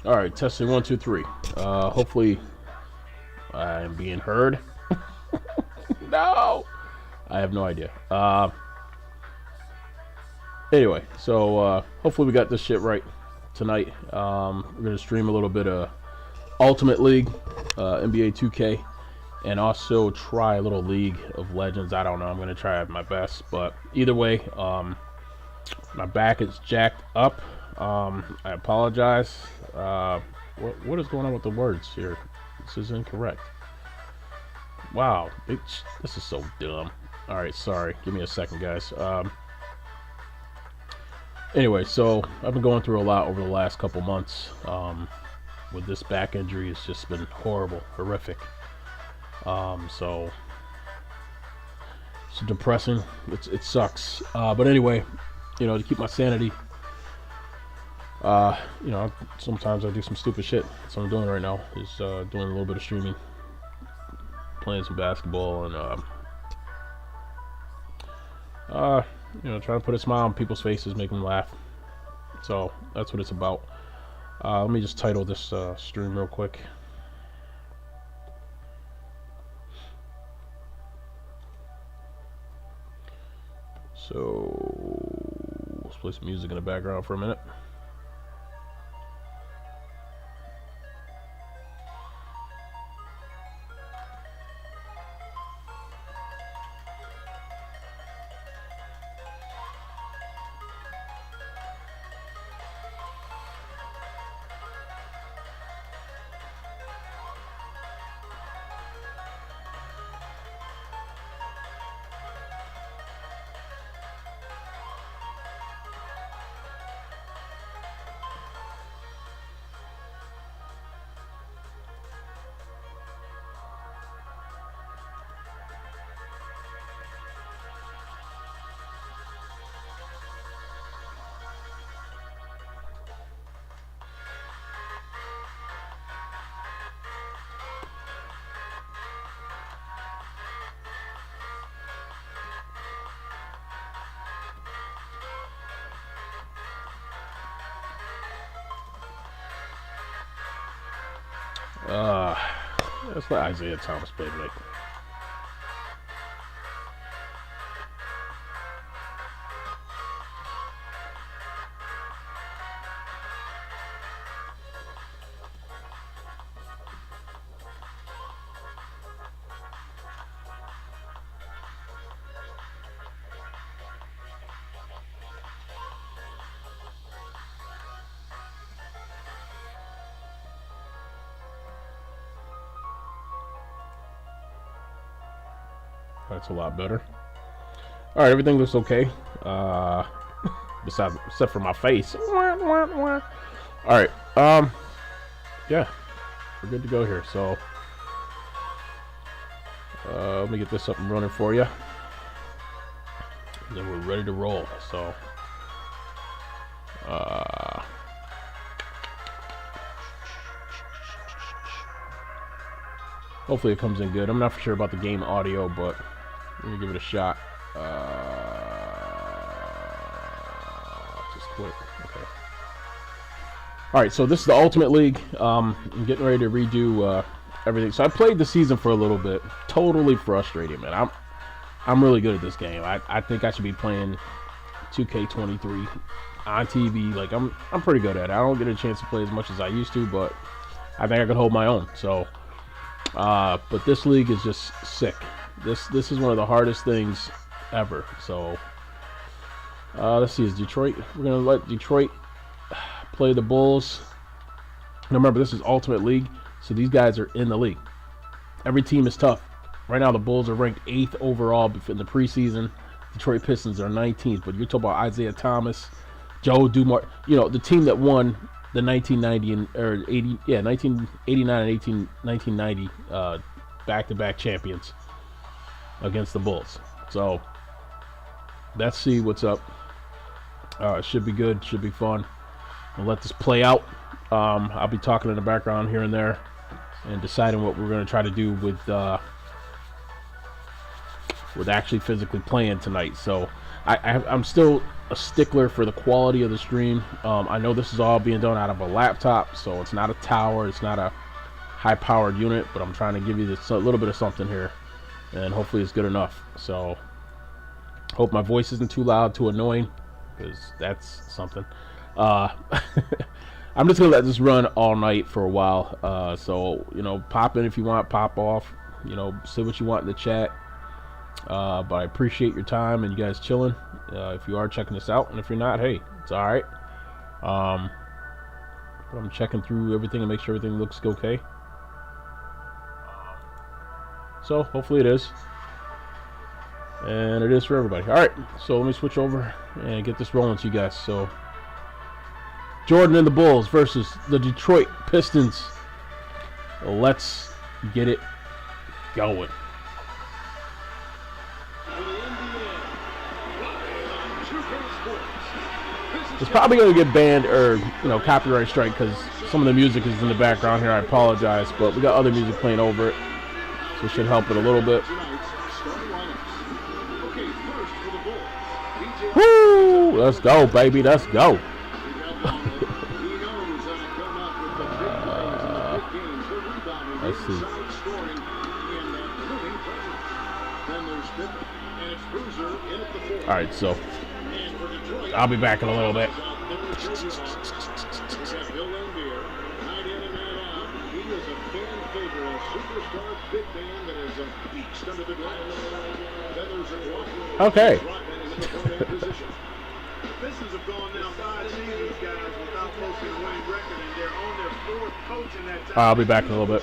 All right, testing 1 2 3. Hopefully, I'm being heard. No, I have no idea. Anyway, so hopefully we got this shit right tonight. We're gonna stream a little bit of Ultimate League, NBA 2K, and also try a little League of Legends. I don't know. I'm gonna try my best, but either way, my back is jacked up. I apologize. What is going on with the words here? This is incorrect. Wow, this is so dumb. All right, sorry. Give me a second, guys. Anyway, so I've been going through a lot over the last couple months. With this back injury, it's just been horrible, horrific. So it's depressing. It sucks. But anyway, to keep my sanity, sometimes I do some stupid shit. That's what I'm doing right now. Is doing a little bit of streaming, playing some basketball, and trying to put a smile on people's faces, make them laugh. So that's what it's about. Let me just title this stream real quick. So let's play some music in the background for a minute. Let's let Isaiah Thomas play tonight. That's a lot better. All right, everything looks okay. Except for my face. All right. Yeah, we're good to go here. So, let me get this up and running for you, and then we're ready to roll. So, hopefully it comes in good. I'm not for sure about the game audio, but let me give it a shot. Just quit. Okay. All right, so this is the Ultimate League. I'm getting ready to redo everything. So I played the season for a little bit. Totally frustrating, man. I'm really good at this game. I think I should be playing 2K23 on TV. Like I'm pretty good at it. I don't get a chance to play as much as I used to, but I think I can hold my own. So, but this league is just sick. This is one of the hardest things ever. So let's see, is Detroit? We're gonna let Detroit play the Bulls. Now remember, this is Ultimate League, so these guys are in the league. Every team is tough. Right now, the Bulls are ranked 8th overall in the preseason. Detroit Pistons are 19th. But you're talking about Isaiah Thomas, Joe Dumars. The team that won the 1989 and 1990 back-to-back champions against the Bulls. So let's see what's up. Should be good. Should be fun. We'll let this play out. I'll be talking in the background here and there and deciding what we're going to try to do with actually physically playing tonight. So I'm still a stickler for the quality of the stream. I know this is all being done out of a laptop, so it's not a tower, it's not a high-powered unit, but I'm trying to give you this a little bit of something here, and hopefully it's good enough. So, hope my voice isn't too loud, too annoying, because that's something. Uh, I'm just gonna let this run all night for a while. So pop in if you want, pop off. Say what you want in the chat. But I appreciate your time and you guys chilling. If you are checking this out, and if you're not, hey, it's all right. But I'm checking through everything and make sure everything looks okay. So hopefully it is, and it is for everybody. All right, so let me switch over and get this rolling to you guys. So Jordan and the Bulls versus the Detroit Pistons. Let's get it going. It's probably going to get banned or copyright strike because some of the music is in the background here. I apologize, but we got other music playing over it, so it should help it a little bit. Woo! Let's go, baby. Let's go. Let's see. All right, so I'll be back in a little bit. Okay. I'll be back in a little bit.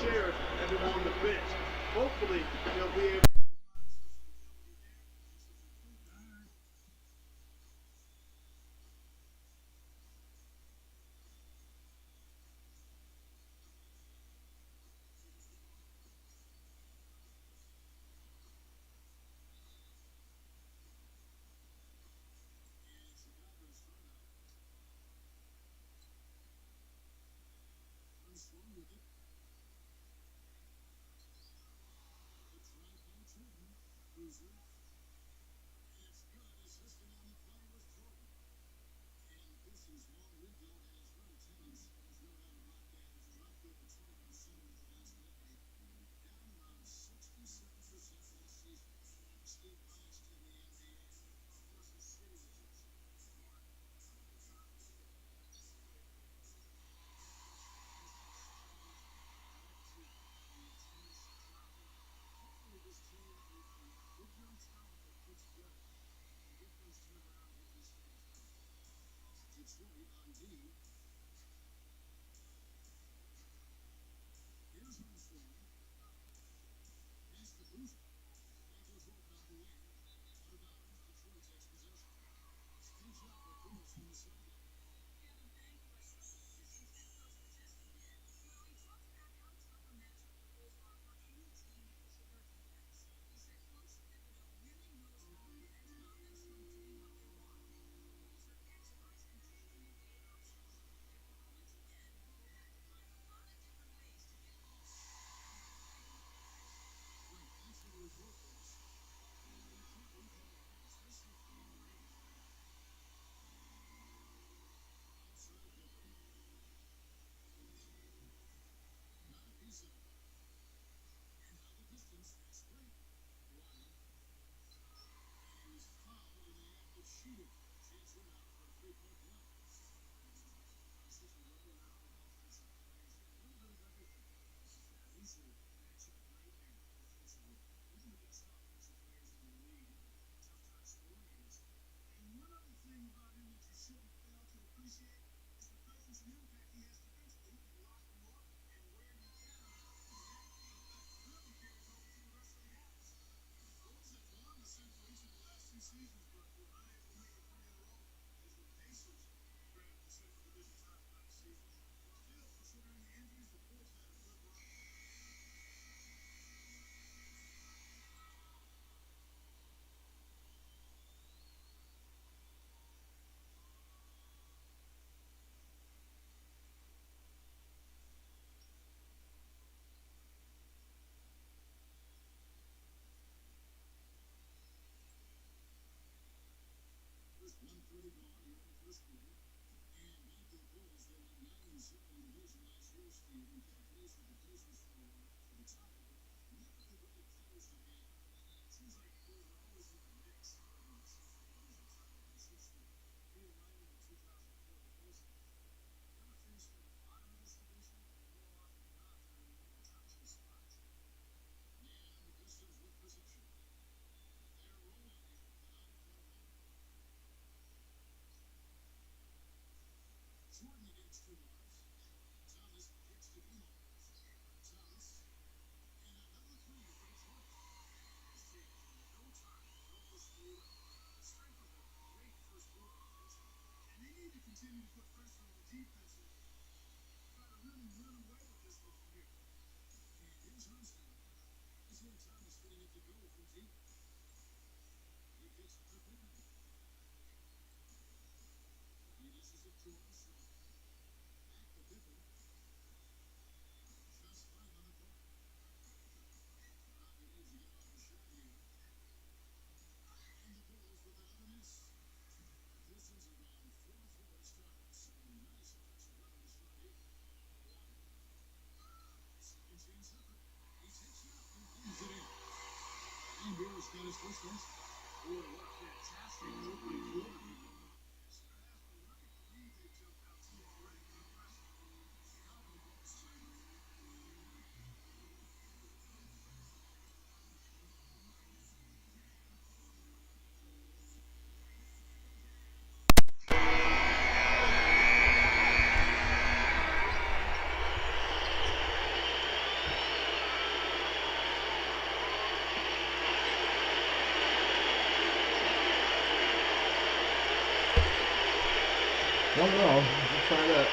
I don't know. Let's try that.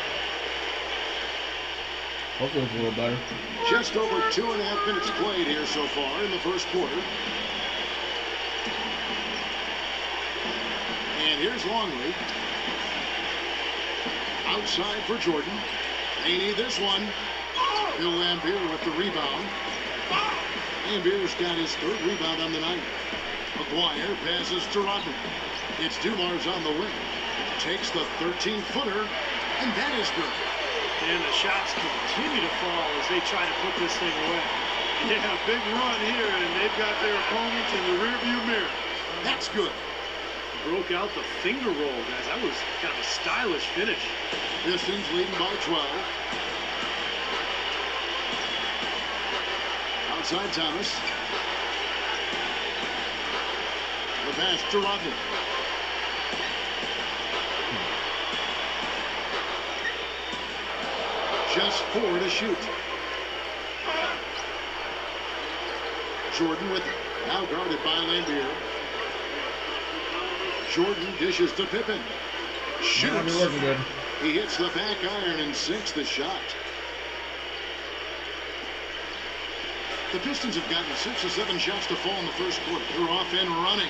Hopefully it's a little better. Just over 2.5 minutes played here so far in the first quarter. And here's Longley. Outside for Jordan. They need this one. Bill Lambier with the rebound. Lambier's got his third rebound on the night. McGuire passes to Rodman. It's Dumars on the wing. Takes the 13-footer, and that is good. And the shots continue to fall as they try to put this thing away. Yeah, big run here, and they've got their opponents in the rearview mirror. That's good. Broke out the finger roll, guys. That was kind of a stylish finish. Pistons leading by 12. Outside Thomas. The pass to Rodman. Just 4 to shoot. Jordan with it. Now guarded by Lambier. Jordan dishes to Pippen. Shoots. He hits the back iron and sinks the shot. The Pistons have gotten 6 or 7 shots to fall in the first quarter. They're off and running.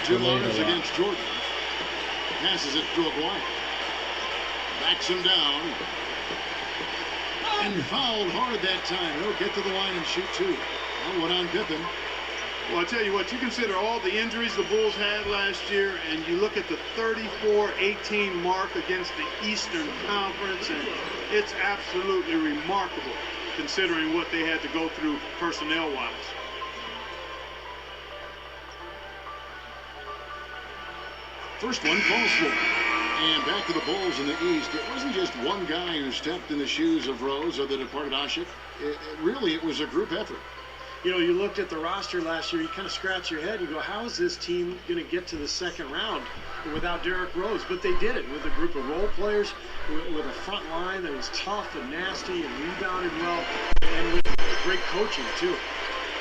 Dumars against Jordan. Passes it to McGuire. Backs him down. And fouled hard that time. He'll get to the line and shoot 2. That one on Pippen. Well, I tell you what, you consider all the injuries the Bulls had last year, and you look at the 34-18 mark against the Eastern Conference, and it's absolutely remarkable considering what they had to go through personnel-wise. First one falls for. And back to the Bulls in the East. It wasn't just one guy who stepped in the shoes of Rose or the departed O.G.G. It was a group effort. You know, you looked at the roster last year, you kind of scratch your head, you go, how is this team going to get to the second round without Derrick Rose? But they did it with a group of role players, with a front line that was tough and nasty and rebounded well, and with great coaching, too.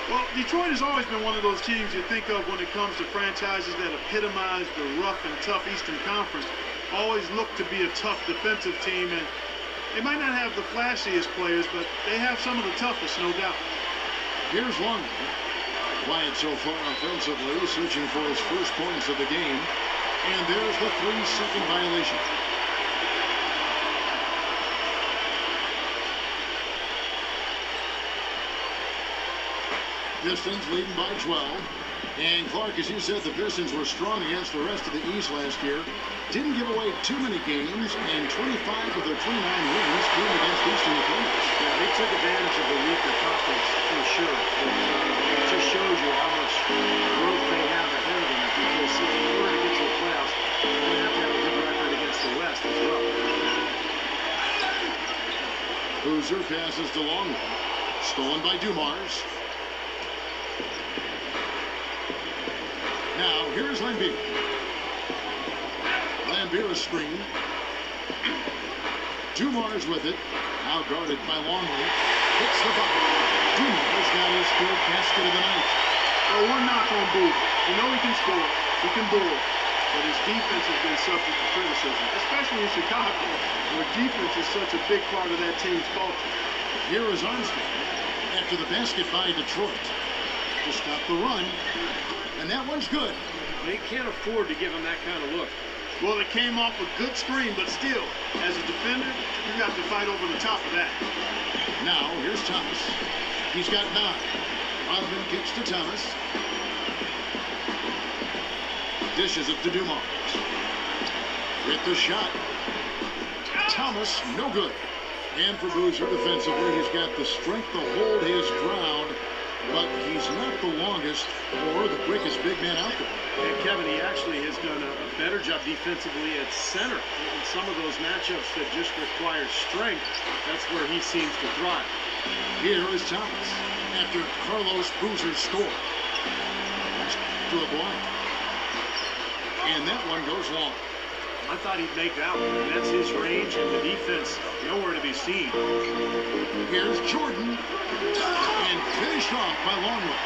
Well, Detroit has always been one of those teams you think of when it comes to franchises that epitomize the rough and tough Eastern Conference. Always look to be a tough defensive team, and they might not have the flashiest players, but they have some of the toughest, no doubt. Here's Longley. Quiet so far offensively, searching for his first points of the game. And there's the 3-second violation. Pistons leading by 12. And Clark, as you said, the Pistons were strong against the rest of the East last year. Didn't give away too many games, and 25 of their 29 wins came against Eastern opponents. Yeah, they took advantage of the weaker conference for sure. It just shows you how much growth they have ahead of them, because in order to get to the playoffs, they're going to have a good record against the West as well. Boozer passes to Longley. Stolen by Dumars. Now, here's Lambier. Lambier is screened. Dumars with it. Now guarded by Longley. Hits the bucket. Dumars got his third basket of the night. Well, one knock on Booth. You know he can score. He can board, but his defense has been subject to criticism, especially in Chicago, where defense is such a big part of that team's culture. Here is Armstrong after the basket by Detroit to stop the run, and that one's good. They can't afford to give him that kind of look. Well, it came off a good screen, but still, as a defender, you got to fight over the top of that. Now, here's Thomas. He's got 9. Rodman kicks to Thomas. Dishes it to Dumars. With the shot. Thomas, no good. And for Boozer defensively, he's got the strength to hold his ground, but he's not the longest or the quickest big man out there. And Kevin, he actually has done a better job defensively at center. In some of those matchups that just require strength, that's where he seems to thrive. Here is Thomas after Carlos Boozer scored. To Aguirre. And that one goes long. I thought he'd make that one. That's his range, and the defense nowhere to be seen. Here's Jordan. And finished off by Longway.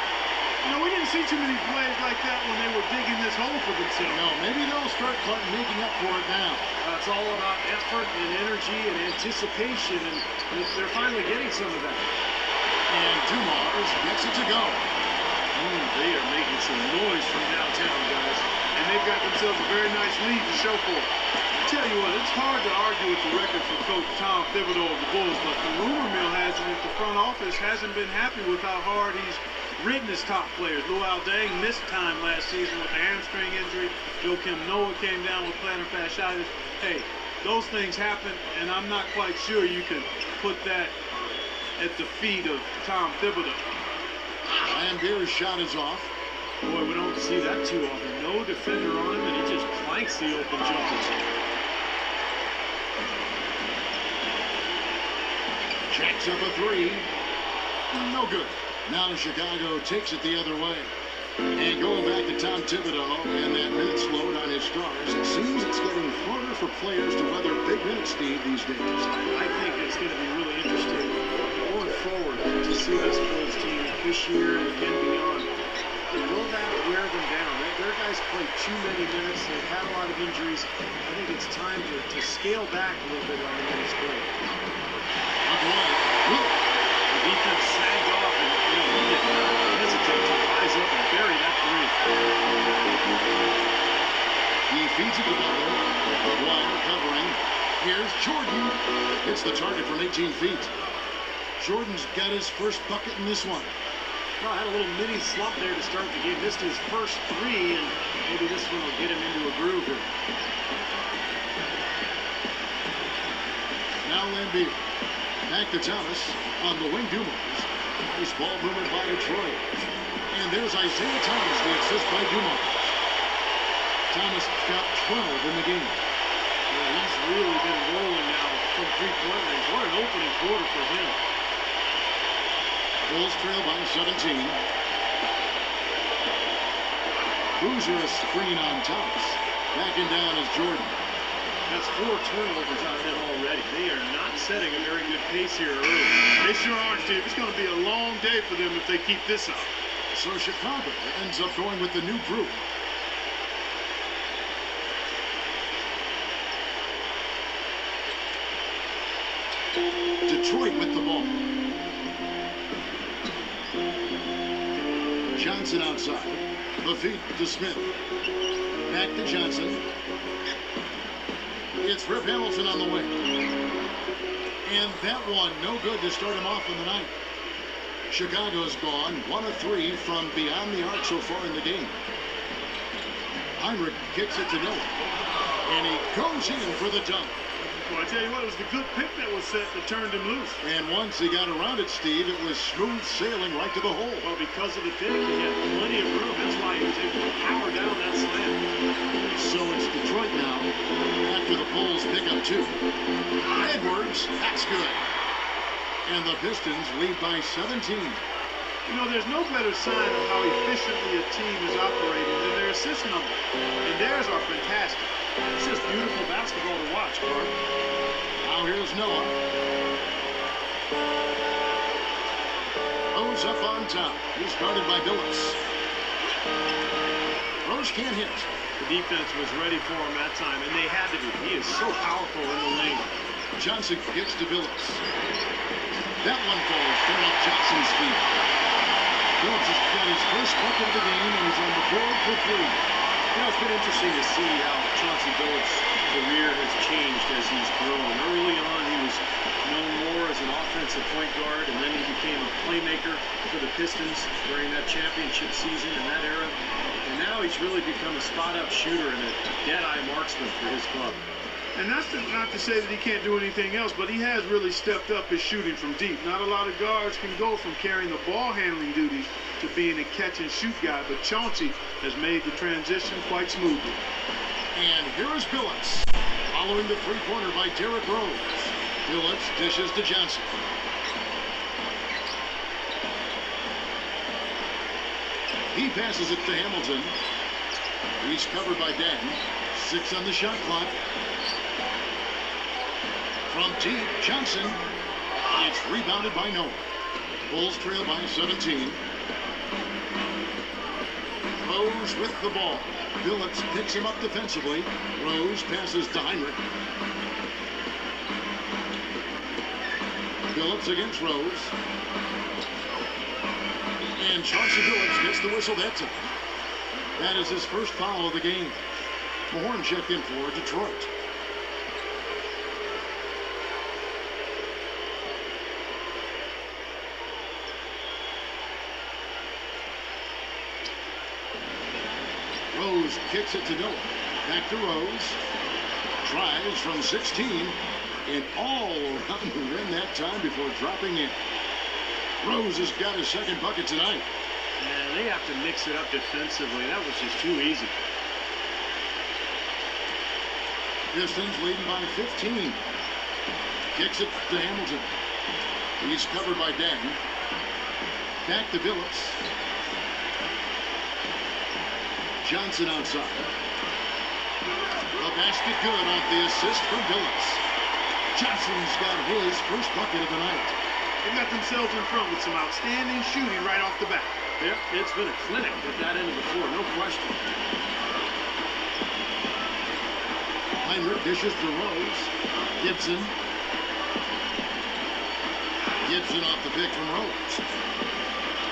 You know, we didn't see too many plays like that when they were digging this hole for themselves. No, maybe they'll start making up for it now. It's all about effort and energy and anticipation, and they're finally getting some of that. And Dumars gets it to go. They are making some noise from downtown, guys. And they've got themselves a very nice lead to show for it. I tell you what, it's hard to argue with the record for Coach Tom Thibodeau of the Bulls, but the rumor mill has it that the front office hasn't been happy with how hard he's ridden his top players. Luol Deng missed time last season with a hamstring injury. Joakim Noah came down with plantar fasciitis. Hey, those things happen, and I'm not quite sure you can put that at the feet of Tom Thibodeau. And Beer's shot is off. Boy, we don't see that too often. No defender on him, and he just planks the open jumpers. Jacks up a 3. No good. Now Chicago takes it the other way. And going back to Tom Thibodeau and that minutes load on his stars, it seems it's getting harder for players to weather big minute speed these days. I think it's going to be really interesting going forward to see this Bulls team this year and again beyond. Will that wear them down? Their guys play too many minutes. They've had a lot of injuries. I think it's time to scale back a little bit on the minutes played. The defense sagged off, and he did not hesitate to rise up and bury that 3. He feeds it to Butler. Aguirre covering. Here's Jordan. Hits the target from 18 feet. Jordan's got his first bucket in this one. Well, had a little mini slump there to start the game. Missed his first 3, and maybe this one will get him into a groove here. Now Lambeer. Back to Thomas on the wing. Dumars. Nice ball movement by Detroit. And there's Isaiah Thomas, the assist by Dumars. Thomas got 12 in the game. Yeah, he's really been rolling now from 3-point range. What an opening quarter for him. Bulls trail by 17. Boozer a screen on Thomas. Backing down is Jordan. That's 4 turnovers on them already. They are not setting a very good pace here early. They sure aren't, Steve. It's going to be a long day for them if they keep this up. So Chicago ends up going with the new group. Detroit with the ball. Johnson outside. The feed to Smith. Back to Johnson. It's Rip Hamilton on the wing. And that one, no good to start him off in the night. Chicago's gone 1 of 3 from beyond the arc so far in the game. Heinrich kicks it to Noah. And he goes in for the dunk. Well, I tell you what, it was the good pick that was set that turned him loose. And once he got around it, Steve, it was smooth sailing right to the hole. Well, because of the pick, he had plenty of room. That's why he was able to power down that slam. So it's Detroit now after the Bulls pick up 2. Edwards, that's good. And the Pistons lead by 17. You know, there's no better sign of how efficiently a team is operating than their assist numbers. And theirs are fantastic. It's just beautiful basketball to watch, Clark. Now here's Noah. Rose up on top. He's guarded by Billups. Rose can't hit. The defense was ready for him that time, and they had to be. He is so powerful in the lane. Johnson gets to Billups. That one falls straight off Johnson's feet. Billups has got his first bucket of the game, and he's on the board for 3. You know, it's been interesting to see how Chauncey Billups' career has changed as he's grown. Early on, he was known more as an offensive point guard, and then he became a playmaker for the Pistons during that championship season in that era. And now he's really become a spot-up shooter and a dead-eye marksman for his club. And that's not to say that he can't do anything else, but he has really stepped up his shooting from deep. Not a lot of guards can go from carrying the ball handling duties to being a catch and shoot guy, but Chauncey has made the transition quite smoothly. And here is Billups, following the three-pointer by Derrick Rose. Billups dishes to Johnson. He passes it to Hamilton. He's covered by Dan. 6 on the shot clock. From deep, Johnson. It's rebounded by Noah. Bulls trail by 17. Rose with the ball. Billups picks him up defensively. Rose passes to Heinrich. Billups against Rose. And Chauncey Billups gets the whistle that time. That is his first foul of the game. Mahorn checked in for Detroit. Rose kicks it to Noah. Back to Rose. Drives from 16. And all around the rim that time before dropping in. Rose has got his second bucket tonight. And they have to mix it up defensively. That was just too easy. Pistons leading by 15. Kicks it to Hamilton. He's covered by Dan. Back to Billups. Johnson outside. The basket good off the assist from Billups. Johnson's got his first bucket of the night. They got themselves in front with some outstanding shooting right off the bat. Yep, it's been a clinic at that end of the floor, no question. Heinrich dishes to Rose. Gibson. Gibson off the pick from Rose.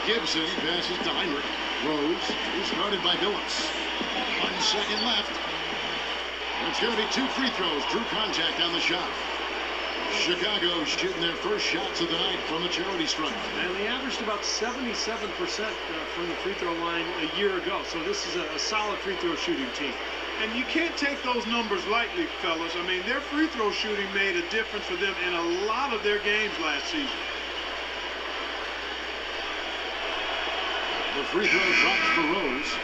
Gibson passes to Heinrich. Rose is guarded by Billups. 1 second left. It's going to be 2 free throws. Drew contact on the shot. Chicago shooting their first shots of the night from the charity stripe. And they averaged about 77% from the free throw line a year ago. So this is a solid free throw shooting team. And you can't take those numbers lightly, fellas. I mean, their free throw shooting made a difference for them in a lot of their games last season. The free throw drops for Rose.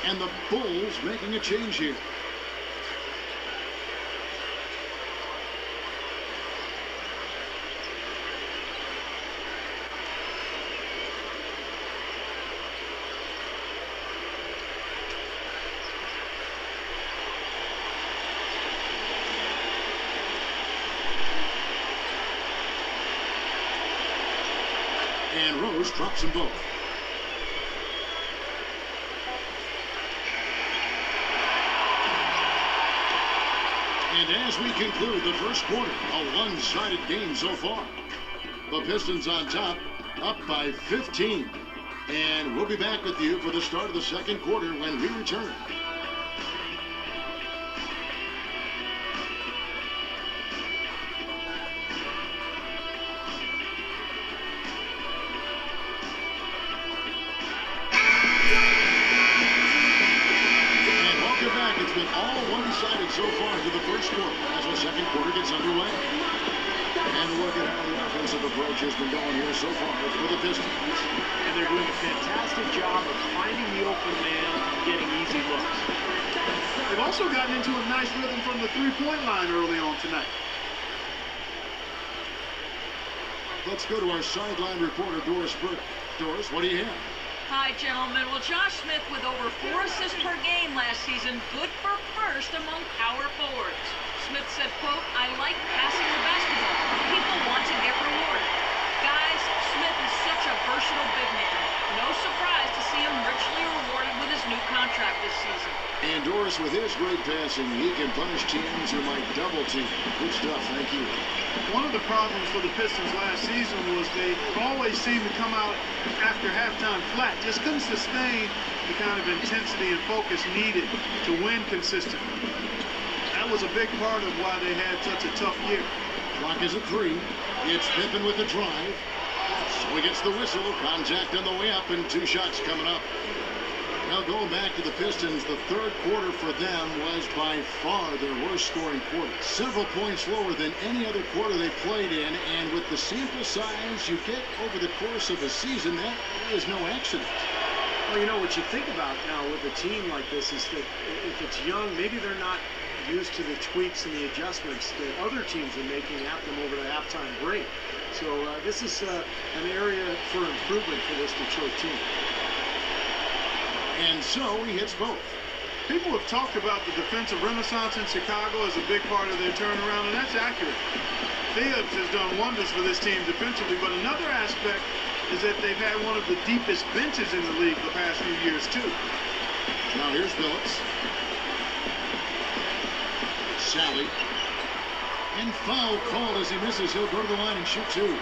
And the Bulls making a change here. And Rose drops them both. And as we conclude the first quarter, a one-sided game so far. The Pistons on top, up by 15. And we'll be back with you for the start of the second quarter when we return. So far to the first quarter as the second quarter gets underway. And look at how the offensive approach has been going here so far for the Pistons. And they're doing a fantastic job of finding the open man and getting easy looks. They've also gotten into a nice rhythm from the three-point line early on tonight. Let's go to our sideline reporter, Doris Burke. Doris, what do you have? Hi, gentlemen. Well, Josh Smith with over 4 assists per game last season, good for first among power forwards. Smith said, quote, "I like passing the basketball. People want to get rewarded." Guys, Smith is such a versatile big man. No surprise to see him richly rewarded with his new contract this season. And Doris, with his great passing, he can punish teams who might double team. Good stuff, thank you. One of the problems for the Pistons last season was they always seemed to come out after halftime flat. Just couldn't sustain the kind of intensity and focus needed to win consistently. That was a big part of why they had such a tough year. Clock is at 3. It's Pippen with the drive. So he gets the whistle. Contact on the way up and 2 shots coming up. Now going back to the Pistons, the third quarter for them was by far their worst scoring quarter. Several points lower than any other quarter they played in, and with the sample size you get over the course of a season, that is no accident. Well, you know, what you think about now with a team like this is that if it's young, maybe they're not used to the tweaks and the adjustments that other teams are making at them over the halftime break. So this is an area for improvement for this Detroit team. And so he hits both. People have talked about the defensive renaissance in Chicago as a big part of their turnaround, and that's accurate. Thibs has done wonders for this team defensively, but another aspect is that they've had one of the deepest benches in the league the past few years, too. Now here's Phillips. Sally. And foul called as he misses. He'll go to the line and shoot 2.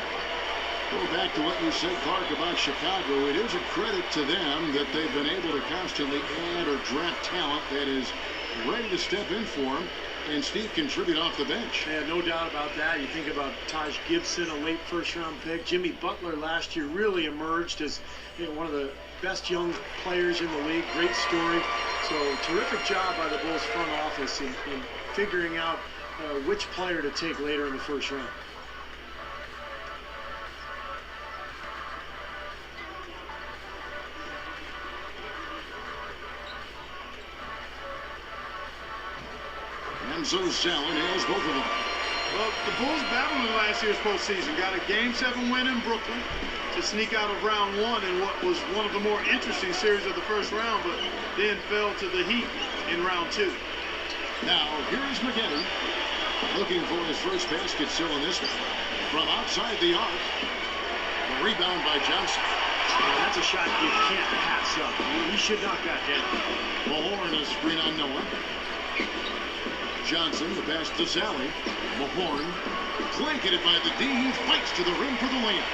Go back to what you said, Clark, about Chicago. It is a credit to them that they've been able to constantly add or draft talent that is ready to step in for them, and Steve contribute off the bench. Yeah, no doubt about that. You think about Taj Gibson, a late first-round pick. Jimmy Butler last year really emerged as one of the best young players in the league. Great story. So terrific job by the Bulls front office in figuring out which player to take later in the first round. And so Sally nails both of them. Well, the Bulls battled in last year's postseason. Got a Game 7 win in Brooklyn to sneak out of round 1 in what was one of the more interesting series of the first round, but then fell to the Heat in round 2. Now, here's McGinnis looking for his first basket still in this one. From outside the arc, the rebound by Johnson. Yeah, that's a shot you can't pass up. He should knock that down. Mahorn is screen on Noah. Johnson, the pass to Sally. Mahorn, blanketed by the D, fights to the rim for the layup.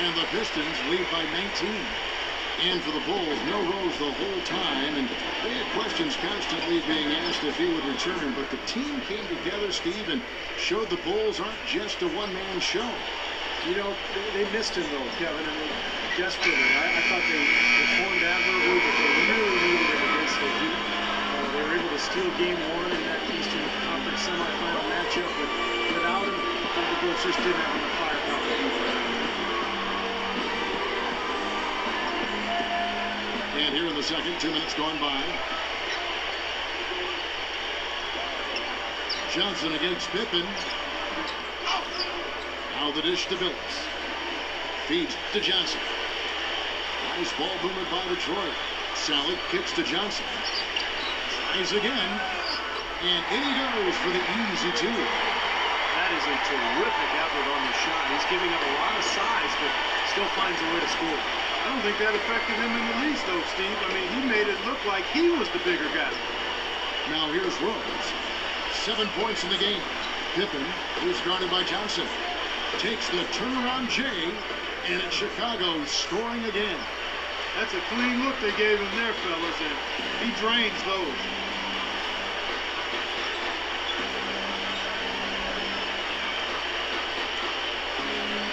And the Pistons lead by 19. And for the Bulls, no Rose the whole time, and they had questions constantly being asked if he would return, but the team came together, Steve, and showed the Bulls aren't just a one-man show. You know, they missed him, though, Kevin, and they desperately. I thought they performed admirably, but they really needed him against the Heat. They were able to steal Game 1 in that Eastern Conference semifinal matchup, but without him, the Bulls just didn't have enough firepower to beat them. And here in the second, 2 minutes gone by. Johnson against Pippen. Now the dish to Billups. Feeds to Johnson. Nice ball movement by Detroit. Sally kicks to Johnson. Tries again. And in he goes for the easy 2. That is a terrific effort on the shot. He's giving up a lot of size, but still finds a way to score. I don't think that affected him in the least, though, Steve. I mean, he made it look like he was the bigger guy. Now here's Rose. 7 points in the game. Pippen, who's guarded by Johnson, takes the turnaround J, and it's Chicago scoring again. That's a clean look they gave him there, fellas, and he drains those.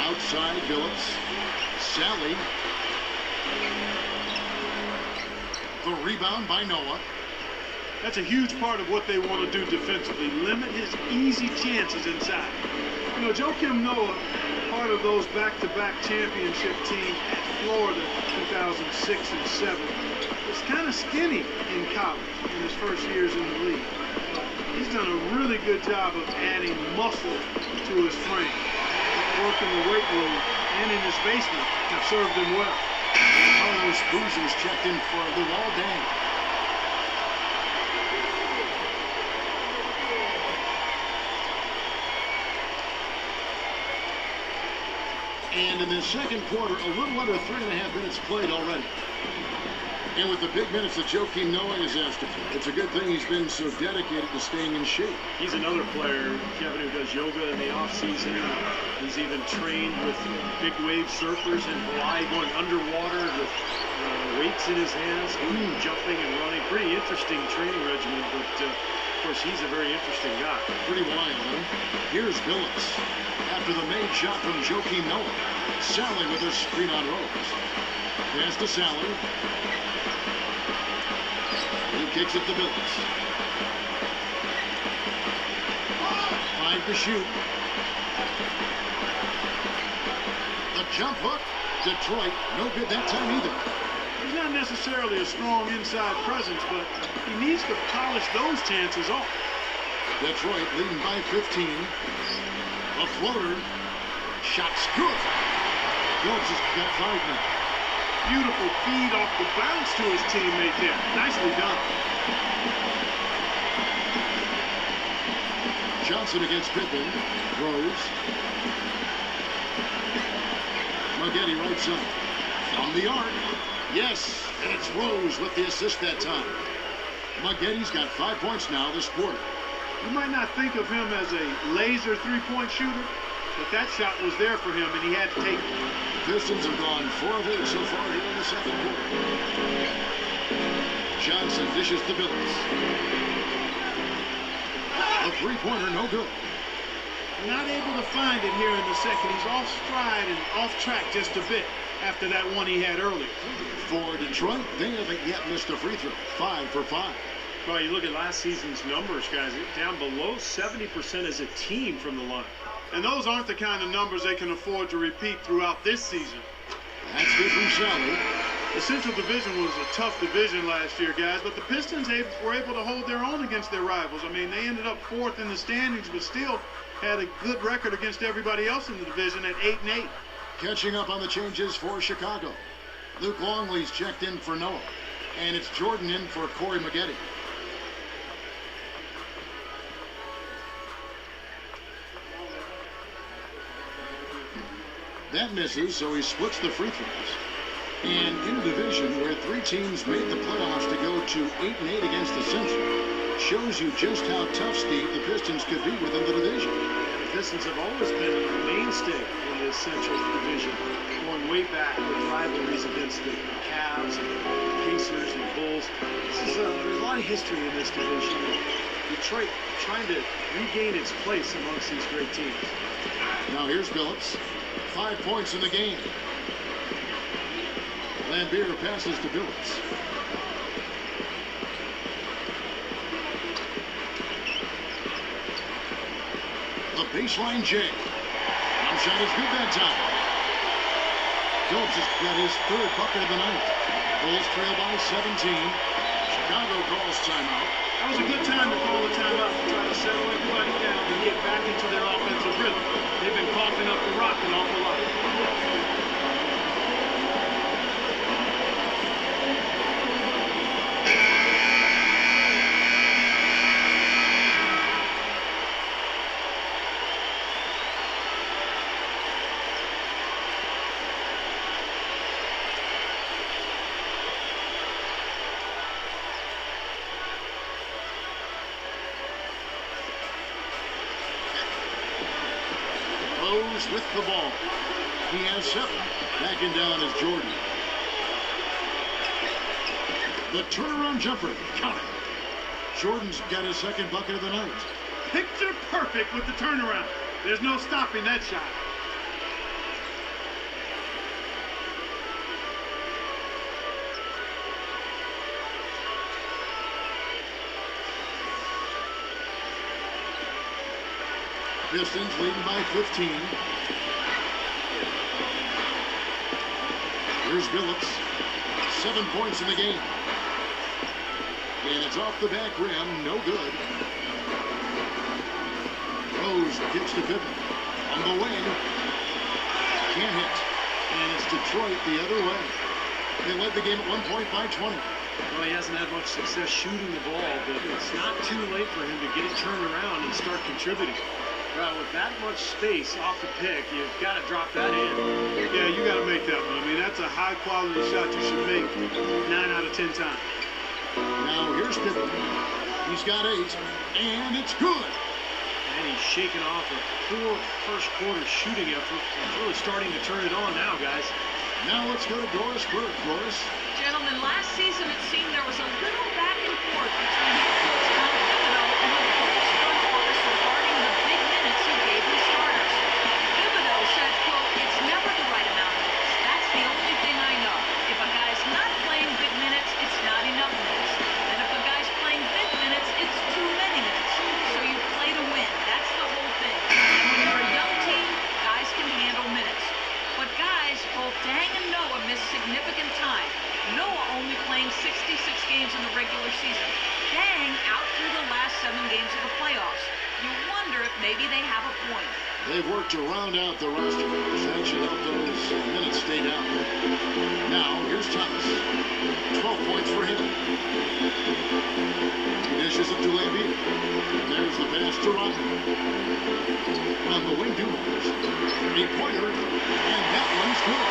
Outside Billups. Sally. The rebound by Noah. That's a huge part of what they want to do defensively. Limit his easy chances inside. You know, Joakim Noah, part of those back-to-back championship teams at Florida 2006 and 7, was kind of skinny in college in his first years in the league. He's done a really good job of adding muscle to his frame. Work in the weight room and in his basement have served him well. Carlos Boozer's checked in for Lou all day. And in the second quarter, a little under 3.5 minutes played already. And with the big minutes that Joakim Noah is asked to play, it's a good thing he's been so dedicated to staying in shape. He's another player, Kevin, who does yoga in the offseason. He's even trained with big wave surfers in Hawaii, going underwater with weights in his hands, jumping and running. Pretty interesting training regimen, but of course, he's a very interesting guy. Pretty wild, huh? Here's Billups. After the made shot from Joakim Noah, Sally with a screen on Rose. Pass to Sally. He kicks it to Billups. 5 to shoot. The jump hook. Detroit, no good that time either. He's not necessarily a strong inside presence, but he needs to polish those chances off. Detroit leading by 15. A floater. Shot's good. Phillips has got 5 now. Beautiful feed off the bounce to his teammate there. Nicely done. Johnson against Pippen. Rose. Maggette right side. From the arc. Yes, and it's Rose with the assist that time. Maggette's got 5 points now this quarter. You might not think of him as a laser three-point shooter, but that shot was there for him, and he had to take it. Pistons have gone 4 of 8 so far here in the second quarter. Johnson dishes to Billups. A three-pointer, no good. Not able to find it here in the second. He's off stride and off track just a bit after that one he had earlier. For Detroit, they haven't yet missed a free throw. 5 for 5. Well, you look at last season's numbers, guys, down below 70% as a team from the line. And those aren't the kind of numbers they can afford to repeat throughout this season. That's good from Sally. The Central Division was a tough division last year, guys, but the Pistons were able to hold their own against their rivals. I mean, they ended up 4th in the standings, but still had a good record against everybody else in the division at 8-8. Catching up on the changes for Chicago. Luke Longley's checked in for Noah. And it's Jordan in for Corey Maggette. That misses, so he splits the free throws. And in a division where 3 teams made the playoffs to go to 8-8 against the Central, shows you just how tough, Steve, the Pistons could be within the division. The Pistons have always been a mainstay in the Central Division, going way back with rivalries against the Cavs and the Pacers and the Bulls. There's a lot of history in this division. Detroit trying to regain its place amongst these great teams. Now here's Billups. 5 points in the game. Lambier passes to Billups. The baseline J. Jump shot is good that time. Phillips has got his 3rd bucket of the night. Bulls trail by 17. Chicago calls timeout. That was a good time to call the timeout to try to settle everybody down and get back into their offensive rhythm. They've been coughing up the rock an awful lot. With the ball. He has 7. Backing down is Jordan. The turnaround jumper. Count it. Jordan's got his 2nd bucket of the night. Picture perfect with the turnaround. There's no stopping that shot. Pistons leading by 15. Here's Billups. 7 points in the game. And it's off the back rim. No good. Rose kicks to Pippen. On the wing. Can't hit. And it's Detroit the other way. They led the game at one point by 20. Well, he hasn't had much success shooting the ball, but it's not too late for him to get it turned around and start contributing. Well, with that much space off the pick, you've got to drop that in. Yeah, you got to make that one. I mean, that's a high-quality shot you should make 9 out of 10 times. Now here's Pippen. He's got 8, and it's good. And he's shaking off a poor first quarter shooting effort. He's really starting to turn it on now, guys. Now let's go to Doris Burke. Doris. Gentlemen, last season it seemed there was a little back and forth between head coach Tom Thibodeau and the Bulls front office regarding the big minutes he gave the starters. Thibodeau said, quote, "It's never the right amount of minutes. That's the only thing I know. If a guy's not playing big minutes, it's not enough minutes. And if a guy's playing big minutes, it's too many minutes. So you play to win. That's the whole thing. And when you're a young team, guys can handle minutes. But guys, both Dang and Noah missed significant time. Noah only playing 66 games in the regular season. Dang out through the last 7 games of the playoffs. You wonder if maybe they have a point." They've worked to round out the roster. That should help those minutes stay down. Now, here's Thomas. 12 points for him. He dishes it to Lambier. There's the pass to Rodman. On the wing, Dumars. 8-pointer, and that one's good.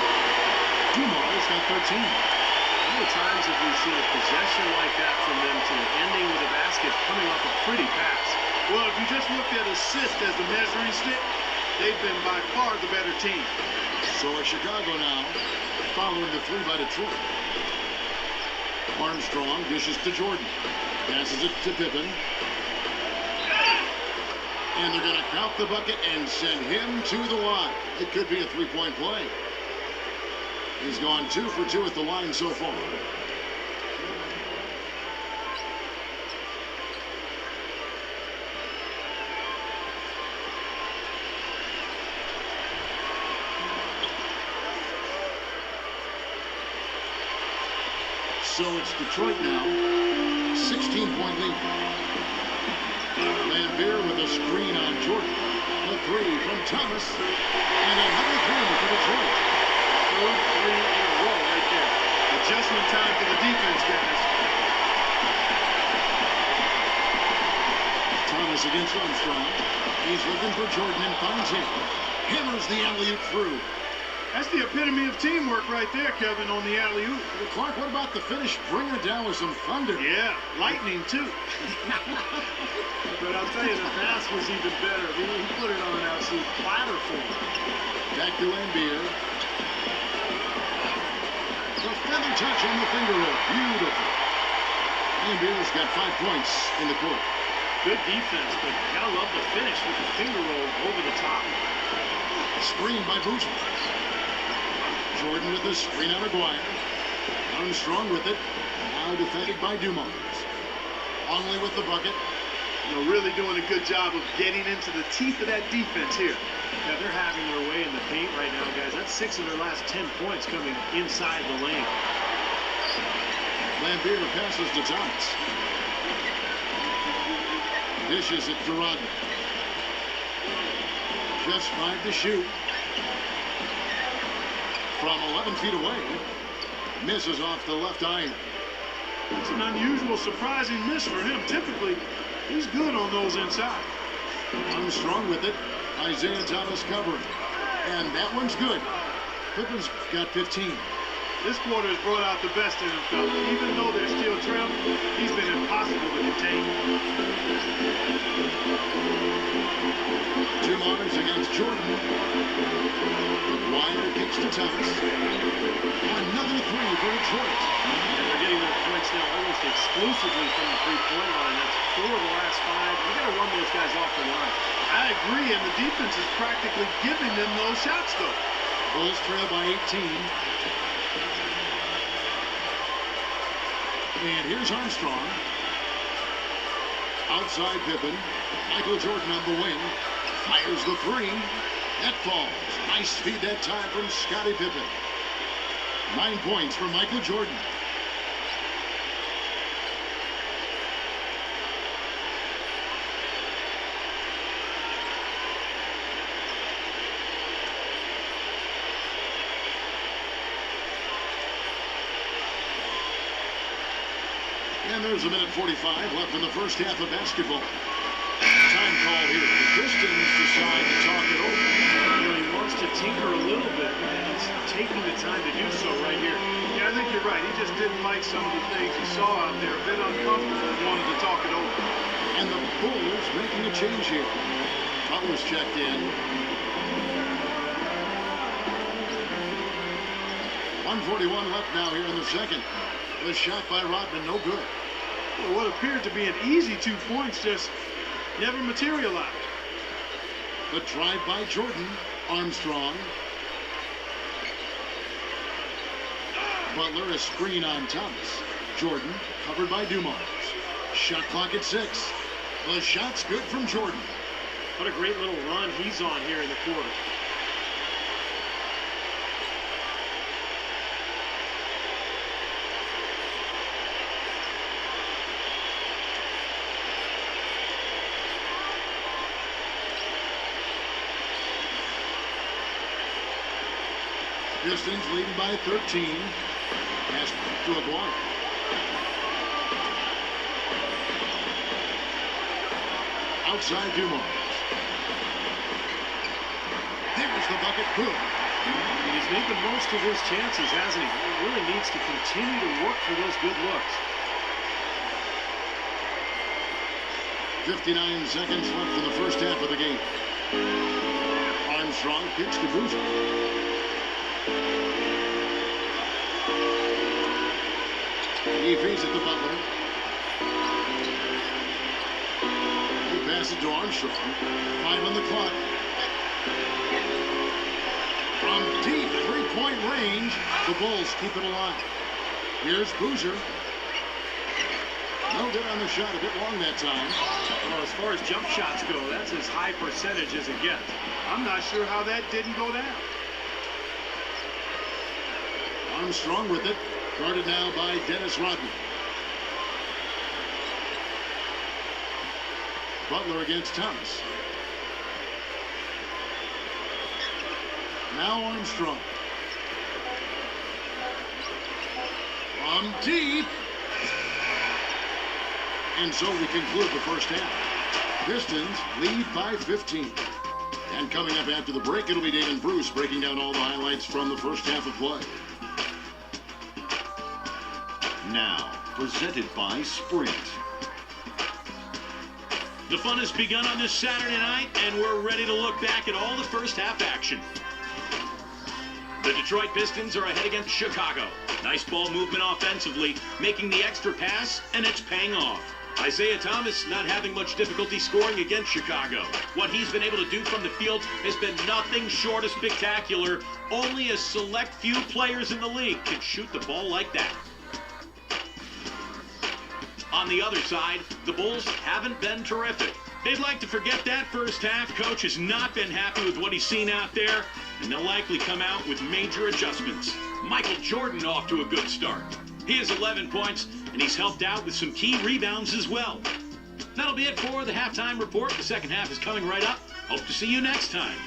Dumars got 13. How many times have we seen a possession like that from them to ending with a basket coming off a pretty pass? Well, if you just looked at assist as the measuring stick, they've been by far the better team. So it's Chicago now, following the 3 by Detroit. Armstrong dishes to Jordan. Passes it to Pippen. And they're going to count the bucket and send him to the line. It could be a 3-point play. He's gone 2 for 2 at the line so far. So it's Detroit now. 16-point lead. Lambier with a screen on Jordan. A 3 from Thomas. And another 3 for Detroit. Third 3 in a row right there. Adjustment time for the defense, guys. Thomas against Armstrong. He's looking for Jordan and finds him. Hammers the alley-oop through. That's the epitome of teamwork right there, Kevin, on the alley-oop. Well, Clark, what about the finish? Bringing it down with some thunder. Yeah, lightning, too. But I'll tell you, the pass was even better. I mean, he put it on an absolute platter for him. Back to Lambier. The feather touch on the finger roll. Beautiful. Lambier's got 5 points in the quarter. Good defense, but you gotta love the finish with the finger roll over the top. Screen by Boozer. Jordan with the screen on Aguirre. Armstrong with it. Now defended by Dumars. Only with the bucket. You know, really doing a good job of getting into the teeth of that defense here. Yeah, they're having their way in the paint right now, guys. That's 6 of their last 10 points coming inside the lane. Lambier passes to Thomas. Dishes it to Rodman. Just 5 to shoot. From 11 feet away. Misses off the left iron. It's an unusual, surprising miss for him. Typically, he's good on those inside. Armstrong with it. Isaiah Thomas covering. And that one's good. Pippen's got 15. This quarter has brought out the best in him, fellas. Even though they're still trailing, he's been impossible to contain. Dumars against Jordan. Aguirre kicks to Thomas. Another 3 for Detroit. And they're getting their points now almost exclusively from the three-point line. That's 4 of the last 5. You got to run those guys off the line. I agree, and the defense is practically giving them those shots, though. Bulls trail by 18. And here's Armstrong. Outside Pippen. Michael Jordan on the wing. Fires the 3. That falls. Nice speed that time from Scottie Pippen. 9 points for Michael Jordan. And there's a minute 45 left in the first half of basketball. time called here. The Pistons decide to talk it over. He wants to tinker a little bit, and he's taking the time to do so right here. Yeah, I think you're right. He just didn't like some of the things he saw out there. A bit uncomfortable and wanted to talk it over. And the Bulls making a change here. Butler's checked in. 1:41 left now here in the second. The shot by Rodman, no good. Well, what appeared to be an easy 2 points just never materialized. The drive by Jordan. Armstrong. Butler, a screen on Thomas. Jordan covered by Dumars. Shot clock at 6. The shot's good from Jordan. What a great little run he's on here in the quarter. Pistons leading by 13. Pass to Aguirre. Outside Dumars. There's the bucket. Good. He's made the most of his chances, hasn't he? He really needs to continue to work for those good looks. 59 seconds left in the first half of the game. Armstrong kicks to Boozer. He feeds it to Butler. He passes to Armstrong. 5 on the clock. From deep three-point range, the Bulls keep it alive. Here's Boozer. No good on the shot, a bit long that time. Well, as far as jump shots go, that's as high percentage as it gets. I'm not sure how that didn't go down. Armstrong with it. Guarded now by Dennis Rodman. Butler against Thomas. Now Armstrong. From deep. And so we conclude the first half. Pistons lead by 15. And coming up after the break, it'll be Dave and Bruce breaking down all the highlights from the first half of play. Now, presented by Sprint. The fun has begun on this Saturday night, and we're ready to look back at all the first half action. The Detroit Pistons are ahead against Chicago. Nice ball movement offensively, making the extra pass, and it's paying off. Isaiah Thomas not having much difficulty scoring against Chicago. What he's been able to do from the field has been nothing short of spectacular. Only a select few players in the league can shoot the ball like that. On the other side, the Bulls haven't been terrific. They'd like to forget that first half. Coach has not been happy with what he's seen out there, and they'll likely come out with major adjustments. Michael Jordan off to a good start. He has 11 points, and he's helped out with some key rebounds as well. That'll be it for the halftime report. The second half is coming right up. Hope to see you next time.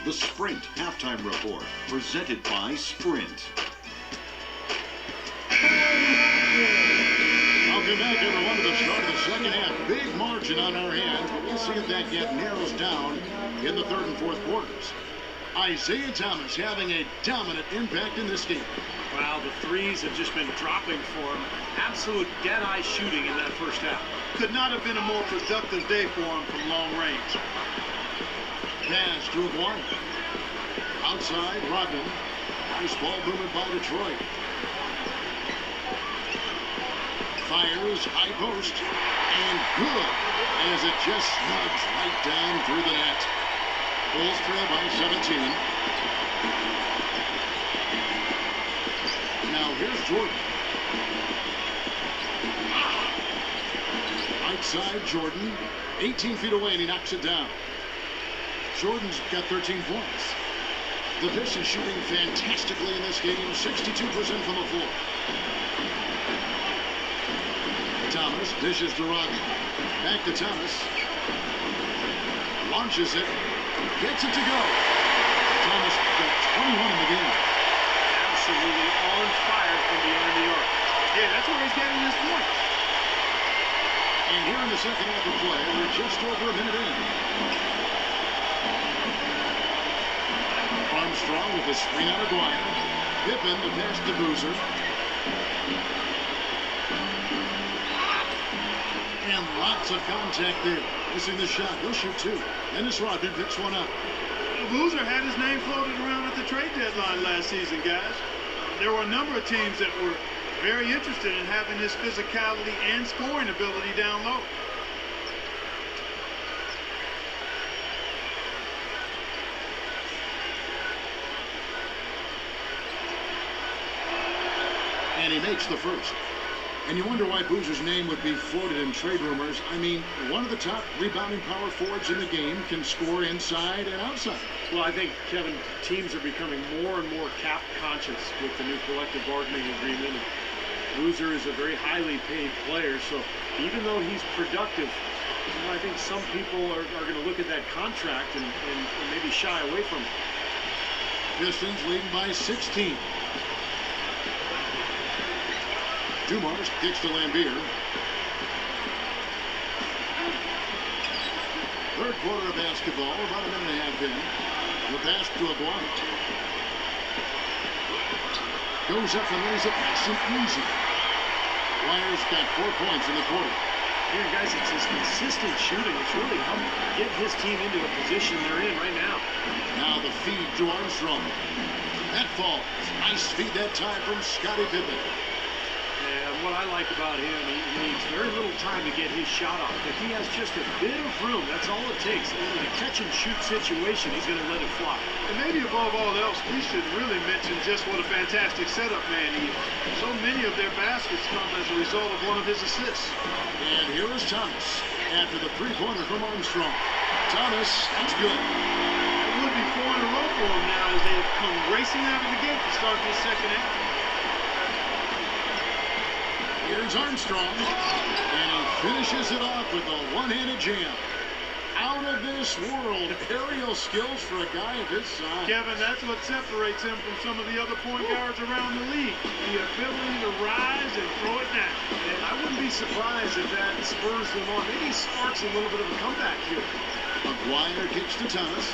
The Sprint Halftime Report, presented by Sprint. Welcome back, everyone, to the start of the second half. Big margin on our hands, but we'll see if that gap narrows down in the third and fourth quarters. Isaiah Thomas having a dominant impact in this game. Wow, the threes have just been dropping for him. Absolute dead-eye shooting in that first half. Could not have been a more productive day for him from long range. Pass to Aguirre. Outside, Rodman. Nice ball movement by Detroit. Fires, high post, and good, as it just snugs right down through the net. Bulls trail by 17. Now here's Jordan. Right side, Jordan, 18 feet away, and he knocks it down. Jordan's got 13 points. The Pistons shooting fantastically in this game, 62% from the floor. Thomas dishes to Rodman. Back to Thomas. Launches it. Gets it to go. Thomas got 21 in the game. Absolutely on fire from beyond the arc. Yeah, that's where he's getting his points. And here in the second half of play, we're just over a minute in. Armstrong with the screen on Aguirre. Pippen to pass to Boozer. And lots of contact there. Missing the shot. He'll shoot two. Dennis Rodman picks one up. Boozer had his name floated around at the trade deadline last season, guys. There were a number of teams that were very interested in having his physicality and scoring ability down low. And he makes the first. And you wonder why Boozer's name would be floated in trade rumors. I mean, one of the top rebounding power forwards in the game can score inside and outside. Well, I think, Kevin, teams are becoming more and more cap conscious with the new collective bargaining agreement. Boozer is a very highly paid player, so even though he's productive, I think some people are going to look at that contract and maybe shy away from it. Pistons leading by 16. Dumars kicks to Lambier. Third quarter of basketball, about a minute and a half in. The pass to Aguirre. Goes up and lays it nice and easy. Aguirre's got 4 points in the quarter. Yeah, guys, it's his consistent shooting. It's really helped get his team into a position they're in right now. Now the feed to Armstrong. That falls. Nice feed that time from Scottie Pippen. And what I like about him, he needs very little time to get his shot off. If he has just a bit of room, that's all it takes. In a catch-and-shoot situation, he's going to let it fly. And maybe above all else, we should really mention just what a fantastic setup man he is. So many of their baskets come as a result of one of his assists. And here is Thomas after the three-pointer from Armstrong. Thomas, that's good. It would be 4 in a row for him now as they have come racing out of the gate to start this second half. Here's Armstrong, and he finishes it off with a one-handed jam. Out of this world, aerial skills for a guy of his size. Kevin, that's what separates him from some of the other point guards around the league. The ability to rise and throw it down. And I wouldn't be surprised if that spurs them on. Maybe sparks a little bit of a comeback here. Aguirre kicks to Thomas.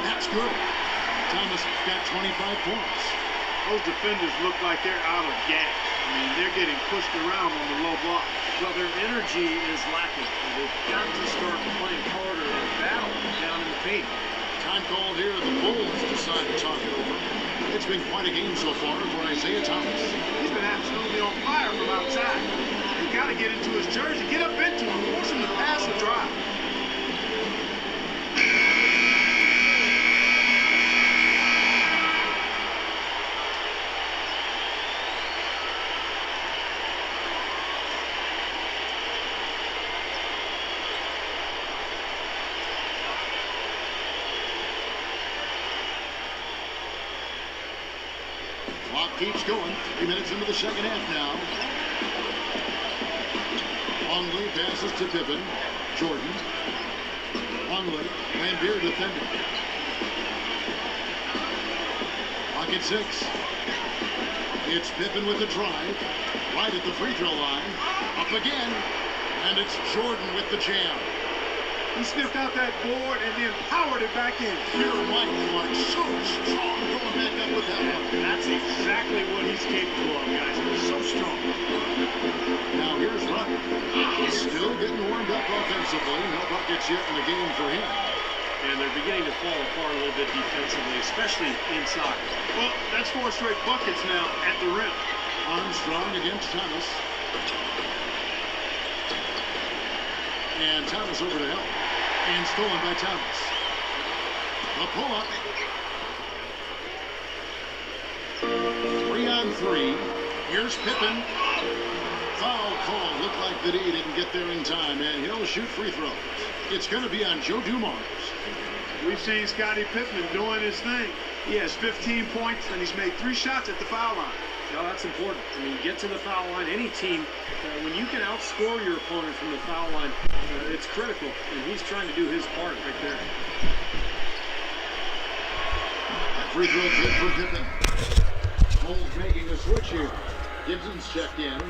That's good. Thomas got 25 points. Those defenders look like they're out of gas. I mean, they're getting pushed around on the low block. Well, their energy is lacking. They've got to start playing harder and battle down in the paint. Time called here. The Bulls decide to talk it over. It's been quite a game so far for Isaiah Thomas. He's been absolutely on fire from outside. You got to get into his jersey, get up into him, force him to pass or drive. Clock keeps going. 3 minutes into the second half now. Longley passes to Pippen. Jordan. Longley. Lambier defending. Clock at 6. It's Pippen with the drive. Right at the free throw line. Up again. And it's Jordan with the jam. He sniffed out that board and then powered it back in. Pure white Clark, so strong, going back up with that one. That's exactly what he's capable of, guys. So strong. Now here's Rodman. Still getting warmed up offensively. No buckets yet in the game for him. And they're beginning to fall apart a little bit defensively, especially inside. Well, that's 4 straight buckets now at the rim. Armstrong against Thomas. And Thomas over to help. And stolen by Thomas. The pull-up. 3-on-3. Here's Pippen. Foul call. Looked like that he didn't get there in time, and he'll shoot free throws. It's going to be on Joe Dumars. We've seen Scottie Pippen doing his thing. He has 15 points, and he's made 3 shots at the foul line. No, that's important. I mean, get to the foul line. Any team, when you can outscore your opponent from the foul line, it's critical. And he's trying to do his part right there. Free throw good for Pippen. Bulls making a switch here. Gibson's checked in.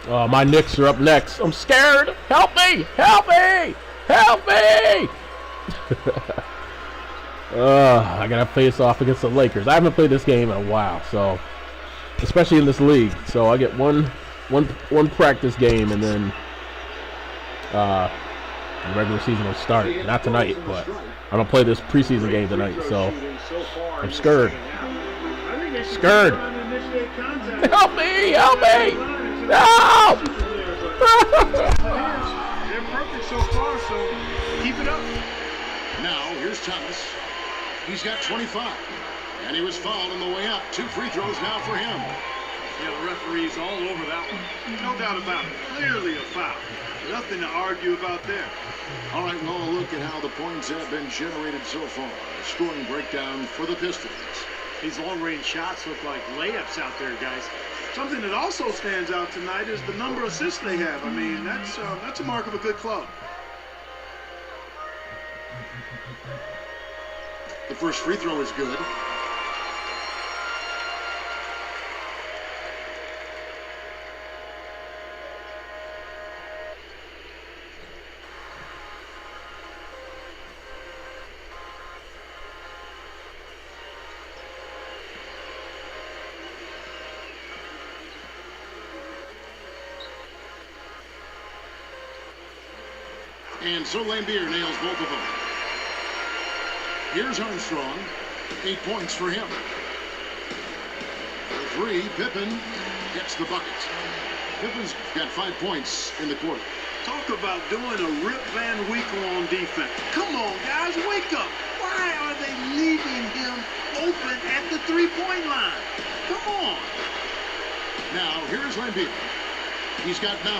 Oh, my Knicks are up next. I'm scared. Help me! Help me! Help me! I gotta face off against the Lakers. I haven't played this game in a while, so especially in this league. So I get one practice game, and then the regular season will start. Not tonight, but I'm gonna play this preseason game tonight. So I'm scared. Scared. Help me! Help me! No! They're perfect so far, so keep it up. Now, here's Thomas. He's got 25. And he was fouled on the way up. 2 free throws now for him. Yeah, the referee's all over that one. No doubt about it. Clearly a foul. Nothing to argue about there. All right, well, a look at how the points have been generated so far. Scoring breakdown for the Pistons. These long-range shots look like layups out there, guys. Something that also stands out tonight is the number of assists they have. I mean, that's a mark of a good club. The first free throw is good. And so Lambier nails both of them. Here's Armstrong. 8 points for him. For 3, Pippen gets the bucket. Pippen's got 5 points in the quarter. Talk about doing a Rip Van Winkle on defense. Come on, guys, wake up. Why are they leaving him open at the three-point line? Come on. Now, here's Lambier. He's got 9.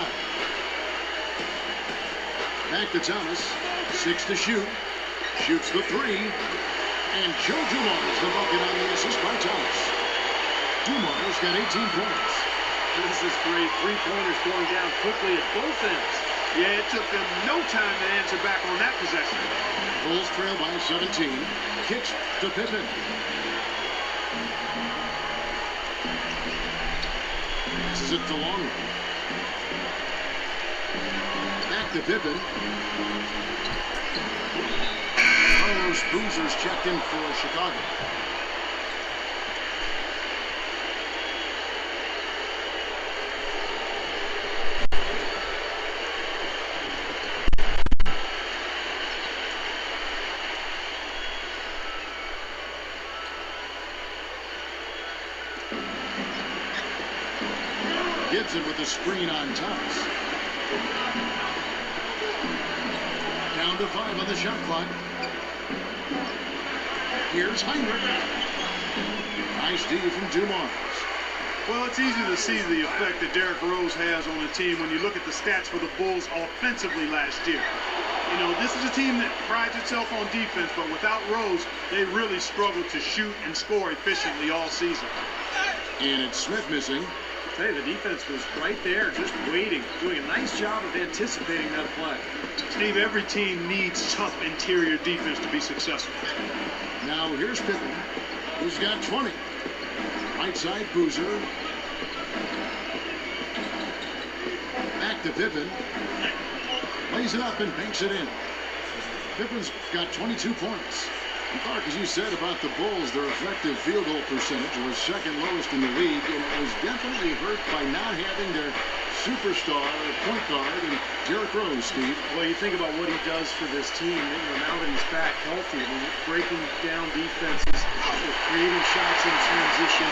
Back to Thomas. 6 to shoot. Shoots the 3. And Joe Dumars the bucket on the assist by Thomas. Dumars got 18 points. This is great. 3-pointers going down quickly at both ends. Yeah, it took them no time to answer back on that possession. Bulls trail by 17. Kicks to Pippen. Passes it to Longley. Back to Pippen. Carlos Boozer's checked in for Chicago. Gibson with the screen on Thomas. Down to 5 on the shot clock. Here's Heinrich. Nice D from Dumars. Well, it's easy to see the effect that Derrick Rose has on the team when you look at the stats for the Bulls offensively last year. You know, this is a team that prides itself on defense, but without Rose, they really struggled to shoot and score efficiently all season. And it's Smith missing. Hey, the defense was right there, just waiting, doing a nice job of anticipating that play. Steve, every team needs tough interior defense to be successful. Now here's Pippen, who's got 20. Right side, Boozer. Back to Pippen. Lays it up and banks it in. Pippen's got 22 points. And Clark, as you said about the Bulls, their effective field goal percentage was second lowest in the league, and it was definitely hurt by not having their superstar point guard and Derrick Rose, Steve. Well, you think about what he does for this team, now that he's back healthy, breaking down defenses, creating shots in transition,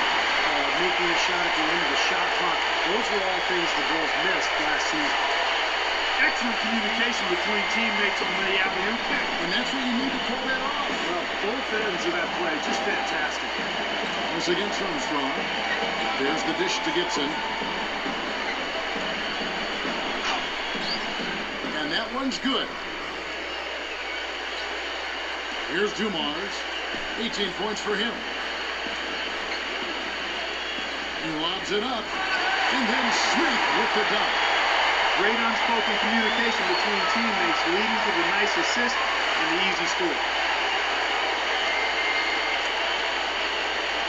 making a shot at the end of the shot clock. Those were all things the Bulls missed last season. Excellent communication between teammates on the alley-oop pick. And that's what you need to pull that off. Well, both ends of that play, just fantastic. Once against Armstrong. There's the dish to Gibson. And that one's good. Here's Dumars. 18 points for him. He lobs it up. And then Smith with the dunk. Great unspoken communication between teammates leading to the nice assist and the easy score.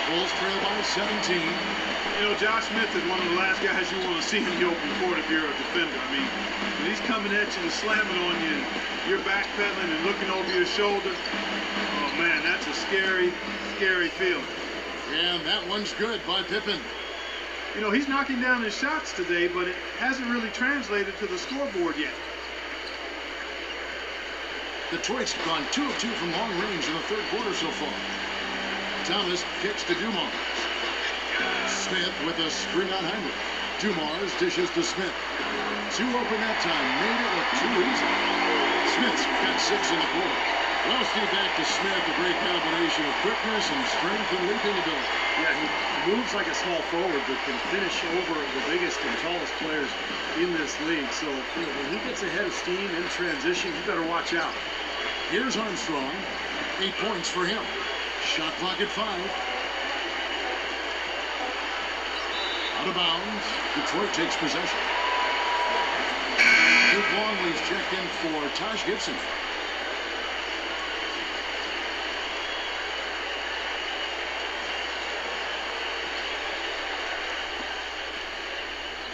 Bulls trail by 17. You know, Josh Smith is one of the last guys you want to see in the open court if you're a defender. I mean, when he's coming at you and slamming on you, and you're backpedaling and looking over your shoulder, oh man, that's a scary, scary feeling. And that one's good by Pippen. You know, he's knocking down his shots today, but it hasn't really translated to the scoreboard yet. Detroit's gone 2 of 2 from long range in the third quarter so far. Thomas kicks to Dumars. Smith with a screen on Heinrich. Dumars dishes to Smith. 2 open that time. Made it look too easy. Smith's got 6 in the quarter. Well, Steve, back to Smith. A great combination of quickness and strength and leaping ability. Yeah, he moves like a small forward, but can finish over the biggest and tallest players in this league. So when he gets ahead of steam in transition, you better watch out. Here's Armstrong. 8 points for him. Shot clock at 5. Out of bounds. Detroit takes possession. Luke Longley's checked in for Taj Gibson.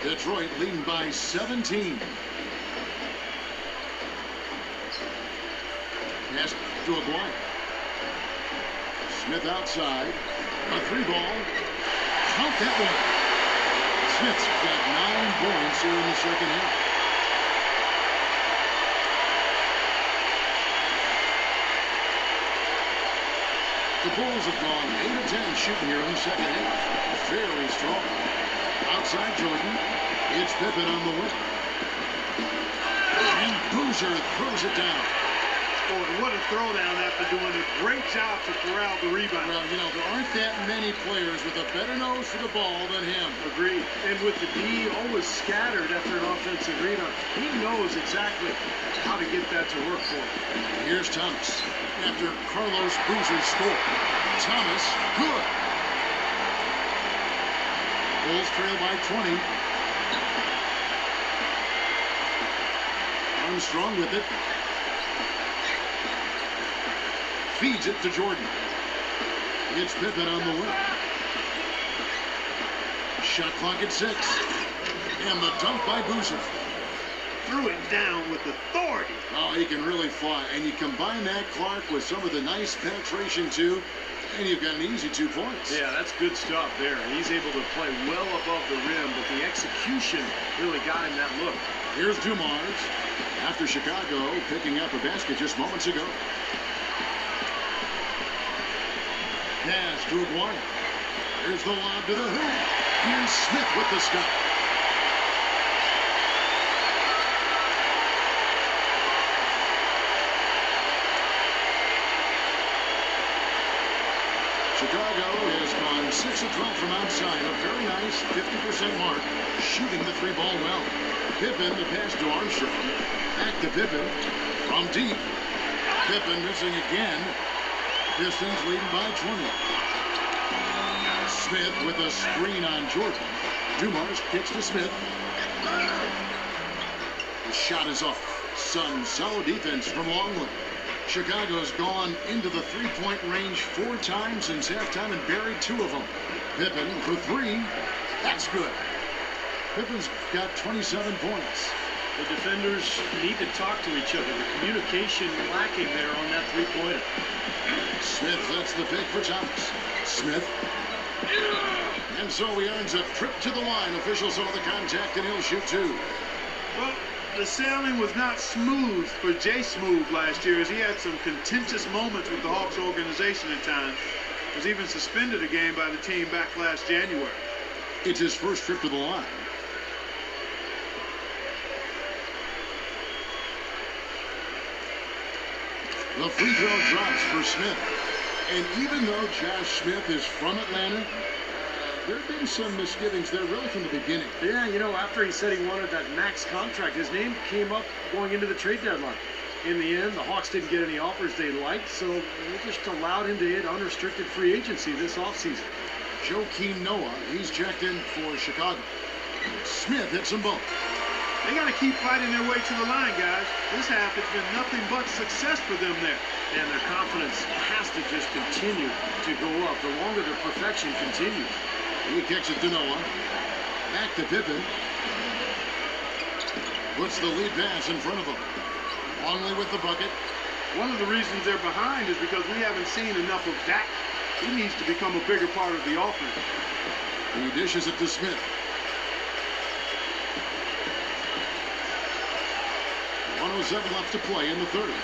Detroit leading by 17. Pass to Aguirre. Smith outside. A 3-ball. Count that one. Smith's got 9 points here in the second half. The Bulls have gone 8 of 10 shooting here in the second half. Very strong. Outside Jordan. It's Pippen on the wing. And Boozer throws it down. Boy, what a throwdown after doing a great job to corral the rebound. Well, you know, there aren't that many players with a better nose for the ball than him. Agreed. And with the D always scattered after an offensive rebound, he knows exactly how to get that to work for him. Here's Thomas. After Carlos Boozer scored. Thomas, good. Bulls trail by 20. Armstrong with it. Feeds it to Jordan. It's Pippen on the wing. Shot clock at 6. And the dunk by Boozer. Threw it down with authority. Oh, he can really fly. And you combine that, Clark, with some of the nice penetration, too, and you've got an easy 2 points. Yeah, that's good stuff there. He's able to play well above the rim, but the execution really got him that look. Here's Dumars. After Chicago picking up a basket just moments ago. Pass to Aguirre. Here's the lob to the hoop. Here's Smith with the stop. Chicago has gone 6 of 12 from outside. A very nice 50% mark. Shooting the 3-ball well. Pippen, the pass to Armstrong. Back to Pippen. From deep. Pippen missing again. Pistons leading by 20. Smith with a screen on Jordan. Dumars kicks to Smith. The shot is off. Some solid defense from Longley. Chicago's gone into the 3-point range 4 times since halftime and buried 2 of them. Pippen for 3. That's good. Pippen's got 27 points. The defenders need to talk to each other. The communication lacking there on that 3-pointer. Smith lets the pick for Thomas. Smith. And so he earns a trip to the line. Officials saw the contact and he'll shoot 2. Well, the sailing was not smooth for Jay Smooth last year, as he had some contentious moments with the Hawks organization at times. Was even suspended a game by the team back last January. It's his first trip to the line. The free throw drops for Smith. And even though Josh Smith is from Atlanta, there have been some misgivings there really from the beginning. Yeah, you know, after he said he wanted that max contract, his name came up going into the trade deadline. In the end, the Hawks didn't get any offers they liked, so they just allowed him to hit unrestricted free agency this offseason. Joakim Noah, he's checked in for Chicago. Smith hits them both. They got to keep fighting their way to the line, guys. This half, it's been nothing but success for them there. And their confidence has to just continue to go up the longer their perfection continues. He kicks it to Noah. Back to Pippen. Puts the lead pass in front of him. Longley with the bucket. One of the reasons they're behind is because we haven't seen enough of that. He needs to become a bigger part of the offense. He dishes it to Smith. .107 left to play in the third.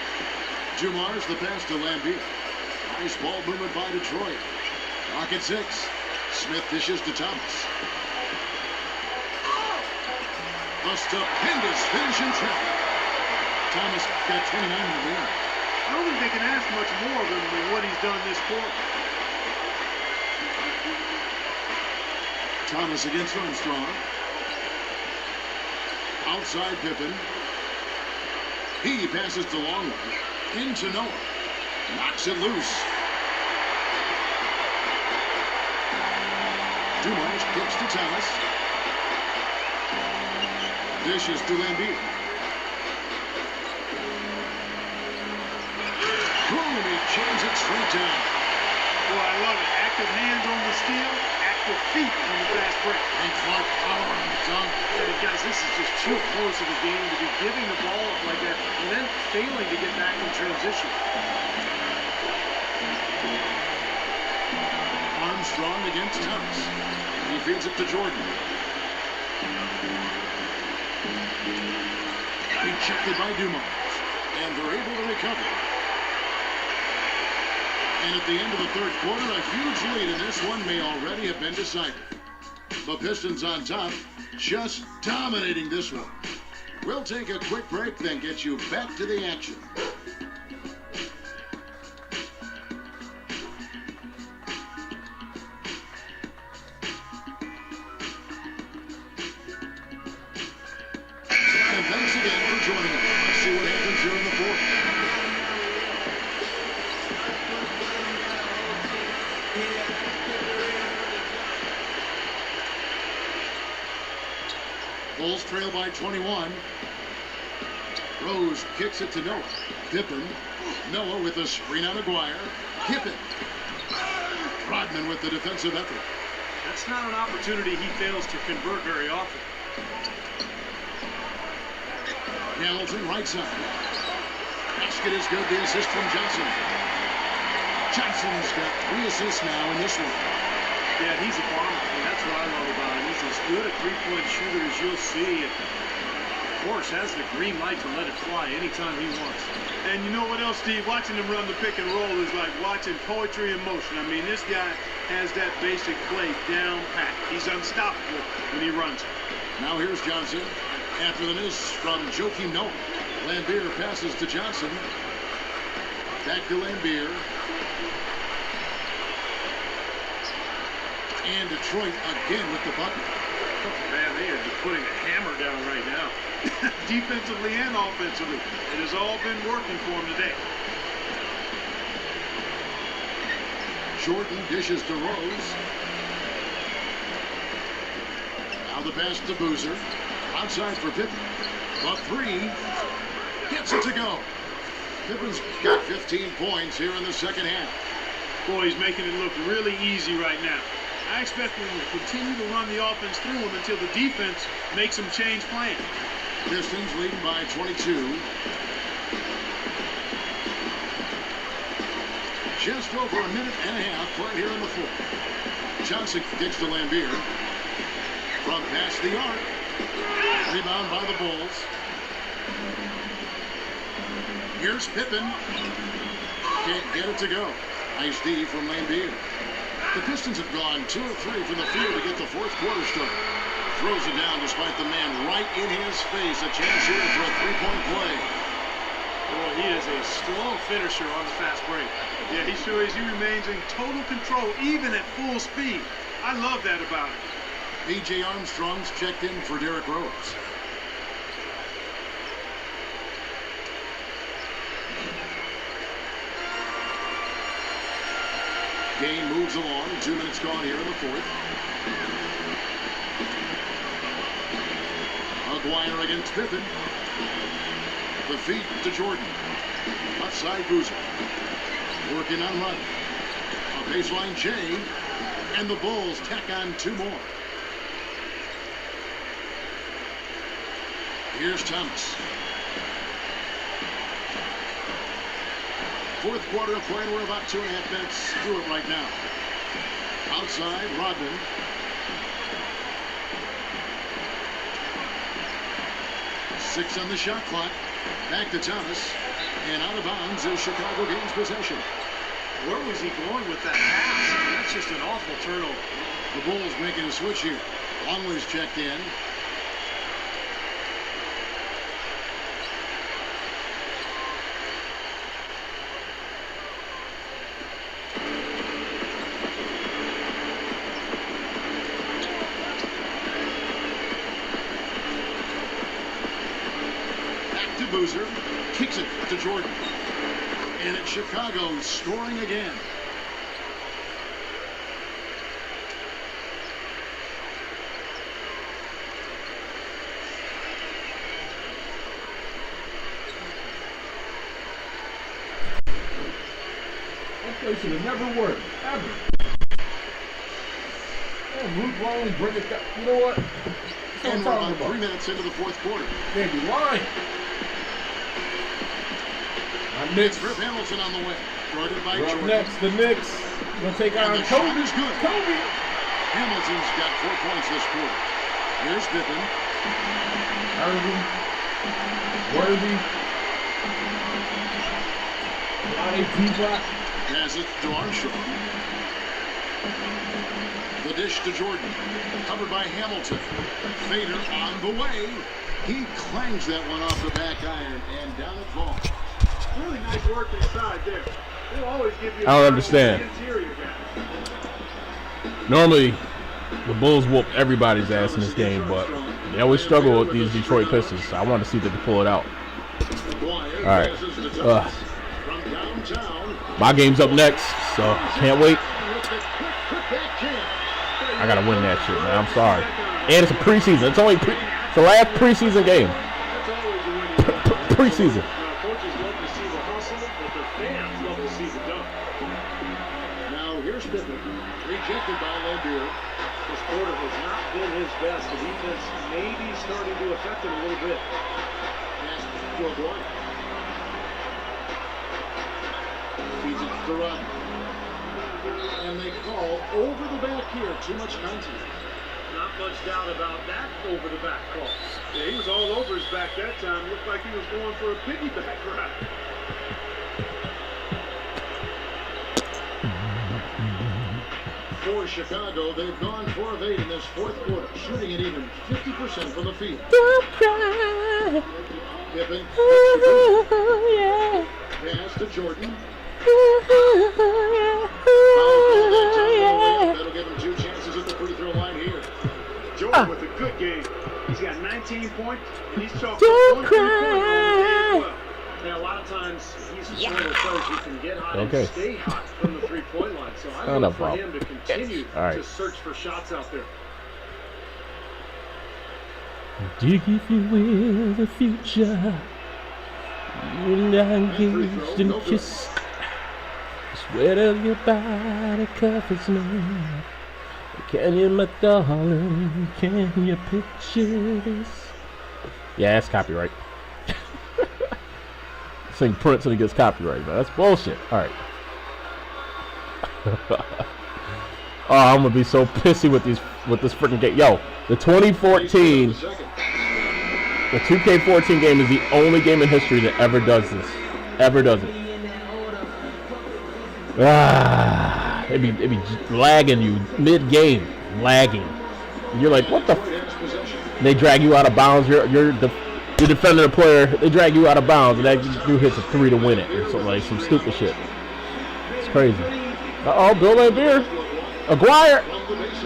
Dumars the pass to Lambier. Nice ball movement by Detroit. Clock at 6. Smith dishes to Thomas. A stupendous finish in traffic. Thomas got 29 in the lead. I don't think they can ask much more of him than what he's done this quarter. Thomas against Armstrong. Outside Pippen. He passes to Longley. Into Noah. Knocks it loose. Dumars kicks to Thomas. Dishes to Lambier. Boom, he jams it straight down. Boy, I love it. Active hands on the steal, active feet on the fast break. And Clark power on the dunk. Guys, this is just too close of a game to be giving the ball up like that and then failing to get back in transition. Armstrong against Thomas. He feeds it to Jordan. Rejected by Dumars. And they're able to recover. And at the end of the third quarter, a huge lead in this one may already have been decided. The Pistons on top, just dominating this one. We'll take a quick break, then get you back to the action. And thanks again for joining us. Let's see what happens here in the fourth. Bulls trail by 21. Rose kicks it to Noah. Pippen. Noah with a screen on Aguirre. Pippen. Rodman with the defensive effort. That's not an opportunity he fails to convert very often. Hamilton right side. Basket is good. The assist from Johnson. Johnson's got 3 assists now in this one. Yeah, he's a bomber, and that's what I love about him. He's as good a three-point shooter as you'll see. And of course, has the green light to let it fly anytime he wants. And you know what else, Steve? Watching him run the pick and roll is like watching poetry in motion. I mean, this guy has that basic play down pat. He's unstoppable when he runs it. Now here's Johnson. After the miss from Joakim Noah. Lambier passes to Johnson. Back to Lambier. And Detroit again with the bucket. Oh, man, they are just putting a hammer down right now. Defensively and offensively. It has all been working for him today. Jordan dishes to Rose. Now the pass to Boozer. Outside for Pippen. The 3. Gets it to go. Pippen's got 15 points here in the second half. Boy, he's making it look really easy right now. I expect him to continue to run the offense through him until the defense makes him change plans. Pistons leading by 22. Just over a minute and a half played here in the fourth. Johnson kicks to Lambier. From past the arc. Rebound by the Bulls. Here's Pippen. Can't get it to go. Nice D from Lambier. The Pistons have gone 2 of 3 from the field to get the fourth quarter started. Throws it down despite the man right in his face. A chance here for a three-point play. Boy, he is a strong finisher on the fast break. Yeah, he sure is. He remains in total control, even at full speed. I love that about him. B.J. Armstrong's checked in for Derrick Rose. Game moves along. 2 minutes gone here in the fourth. A Maguire against Pippen. The feed to Jordan. Outside Boozer. Working on run. A baseline J. And the Bulls tack on 2 more. Here's Thomas. Fourth quarter of play. We're about 2.5 minutes through it right now. Outside, Rodman. Six on the shot clock. Back to Thomas. And out of bounds is Chicago gains possession. Where was he going with that pass? I mean, that's just an awful turnover. The Bulls making a switch here. Longley's checked in. Back to Boozer. Kicks it to Jordan. And it's Chicago scoring again. That play should have never worked, ever. Oh, Root Longley bring it down. You know what? And we're about 3 minutes into the fourth quarter. Baby, line. Knicks. Rip Hamilton on the way. Guarded by Jordan. Next, the Knicks. Gonna take on Kobe. Is good. Kobe. Hamilton's got 4 points this quarter. Here's Pippen. Irving. Worthy. Tupac. Pass it to Armstrong. The dish to Jordan. Covered by Hamilton. Fader on the way. He clangs that one off the back iron and down it falls. Really nice work inside there. They'll always give you I don't understand. interior guy. Normally, the Bulls whoop everybody's ass in this game, but they always struggle with these Detroit Pistons. So I want to see if they can pull it out. All right. My game's up next, so can't wait. I got to win that shit, man. I'm sorry. And it's a preseason. It's only it's the last preseason game. Preseason. Coaches love to see the hustle, but the fans love to see the dunk. Now here's Pippen. Rejected by Lambeer. This quarter has not been his best. The defense may be starting to affect him a little bit. Pass to Aguirre. Feeds it to Rodman. And they call over the back here. Too much contact. Not much doubt about that over the back call. Yeah, he was all over his back that time. Looked like he was going for a piggyback ride. For Chicago, they've gone 4 of 8 in this fourth quarter, shooting at even 50% from the field. Don't cry. Pippen. Yeah. Pass to Jordan. Yeah. That'll give him 2 chances at the free throw line here. Jordan with a good game. He's got 19 points, and he's chalked Don't up 1 cry. as well. Now, a lot of times, he's one of those players who can get hot and stay hot from the three-point line. So I look for him to continue to search for shots out there. Dig, if you will, the future. You and I engaged in a kiss. Sweat of your body covers me. Can you, my darling, can you picture this? Yeah, that's copyright. Sing Prince and he gets copyright, man. That's bullshit. All right. Oh, I'm gonna be so pissy with this freaking game. Yo, the 2014, the 2K14 game is the only game in history that ever does this. Ever does it. Ah, it be lagging you mid-game, lagging. And you're like, what the? They drag you out of bounds. You're defending a player. They drag you out of bounds, and you hit a 3 to win it, or something like some stupid shit. It's crazy. Uh oh, Bill Lambeer, Aguirre.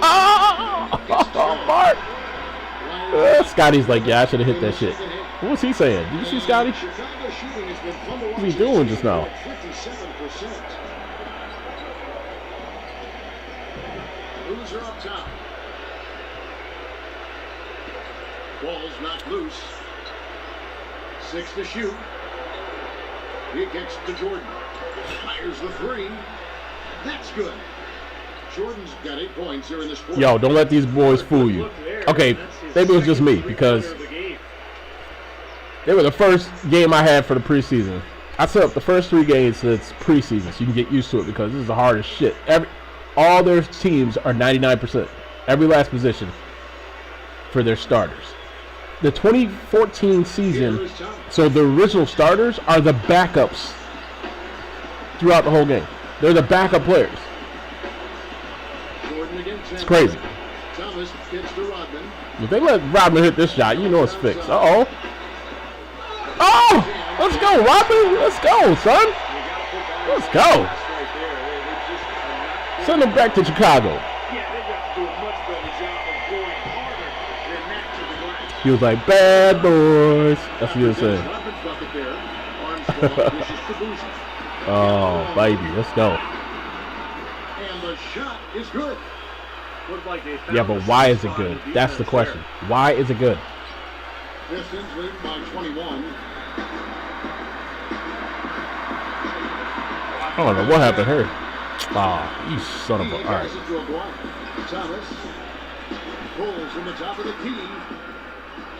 Oh, Mark. Scotty's like, yeah, I should have hit that shit. What was he saying? Did you see Scotty? What was he doing just now? Boozer up top. Ball's knocked loose. 6 to shoot. He kicks to Jordan. Fires the 3. That's good. Jordan's got 8 points here in this quarter. Yo, don't let these boys fool you. Okay, maybe it was just me because they were the first game I had for the preseason. I set up the first 3 games since preseason, so you can get used to it because this is the hardest shit. All their teams are 99%, every last position for their starters. The 2014 season, so the original starters are the backups throughout the whole game. They're the backup players. It's crazy. Thomas gets to Rodman. If they let Rodman hit this shot, you know it's fixed. Uh-oh. Oh! Let's go, Rodman. Let's go, son. Let's go. Send him back to Chicago. He was like, bad boys. That's what he was saying. Oh, baby. Let's go. And the shot is good. Yeah, but why is it good? That's the question. Why is it good? Pistons lead by 21. I don't know what happened here. Oh, you son of a... All right. Thomas pulls from the top of the key.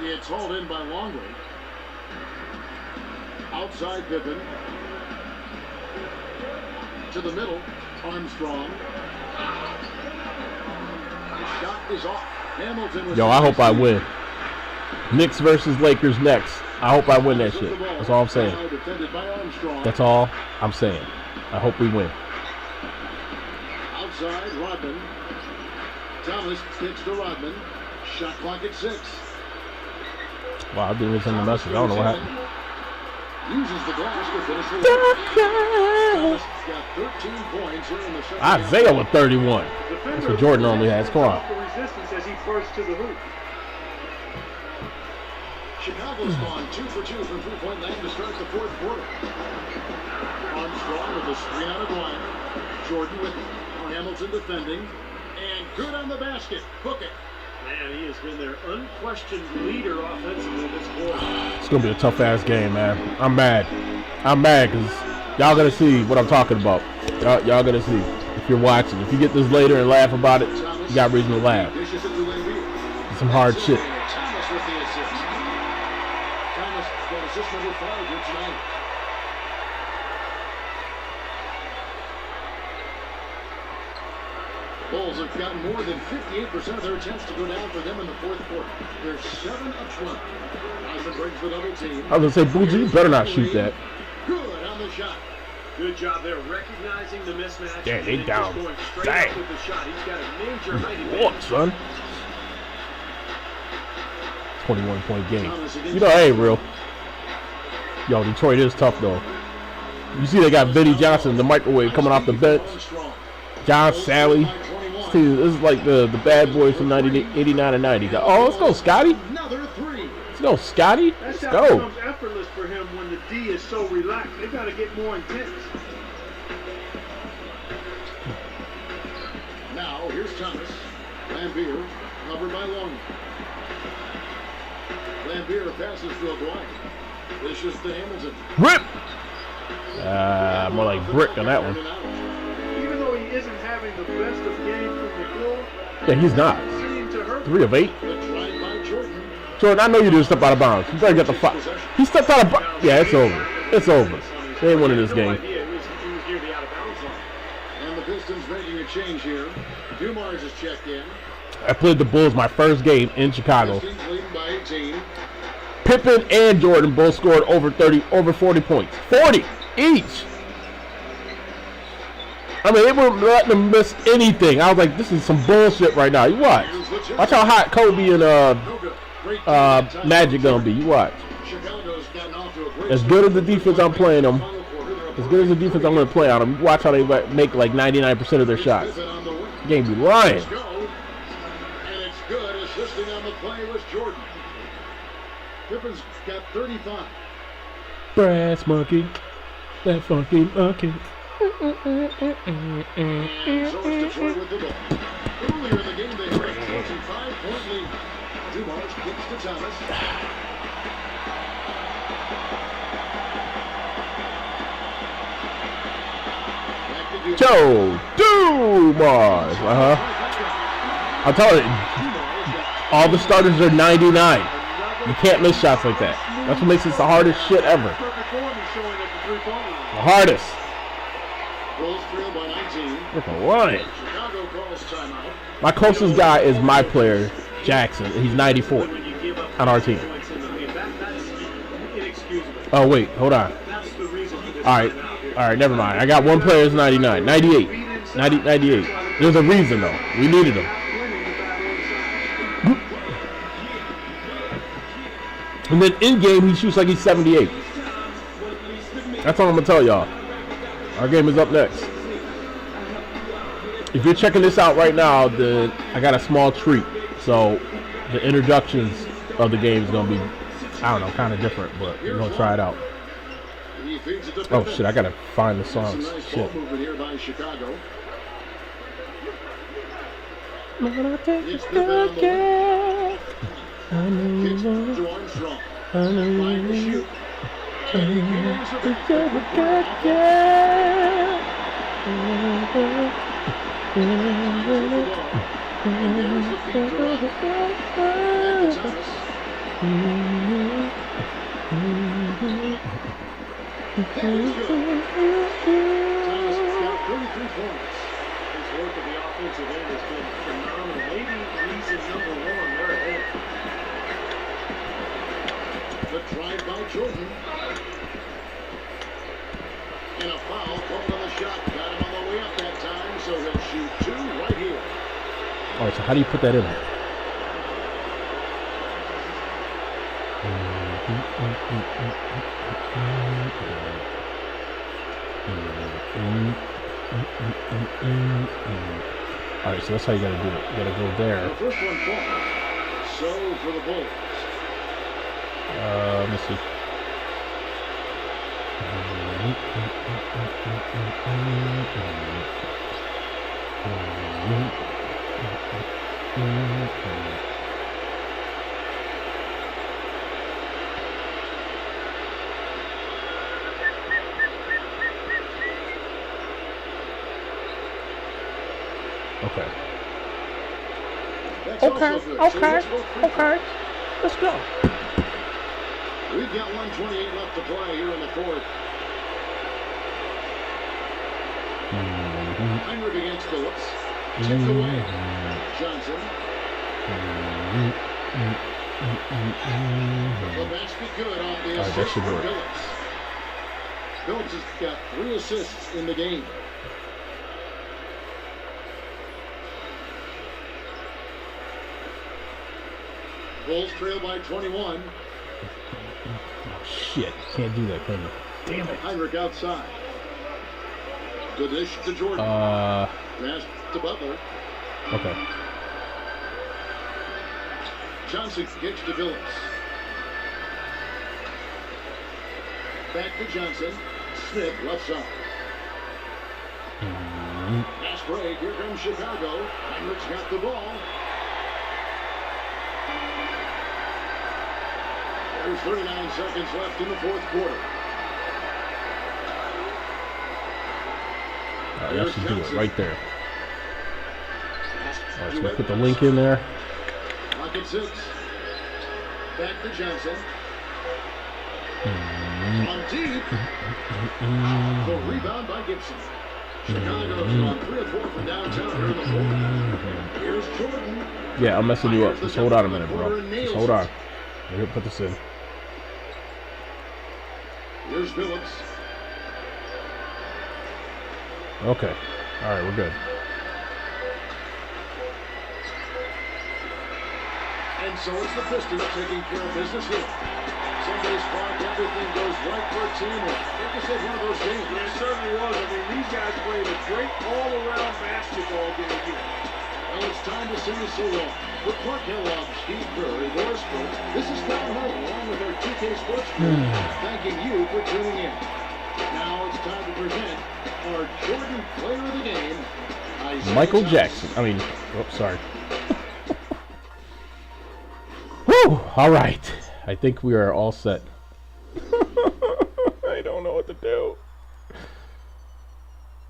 It's hauled in by Longley. Outside Pippen. To the middle. Armstrong. The shot is off. Hamilton. Yo, I hope I win. Knicks versus Lakers next. I hope I win that shit. That's all I'm saying. That's all I'm saying. I hope we win. Outside, Rodman. Thomas kicks to Rodman. Shot clock at 6. Wow, I didn't even send the message. I don't know what happened. Uses the glass to finish the game. Thomas got 13 points here in the second. Isaiah with 31. That's what Jordan normally has. Come on. Resistance as he bursts to the hoop. Chicago's gone 2 for 2 from three-point land to start the 4th quarter. Armstrong with a screen on Aguirre. Jordan with Hamilton defending. And good on the basket. Book it. Man, he has been their unquestioned leader offensively this quarter. It's going to be a tough-ass game, man. I'm mad. I'm mad because y'all going to see what I'm talking about. Y'all going to see if you're watching. If you get this later and laugh about it, you got reason to laugh. It's some hard shit. Thomas with the assist. Thomas got assist number 5 here tonight. Bulls have gotten more than 58% of their attempts to go down for them in the 4th quarter. They're 7 of 12. Eisen breaks the double team. I was going to say, O.G.G, you better not shoot that. Good on the shot. Good job there recognizing the mismatch. Yeah, they and down. just going straight Dang. up with the shot. He's got a major height What, advantage. son? 21-point game. You know, hey, real. Yo, Detroit is tough, though. You see they got Vinnie Johnson in the microwave coming off the bench. John Sally. See, this is like the bad boys from 89 and 90. Oh, let's go, Scotty. Another 3. Let's go, Scotty. That Let's shot go. becomes effortless for him when the D is so relaxed. They got to get more intense. Now, here's Thomas. Lambeer, covered by Long. Lambeer passes to Aguirre. This is to Hamilton. Rip. More like brick on that one. Even though he isn't having the best of games from the floor, Yeah, he's not. seem to hurt. 3 of 8. The try by Jordan. Jordan, I know you didn't step out of bounds. You better get the fuck. He stepped out of bounds. Yeah, it's over. It's over. They ain't winning this No game. idea he was near the out-of-bounds line. And the Pistons making a change here. Dumars is checked in. I played the Bulls my first game in Chicago. Pistons leading by 18. Pippen and Jordan both scored over 40 points. 40 each. I mean, they weren't letting them miss anything. I was like, this is some bullshit right now. You watch. Watch how hot Kobe and Magic gonna be. You watch. Chicago's gotten off to a great As good as the defense I'm playing them, as good as the defense I'm gonna play on them, watch how they make like 99% of their shots. The game be lying. Let's go. And it's good. Assisting on the play was Jordan. Pippen's got 35. Brass monkey, that funky monkey. So it's Detroit with the ball. Earlier in the game, they had a 25-point lead. Dumars kicks to Thomas. Joe Dumars. I'm telling you, all the starters are 99. You can't miss shots like that. That's what makes this the hardest shit ever. The hardest. Look at one. My closest guy is my player, Jackson. He's 94 on our team. Oh, wait. Hold on. All right, never mind. I got one player that's 99. 98. 98. There's a reason, though. We needed him. And then in-game, he shoots like he's 78. That's all I'm going to tell y'all. Our game is up next. If you're checking this out right now, I got a small treat. So the introductions of the game is going to be, I don't know, kind of different, but we're going to try it out. Oh, shit, I got to find the songs. Shit. The drive by Jordan. And a foul called on the shot. Got him on the way up that time, so he'll shoot two right here. All right, so how do you put that in there? All right, so that's how you got to do it. You got to go there. The first one falls. So for the Bulls. Let me see. Okay. Okay. Let's go. We've got 1:28 left to play here in the fourth. Heinrich against Phillips. Tipped away. Johnson. The basket good on the assist for Phillips. Phillips has got 3 assists in the game. Bulls trail by 21. Shit, can't do that, can you? Damn it. Heinrich outside. Good dish to Jordan. Pass to Butler. Okay. Johnson kicks to Phillips. Back to Johnson. Smith left side. Fast break. Here comes Chicago. Heinrich's got the ball. There's 39 seconds left in the fourth quarter. That should do it right there. All right, so we put the link in there. Clock at 6. Back to Johnson. On deep. The rebound by Gibson. Chicago's on 3 or 4 from downtown here in the fourth. Here's Jordan. Yeah, I'm messing you up. Just hold on a minute, bro. Just hold on. We're going to put this in. Here's Phillips. Okay. All right, we're good. And so it's the Pistons taking care of business here. Sunday's spark, everything goes right for a team. Like I said, one of those games. Yeah, it certainly was. I mean, these guys played a great all-around basketball game here. Well, it's time to say so long. For Clark Kellogg, Steve Curry, Laura Sports, this is Tom Hart, along with our 2K Sports crew, thanking you for tuning in. Now it's time to present our Jordan Player of the Game, Isaiah Michael Thomas. Jackson. I mean, oops, sorry. All right. I think we are all set. I don't know what to do.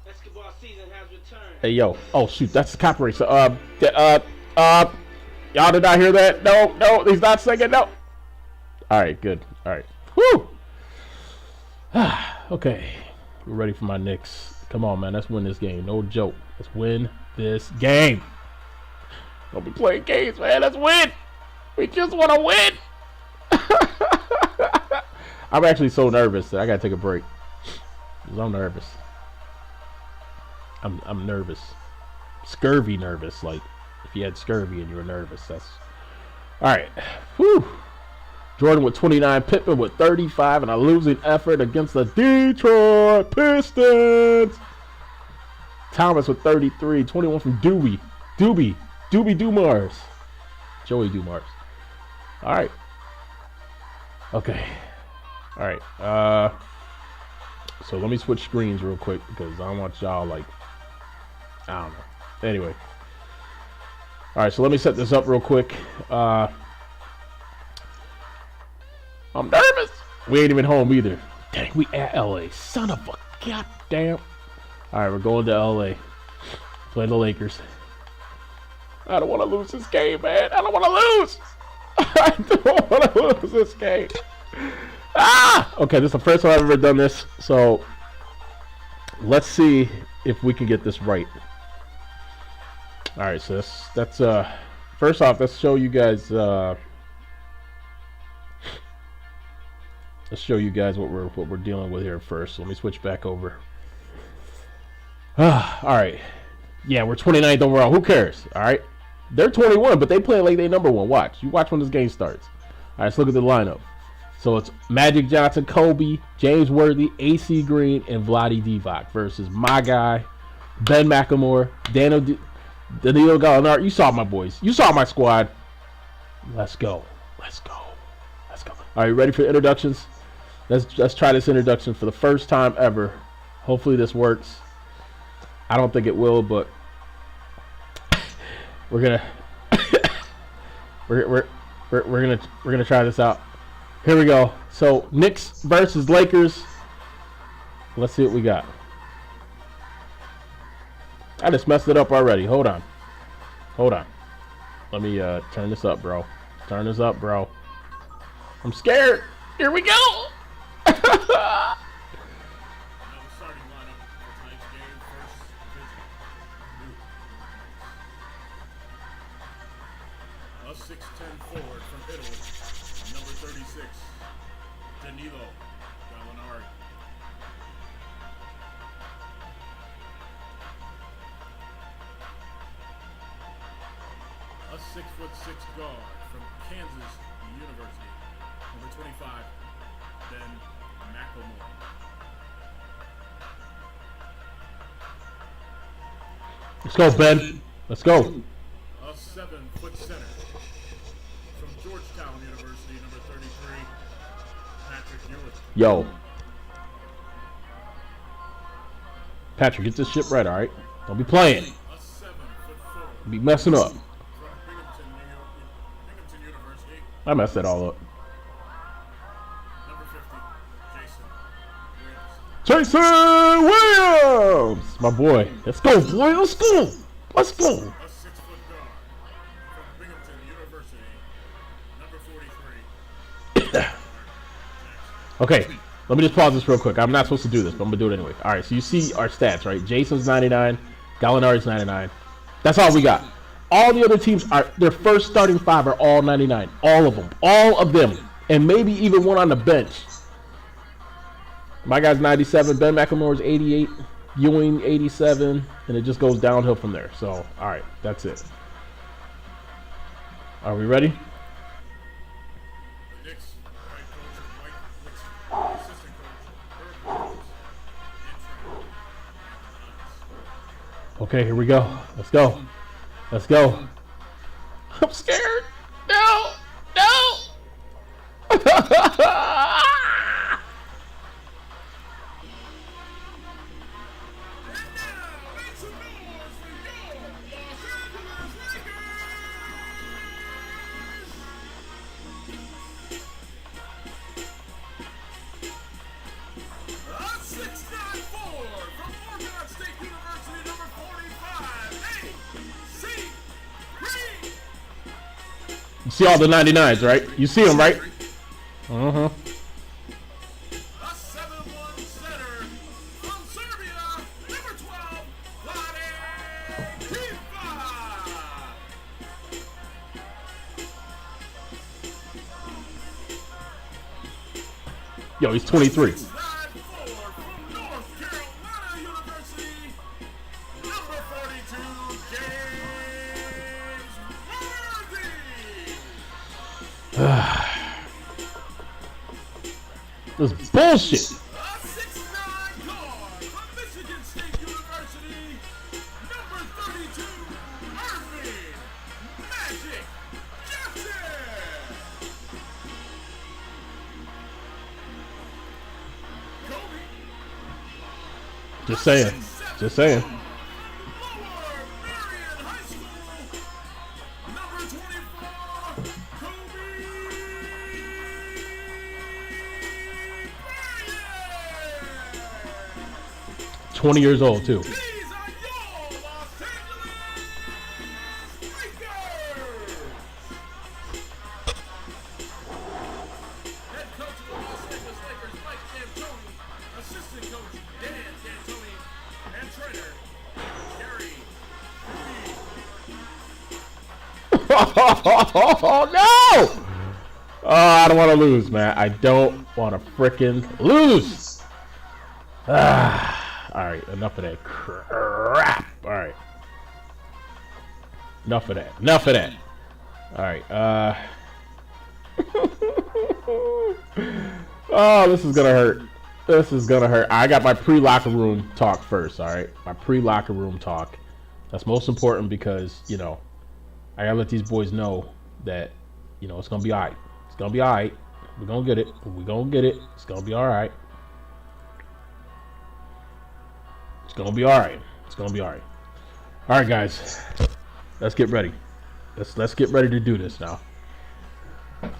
Basketball season has returned. Hey, yo. Oh, shoot. That's the copyright. So, y'all did not hear that? No, he's not singing. No. All right, good. All right. Woo. Okay. We're ready for my Knicks. Come on, man. Let's win this game. No joke. Let's win this game. Don't be playing games, man. Let's win. We just want to win. I'm actually so nervous that I gotta take a break. 'Cause I'm nervous. I'm nervous. Scurvy nervous. Like if you had scurvy and you were nervous. That's all right. Whew. Jordan with 29, Pippen with 35, and a losing effort against the Detroit Pistons. Thomas with 33, 21 from Dumars. Joey Dumars. All right. Okay. All right. So let me switch screens real quick because I don't want y'all like, I don't know. Anyway. All right. So let me set this up real quick. I'm nervous. We ain't even home either. Dang, we at LA. Son of a goddamn. All right, we're going to LA. Playing the Lakers. I don't want to lose this game, man. I don't want to lose. I don't want to lose this game. Okay, this is the first time I've ever done this. So let's see if we can get this right. All right, so that's first off, let's show you guys. Let's show you guys what we're dealing with here first. So let me switch back over. All right. Yeah, we're 29th overall. Who cares? All right. They're 21, but they play like they number one. Watch. You watch when this game starts. All right, let's look at the lineup. So it's Magic Johnson, Kobe, James Worthy, AC Green, and Vlade Divac versus my guy, Ben McLemore, Danilo Gallinari. You saw my boys. You saw my squad. Let's go. Let's go. Let's go. All right, you ready for introductions? Let's try this introduction for the first time ever. Hopefully this works. I don't think it will, but we're gonna we're gonna try this out. Here we go. So Knicks versus Lakers. Let's see what we got. I just messed it up already. Hold on. Let me turn this up, bro. I'm scared. Here we go. A 6'10" forward from Italy, number 36, Danilo Gallinari. A 6'6" guard from Kansas University, number 25, Ben McLemore. Let's go, Ben. Let's go. A 7-foot center from Georgetown University, number 33, Patrick Ewing. Yo. Patrick, get this shit right, all right? Don't be playing. A 7-foot forward Be messing up. from Binghamton University, I messed that all up. number 50, Jason Jason Williams. Williams! My boy. Let's go, boy. Let's go. Let's go. A 6-foot guard from Binghamton University, number 43. Okay, let me just pause this real quick. I'm not supposed to do this, but I'm going to do it anyway. All right, so you see our stats, right? Jason's 99. Gallinari's 99. That's all we got. All the other teams, their first starting five are all 99. All of them. All of them. And maybe even one on the bench. My guy's 97. Ben McLemore's 88. Ewing 87. And it just goes downhill from there. So, all right, that's it. Are we ready? The Knicks head coach Mike Woodson, assistant coach Herb Williams, interim Anthony Hines. Okay, here we go. Let's go. Let's go. I'm scared. No. No. see all the 99s, right? You see them, right? A 7-1 setter from Serbia, number 12, Vlade Divac. Yo, he's 23. From North Carolina University, number 42, James Worthy. This is bullshit. A 6'9" guard from Michigan State University, number 32, Irving Magic Johnson. Kobe. Just saying. Just saying. Lower Marion High School, number 24, Kobe Bryant. 20 years old, too. These are your Los Angeles Lakers. Head coach of the Los Angeles Lakers, Mike D'Antoni, assistant coach Dan D'Antoni, and trainer Gary Oh, no! Oh, I don't want to lose, man. I don't want to frickin' lose. All right, enough of that crap. All right. Enough of that. Enough of that. All right. Oh, this is going to hurt. This is going to hurt. I got my pre-locker room talk first, all right? My pre-locker room talk. That's most important because, you know, I got to let these boys know that, you know, it's going to be all right. It's going to be all right. We're going to get it. We're going to get it. It's going to be all right. It's going to be all right. It's going to be all right. All right, guys. Let's get ready. Let's get ready to do this now.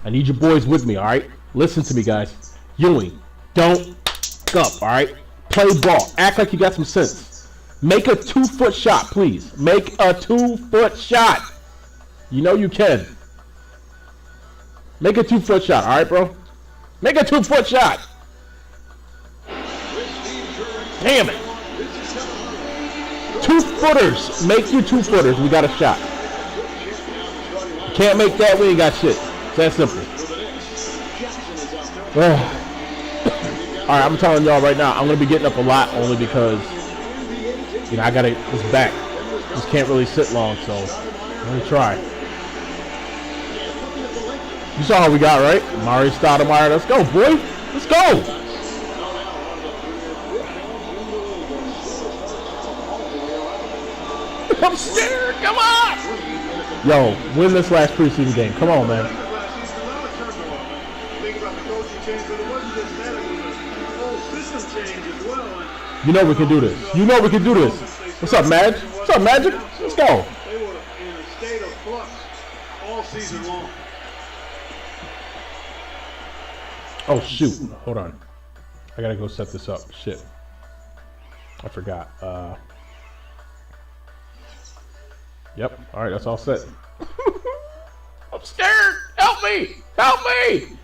I need you boys with me, all right? Listen to me, guys. Ewing, don't up, all right? Play ball. Act like you got some sense. Make a 2-foot shot, please. Make a 2-foot shot. You know you can. Make a 2-foot shot, all right, bro? Make a 2-foot shot. Damn it. 2-footers. Make you 2-footers. We got a shot. Can't make that, we ain't got shit. It's that simple. Alright, I'm telling y'all right now, I'm going to be getting up a lot only because, you know, I got this back. Just can't really sit long, so I'm going to try. You saw how we got, right? Mari Stoudemire. Let's go, boy. Let's go. I'm scared. Come on. Yo, win this last preseason game. Come on, man. You know we can do this. You know we can do this. What's up, Madge? What's up, Magic? Let's go. They were in a state of flux all season long. Oh, shoot. Hold on. I gotta go set this up. Shit. I forgot. Yep. All right, that's all set. I'm scared. Help me. Help me.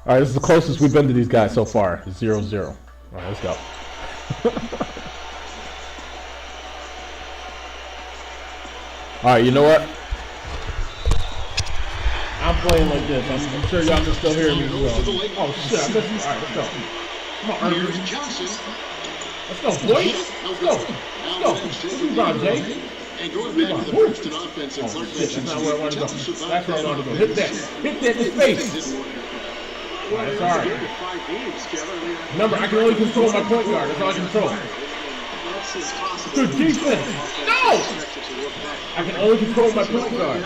All right, this is the closest we've been to these guys so far. 0-0. All right, let's go. All right, you know what? I'm playing like this. I'm sure y'all can still hear me. Oh, shit. I missed you. All right, let's go. Come on, Irving. Here's Johnson. Let's go, boy. Let's go. Let's go. What you got, Jay? And going back to the Princeton offense, and Clark Shit, that's mentioned not where I wanted to go. Johnson That's where I wanted to go. Hit that. Hit that in the face. All right, that's all right. Remember, I can only control my point guard. That's all I control. Good defense. No! I can only control my point guard.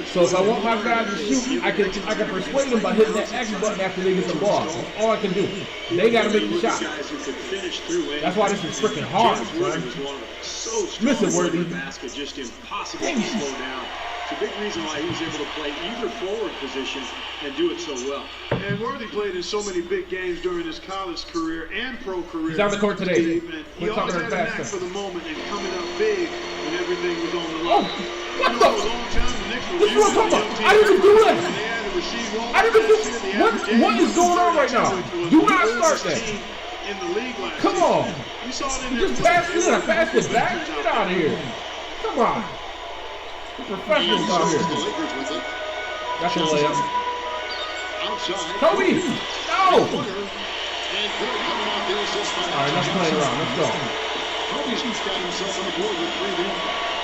So if I want my guys to shoot, I can persuade them by hitting that X button after they get the ball. That's all I can do. They got to make the shot. That's why this is freaking hard, son. Listen, Worthy. Just impossible to slow down. It's a big reason why he was able to play either forward position and do it so well. And Worthy played in so many big games during his college career and pro career. He's on the court today. He always had a knack for the moment and coming up big when everything was on the line. What the? A long time, the Knicks This is what I'm talking about. I didn't even do that. I didn't even do what is going on right now? Do not start that. In the league last Come on. You saw it in You just passed it in. I passed it back. Get out of here. Come on. The professionals out here. That's a layup. Kobe! No! Alright, let's play around. Let's go. Kobe's got himself on the board with 3 there.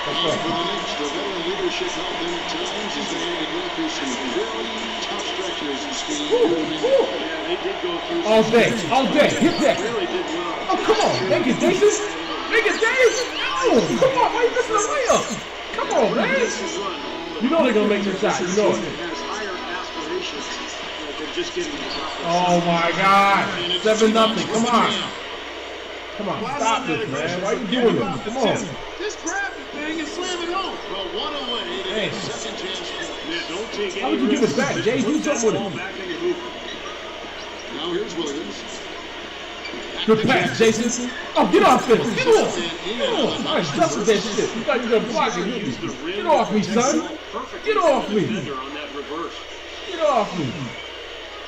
Let's go. For the Knicks, the veteran leadership helped them at times as they had to go through some very tough stretches and speed. Yeah, they did go through All day. All day. Hit that. really did well. Oh, come on. Make it decent. Make it decent. No. Come on. Why are you missing the layup? Come on, man. You know they're going to make their shot. You know it. Has higher aspirations than just getting the top. Oh, my God. 7-0. Come on. Come on. Stop this, man. Why are you doing this? Come on. Just grab the thing and slam it home. Well, one away to Hey. get second chance points. Yeah, don't take any How would you give it back, Jay? Do something with it. Back in your hoop. Now here's Williams. Good pass, Jason. Oh, get off this. Get off. Get off. I adjusted that shit. You thought you were going to block it. Get off me, son. Get off me. On that reverse. Get off me.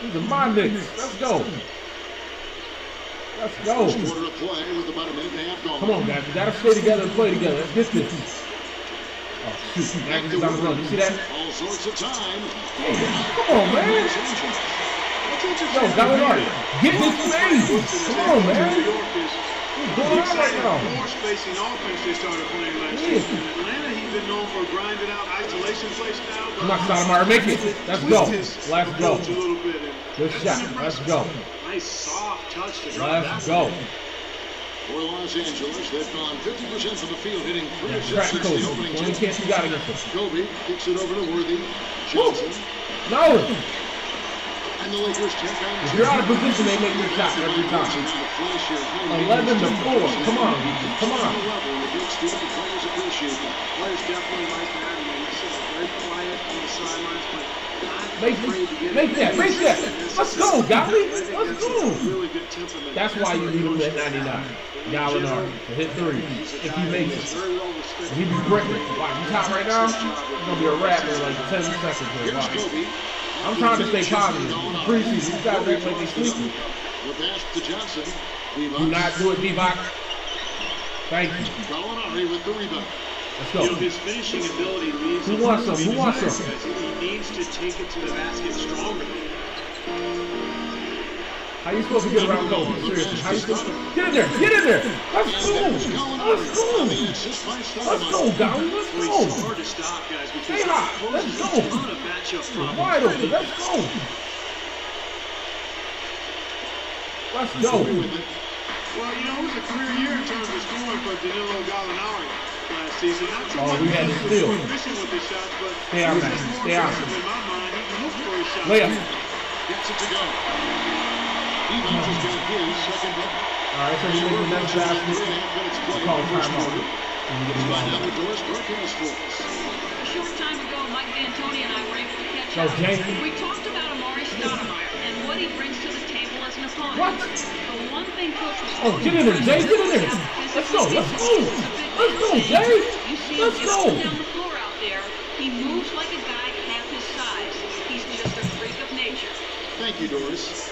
These are my niggas. Let's go. Let's go. Quarter of play with about a minute and a half gone. Come on, guys. We got to stay together and play together. Let's get this. Oh, shoot. Magnus is on the run. You see that? All sorts of time. Come on, man. Yo, Gallinari, get this thing. Come on, man. What's going on right now? More spacing offense they started playing last year. In Atlanta, he's been known for grinding out isolation play style. Come on, Stoudemire, make it. Let's go. Let's go. A little bit. Good shot. Let's go. Nice soft touch to drop Let's that go. one. For Los Angeles, they've gone 50% from the field, hitting 3 of 6 Track since Kobe. the opening Only 10. chance you got against him. Kobe kicks it over to Worthy. Johnson. No. And the Lakers take on If you're out of position, they make your shot every time. 11-4. Come on. Come on. Players definitely like that. I mean, he's very quiet on the sidelines, but Make that. Let's go, Golly. Let's go. really good temperament. That's why you need him at 99. Gallinari to hit 3. If he makes it. Very well respected. He be breaking. Watch, he's hot right now. It's going to be a wrap in like 10 seconds. Here. Watch. Kobe. I'm trying to stay positive. Preseason, these guys act like they sleepy. The pass to Johnson. Do not do it, D-Bach. Thank you. Gallinari with the rebound. Let's You know, go. his finishing ability leaves Who wants some? Who wants some? He needs to take it to the basket stronger. How you supposed to get around Kobe? Seriously, how you supposed to? Get in there! Get in there! Let's go! Let's go! Let's go, Golly! Let's It's go! hard to stop, guys, because Stay hot. Let's poses go. a ton of matchup problems. Wide open. Let's go! Let's go! Well, you know, it was a career year in terms of scoring for Danilo Gallinari last season. Not too Oh, much we had to he was steal. efficient with his shots, but Stay out, he was man. more Stay out. aggressive in my mind. He can look for his shots. Layup. Gets it to go. Evans has got his second bucket. Alright, so you make the next basket. 3.5 minutes played Call in the first timeout. quarter. And you get the Find ball. out what Doris Burke has for us. A short time ago, Mike D'Antoni and I were able to catch So, up. James. We talked about Amari Stoudemire and what he brings to the table as an opponent. What? The one thing Coach was Oh, get in there, Jay. Get in there. Let's go. Let's go. Let's go, Jay. You see Let's him get go. up and down the floor out there. He moves like a guy half his size. He's just a freak of nature. Thank you, Doris.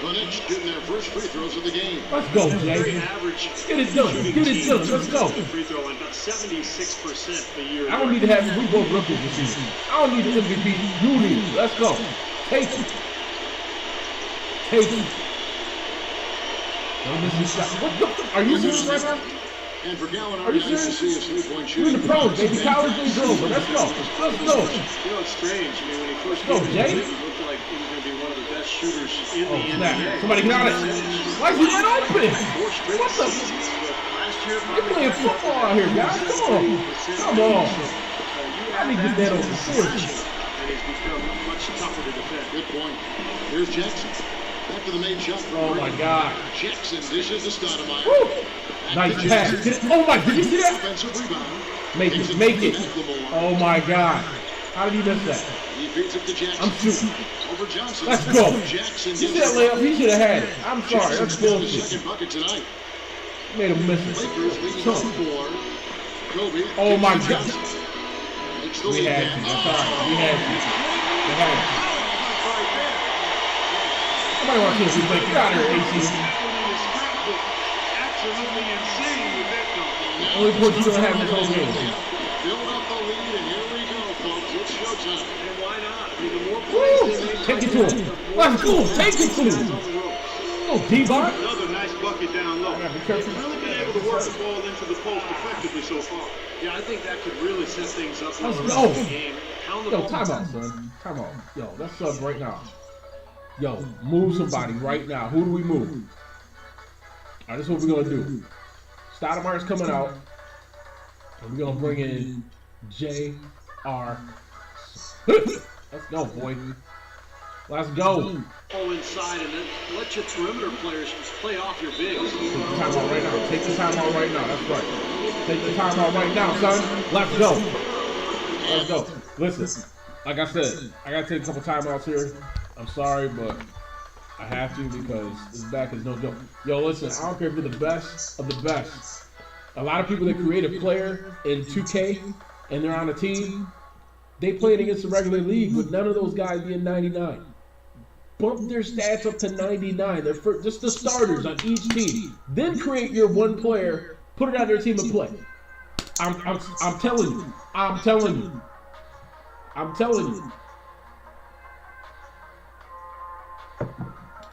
The Knicks getting their first free throws of the game. Let's go, Very Jay. average. Get it done. Get it done. Let's go. Free throw line, about 76% a year. I don't need to have we both rookies this season. I don't need the MVP. You need it. Let's go. Take it. Take it. Don't miss this shot. What the? Are you serious right now? And for Are Gallinari, you nice to serious? see his three-point You're in shooting. the pros, baby. College ain't over. Let's go. Let's go. You know, it's strange. I mean, when he first Go, came in, Jay. he looked like he was going to be one of the best shooters in Oh, the snap. NBA. Somebody got it. Why is he wide open? Four straight What the? seasons, but last year, You're playing football out here, guys. Come on. Come on. I need to get that over. Seriously. And he's become much tougher to defend. Good point. Here's Jackson. After the made shot from Oh, my Green. God. Jackson dishes to Stoudemire. Woo. Nice pass. Get it. Oh, my. Did you see that? Offensive rebound. Make Takes it. Make it. to Lamar. Oh, my God. How did he miss that? He feeds it to Jackson. I'm shooting. Over Johnson. Let's go. Jackson You gets see that it. layup? He should have had it. I'm sorry. That's Jackson's got his bullshit. second bucket tonight. Made him miss it. Lakers leading So- on 4. Kobe. Oh, my kicks to God. Johnson. He breaks the We lead had gap. to. That's all right. We had to. We had to. Somebody wants to see us play. Get out of here, AC. Absolutely insane with that dunk. Only point you don't have this whole game. Build up the lead, and here we go, folks. It's showtime. And why not? I mean, the more Woo! plays they make, Take it to him. Let's go. Take it to him. Oh, D-Bot. Another nice bucket down low. Yeah, be They've careful. really been able to work the ball into the post effectively so far. Yeah, I think that could really set things up for Let's the go. rest of the game. Pound the Yo, ball. timeout, son. Timeout. Yo, let's sub right now. Yo, move somebody right now. Who do we move? All right, this is what we're going to do. Stoudemire's coming out. And we're going to bring in J.R. Let's go, boy. Let's go. Go inside and then let your perimeter players play off your bigs. Take the timeout right now. Take the timeout right now. That's right. Take the timeout right now, son. Let's go. Let's go. Listen, like I said, I got to take a couple timeouts here. I'm sorry, but I have to because this back is no joke. Yo, listen, I don't care if you're the best of the best. A lot of people that create a player in 2K and they're on a team, they played against the regular league with none of those guys being 99. Bump their stats up to 99. They're just the starters on each team. Then create your one player, put it on their team and play. I'm telling you. I'm telling you. I'm telling you.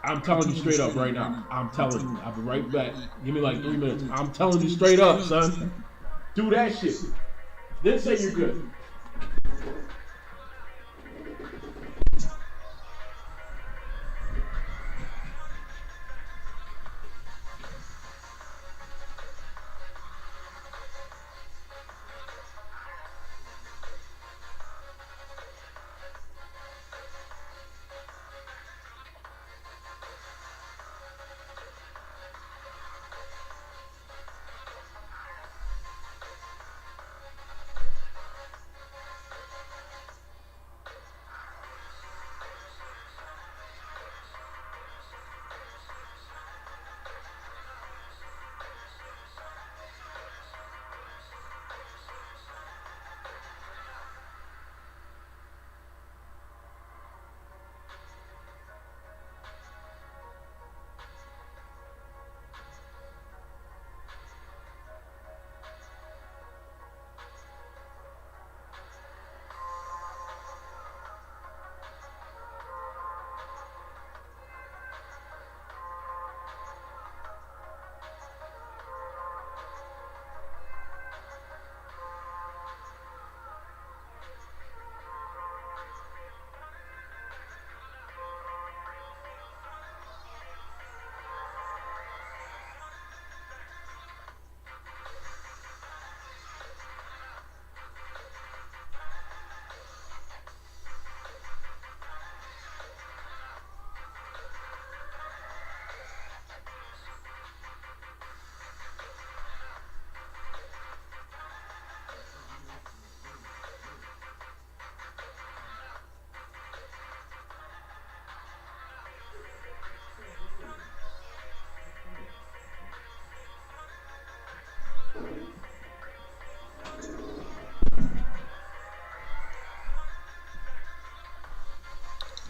I'm telling you straight up right now. I'm telling you. I'll be right back. Give me like 3 minutes. I'm telling you straight up, son. Do that shit. Then say you're good.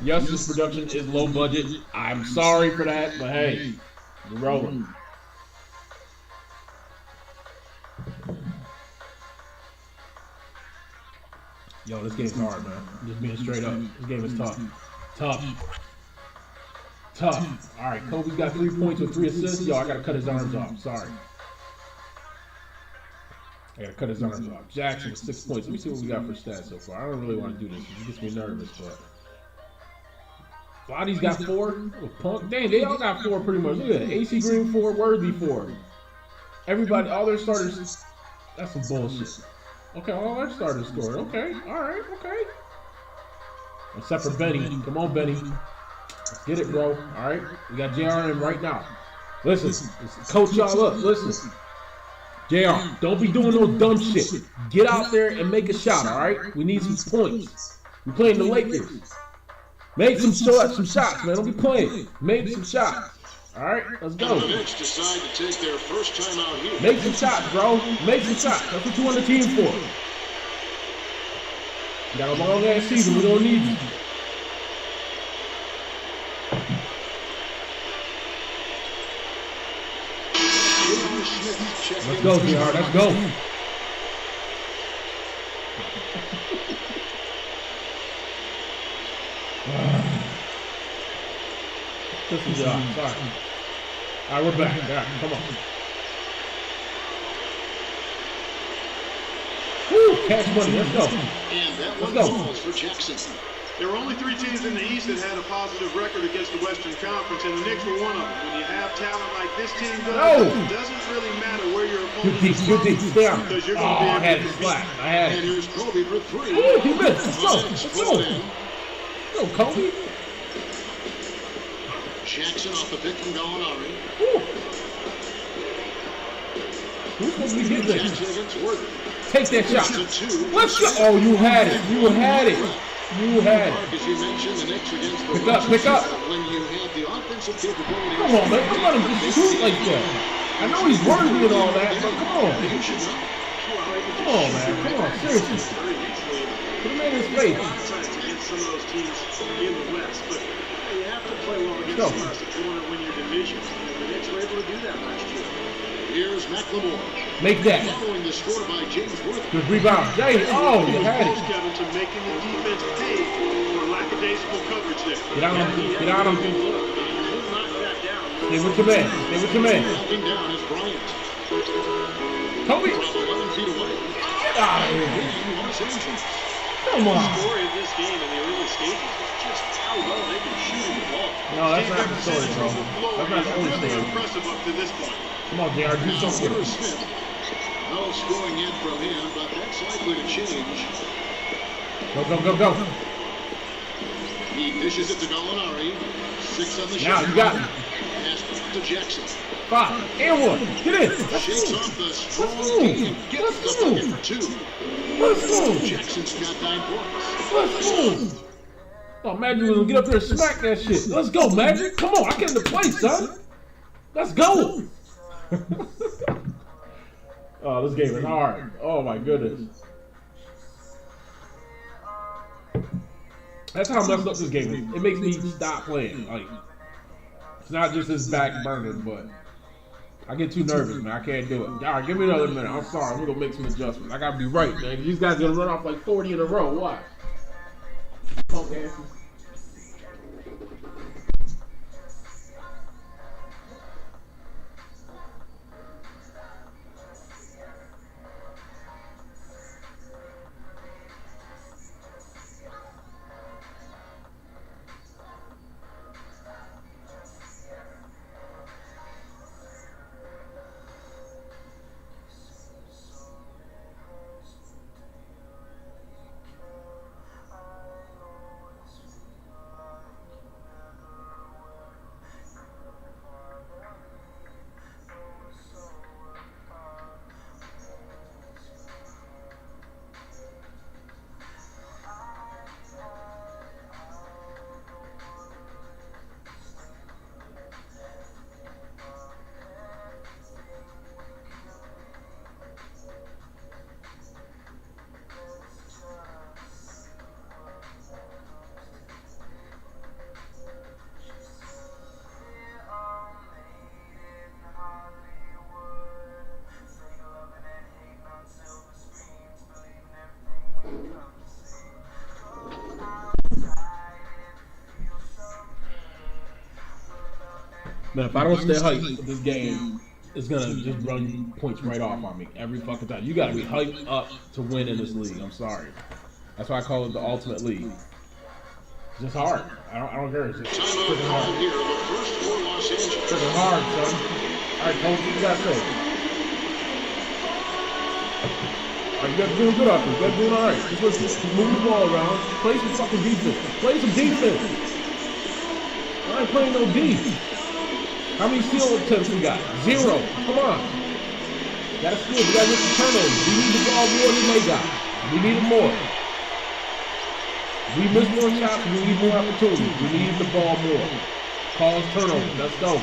Yes, this production is low budget. I'm sorry for that, but hey, we're rolling. Yo, this game's hard, man. I'm just being straight up. This game is tough. Tough. All right, Kobe's got 3 points with 3 assists. Yo, I gotta cut his arms off. Sorry. I gotta cut his arms off. Jackson with 6 points. Let me see what we got for stats so far. I don't really want to do this. It gets me nervous, but Lottie's got 4. Oh, Punk. Dang, they all got 4 pretty much. Look at that. AC Green 4, Worthy 4. Everybody, all their starters. That's some bullshit. Okay, all their starters scored. Okay, all right, okay. Except for Benny. Come on, Benny. Let's get it, bro. All right, we got JR in right now. Listen, coach y'all up. Listen, JR, don't be doing no dumb shit. Get out there and make a shot. All right, we need some points. We playing the Lakers. Make some shots, man. Don't be playing. Make some shots. All right, let's go. The Knicks decide to take their first time out here. Make some shots, bro. Make some shots. That's what you on the team for. You got a long ass season. We don't need you. Let's go, JR. Let's go. This is sorry. All right, we're back. All right, come on. Woo, cash money. Let's go. And that one Let's go. falls for Jackson. There were only 3 teams in the East that had a positive record against the Western Conference, and the Knicks were one of them. When you have talent like this team does, it doesn't really matter where your opponent is from, because you're going to be able I had to it compete. slack. I had And it. here's Kobe for 3. Ooh, he missed. Let's go. Let's Let's go. Let's go, Kobe. Jackson off the pick from Gallinari. Who's supposed to be getting this? Jackson against Worthy. Take that shot. It's a 2. Let's go. Oh, you had it. You had it. You had Mark, it. as you mentioned, the Knicks against the Pick up, pick up. When you have the offensive capability. Come on, man. Don't let him just shoot like that. I know he's worthy and all that, but come on. You should know. Come on, man. Come on. Seriously. Put him in his face. Against some of those teams in the West, but you have to play well against the West if you want to win your division. And the Knicks were able to do that last year. Here's McLemore. Make that. Following the score by James Worthy. Good rebound. Jay. Oh, you had Close, it. Kevin, to making the defense pay for lackadaisical coverage there. Get on him. Get on him. You will knock that down. Stay with your man. Stay with your man. Knocking down is Bryant. Kobe. From 11 feet away. Get out of here. In Los Angeles. Come on. The story of this game in the early stages was just how well they can shoot the ball. No, that's not the story, bro. That's not the only Really story. impressive up to this point. Come on, JR. Do something. Here's Smith. No scoring yet from him, but that's likely to change. Go, go, go, go. He dishes it to Gallinari. 6 on the Now shot. you got it. Pass to Jackson. 5 and 1. Get in. Let's Shakes go. off the strong Let's go. kick and gets Let's the go. bucket for 2. Let's go. Jackson's got 9 points. Let's go. Oh, Magic was gonna get up there and smack that shit. Let's go, Magic. Come on, I came to play, son. Let's go. Oh, this game is hard. Oh my goodness. That's how messed up this game is. It makes me stop playing. Like, it's not just his back burning, but I get too nervous, man. I can't do it. All right, give me another minute. I'm sorry. I'm gonna make some adjustments. I gotta be right, man. These guys gonna run off like 40 in a row. Watch. Okay. Man, if I don't stay hyped, this game is gonna just run points right off on me every fucking time. You gotta be hyped up to win in this league. I'm sorry. That's why I call it the ultimate league. It's just hard. I don't care. It's just Timeout freaking call hard. here. The first for Los Angeles. Freaking hard, son. All right, coach, what you gotta say? All right, you guys are doing good out there. You guys are doing all right. Just move the ball around. Play some fucking defense. Play some defense. I ain't playing no D. How many steal attempts we got? 0. Come on. Gotta steal. We gotta get some turnovers. We need the ball more than they got. We need it more. We miss more shots. We need more opportunities. We need the ball more. Cause turnovers. Let's go.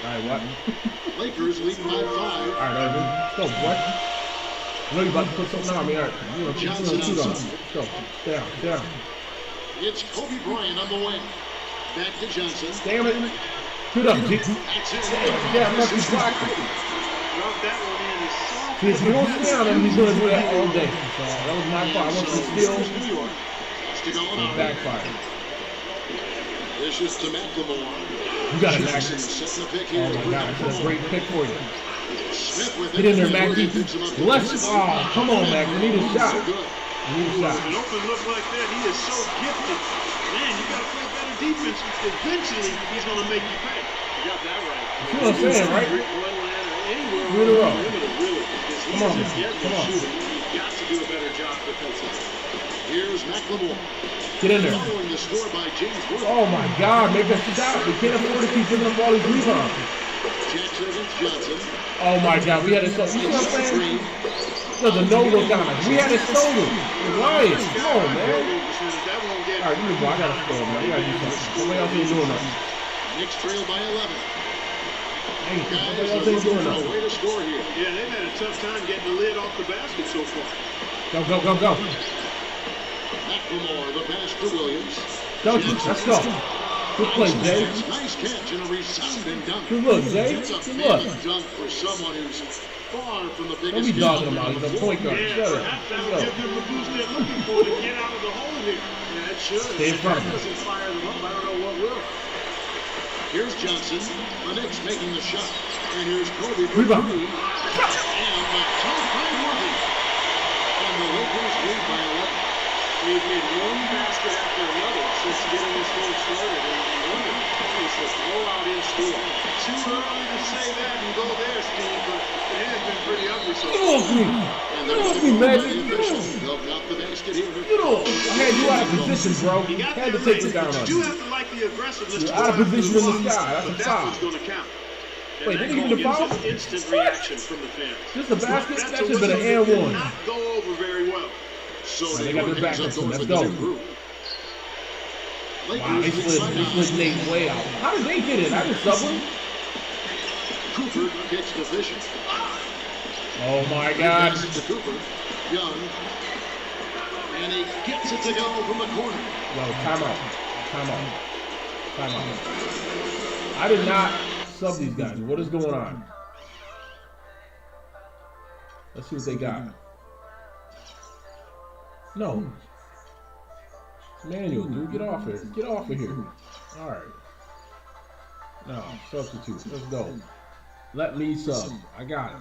All right, what? Lakers leading by 5. All right, let's go, boy. I know you about to put something on me. All right. You know, Johnson shoot on on. top. Go. Down. It's Kobe Bryant on the wing. Back to Johnson. Damn it. Shoot up, G. That's it. Yeah, must be blocking. Drop that one in. It's soft. See, if you don't stay on him, he's going to do that all day. So that was my fault. I want to steal. New York. Has to go on. Backfire. This is to McLemore. You got it, Max. Jackson setting the pick Oh here. my God, that's a great pick for you. Smith with Get in there, Mac. Worthy picks him up. Let's. Oh, come on, Mac. We need a shot. So good. We need a An shot. open look like that, he is so gifted. Man, you got to play better defense. Eventually, he's going to make you pay. You got that right. You know what I'm saying, right? Rick Wetland or anywhere Two in a row. on the perimeter, really, because he Come on, doesn't get come the on. shooting. You've got to do a better job defensively. Here's McLemore. Get in there. Following the score by James Worthy. Oh my God, make a shot. We can't afford to keep giving up all these rebounds. Jackson against Johnson. Oh my God, we had it so. You see what I'm saying? There's a no look on us. We had it stolen. We're lying. Come on, man. That won't get All right, you go. I gotta score, man. I gotta do something. Somebody else ain't doing nothing. Knicks trail by 11. Hey, somebody Guys else are ain't doing looking for a nothing. way to score here. Yeah, they've had a tough time getting the lid off the basket so far. Go. McLemore, the pass to Williams. Dunk it. Let's go. Good play, Jay. Nice catch and a resounding dunk. Good look, Jay. It's a Good look. mammoth dunk for someone who's far from the Don't biggest be dogging him out. He's a point guard. Yeah, Shut up. perhaps that'll Let's give go. them the boost they're looking for to get out of the hole here. Yeah, it should. Stay in front of If him. that doesn't fire them up, I don't know what will. Here's Johnson. The Knicks making the shot. And here's Kobe. for Rebound. three. And the count by Worthy. And the Lakers lead by 11. We've made one basket after another since getting this game started. And London is a blowout in school. Too early to say that and go there, Steve, but it has been pretty ugly so Get far. off me. And Get there's off the me, call by man. the Get official. off. They'll knock the basket here. Get off. I had you out of position, bro. You got Had to that take right, it down but on you do you. have to like the aggressiveness You're to out go of after position in the blocks, sky. That's but a that foul. one's going to count. And Wait, that didn't he goal get a foul? gives an instant reaction from the fans. Just a basket? That's That a should have been an whistle that and did one. not go over very well. So They they got their back up to him. north Let's with go. the new group. Wow, they slid Nate way out. How did they get it? I didn't sub him. Cooper kicks deficient. Oh my God. Passes to Cooper. Young. And he gets it to go from the corner. Yo, timeout. I did not sub these guys. What is going on? Let's see what they got. No. It's manual, dude. Get off here. Get off of here. All right. No, substitute. Let's go. Let me sub. I got it.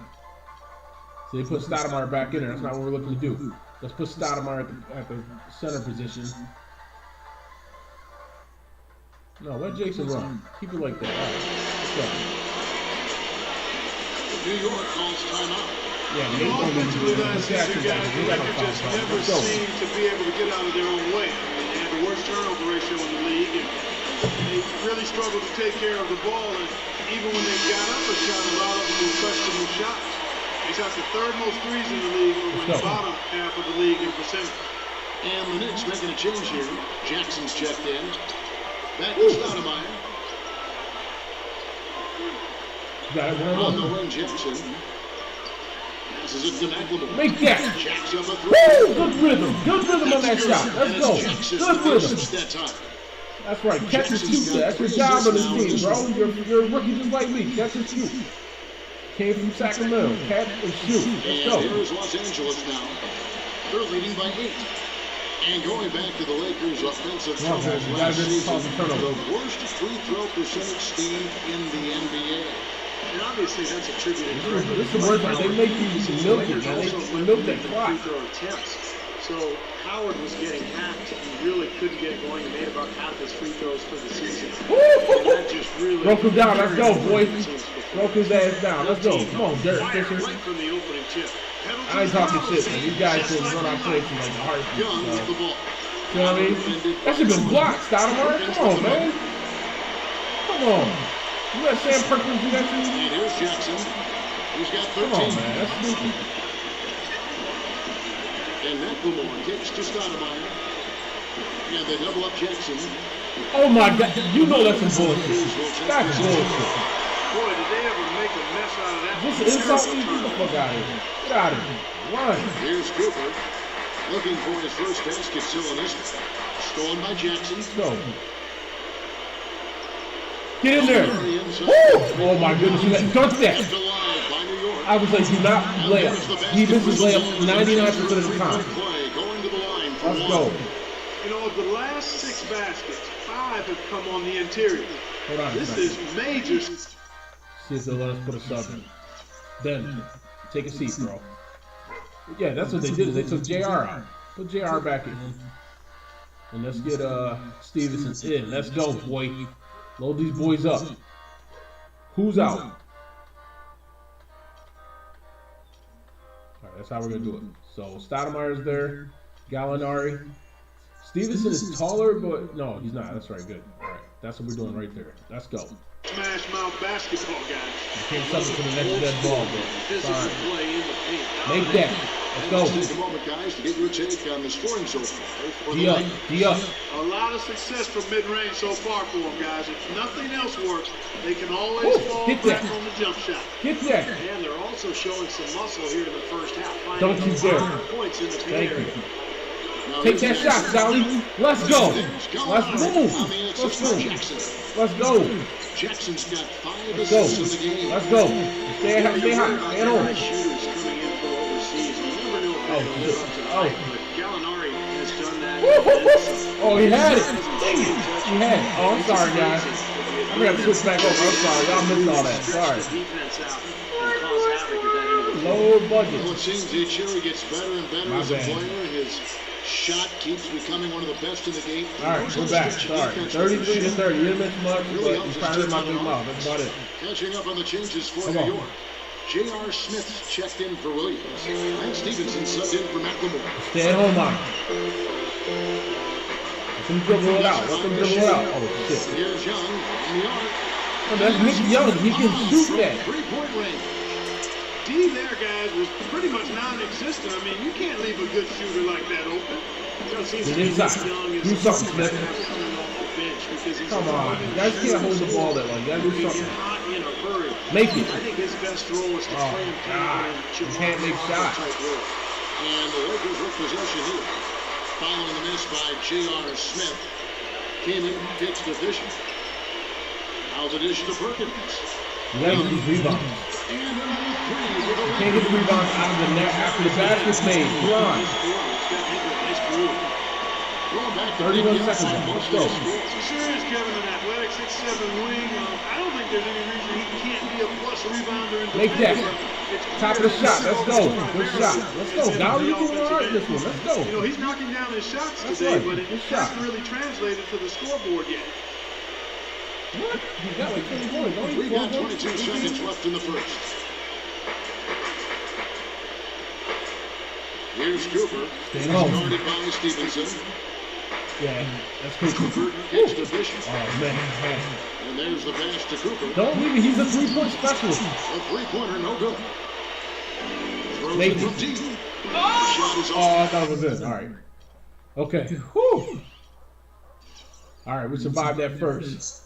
So they put Stoudemire back in there. That's not what we're looking to do. Let's put Stoudemire at the center position. No, let Jason run. Keep it like that. All right. Let's go. New York calls timeout. Yeah, Nate only Offensively last year, Jackson. guys, the We got Lakers no just foul. never Let's go. seem to be able to get out of their own way. I mean, they had the worst turnover ratio in the league, and they really struggled to take care of the ball. And even when they got up a shot, a lot of them were questionable shots. They shot the third most threes in the league, but were in the bottom half of the league in percentage. And the Knicks making a change here. Jackson's checked in. Back to Stoudemire. Got it. On the wing, Jackson. Passes it to McLemore. Make that. Jacks up a three. Woo! Good rhythm. Good rhythm on that shot. Let's go. Good rhythm. That time. That's right. Catch and shoot. That's your job on this team, bro. You're a rookie just like me. Catch and shoot. Came from Sacramento. Catch and shoot. Let's go. And here's Los Angeles now. They're leading by 8. And going back to the Lakers' offensive Come on, troubles guys. You gotta last get season, cause turnover. the worst free throw percentage team in the NBA. And obviously that's attributed This is the worst part. They make you milk it, man. They milk that clock. free throw attempts. So Howard was getting hacked. He really couldn't get going. He made about half his free throws for the season. And that just really Broke him down. Let's go, boy. teams before. Broke his ass down. Let's go. Come on, Derek Fisher. Right from the opening tip. I ain't talking shit, man. You guys can run our plays in like a heartbeat. Young with the ball. You know what I mean? That should have been blocked, Stoudemire. Come on, man. Come on. You let Sam Perkins do that to you? And here's Jackson. He's got 13. Come on, man. That's stupid. And McLemore kicks to Stoudemire. And they double up Jackson. Oh, my God. You know that's some bullshit. That's bullshit. Boy, did they ever make a mess out of that. This is insult me. Get the fuck out of here. Get out of here. Run. Here's Cooper looking for his first basket still in this one. Stolen by Jackson. Let's go. Get in there. Woo! Oh my goodness, you dunk that. I was like, do not lay up. He misses layup 99% of the time. Let's go. You know, of the last 6 baskets, 5 have come on the interior. Hold on. This is major. See if they'll let us put a sub in. Then, take a seat, bro. Yeah, that's what they did. Is they took JR out. Put JR back in. And let's get Stevenson in. Let's go, boy. Load these boys up. Who's out? All right, that's how we're going to do it. So, Stoudemire's there. Gallinari. Stevenson is taller, but no, he's not. That's right, good. All right, that's what we're doing right there. Let's go. Smash mouth basketball, guys. You can't sub it to the next dead ball, bro. Sorry. Make that. Let's go. Take a moment, guys, to get your take on the scoring so far. D up. D up. A lot of success from mid-range so far for them, guys. If nothing else works, they can always fall back on the jump shot. Get that. And they're also showing some muscle here in the first half. Don't you dare. Points in the Thank area. you. Take that shot, Sally. Let's go. Let's move. Let's go. Let's go. Jackson's got 5 Let's go. assists in the game. Let's go. Stay hot. Stay hot. Stay at home. Shooters coming in from overseas. You never know if Oh, they're shit. up to the Oh. hype, but Gallinari has done that. Oh, he had it. Dang it. He had it. Oh, I'm sorry, guys. I'm going to have to switch back over. I'm sorry. Y'all missed all that. Sorry. Defense out and cause havoc at that end of the Low budget. Well, it seems Cherry gets better and better My as a bad. player, and his shot keeps becoming one of the best in the game. All right, we're back. Sorry. 33 to 30. You didn't miss much, but you probably my big mouth. That's about it. Catching up on the changes for Come New on. York. J.R. Smith checked in for Williams. And Stevenson subbed in for McLemore. Stay at home on. Let them dribble it out. Let them dribble it out. Oh, shit. Here's Young in the arc. Oh, that's Nick Young. He can shoot that. Three-point range. D there, guys, was pretty much non-existent. I mean, you can't leave a good shooter like that open. Get inside. Do something, Smith. Come on. You guys can't hold the ball that long. You gotta do something. Make it. I think his best role is to play him God. You can't make shots. And the Lakers with possession here. Following the miss by J.R. Smith. Came in, fixed the vision. Now's addition to Perkins. You gotta get these rebounds. And another 3 for the You can't get the rebounds out of the net after the basket's made. Come on. Going back to 31 the seconds left. Let's go. Serious Kevin, an athletic 6'7" wing. I don't think there's any reason he can't be a plus rebounder. Make that. Top of the shot. Let's go. Good shot. Let's go. Dolly, you doing all right in this one. Let's go. You know, he's knocking down his shots That's today, right. but it Good shot. hasn't really translated to the scoreboard yet. What? He got like 20 points. Don't We he? got 22 seconds left in the first. Here's Cooper. Stay home. Guarded by Stevenson. Yeah, that's pretty cool. Cooper gets the vision. Oh, man. And there's the pass to Cooper. Don't leave it. He's a three-point specialist. A three-pointer, no good. Throws Make it it. from deep. Shot is Oh, I thought it was in. All right. Okay. Whew. All right, we survived that first.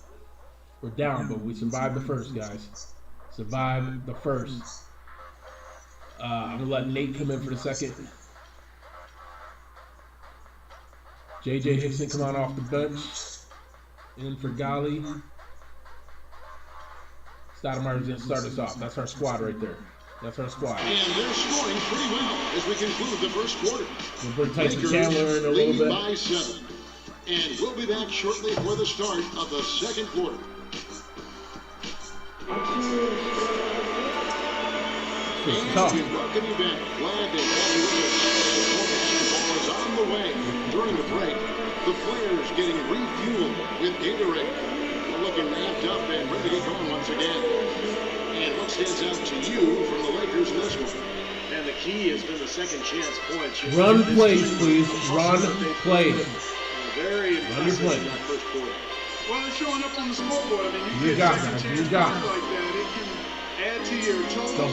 We're down, but we survived the first, guys. Survived the first. I'm going to let Nate come in for the second. J.J. Hickson come on off the bench. In for Gali. Stoudemire's going to start us off. That's our squad right there. That's our squad. And they're scoring pretty well as we conclude the first quarter. We'll bring Tyson Lakers Chandler in a lead little by bit. 7. And we'll be back shortly for the start of the second quarter. It's tough. We welcome you back. Glad to have you with us. Ball is on the way. During the break, the players getting refueled with Gatorade. They're looking ramped up and ready to get going once again. And what stands out to you from the Lakers in this one? And the key has been the second chance points. Run plays, please. Run plays. Very impressive play. in that first quarter. Well, it's showing up on the scoreboard. I mean, You you got get it, second you chance got points it. like that. It can add to your total.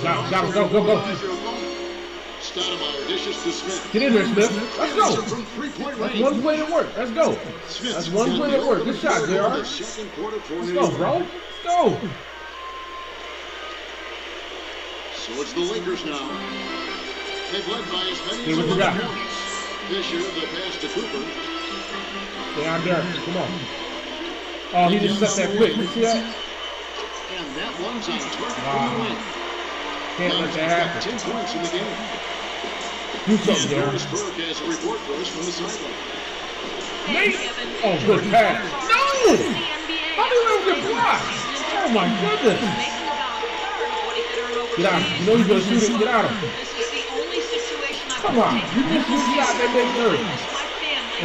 Go. Stoudemire dishes to Smith. Get in there, Smith. Let's go. From three-point That's range. one play to work. Let's go. Smith's That's one got play the to work. Good shot, opening JR. of the second quarter for Let's New go, York. bro. Let's go. So it's the Lakers now. They've led by as many Hey, as what you 11 got? points. Fisher, the pass to Cooper. Down there. Come on. Oh, he just set that quick. You see that? And that one's on target Wow. for the win. Can't let that happen. 10 points in the game. Do something, Darren. Doris Burke has a report for us from the sideline. Nate! Oh, good pass. No! How do you even block? Oh, my goodness. Get out. You know you're going to shoot it. Get out of him. Come on. You missed your shot that made third.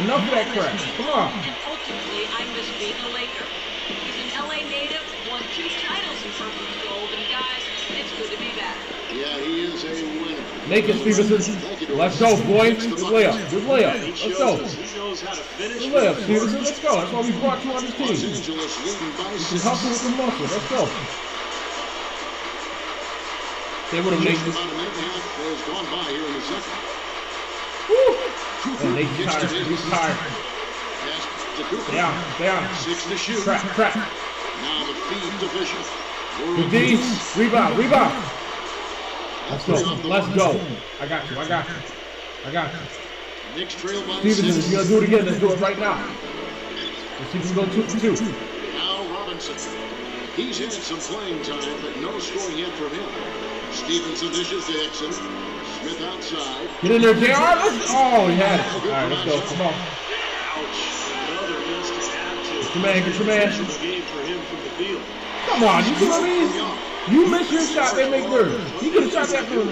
Enough of that crap. Come on. And ultimately, I miss being a Laker. He's an LA native, won 2 titles in purple and gold, and guys, it's good to be back. Yeah, he is a winner. Naked Stevenson. Let's go, boy. Good layup. Good layup. He Let's shows go. us he knows how to finish. Good layup, Stevenson. Let's go. That's why we brought you on this Los team. Angeles leading by You 6. hustle with the muscle. Let's go. They would have made Just this. about a minute and a half has gone by here in the second. Woo! Cooper And Nate's gets to tired. Davis. He's tired. Pass to Cooper. Down. 6 to shoot. Trap. Now the feed to Fisher. Good D. Rebound. Let's go. I got you. Knicks trail by Stevenson, 6. if you're gonna do it again, let's do it right now. Let's see if we can go 2 for 2. Now Robinson. He's had some playing time, but no scoring yet from him. Stevenson dishes to Hickson. Smith outside. Get in there, JR. Oh, he had it. All right, let's go. Come on. Ouch. Another miss to add to. Get your man. The game for him from the field. Come on, you see what I mean? You missed your shot, they make theirs. You could have shot that from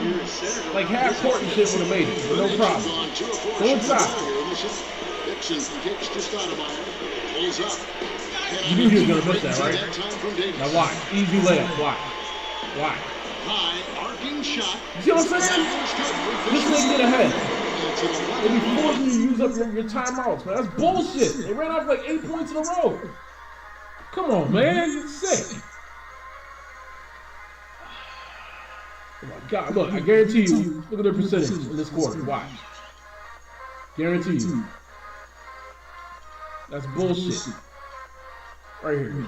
like half court and shit would have made it. No problem. Go inside. Hickson kicks to Stoudemire. Pulls up. You knew he was going to miss that, right? Now watch. Easy layup. Watch. High arcing shot. You see what I'm saying? This nigga get ahead. They be forcing you to use up your timeouts, man. That's bullshit. They ran off like 8 points in a row. Come on, man. You're sick. Oh my God. Look, I guarantee you, look at their percentage in this quarter. Watch. Guarantee you. That's bullshit. Right here.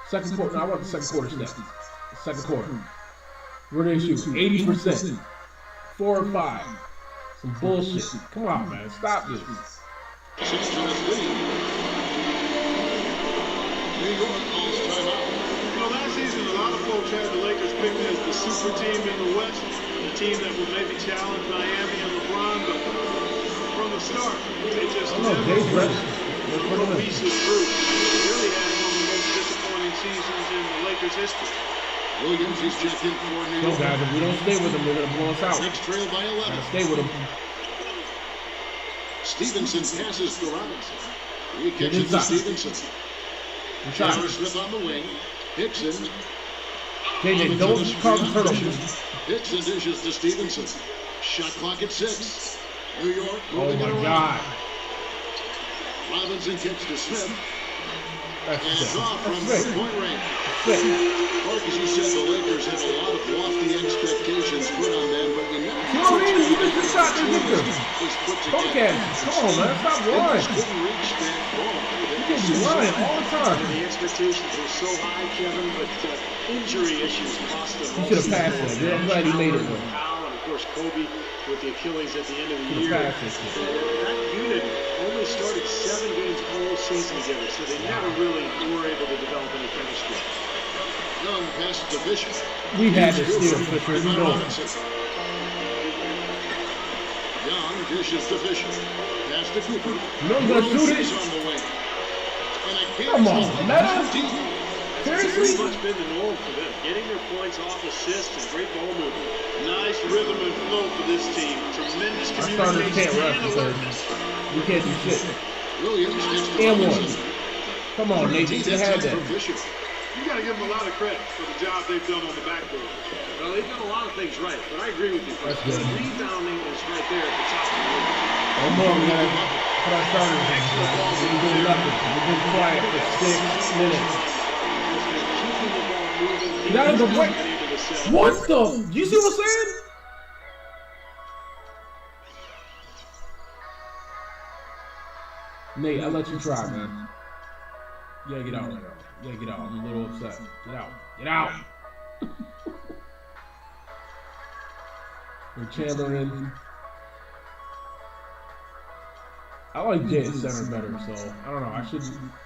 Second quarter. No, I want the second quarter stats. Second quarter. Where do they shoot? 80%. 4 or 5. Some bullshit. Come on, man. Stop this. New York calls timeout. Last season, a lot of folks had the Lakers picked as the super team in the West, the team that would maybe challenge Miami and LeBron, but from the start, they just never put pieces through. They really had one of the most disappointing seasons in the Lakers' history. Williams is checked in for New No, York. guys, if we don't stay with them, they're going to blow us out. Knicks trail by 11. Stay with them. Stevenson passes to Robinson. He kicks it to Stevenson. Tyler Smith on the wing. Hickson. JJ, don't cause turnovers. Hickson dishes to Stevenson. Shot clock at 6. New York Oh moving it my around. God. Robinson kicks to Smith. That's And sick. draw from That's sick. point range. Sick. Mark, as you said, the Lakers have a lot of lofty expectations put on them, but you never You know what I mean? You missed your shot, they get there. is put Come together. on, man. Stop They running. just couldn't reach that ball. You can't be running all the time. The expectations were so high, Kevin, but injury issues cost them. He should have passed that. Yeah, I'm glad he made it. Though. Powell and of course Kobe with the Achilles at the end of the He year. passed this shit. That unit only started 7 games all season together, so they never really were able to develop any chemistry. Young passes to Bishop. We had to steal Fisher. You know. Young dishes to Bishop. Pass to Cooper. You know he's going to shoot Rose is it? on the wing. And again, Come on, Meta. It's Seriously? pretty much been the norm for them, getting their points off assists and great ball movement. Nice rhythm and flow for this team. Tremendous Our starters communication can't rush and because awareness. we can't do shit. Williams gets to And one. Robinson. Come on, Nate. You had that. You got to give them a lot of credit for the job they've done on the backboard. Well, they've done a lot of things right, but I agree with you. That's good. Rebounding is right there at the top of the list. One more, we gotta put our starters in. We ain't doing nothing. We've been quiet for 6 minutes. Keeping the ball moving. That is a break. Getting into the cell. What the? You see what I'm saying? Nate, I let you try, man. You gotta get out. You gotta get out. I'm a little upset. Get out. Get out. With Chandler in. I like Jay at center better, so I don't know. I should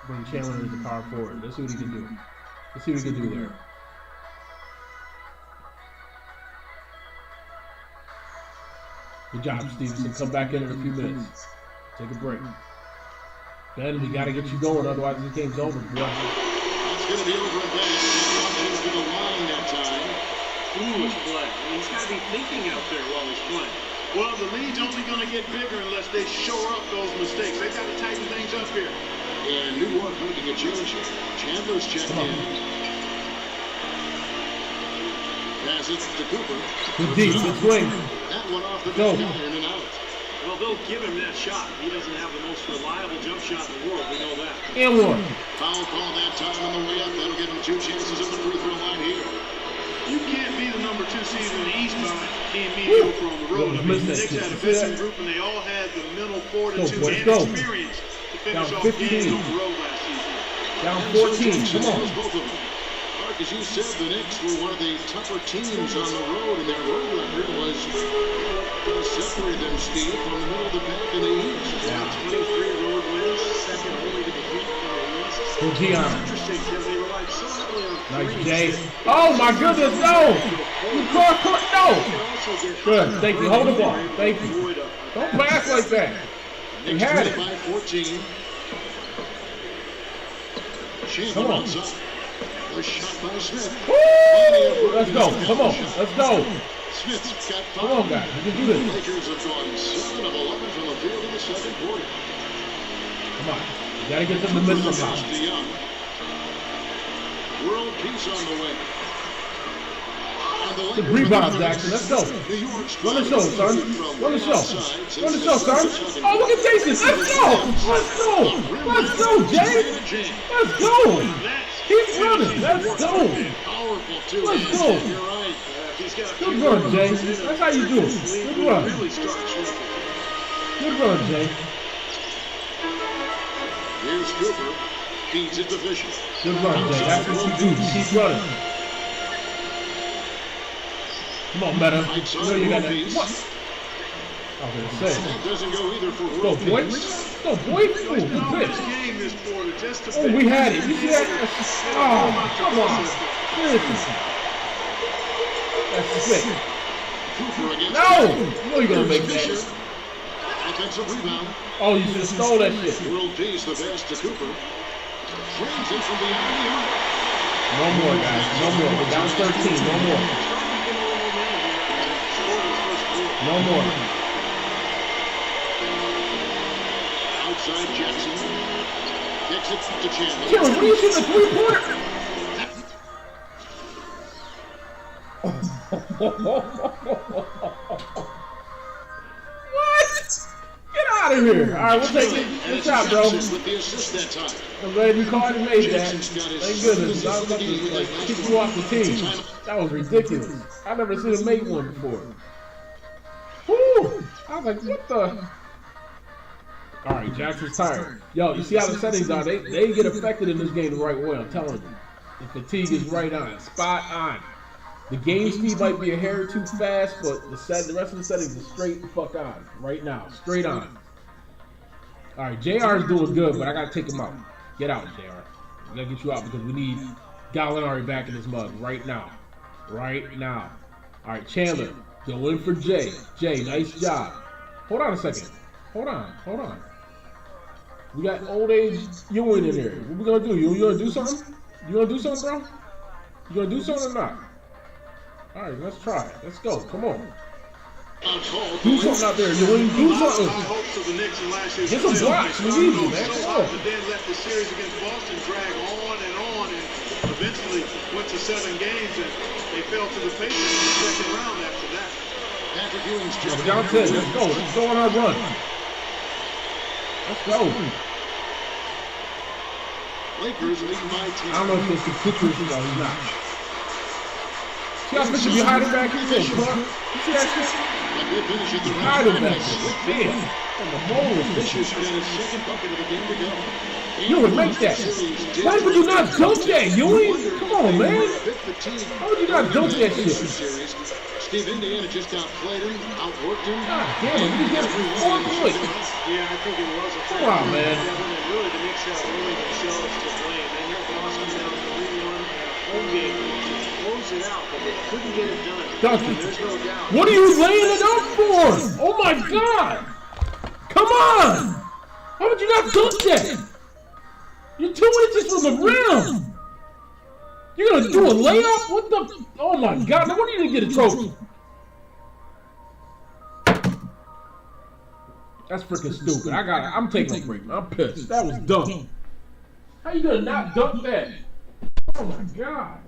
bring Chandler as the power forward. Let's see what he can do. Let's see what he can do there. Good job, Stevenson. Come back in a few minutes. Take a break. Ben, we got to get you going, otherwise this game's over, boy. It's going to be over and back. Launching to the line that time. Foolish play. He's got to be thinking out there while he's playing. Well, the lead's only going to get bigger unless they shore up those mistakes. They've got to tighten things up here. And New York making a change here. Chandler's checked in. Pass it to Cooper. Good deep, good swing. That one off the Go. back iron and out. Well, they'll give him that shot. He doesn't have the most reliable jump shot in the world. We know that. And one. Foul call that time on the way up. That'll give him 2 chances at the free throw line here. You can't be the number 2 seed in the East by being mediocre on the road. I mean, the Knicks had a veteran group, and they all had the mental fortitude and experience to finish off games on the road last season. Down 14. Come on. Both of them. Mark, as you said, the Knicks were one of the tougher teams on the road, and their road record was going to separate them, Steve, from the middle of the pack in the East. Yeah. 23 road wins, second only to the Heat in the East. O.G.G. Interesting because they relied so heavily on Nice, threes. Jay. Oh, my goodness, no! You cross court, no! Good, thank you. Hold the ball. Thank you. Don't pass like that. They Knicks had lead it. by 14. Come Chandler on. outside. The shot by Smith. Woo! Let's go. Come on. Let's go. Smith's got 5. Come on, guys. We can do The this. Lakers have gone 7 of 11 from the field in the second quarter. Come on. You got to get them to miss somehow. Pass to Young. World peace on the way. And the Good Lakers rebound, with Jackson. Let's go. New York's Run the show, son. Run the show. Run the show, son. Oh, look at Jason. Let's go. Let's go. Let's go, Jay. Let's go. Keep running. Let's go. Powerful too. Let's go. You're right. He's got a Good few run, runs Jay. in it. That's how you do it. Good run. Really start shrinking. Good run, Jay. Here's Cooper. Feeds it to Fisher. Good run, Jay. That's what you do. Keep running. Come on, Meta. You know you got that. What? I was going to say. That doesn't go either for Go, World boy. Peace. Go, boy. Oh, good Now pitch. this game this quarter, just to Oh, we had it. You see that? Oh, come on. Seriously. That's sick. Cooper against No! You know you're going to make Fisher. that. Offensive rebound. Oh, you should have stole that shit. World Peace, the pass to Cooper. Frames it from behind the arc. No more, guys. No more. We're down 13. No more. No more. Outside Jackson. Kicks it to Chandler. Killer, what are you shooting a three-pointer? What? Get out of here. All right, we'll take it. Good job, bro. With the assist that time. I'm glad you caught and made that. Jackson's got his Thank goodness. seventh I was about assist of the game to with kick that you off the last team. one. That was ridiculous. I've never seen him make one before. Woo! I was like, what the? All right, Jackson's tired. Yo, you see how the settings are? They get affected in this game the right way. I'm telling you. The fatigue is right on, spot on. The game speed might be a hair too fast, but the rest of the settings is straight the fuck on right now, straight on. All right, JR is doing good, but I gotta take him out. Get out, JR. We gotta get you out because we need Gallinari back in this mug right now, right now. All right, Chandler, go in for Jay. Jay, nice job. Hold on a second. Hold on. We got old age Ewing in here. What we gonna do? You gonna do something? You gonna do something, bro? You gonna do something or not? All right, let's try it. Let's go. Come on. Do something out there, Ewing. Do something. High hopes of the Knicks in last year's Get some blocks. We need you, man. so Come hot, on. but then let the series against Boston drag on, and eventually went to 7 games, and they fell to the Pacers in the second round after that. Patrick Ewing's Yeah, we're down 10. Let's go. Let's go on our run. Let's go. Lakers leading by 10. I don't know if this is Cooper or he's not. See how Fisher be hiding back here? You see that shit? And they finish at the Hiding back right. there. Damn. On the mold. Fisher's got his second bucket of the game to go. You would make that. Why would you not dunk that, Ewing? Come on, man. Why would you not dunk that shit? Steve, Indiana just outplayed him, outworked him. God damn it, you get 4 points. Yeah, I think it was a Come on, man. And really, the Knicks have really themselves to blame. They had lost them down 3-1 at a home game to close it out, but they couldn't get it done. Duncan. There's no doubt. What are you laying it up for? Oh my God! Come on! Why would you not dunk that? You're 2 inches from the rim. You're gonna do a layup? What the? Oh my God! No wonder you didn't get a trophy. That's freaking stupid. I'm taking a break. I'm pissed. That was dumb. How you gonna not dunk that? Oh my God.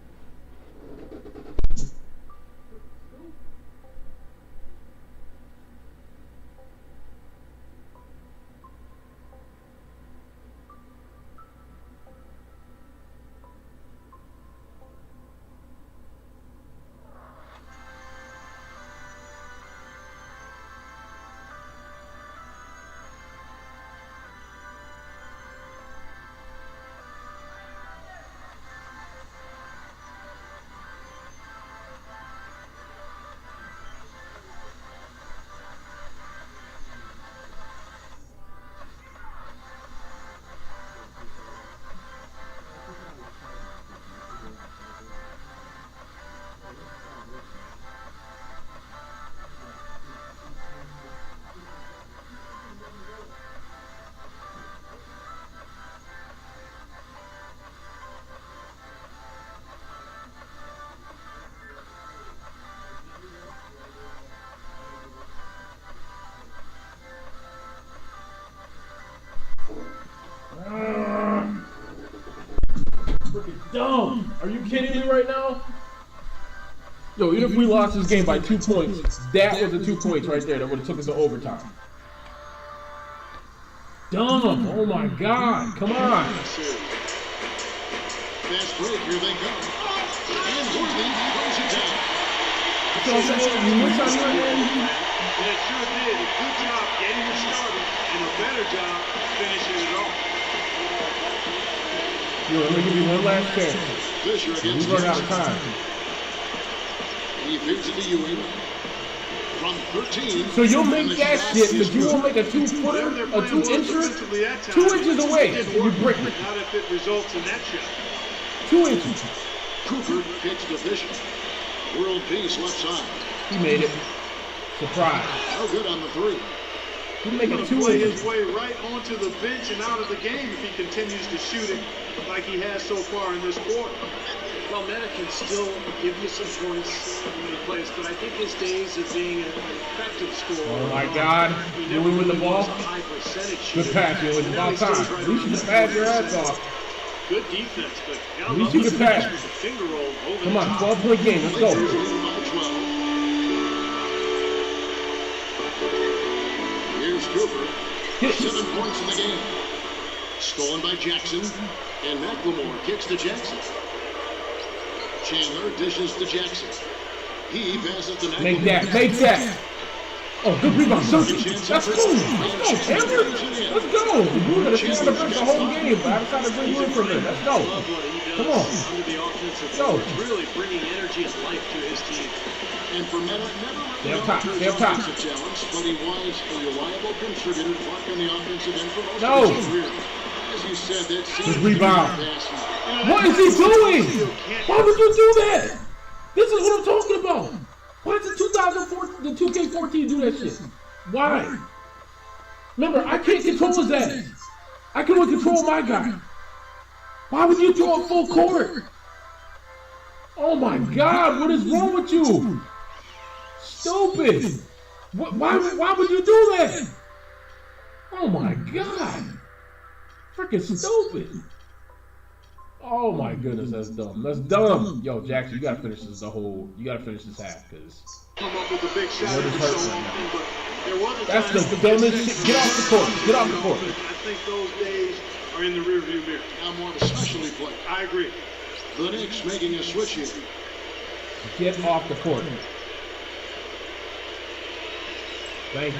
Dumb. Are you kidding me right now? Yo, even if we lost this game by 2 points, that was the 2 points right there that would have took us to overtime. Dumb. Oh my God. Come on. Fast break, here they go. And Worthy throws it down. That's what I'm saying. You miss on your end. And it sure did. A good job getting it started and a better job finishing it off. Yo, let me give you one last chance. Fisher against We run out of time. He feeds it to Ewing. From 13. So you'll make that shit, but you won't make a 2-footer, a 2-incher, 2 inches away. You break it. Not if it results in that shot. 2 inches. Cooper kicks to Fisher. World peace left side. He made it. Surprise. No good on the 3. He make He's it going 2 to play inches. his way right onto the bench and out of the game if he continues to shoot it like he has so far in this quarter. Well, Meta can still give you some points when he plays, but I think his days of being an effective scorer. Oh my God. Ewing with the ball. High percentage Good shooter. pass, Ewing. About time. At least you can pass your ass off. Good defense, but At least you can pass. finger roll over Come the on, top. 12-point game. Let's go. Lakers lead by 12. Here's Cooper. 7 points in the game. Stolen by Jackson. And McLemore kicks to Jackson. Chandler dishes to Jackson. He passes to McLemore. Make that. Make that. Oh, good rebound. Sergio. That's cool. Let's go, Chandler. Let's go. We were going to stay on the bench the whole game, but I decided to bring you in for a minute. Let's go. Love what he does Come on. under the offensive Go. board. It's really bringing energy and life to his team. And for Meta, Stay up top. Stay up top. a challenge, but he was a reliable contributor back on the offensive end for most No. of his career. As you said, that seems Good rebound. passing. What is he doing? Why would you do that? This is what I'm talking about. Why did the 2K14 do that shit? Why? Remember, I can't control his ass. I can only control my guy. Why would you throw it full court? Oh my God, what is wrong with you? Stupid. Why would you do that? Oh my God. Freaking stupid. Oh my goodness, that's dumb. That's dumb. Yo, Jackson, you gotta finish this half, cause Come up with a big shot What is every hurting so right often, now? but there was a That's time the when dumbest shit. Get off the court. Get off the court. I think those days are in the rearview mirror. Now more of a specialty play. I agree. The Knicks making a switch here. Get off the court. Thank you.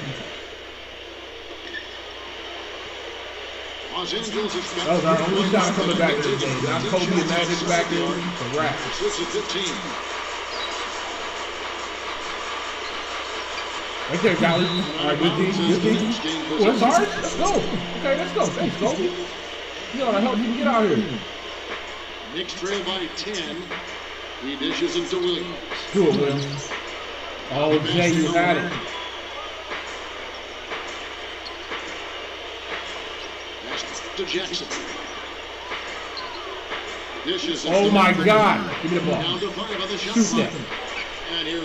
Los Angeles is back. That was our only shot coming back in this game. Now Kobe and Magic back in. It's a wrap. 6 of 15. Right there, Golly. All right, good D. Good D. Well, that's hard. Let's go. Okay, let's go. Thanks, Kobe. You know, to help you get out here. Knicks trail by 10. He dishes it to Williams. Do it, Williams. Oh, Jay, you had it. To Jackson. Oh my God! Give me the ball. Shoot that.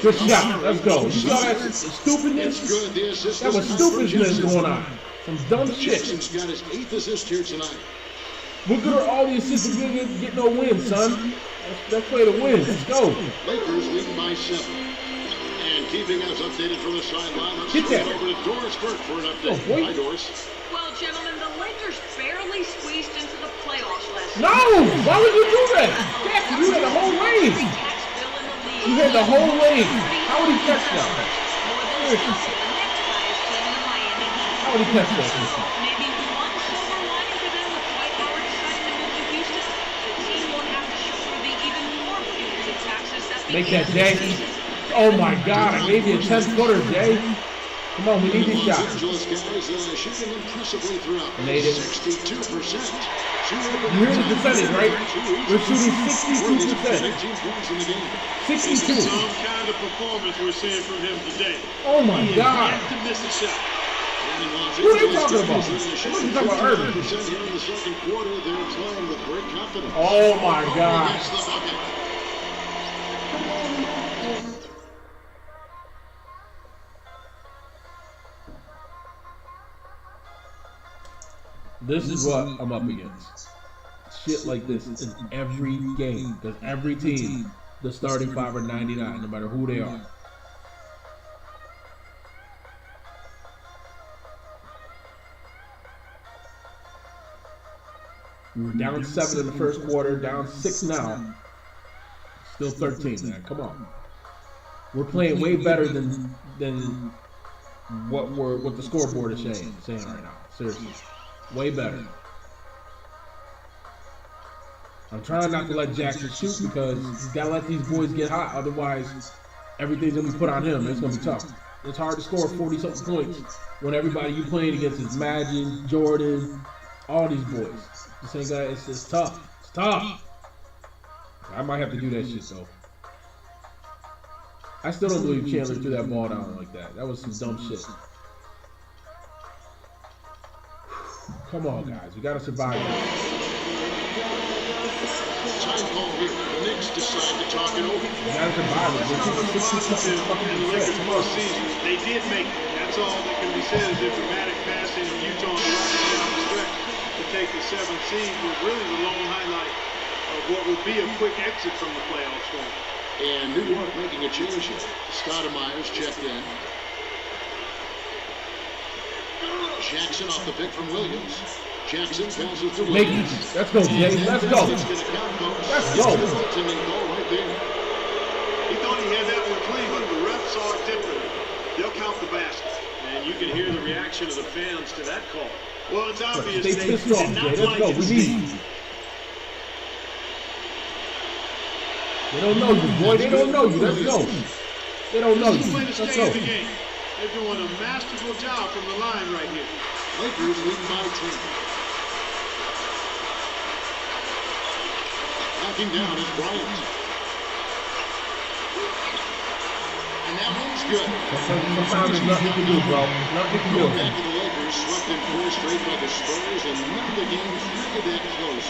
Good shot. Let's go. You saw that stupidness? That was stupidness going on. Some dumb shit. Jackson's got his 8th assist here tonight. What good are all the assists and get no win, son? That's way to win. Let's go. Lakers leading by 7. And keeping us updated from the sideline, let's Hit that. turn it over to Doris Burke for an update. Oh, boy. Hi, Doris. Well, gentlemen, the Lakers barely squeezed into the playoffs last No! Why would you do that? Jackson, you had the whole lane. You had the whole lane. How would he catch that? How would he catch that? Maybe one silver lining for them with Dwight Howard deciding to move to Houston. The team won't have to shoulder the even more punitive taxes that Make that, Jay. Oh my God, I gave you a 10-footer, Jay. Come on, we need these shots. Los Angeles guys shooting impressively throughout. Made it. 62%. You hear the percentage, right? We're shooting 62%. 62. Some kind of performance we're seeing from him today. Oh my God. To miss a shot. Who are they talking about? We're talking about Irving. Here in the second quarter, they're playing with great confidence. Oh my God. That's the bucket. This is what I'm up against. Shit like this in every game. Because every team, the starting 5 are 99, no matter who they are. We were down 7 in the first quarter, down 6 now. Still 13, man. Come on. We're playing way better than what the scoreboard is saying right now. Seriously. Way better. I'm trying not to let Jackson shoot because he's got to let these boys get hot. Otherwise, everything's going to be put on him. It's going to be tough. It's hard to score 40-something points when everybody you playing against is Magic, Jordan, all these boys. This ain't got. It's tough. It's tough. I might have to do that shit though. I still don't believe Chandler threw that ball down like that. That was some dumb shit. Come on, guys. We gotta survive this. Time call here. The Knicks decide to talk it over. We gotta survive it. We're shooting 60-something Come on, season. They did make it. That's all that can be said is their dramatic passing of Utah and the Rockets down the stretch to take the 7th seed was really the lone highlight of what would be a quick exit from the playoffs for them. And New York making a change here. Stoudemire checked in. Jackson off the pick from Williams. Jackson passes to Williams. Let's go, Jay. Let's go. Let's go. Right there. He thought he had that one clean, but the ref saw it differently. They'll count the basket. And you can hear the reaction of the fans to that call. Well, it's obvious Stay they pissed off, did Jay. not Let's like go. it, We Steve. need. They don't know you, boy. They don't know you. Let's go. They don't know This is you. the way to Let's stay go. in the game. They're doing a masterful job from the line right here. Lakers leading by 10. Backing down is Bryant. And that one's good. Sometimes there's nothing you can do, bro. Nothing you can do. Back to the Lakers, swept in 4 straight by the Spurs, and none of the games really that close.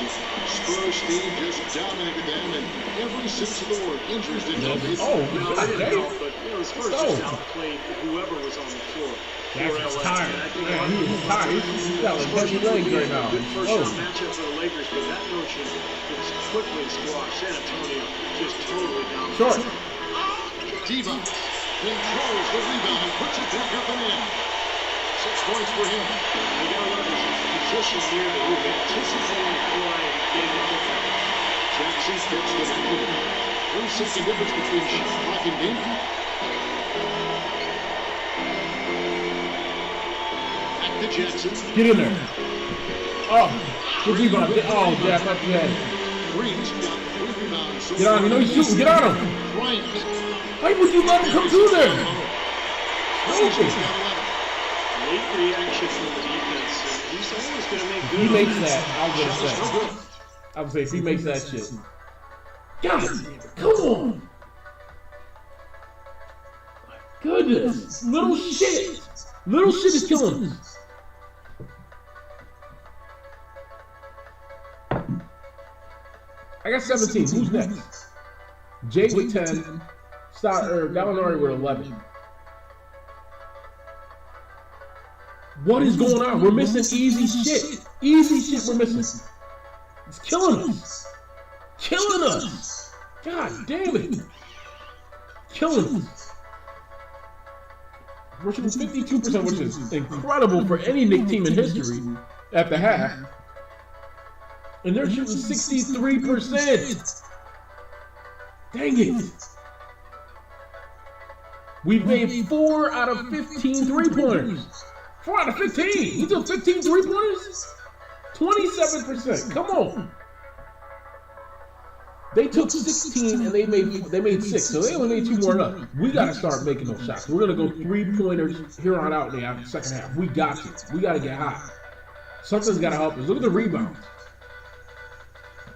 Spurs team just dominated them, and every sense of the word, injuries didn't help it. Oh, No, good they shot, didn't Jay. help, but the Spurs Let's just go. outplayed whoever was on the floor. Jackson's For LA. tired. And I think Man, he is tired. He's got like heavy legs right now. Good first Oh. round matchup for the Lakers, but that notion was quickly squashed. San Antonio just totally dominated. Short. Devon controls the rebound and puts it back up and in. 6 points for him. You got to love his position here that we've anticipated flying getting the football. Jackson steps to the middle. There's such a difference between shot clock and game clock. Back to Jackson. Get in there. Oh, good rebound. Oh, Jeff, up the head. Green's got 3 rebounds. So Get on him. You know he's shooting. Get on him. Bryant. Why would you let him come through there? Sixers got 11. Late reaction from the defense. He's always going to make good. He makes that. I was Shot gonna is no say. good. I would say if he makes that shit. God damn it! Come on. My goodness, little shit. Little shit is killing us. I got 17. Who's next? Jay with 10. Gallinari with 11. What is going on? We're missing easy shit. Easy shit we're missing. It's killing us. Killing us. God damn it. Killing us. We're shooting 52%, which is incredible for any Knicks team in history at the half. And they're shooting 63%. Dang it. We've made 4 out of 15 three-pointers. 4 out of 15. We took 15 three-pointers? 27%. Come on. They took 16 and they made 6, so they only made 2 more than us. We gotta start making those shots. We're gonna go 3-pointers here on out in the second half. We got to. We gotta get hot. Something's gotta help us. Look at the rebounds.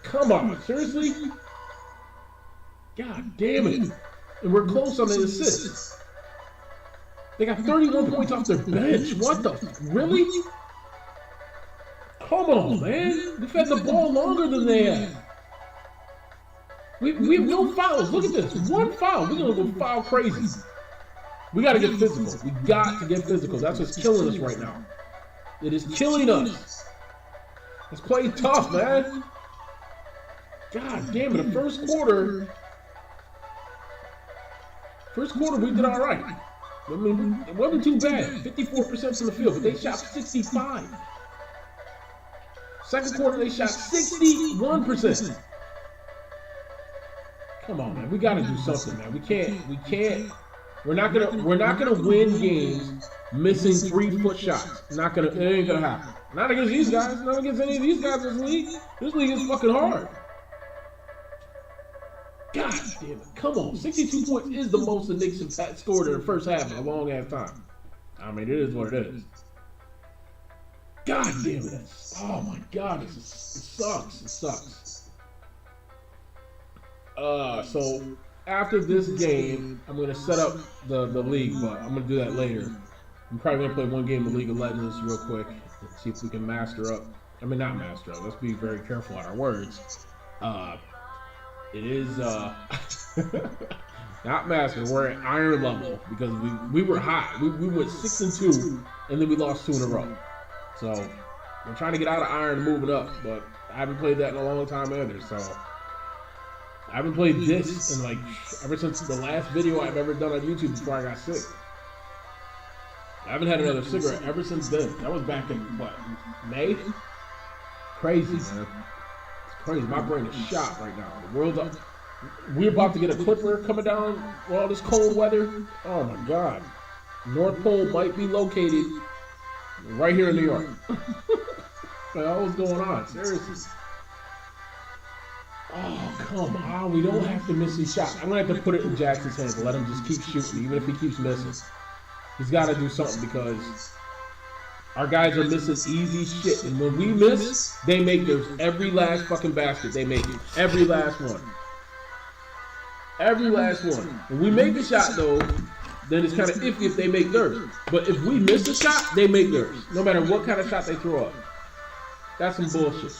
Come on, seriously? God damn it. And we're close on the assists. They got 31 points off their bench. What the? Really? Come on, man. We've had the ball longer than they had. We have no fouls. Look at this. 1 foul. We're going to go foul crazy. We got to get physical. We got to get physical. That's what's killing us right now. It is killing us. Let's play tough, man. God damn it. The first quarter we did all right. I mean, it wasn't too bad. 54% from the field, but they shot 65. Second quarter, they shot 61%. Come on, man. We gotta do something, man. We can't. We're not gonna win games missing 3-foot shots. It ain't gonna happen. Not against these guys. Not against any of these guys in this league. This league is fucking hard. God damn it. Come on. 62 points is the most the Knicks have scored in the first half in a long ass time. I mean, it is what it is. God damn it. Oh my God. It sucks. It sucks. So after this game, I'm going to set up the league, but I'm going to do that later. I'm probably going to play one game of League of Legends real quick and see if we can master up. I mean, not master up. Let's be very careful on our words. It is not master. We're at iron level because we were hot. We went 6-2 and then we lost 2 in a row. So we're trying to get out of iron and moving up, but I haven't played that in a long time either. So I haven't played this in like ever since the last video I've ever done on YouTube before I got sick. I haven't had another cigarette ever since then. That was back in what, May? Crazy, man. Crazy. My brain is shot right now. The world's up. We're about to get a clipper coming down with all this cold weather. Oh my God. North Pole might be located right here in New York. What the hell is going on? Seriously. Oh, come on. We don't have to miss these shots. I'm going to have to put it in Jackson's hands and let him just keep shooting, even if he keeps missing. He's got to do something because our guys are missing easy shit. And when we miss, they make theirs. Every last fucking basket, they make it. Every last one. Every last one. When we make the shot, though, then it's kind of iffy if they make theirs. But if we miss the shot, they make theirs. No matter what kind of shot they throw up. That's some bullshit.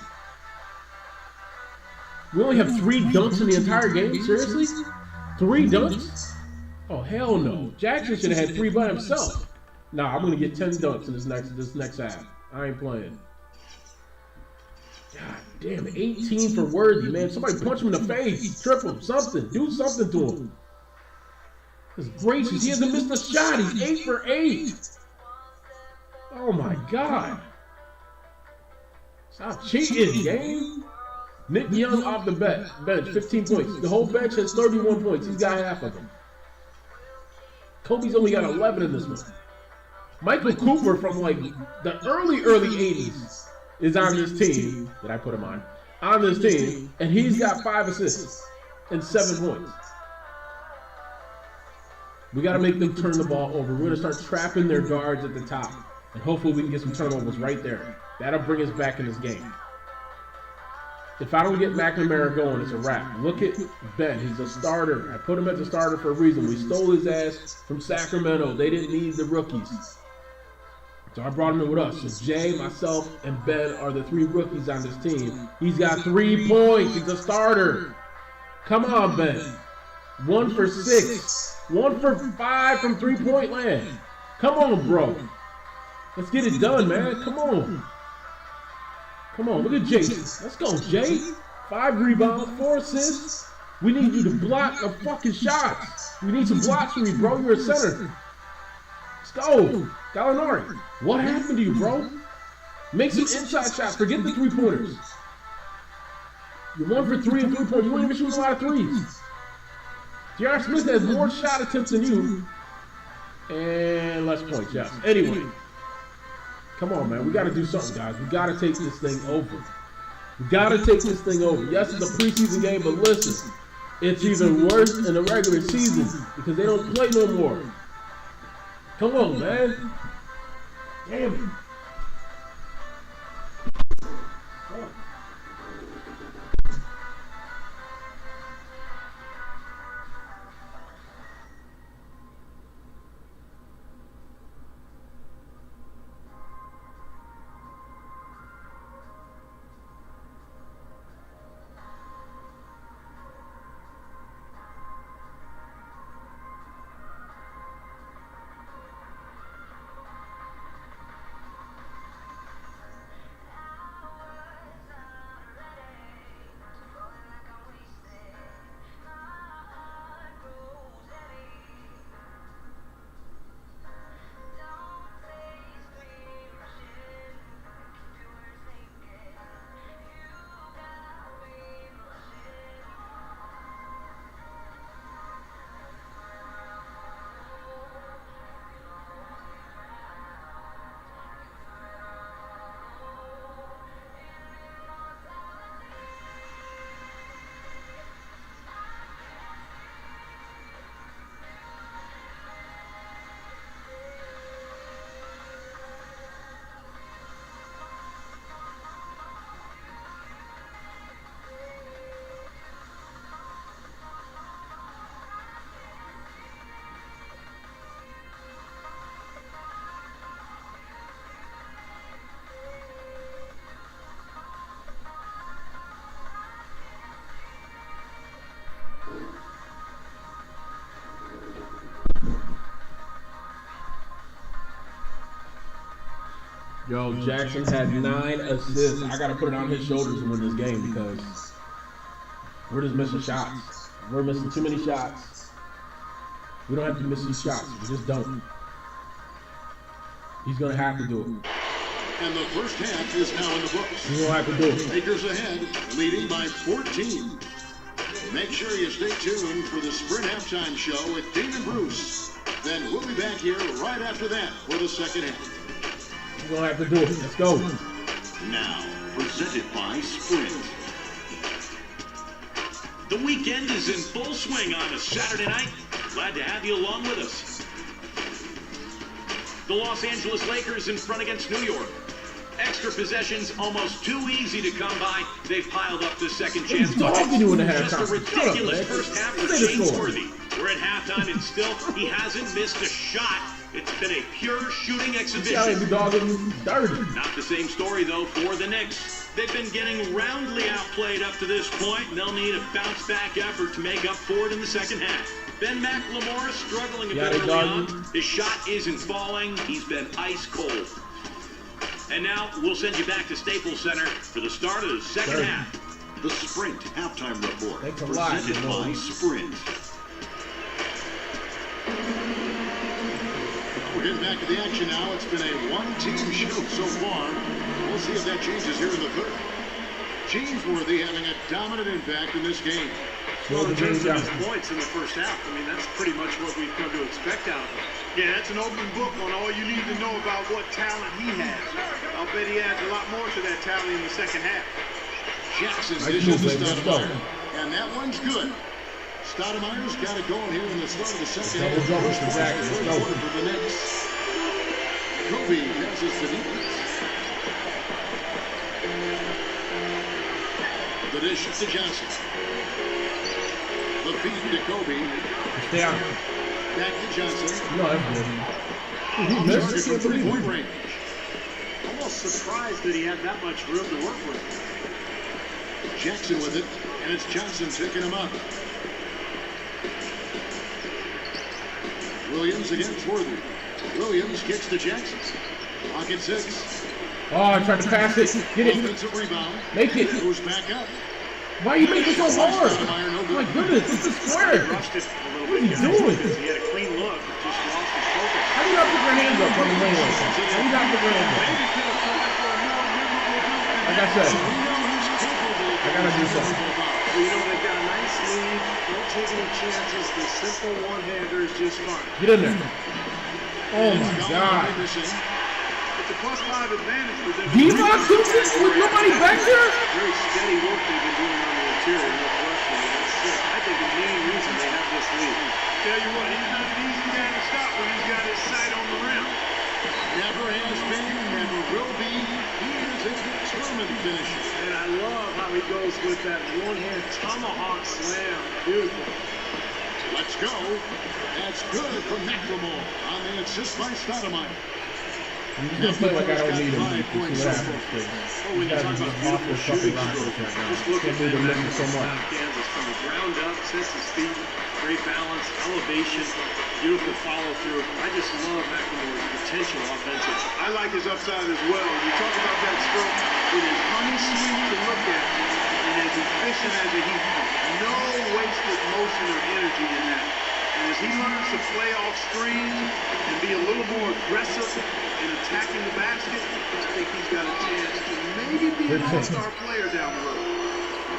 We only have 3 dunks in the entire game? Seriously? 3 dunks? Oh, hell no. Jackson should have had 3 by himself. Nah, I'm gonna get 10 dunks in this next half. I ain't playing. God damn, 18 for Worthy, man. Somebody punch him in the face. Trip him, something. Do something to him. His gracious, he hasn't missed a shot. He's 8 for 8. Oh my God. Stop cheating, game. Nick Young off the bench, 15 points. The whole bench has 31 points. He's got half of them. Kobe's only got 11 in this one. Michael Cooper from like the early 80s is on this team that I put him on this team, and he's got 5 assists and 7 points. We got to make them turn the ball over. We're going to start trapping their guards at the top, and hopefully we can get some turnovers right there. That'll bring us back in this game. If I don't get McNamara going, it's a wrap. Look at Ben. He's a starter. I put him as a starter for a reason. We stole his ass from Sacramento. They didn't need the rookies. So I brought him in with us. So Jay, myself, and Ben are the 3 rookies on this team. He's got 3 points. He's a starter. Come on, Ben. 1 for 6. 1 for 5 from 3-point land. Come on, bro. Let's get it done, man. Come on. Come on, look at Jay. Let's go, Jay. 5 rebounds, 4 assists. We need you to block a fucking shot. We need some blocks from you, bro. You're a center. Let's go. Gallinari. What happened to you, bro? Make some inside shots. Forget the 3-pointers. You're 1 for 3 and 3-pointers. You won't even shoot a lot of threes. J.R. Smith has more shot attempts than you. And less points, yes. Anyway. Come on, man. We got to do something, guys. We got to take this thing over. We got to take this thing over. Yes, it's a preseason game, but listen, it's even worse in the regular season because they don't play no more. Come on, man. Damn it. Yo, Jackson had 9 assists. I got to put it on his shoulders to win this game because we're just missing shots. We're missing too many shots. We don't have to miss these shots. We just don't. He's going to have to do it. And the first half is now in the books. He's going to have to do it. Lakers ahead, leading by 14. Make sure you stay tuned for the Sprint Halftime Show with Dean and Bruce. Then we'll be back here right after that for the second half. We're going to have to do it. Let's go. Now, presented by Sprint. The weekend is in full swing on a Saturday night. Glad to have you along with us. The Los Angeles Lakers in front against New York. Extra possessions almost too easy to come by. They've piled up the second chance. Just a ridiculous first half for James Worthy. We're at halftime and still he hasn't missed a shot. It's been a pure shooting exhibition. Not the same story, though, for the Knicks. They've been getting roundly outplayed up to this point, and they'll need a bounce-back effort to make up for it in the second half. Ben McLemore struggling a bit early on. His shot isn't falling. He's been ice cold. And now we'll send you back to Staples Center for the start of the second half. The Sprint Halftime Report. Thanks a lot, presented by Sprint. We're getting back to the action now. It's been a one-team show so far. We'll see if that changes here in the third. James Worthy having a dominant impact in this game. Well, in terms of his points in the first half, I mean, that's pretty much what we've come to expect out of him. Yeah, that's an open book on all you need to know about what talent he has. I'll bet he adds a lot more to that tally in the second half. Jackson dishes to Stoudemire, and that one's good. Stoudemire's got it going here in the start of the second half. For the Knicks. Kobe passes to Dumars. The dish to Johnson. The feed to Kobe. Stay out. Back to Johnson. No, that's good. He missed it from 3-point range. Almost surprised that he had that much room to work with. Jackson with it, and it's Johnson picking him up. Williams against Worthy. Williams kicks to Jackson. Pocket 6. Oh, I tried to pass it. Get it. Offensive rebound. Make it. Goes back up. Why are you making it so hard? Oh my goodness, it's a square. Rushed it a little What are bit, you guys, doing? because he had a clean look, just lost his focus. How do you not put your hands up on the lane like that? How do you not put your hands up? Maybe could have tried for a more memorable Like I said, We know who's capable of I gotta do something. Well, you know, they've got a nice lead. Don't take any chances. The simple one-hander is just fine. Get in there. Oh my God. It's a +5 advantage for them. Devon Dukes with nobody back there? Very steady work they've been doing on the interior, no question. And that's, I think, the main reason they have this lead. Tell you what, he's not an easy guy to stop when he's got his sight on the rim. Never has been, never will be. He is a determined finisher. And I love how he goes with that one-hand tomahawk slam. Beautiful. Let's go. That's good for McLemore on the assist by Stoudemire. I'm just gonna play like I don't need him. 5 points See what so happens. far. Oh, when you talk about beautiful shooting stroke, just look at Can't believe that they're missing so much. Kansas from the ground up, sets his feet, great balance, elevation, beautiful follow through. I just love McLemore's potential offensively. I like his upside as well. You talk about that stroke, it is honey sweet to look at and as efficient as a heat pump. No wasted motion or energy in that. And as he learns to play off screen and be a little more aggressive in attacking the basket, I think he's got a chance to maybe be an all-star player down the road.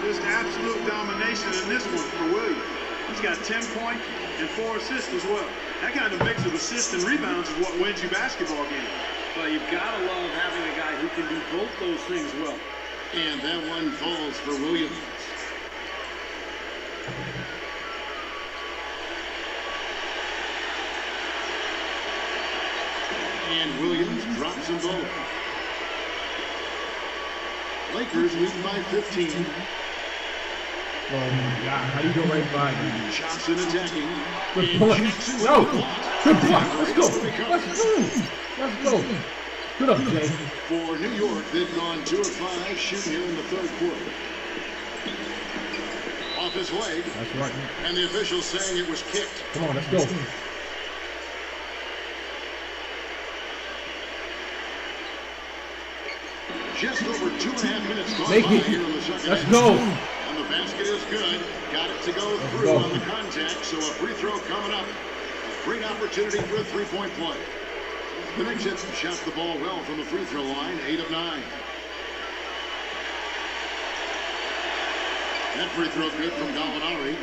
Just absolute domination in this one for Williams. He's got 10 points and 4 assists as well. That kind of mix of assists and rebounds is what wins you basketball games. But you've got to love having a guy who can do both those things well. And that one falls for Williams. And Williams drops them both. Lakers lead by 15. Oh my God, how do you go right by me? Johnson attacking. Good block. No! Good block. Let's go. Let's go. Let's go. Good up, Jay. For New York, they've gone 2 of 5 shooting here in the third quarter. Off his leg. That's right. And the officials saying it was kicked. Come on, let's go. Just over 2.5 minutes gone Make by it. here in the second Let's half. go. And the basket is good. Got it to go through go. on the contact, so a free throw coming up. Great opportunity for a 3-point play. The Knicks hit shot the ball well from the free throw line, 8 of 9. That free throw good from Gallinari.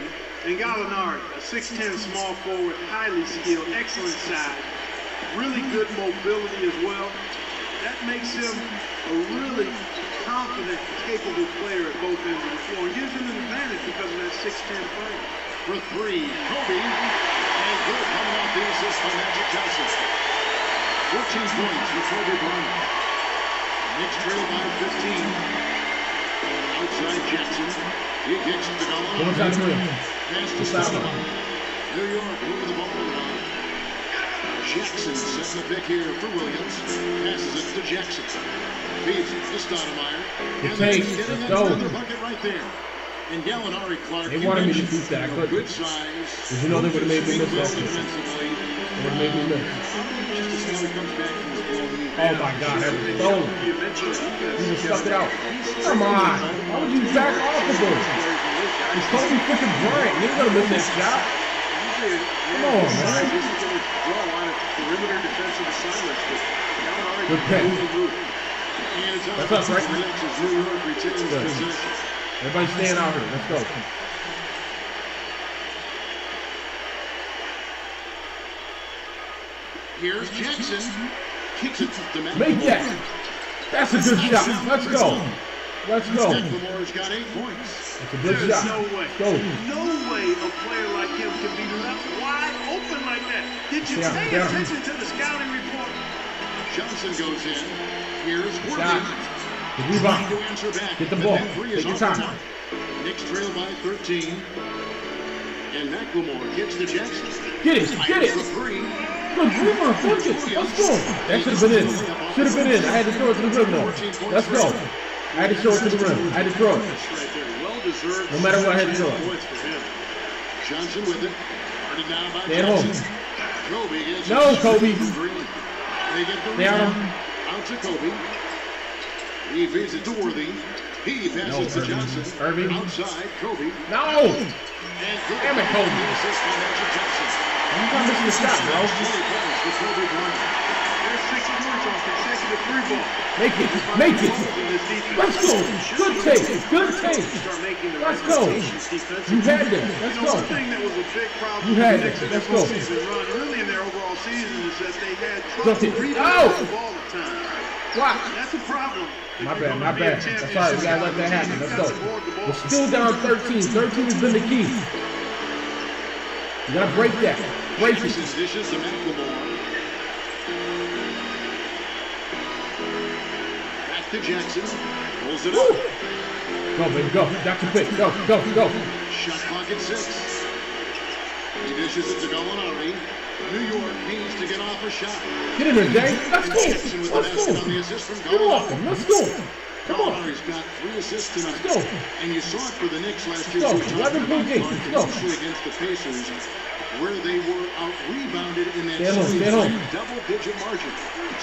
And Gallinari, a 6'10 small forward, highly skilled, excellent size, really good mobility as well. That makes him a really confident, capable player at both ends of the floor and gives him an advantage because of that 6'10 frame. For 3, Kobe. And good coming off the assist by Magic Johnson. 14 points for Kobe Bryant. Knicks trail by 15. Outside Jackson. He kicks it to Gallinari. Pass to Stoudemire. New York moving the ball around. Jackson setting the pick here for Williams. Passes it to Jackson. Feeds it to Stoudemire. And they're getting another bucket right there. And Gallinari Clark. They wanted me to shoot that. I couldn't. Good size. Because you know they would have made me miss that shit. Defensively. They would have made me miss. Just to see how he comes back from his blow. Oh my God, that was stolen. You mentioned He just stuck it out. Come on. Why would you back off of this? He's Kobe freaking Bryant. You're going to miss that shot. Come on, man. This is going to draw a lot of perimeter defensive assignments, but Gallinari Good can pick. really move. And it's That's us, right? New York retains Good. possession. Everybody stand out here. Let's go. Here's Jackson. Kicks it to Matt. Make that. That's a good shot. Let's go. Let's go. Macklemore's got 8 points. That's a good There's shot. no way. Go. No way a player like him can be left wide open like that. Did you pay Yeah. attention to the scouting report? Johnson goes in. Here's Shot. Worthy. The rebound. To answer back. Get the but ball. that three is Take your off the time. mark. Knicks trail by 13. And Macklemore gets to Jackson. Get it. Get it. For 3. Good rebound. Push it. Let's go. That should have been in. Should have been in. I had to throw it to the rim though. Let's go. I had to throw it to the rim. I had to throw it. Right there. Well-deserved. No matter what, I had to throw it. Points for him. Johnson with it. Started down by Stay at home. Jackson. Kobe gets No, it. Kobe. They get the Stay on rebound. him. Out to Kobe. He feeds it to Worthy. He passes to Irving. Johnson. Irving. Outside, Kobe. No. And Damn it, Kobe. The assist by Magic Johnson. I'm not missing the shot, bro. 20 points for Kobe Bryant. There's 6 points on consecutive 3-ball. Make it. Make it. Let's go. Good take. Good take. Start making the Let's right go. rotations defensively. You had this. You Let's know, go. one thing that was a big problem You for had the Knicks it. in their Let's go. postseason run, really in their overall season, is that they had Dump trouble it. rebounding Oh! the ball at times. Why? That's a problem. If My you're bad, gonna my be a bad. That's championship all right. We gotta let that happen. team, Let's you go. got to board the ball. We're still down 13. 13 has been the key. You gotta break that. Break it. Jefferson's dishes to Macklemore. Back to Jackson. Pulls it Woo. up. Go, baby. Go. Got your pick. Go. Go. Go. Shot clock at 6. He dishes it to Gallinari. New York needs to get off a shot. Get in there, Jay. Let's go. Jackson with the Let's basket on the go. assist from Get off him. Gallinari. Let's go. Come on. Gallinari's got 3 assists tonight. Let's go. And you saw it for the Knicks last year. Let's go. We talked 11 about point game. Clark, Let's go. especially against the Pacers, where they were out-rebounded in that Stay home, series stay home. by double-digit margin.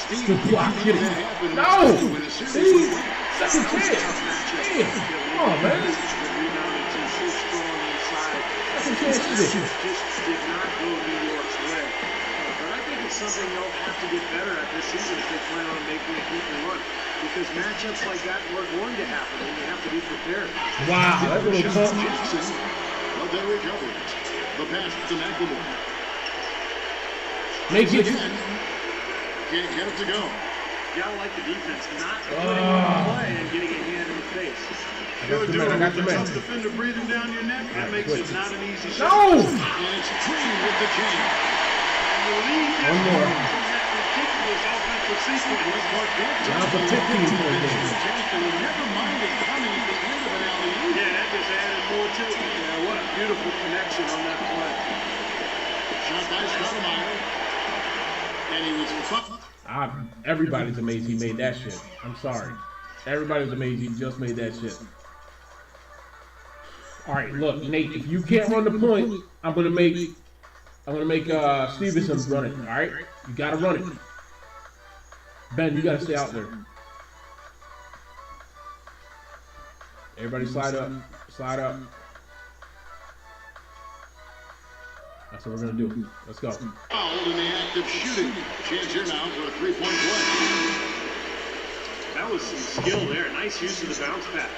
Steve, Good block. you Get knew it. that happened No. when a series See? was won. Second chance. Damn. Come on, man. Rebounded too so strong inside. Second chance is it. Just did not go New York's way. But I think it's something they'll have to get better at this season if they plan on making a deep run. Because matchups like that are going to happen, and you have to be prepared. Wow. That little Shot pump. Jackson, but they recovered. The pass to Macklemore. Make it. Again, can't get it to go. You gotta like the defense not putting on the play and getting a hand in the face. Good, your man, I got your dude. man. Tough defender breathing down your neck, that makes it not an easy shot. No. And it's Green with the jam. And the lead gets One more. from that ridiculous offensive sequence. Down to 15 for the game. Never minded coming at the end of an alley-oop. Yeah, that just added more to it. Yeah, what a beautiful connection on that play. Shot by Stoudemire. And he was fucked. Everybody's amazed he made that shit. I'm sorry. Everybody's amazed he just made that shit. All right, look, Nate. If you can't run the point, I'm gonna make Stevenson run it. All right, you gotta run it. Ben, you gotta stay out there. Everybody slide up. Slide up. That's what we're gonna do. Let's go. Fouled in the act of shooting. Chance here now for a three-point play. That was some skill there. Nice use of the bounce pass.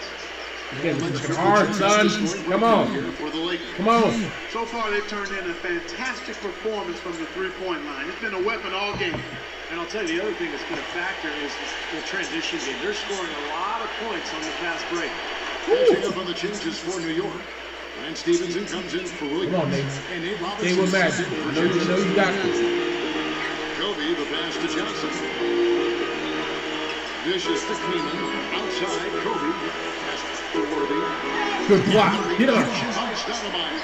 Again, it's working hard, son. Come on. For the Lakers. Come on. So far, they've turned in a fantastic performance from the three-point line. It's been a weapon all game. And I'll tell you, the other thing that's been a factor is the transition game. They're scoring a lot of points on the fast break. Catching up on the changes for New York. And Stevenson comes in for Williams. Come on, Nate. And Nate Stay Robinson with Matt. comes in for I know you got this. Kobe, the pass to Johnson. Dishes to Keenan. Outside, Kobe. Pass to Worthy. Good block. Get on. Action by Stoudemire.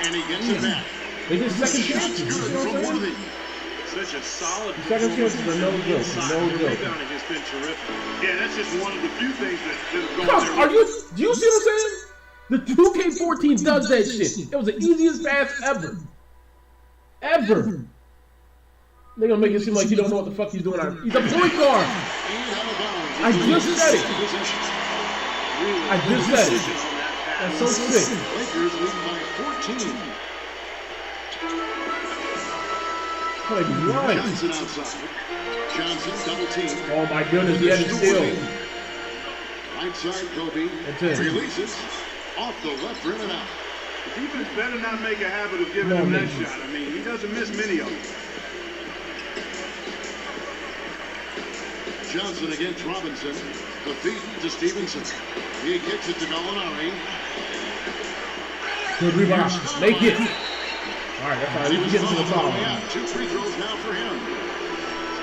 And he gets it back. They did second Shots chances. good You know what from I'm saying? Worthy. Such a solid Second chances are no joke. inside. No The joke. rebounding has been terrific. Yeah, that's just one of the few things that have gone Come, their are way. you? Do you see what I'm saying? The 2K14 does that shit. It was the easiest pass ever. Ever. They gonna make it seem like you don't know what the fuck he's doing. He's a point guard. I just said it. I just said it. That's so sick. Lakers lead by 14. Like, right. Johnson outside. Johnson double team. Oh my goodness, he had it still. Right side, Kobe. That's it. Releases off the left rim and out. The defense better not make a habit of giving No, him that man. shot. I mean, he doesn't miss many of them. Johnson against Robinson. The feed to Stevenson. He kicks it to Gallinari. Good rebound. Make it. All right, that's all right. We can get into the foul. Yeah, 2 free throws now for him.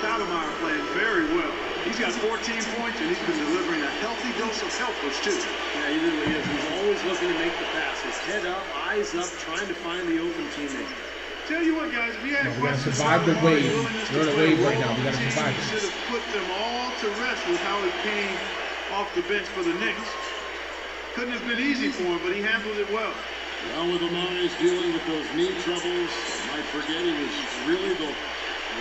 Stoudemire playing very well. He's got 14 points, and he's been delivering a healthy dose of helpers, too. Yeah, he really is. He's always looking to make the passes. Head up, eyes up, trying to find the open teammate. Tell you what, guys, we had We gotta survive the wave. We're in a wave right now. We gotta survive He it. should have put them all to rest with how he came off the bench for the Knicks. Couldn't have been easy for him, but he handled it well. Well, with Dumars dealing with those knee troubles, I forget he was really the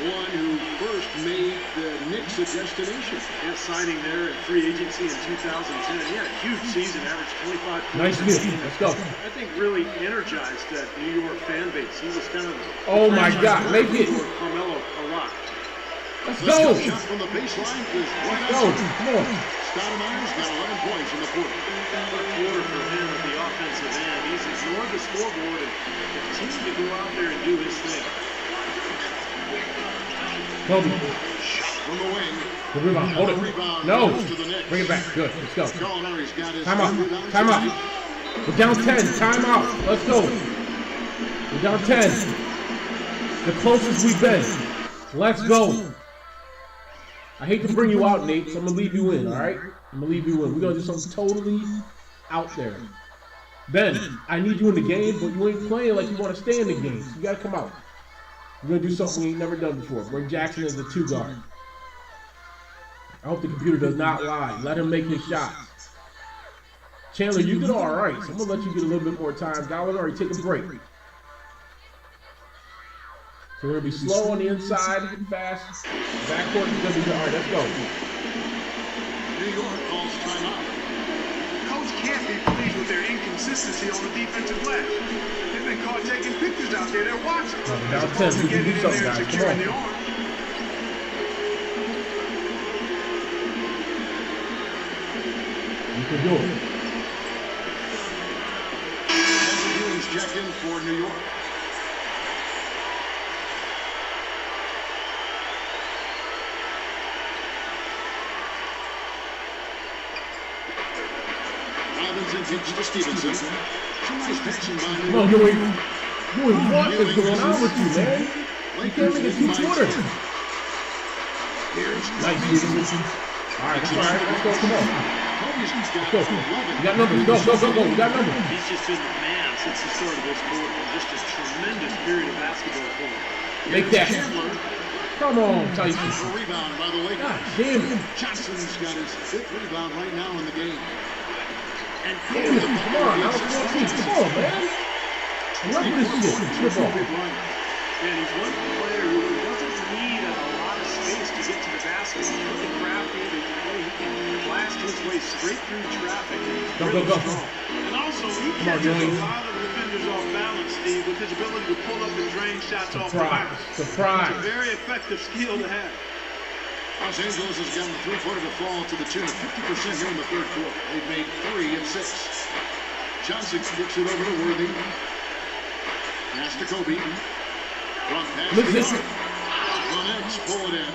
one who first made the Knicks a destination. Yeah, signing there at free agency in 2010. He had a huge season, averaged 25 points. Nice move. Let's go. I think really energized that New York fan base. He was kind of Oh my God, make it. Carmelo a rock. Let's go. Shot from the baseline is right Go. on. Come on. Stoudemire's got 11 points in the quarter. Good quarter for him at the offensive end. He's ignored the scoreboard and continued to go out there and do his thing. Kobe. Shot from the wing. Good rebound. Hold it. Rebound No. goes to the Knicks. Bring it back. Good. Let's go. Gallinari's got his Time out. third rebound Time out. tonight. We're down 10. Time out. Let's go. We're down 10. The closest we've been. Let's go. I hate to bring you out, Nate, so I'm going to leave you in, all right? I'm going to leave you in. We're going to do something totally out there. Ben, I need you in the game, but you ain't playing like you want to stay in the game. So you got to come out. We're going to do something we ain't never done before. Bring Jackson as the 2 guard. I hope the computer does not lie. Let him make his shots. Chandler, you did all right, so I'm going to let you get a little bit more time. Gallinari, take a break. So we're going to be slow on the inside, fast. Backcourt is going to be good. All right, let's go. New York calls timeout. Coach can't be pleased with their inconsistency on the defensive glass. They've been caught taking pictures out there. They're watching. Down 10. We can do something, guys. Come on. You can do it. Andrew Ewing's check in for New York. Robinson kicks to Stevenson. Some nice passing by New Come on, York. Ewing, what is going on with you, man? You can't make it 2-quarter. Here's Nice, Stevenson. All right, that's all right. Let's go. Come on. Kobe's got Go. 11. We got numbers. Go, go, go, go. We got numbers. He's just been the man since the start of this quarter. Just a tremendous period of basketball for him. Make that. Chandler. Come on, Tyson. Nice rebound by the Lakers. God damn it. Johnson's got his 5th rebound right now in the game. And Damn it. Come on, now it's 14. Come on, man. Enough of this shit. Trip off. And he's one player who doesn't need a lot of space to get to the basket. He's really crafty. The way he can blast his way straight through traffic. Go, go, go. And also, he Come on, catches a Ewing. lot of defenders off balance, Steve, with his ability to pull up and drain shots off the Surprise. back. It's Surprise. a very effective skill to have. Los Angeles has gotten a 3-quarter to fall to the tune of 50% here in the 3rd quarter. They've made 3 of 6. Johnson gets it over to Worthy. Pass to Kobe. Front pass to Listen. Young. The Knicks pull it in.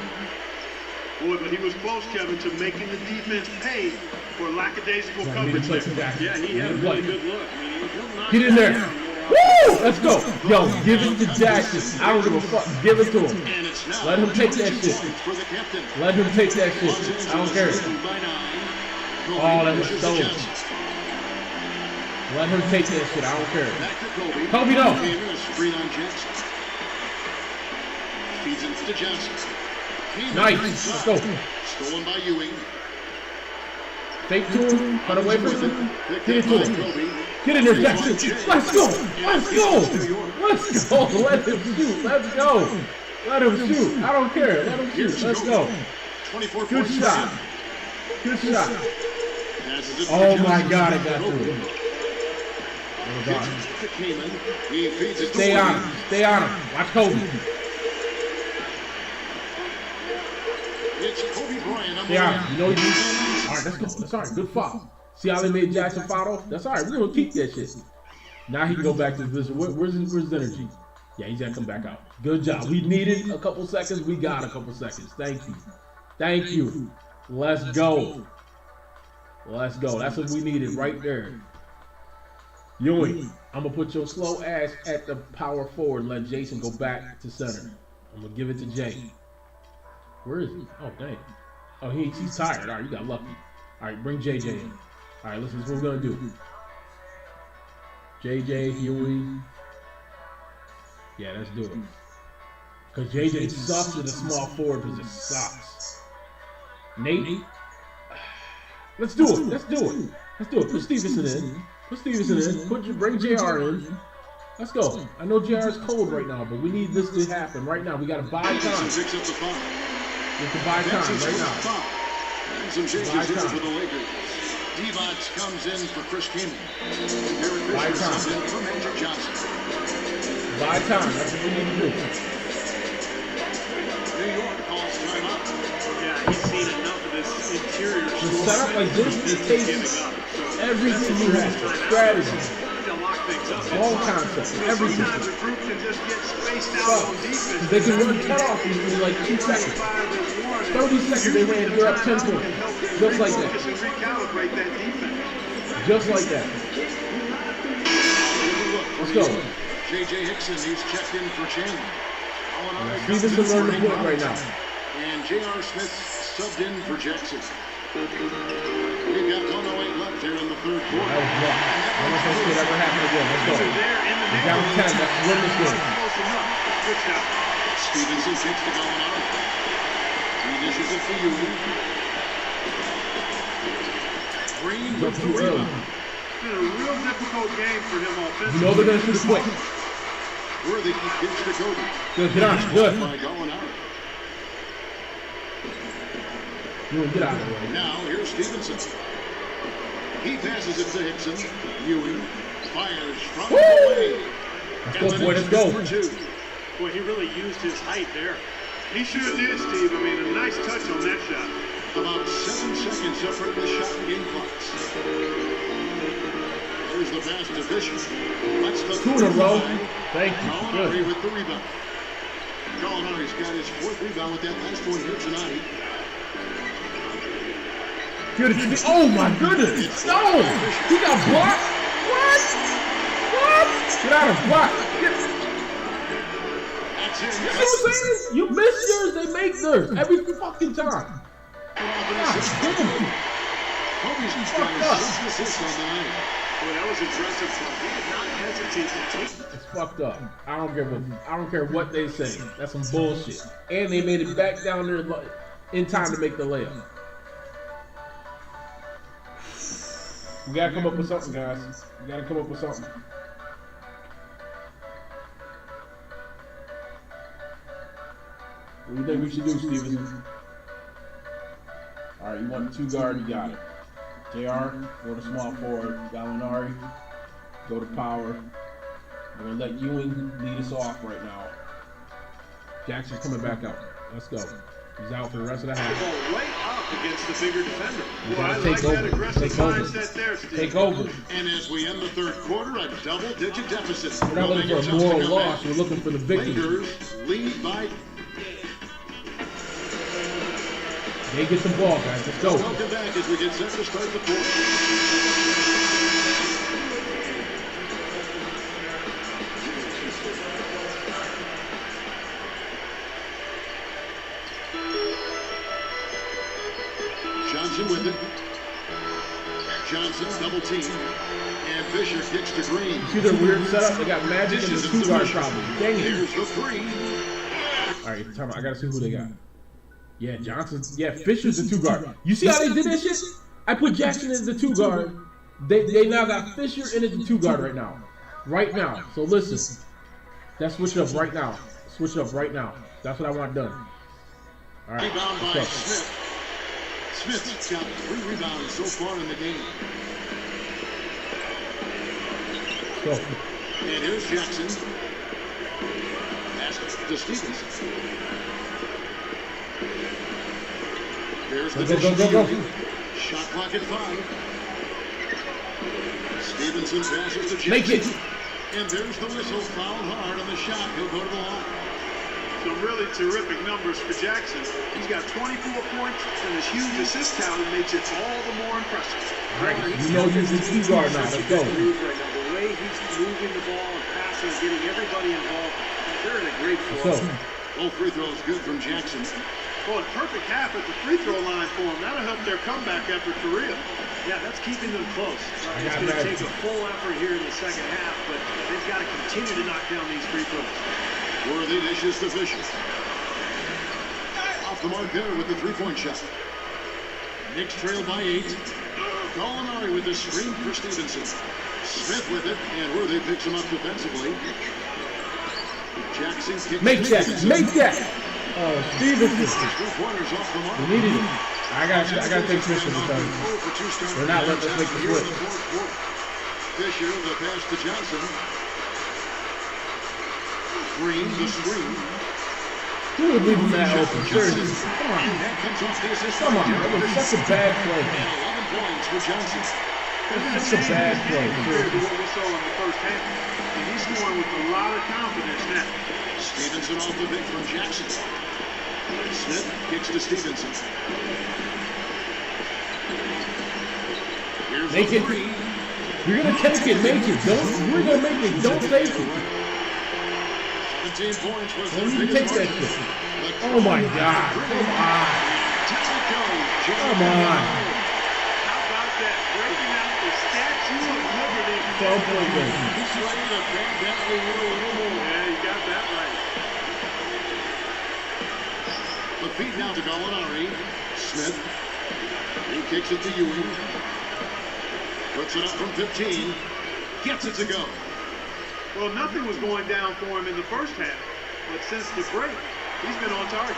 Boy, but he was close, Kevin, to making the defense pay for lackadaisical Come on, we need coverage to play there. some Jackson. Yeah, he had a really good look. I mean, he'll knock Get in that there. down more Woo! Let's go. Yo, give it to Jackson. I don't give a fuck. Give it to him. And it's now Let him take that 22 shit. points for the captain. Let him take that shit. Los Angeles I don't care. leading by 9. Kobe Oh, that was pushes stolen. to Johnson. Let him take that shit. I don't care. Back to Kobe. Kobe, no. Came in a screen on Jackson. Feeds it to Johnson. Came in Nice. inside. Let's go. Stolen by Ewing. Fake to him. Cut away from him. Get it to him. Kobe. Get in there, Jackson. Let's go. Let's go. Let's go. Let him shoot. Let's go. Let him shoot. I don't care. Let him shoot. Let's go. 24 Good points. shot. Good shot. Passes it to Oh my Johnson. God, it got Kobe. through. Oh God. Gets it to Kaman. He feeds it to Stay on Worthy. him. Stay on him. Watch Kobe. It's Kobe Bryant on the Yeah, line. you know you. All right, let's go. That's all right. Good foul. See how they made Jackson foul? That's all right. We're gonna keep that shit. Now he can go back to the position. Where's his energy? Yeah, he's gotta come back out. Good job. We needed a couple seconds. We got a couple seconds. Thank you. Thank you. Let's go. Let's go. That's what we needed right there. Ewing, I'm going to put your slow ass at the power forward and let Jason go back to center. I'm going to give it to Jay. Where is he? Oh, dang. Oh, he's tired. All right, you got lucky. All right, bring JJ in. All right, listen, this is what we're going to do. JJ, Ewing. Yeah, let's do it. Because JJ sucks in the small forward position. Sucks. Nate. Let's do it. Let's do it. Let's do it. Put Stevenson in. Put Stevenson in. Bring JR in. Let's go. I know JR is cold right now, but we need this to happen right now. We got to buy time. We have to buy time right now. And some changes here for the Lakers. Divac comes in for Chris King. Buy time. Comes in for Magic Johnson. Buy time. That's what we need to do. New York calls timeout. Yeah, he's seen enough of this interior. The setup like this, it takes everything you have. Strategy. Ball concept. Everything. Sometimes a group can just get spaced out on defense. They can run cutoff in like 2 seconds. 30 seconds they ran, you're up 10 points. Just like that. Recalibrate that defense. Just like that. Let's go. J.J. Hickson, he's checked in for Chandler. Stevenson learning the point right now. And J.R. Smith subbed in for Jackson. We've got 1:08 left here in the third quarter. That was luck. I don't think this could ever happen again. Let's go. We got 10. Let's win this game. Stevenson kicks the ball out. He dishes it for you. Green Jump too early. It's been a real difficult game for him offensively. You know they're going to shoot it quick. Worthy gives to Cody. Good, get on. Good. By going out. Get out of the way. Now, here's Stevenson. He passes it to Hickson. Ewing fires from the way. Let's go, boy. Let's go. Boy, he really used his height there. He sure did, Steve. I mean, a nice touch on that shot. About 7 seconds separate the shot and game clocks. There's the pass to Fisher. That's the 2 in a row. Thank you. Gallinari Good. with the rebound. Gallinari's got his 4th rebound with that last one here tonight. Oh my goodness! No! He got blocked? What? What? Get out of block! That's it. You see what I'm saying? You miss yours, they make theirs every fucking time. Kobe's got his 6th assist on the night. Boy, that was aggressive. He did not hesitate to take. It's fucked up. I don't care what they say. That's some bullshit. And they made it back down there in time to make the layup. We gotta come up with something, guys. We gotta come up with something. What do you think we should do, Stevenson? Alright, you want the 2 guard, you got it. JR, go to small forward. Gallinari, go to power. We're gonna let Ewing lead us off right now. Jackson's coming back out. Let's go. He's out for the rest of the half. Ball right up against the bigger defender. Well, I take like over. that aggressive Take over. mindset there, Steve. Take over. And as we end the third quarter, a double-digit deficit. We're not looking for a moral loss. We're looking for the victory. Lakers lead by. They get the ball, guys. Let's go. Welcome back as we get set to start the fourth. Johnson with it. Johnson double team. And Fisher kicks to Green. See their weird setup? They got Magic and the 2 guard problem. Dang it. Here's the 3. Alright, time out. I gotta see who they got. Yeah, Johnson. Yeah, Fisher's the 2 guard. You see how they did that shit? I put Jackson as the 2 guard. They now got Fisher in as the 2 guard right now. Right now. So listen. Let's switch it up right now. Switch it up right now. That's what I want done. Alright. Rebound by Smith. Smith's got 3 rebounds so far in the game. Go. And here's Jackson. Pass to Stevenson. There's the Go. Shot clock at 5. Stevenson passes to Jackson. Make it. And there's the whistle. Foul hard on the shot. He'll go to the line. Some really terrific numbers for Jackson. He's got 24 points, and his huge assist talent makes it all the more impressive. All right, you know he's the key guard now. Let's go. Right now, the way he's moving the ball and passing, getting everybody involved, they're in a great flow. Both free throws good from Jackson. Well, a perfect half at the free throw line for him. That'll help their comeback effort for real. Yeah, that's keeping them close. It's going to take a full effort here in the second half, but they've got to continue to knock down these free throws. Worthy dishes to Fisher. Off the mark there with the three-point shot. Knicks trail by 8. Gallinari with the screen for Stevenson. Smith with it, and Worthy picks him up defensively. Jackson kicks. Make that. Oh, Stevenson. Three-pointers off the mark. We needed it. I got to take Fisher because they're not letting us make the switch. Fisher, the pass to Johnson. Green, the screen. Who would leave him that open? Seriously. Come on. That was such a bad play. 11 points for Johnson. That's such a bad play. Compared to what we saw in the first half. And he's scoring with a lot of confidence now. Stevenson off the pick from Jackson. Smith kicks to Stevenson. Here's Make it. three. You're going to take it. Make it. We're going to make it. Don't take it. 17 points was When their you take biggest that mark. shit. Oh my God. Come on. Come on. How about that? Breaking out the Statue of Liberty. Don't play that. He's ready to bend that a little more. Yeah, you got that right. The feed now to Gallinari. Smith. He kicks it to Ewing. Puts it up from 15. Gets it to go. Well, nothing was going down for him in the first half, but since the break, he's been on target.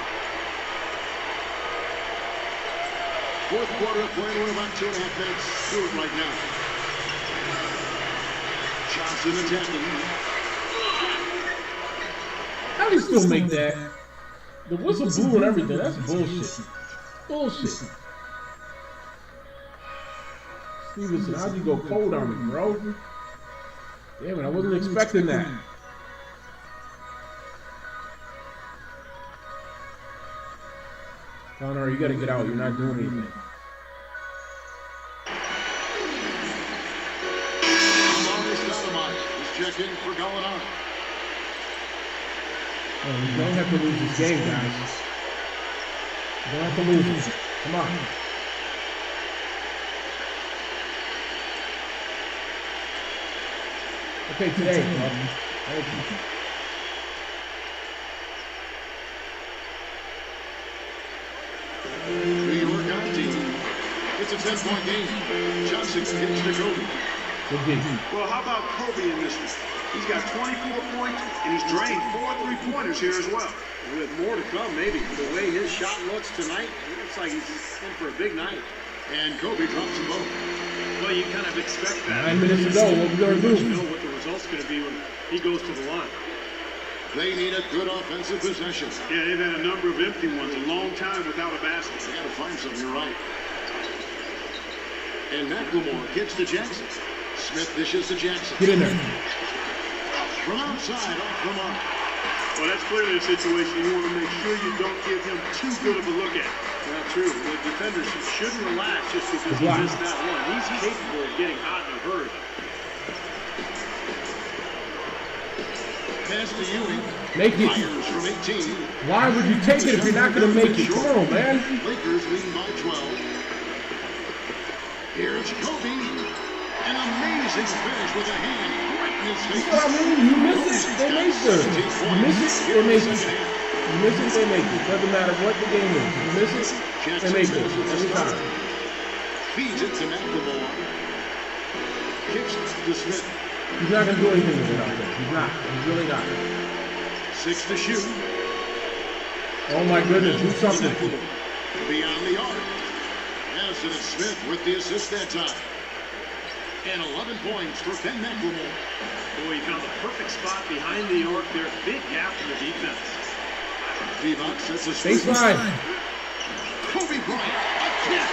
Fourth quarter of play. We're about 2.5 minutes through it right now. Johnson attacking. How do you still make that? The whistle blew and everything. That's bullshit. Bullshit. Stevenson, how'd you go cold on me, bro? Damn it, I wasn't expecting that. Connor, you gotta get out. You're not doing anything. He's checking for Gallinari. Oh, you don't have to lose this game, guys. You don't have to lose it. Come on. Okay, today, bro. Thank you. New York on the team. It's a 10-point game. Johnson kicks to Kobe. Good game. Well, how about Kobe in this one? He's got 24 points, and he's drained 4 3-pointers here as well. With more to come, maybe. The way his shot looks tonight, it looks like he's in for a big night. And Kobe drops them both. Well, you kind of expect that. 9 minutes to go. What we gonna do? You know what the result's going to be when he goes to the line. They need a good offensive possession. Yeah, they've had a number of empty ones, a long time without a basket. They got to find something, you're right. And McLemore kicks to Jackson. Smith dishes to Jackson. Get in there. From outside, off the mark. Well, that's clearly a situation you want to make sure you don't give him too good of a look at. Not true. The defenders shouldn't relax just because he missed that one. He's capable of getting hot in a hurry. Pass to Ewing. Make it. Fires from 18. Why would you take it if you're not going to make it? Come on, man. Lakers lead by 12. Here's Kobe. An amazing finish with a hand right in his face. That's what I mean. You miss it, they make it. You miss it, they make it. You miss it, they make it. Doesn't matter what the game is. You miss it, they make it. Every time. Feeds it to McLemore. Kicks to Smith. He's not going to do anything with it out there. He's not. He's really not. 6 to shoot. Oh my goodness, do something. Beyond the arc. Yes, and it's Smith with the assist that time. And 11 points for Ben McLemore. Boy, he found the perfect spot behind the arc there. Big gap in the defense. Divac sets a screen. Baseline. Kobe Bryant again.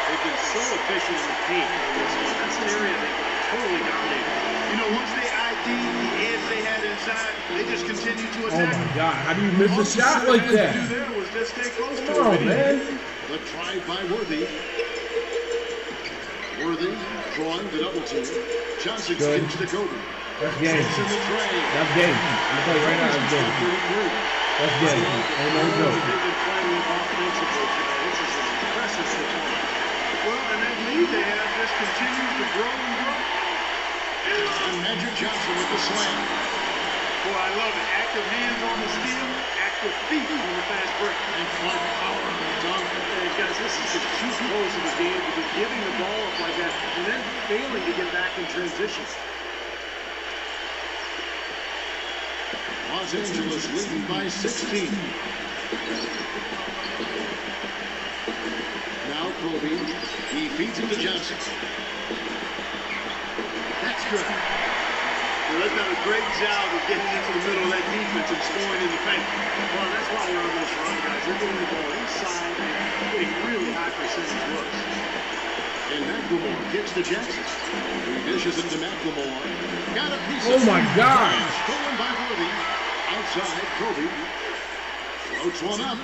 They've been so efficient in the paint. That's an area they totally dominated. You know, once they ID'd the edge they had in inside. They just continue to Oh attack. my God! How do you miss a shot like All that? you do there was just stay close to Come on, it. man. The drive by Worthy. Worthy drawing the double team. Johnson Good. gives to Kobe. That's game. It's in the tray. That's game. I'm gonna tell you right now, that's game. That's game. Ain't no joke. They've been playing offensively today. This is an impressive performance. Well, and that lead they have just continues to grow and grow. And Magic Johnson with the slam. Boy, I love it. Active hands on the steal, active feet on the fast break. And Clark power on the dunk. Hey, guys, this is just too close of a game to be giving the ball up like that and then failing to get back in transition. Los Angeles leading by 16. Now Kobe. He feeds it to Johnson. That's good. Well, they've done a great job of getting into the middle of that defense and scoring in the paint. Well, that's why they're on this run, guys. They're getting the ball inside and getting really high percentage looks. And McLemore gets to Jackson. He dishes it to McLemore. Got a piece Oh of my God. stolen by Worthy. Outside, Kobe. Floats one up.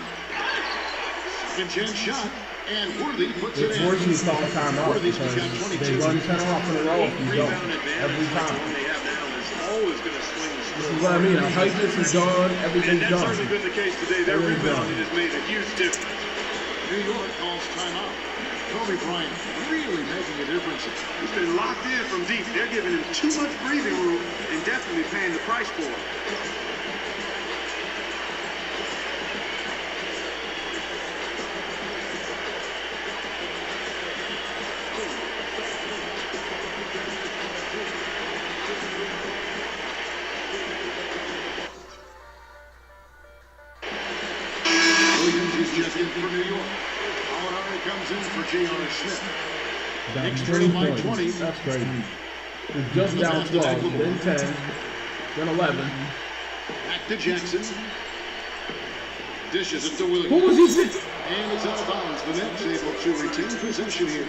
Second chance shot. And Worthy puts it It's in. worse when you call a timeout Worthy's because got 22. they run 10 off in a row if you don't. Rebound advantage Every like the time. one they have now is always going to swing the This score. is what I mean. Our tightness is gone. And Everything's that's done. certainly been the case today. Their Everything's rebounding done. has made a huge difference. New York calls timeout. Kobe Bryant really making a difference. He's been locked in from deep. They're giving him too much breathing room and definitely paying the price for it. Williams is just in for New York. Gallinari comes in for J.R. Smith. Down Knicks 20 trail by points. 20. That's crazy. We're just down 12, then 10, then 11. Back to Jackson. Dishes it to Williams. Who was he sitting? And it's out of bounds. The Nets able to retain possession here.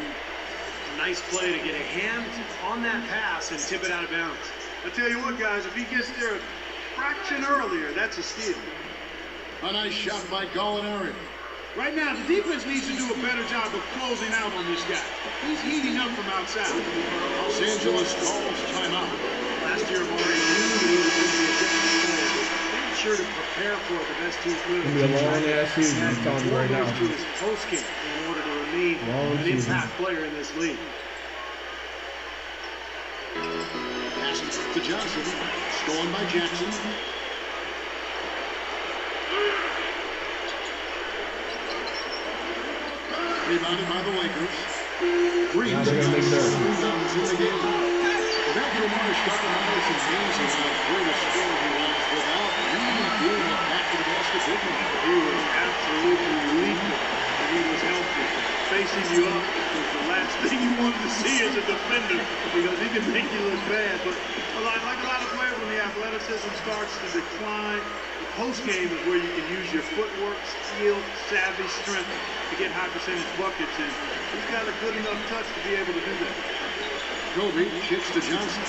Nice play to get a hand on that pass and tip it out of bounds. I tell you what, guys, if he gets there a fraction earlier, that's a steal. A nice shot by Gallinari. Right now, the defense needs to do a better job of closing out on this guy. He's heating up from outside. Los Angeles calls timeout. Last year, Maury knew that he was going to be a different player. Made sure to prepare for it the best he could. It's gonna be a long-ass season, I'm telling you right now. To his post-game in order to remain Long an season. impact player in this league. Pass to Johnson. Stolen by Jackson. Rebounded by the Lakers. Green Now they're gonna make it up. rebounds in the game. McLemore started out as amazing how great a scorer he was without really being a back to the basket big man. He was absolutely lethal when he was healthy. Facing you up was the last thing you wanted to see as a defender because he can make you look bad. But like a lot of players, when the athleticism starts to decline, the post game is where you can use your footwork, skill, savvy, strength to get high percentage buckets. And he's got a good enough touch to be able to do that. Kobe kicks to Johnson.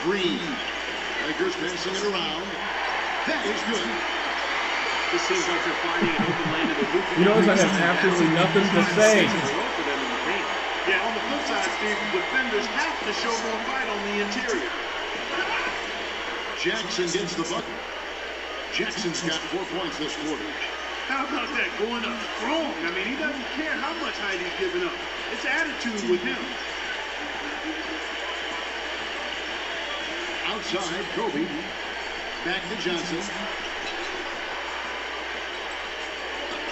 Green. Lakers passing it around. That is good. This seems like they're finding an open lane in the hoop. You notice I have absolutely nothing to say. Yeah, on the flip side, Steve, defenders have to show more fight on the interior. Jackson gets the bucket. Jackson's got 4 points this quarter. How about that, going up strong? I mean, he doesn't care how much height he's giving up. It's attitude with him. Outside, Kobe. Back to Johnson.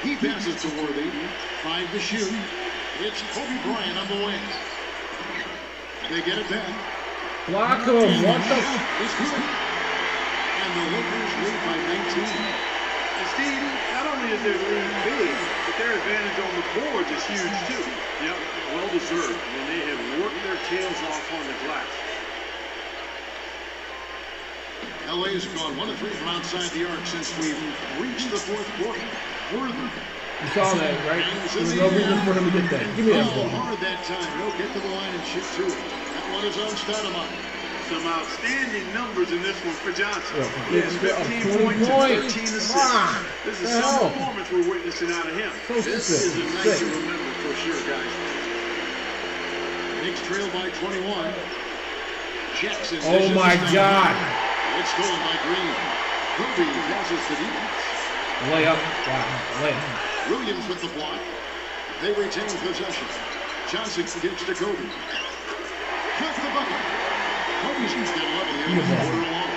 He passes to Worthy. 5 to shoot. It's Kobe Bryant on the wing. They get it back. Block him. What the? It's good. And the Lakers lead by 19. And Steve, not only is their lead big, but their advantage on the boards is huge too. Yep, well deserved. And they have worked their tails off on the glass. LA has gone 1 of 3 from outside the arc since we've reached the 4th quarter. Worthy. You saw that, right? There was no reason for him to get that. Give me that ball. Hard that time. He'll get to the line and shoot 2. That one is on Stoudemire. some outstanding numbers in this one for Johnson. Yeah, He has 15 points and 13 assists. This is some performance we're witnessing out of him. This is a night to remember for sure, guys. Knicks trail by 21. Jackson. Oh my God. It's stolen by Green. Kobe passes to Dumars. Layup. Wow. Layup. Williams with the block. They retain possession. Johnson gives to Kobe. Cut the bucket. Kobe's got 11 here with the quarter along.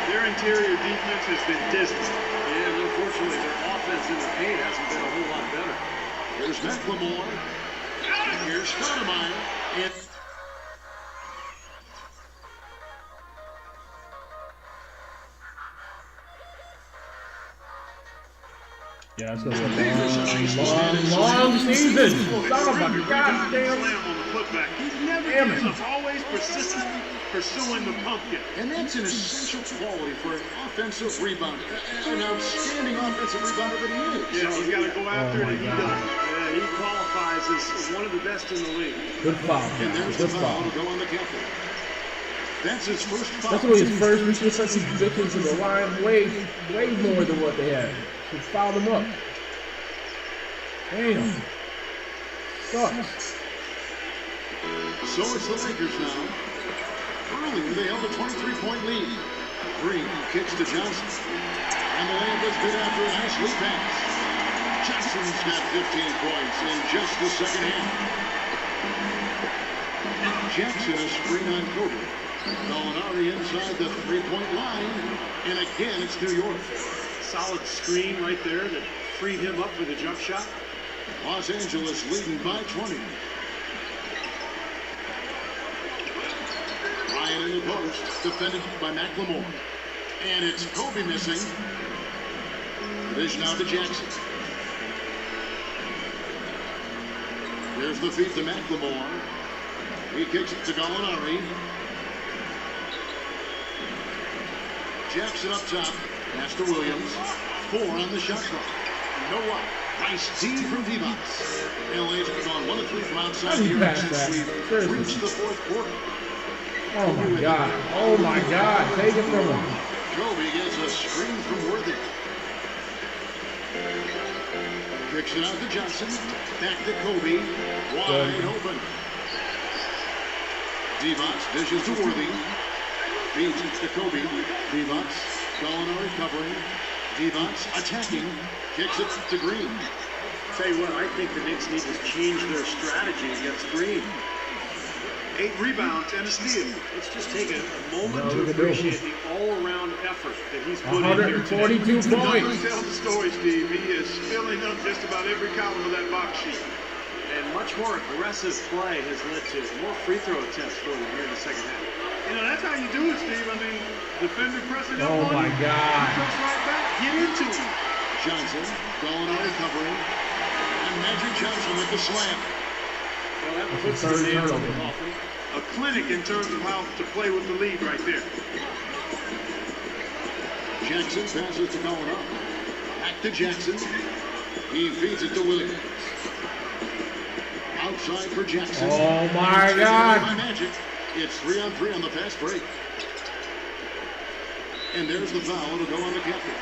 Their interior defense has been dismal. And unfortunately, their offense in the paint hasn't been a whole lot better. Here's McLemore. Here's Stoudemire. And Yeah, it's gonna be a long season. Son of a goddamn. Slam on the putback. He never gives up, always persistently pursuing the pumpkin. And that's an essential quality for an offensive rebounder. An outstanding offensive rebounder that he is. Yeah, he's got to go after it, and he does. Yeah, he qualifies as one of the best in the league. Good foul. And there's the foul to go on the captain. That's his first foul. That's really his first. We should have sent these victims to the line way more than what they had. Should foul them up. Damn. Sucks. So it's the Lakers now. Earlier, they held a 23-point lead. Green kicks to Johnson. And the layup was good after a nice lead pass. Johnson's got 15 points in just the second half. Jackson a screen on Kobe. Gallinari inside the three-point line. And again, it's New York. Solid screen right there that freed him up for the jump shot. Los Angeles leading by 20. Ryan in the post, defended by McLemore. And it's Kobe missing. Dish now to Jackson. There's the feed to McLemore. He kicks it to Gallinari. Jackson up top. Pass to Williams. 4 on the shot clock. No what? Nice D from Dumars. LA's gone 1 of 3 from outside here since we've reached the fourth quarter. Oh my God. Oh my God. Take it from him. Kobe gets a screen from Worthy. Kicks it out to Johnson. Back to Kobe. Wide open. Dumars dishes to Worthy. Feeds to Kobe. Dumars. Gallinari covering. Dumars attacking. Kicks it to Green. Tell you what, I think the Knicks need to change their strategy against Green. 8 rebounds and a steal. Let's just take a moment to appreciate the all-around effort that he's put in here today. 142 points. Tell the story, Steve. He is filling up just about every column of that box sheet. And much more aggressive play has led to more free throw attempts for them here in the second half. You know, that's how you do it, Steve. I mean, defender pressing up Oh on my you. God. You press right back. Get into it. Johnson, Gallinari covering. And Magic Johnson with the slam. Well, that puts the nail on the coffin. A clinic in terms of how to play with the lead right there. Jackson passes to Gallinari. Back to Jackson. He feeds it to Williams. Outside for Jackson. Oh my By God. Magic. It's 3-on-3 on the fast break. And there's the foul to go on the captain.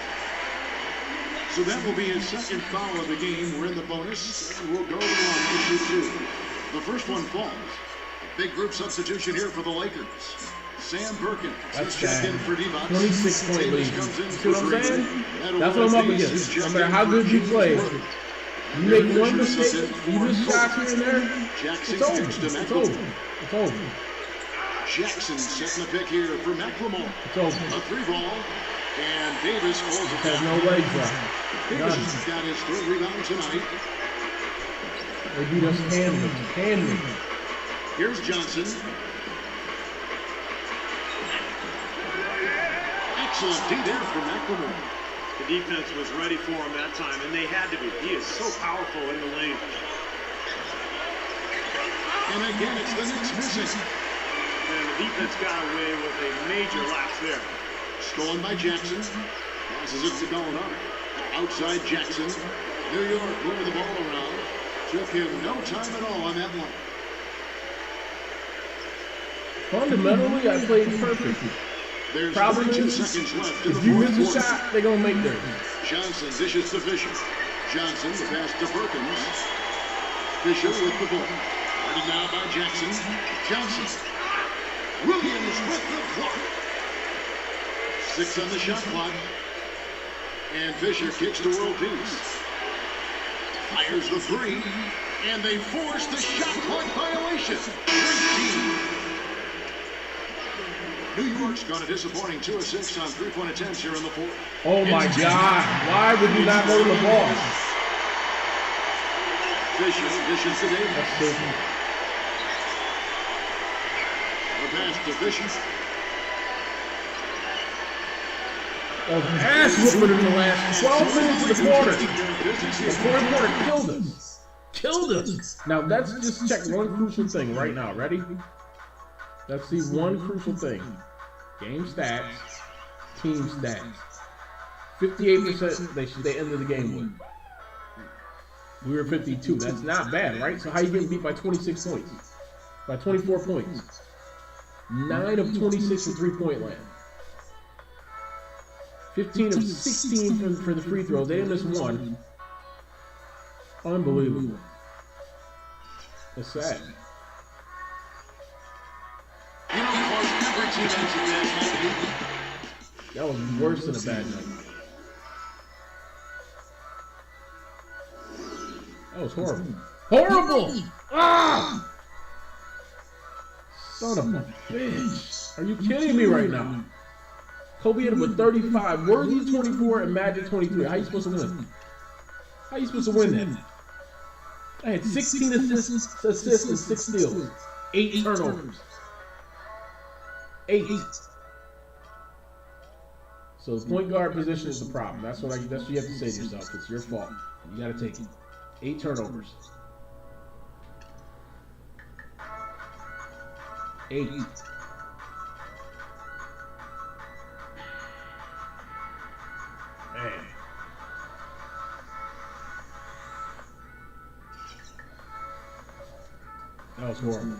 So that will be his second foul of the game. We're in the bonus. And we'll go to the line, issue 2. The first one falls. Big group substitution here for the Lakers. Sam Perkins has checked in for Dumars. 26-point lead. See what I'm saying? That's what I'm up against. No matter how good you play, you make one mistake, you miss shots here and there, Jackson it's over. kicks to It's McLemore. over. It's over. Jackson setting the pick here for McLemore. It's over. A 3-ball. And Davis pulls it Has down. no legs left. Davis None. has got his 3rd rebound tonight. They beat us handily. Here's Johnson. Excellent D there for McLemore. The defense was ready for him that time, and they had to be. He is so powerful in the lane. And again, it's the Knicks missing. And the defense got away with a major lapse there. Stolen by Jackson. Passes it to Gallinari. Outside Jackson. New York moving the ball around. Took him no time at all on that one. Fundamentally, I played perfect. There's Problem 32 is, seconds left in the if you fourth miss a quarter. shot, they're gonna make theirs. Johnson dishes to Fisher. Johnson, the pass to Perkins. Fisher with the ball. Ready now by Jackson. Johnson. Williams with the block. 6 on the shot clock. And Fisher kicks to world peace. Fires the 3. And they force the shot clock violation. 13. New York's gone a disappointing 2 of 6 on 3-point attempts here in the fourth. Oh my God! Why would you not go to the ball? Fisher dishes to Davis. That's stupid. The pass to Fisher. That was ass whooping in the last 12 minutes of the quarter. The fourth quarter killed us. Killed us. Now let's just check one crucial thing right now. Ready? Let's see one crucial thing. Game stats, team stats. 58% they ended the game with. We were 52. That's not bad, right? So how you getting beat by 26 points? By 24 points. 9 of 26 from three-point land. 15 of 16 for the free throws. They didn't miss one. Unbelievable. It's sad. You know, Clark, every team has a bad night. That was worse than a bad night. That was horrible. Horrible! Ah! Son of a bitch. Are you kidding me right now? Kobe hit him with 35, Worthy 24, and Magic 23. How you supposed to win? How you supposed to win that? I had 16 assists and 6 steals. 8 turnovers. 8. So the point guard position is the problem. That's what you have to say to yourself. It's your fault. You got to take it. 8 turnovers. 8. Man. That was horrible.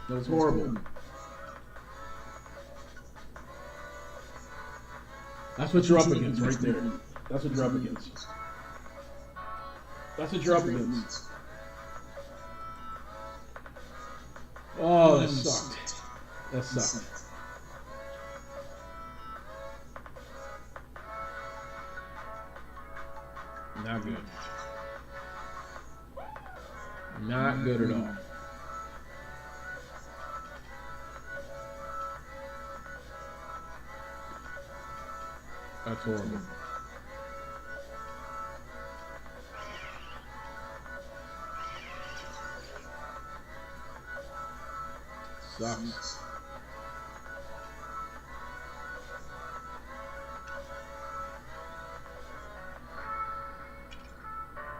That was horrible. That's what you're up against right there. That's what you're up against. That's what you're up against. Oh, that sucked. That sucked. Not good. Not good at all. That's horrible. Sucks.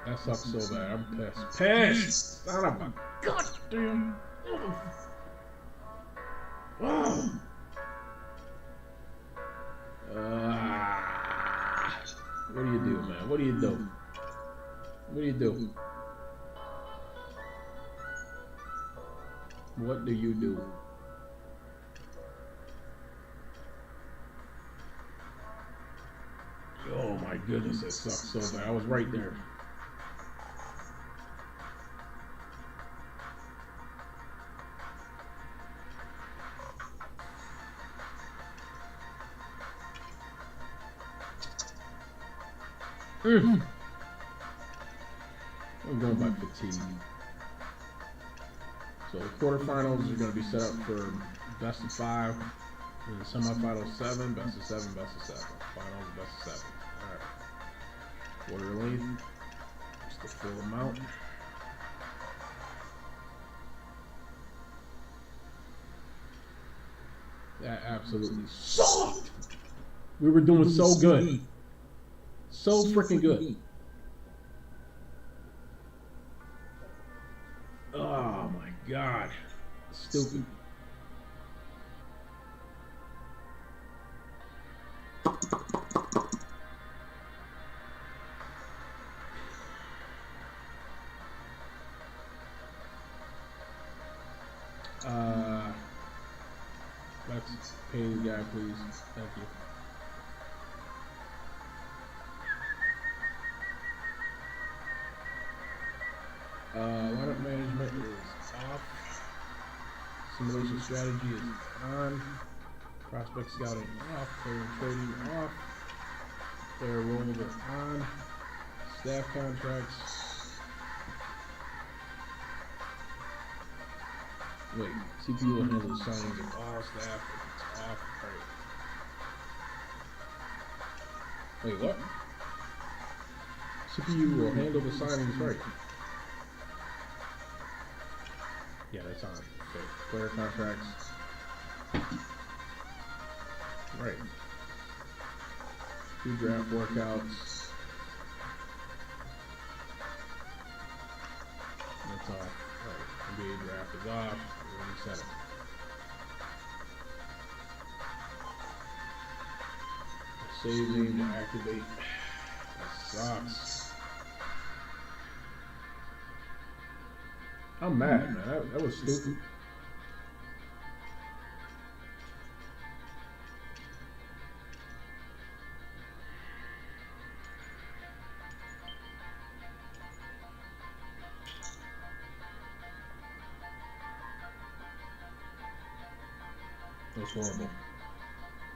That sucks so bad. I'm pissed. Pissed! Son of a goddamn. Oh. What do you do, man? What do you do? What do you do? What do you do? Oh my goodness, that sucks so bad. I was right there. I'm going by fatigue. So the quarterfinals are going to be set up for best of 5. And the semifinals 7, best of 7, best of 7. Finals best of 7. Alright. Quarter length. Just the full amount. That absolutely sucked. We were doing so good. So freaking good. Oh my God. Stupid. Let's pay the guy, please. Thank you. Lineup management is off. Simulation strategy is on. Prospect scouting off. Player trading off. Player roles are on. Staff contracts. Wait, CPU will handle the signings of all staff if it's off. Right. Wait, what? CPU will handle the signings, right? Yeah, that's on. Okay, player contracts. Right. 2 draft workouts. That's off. Right. NBA draft is off. We're gonna set it. Save name to activate. That sucks. I'm mad, man. That was stupid. It was horrible.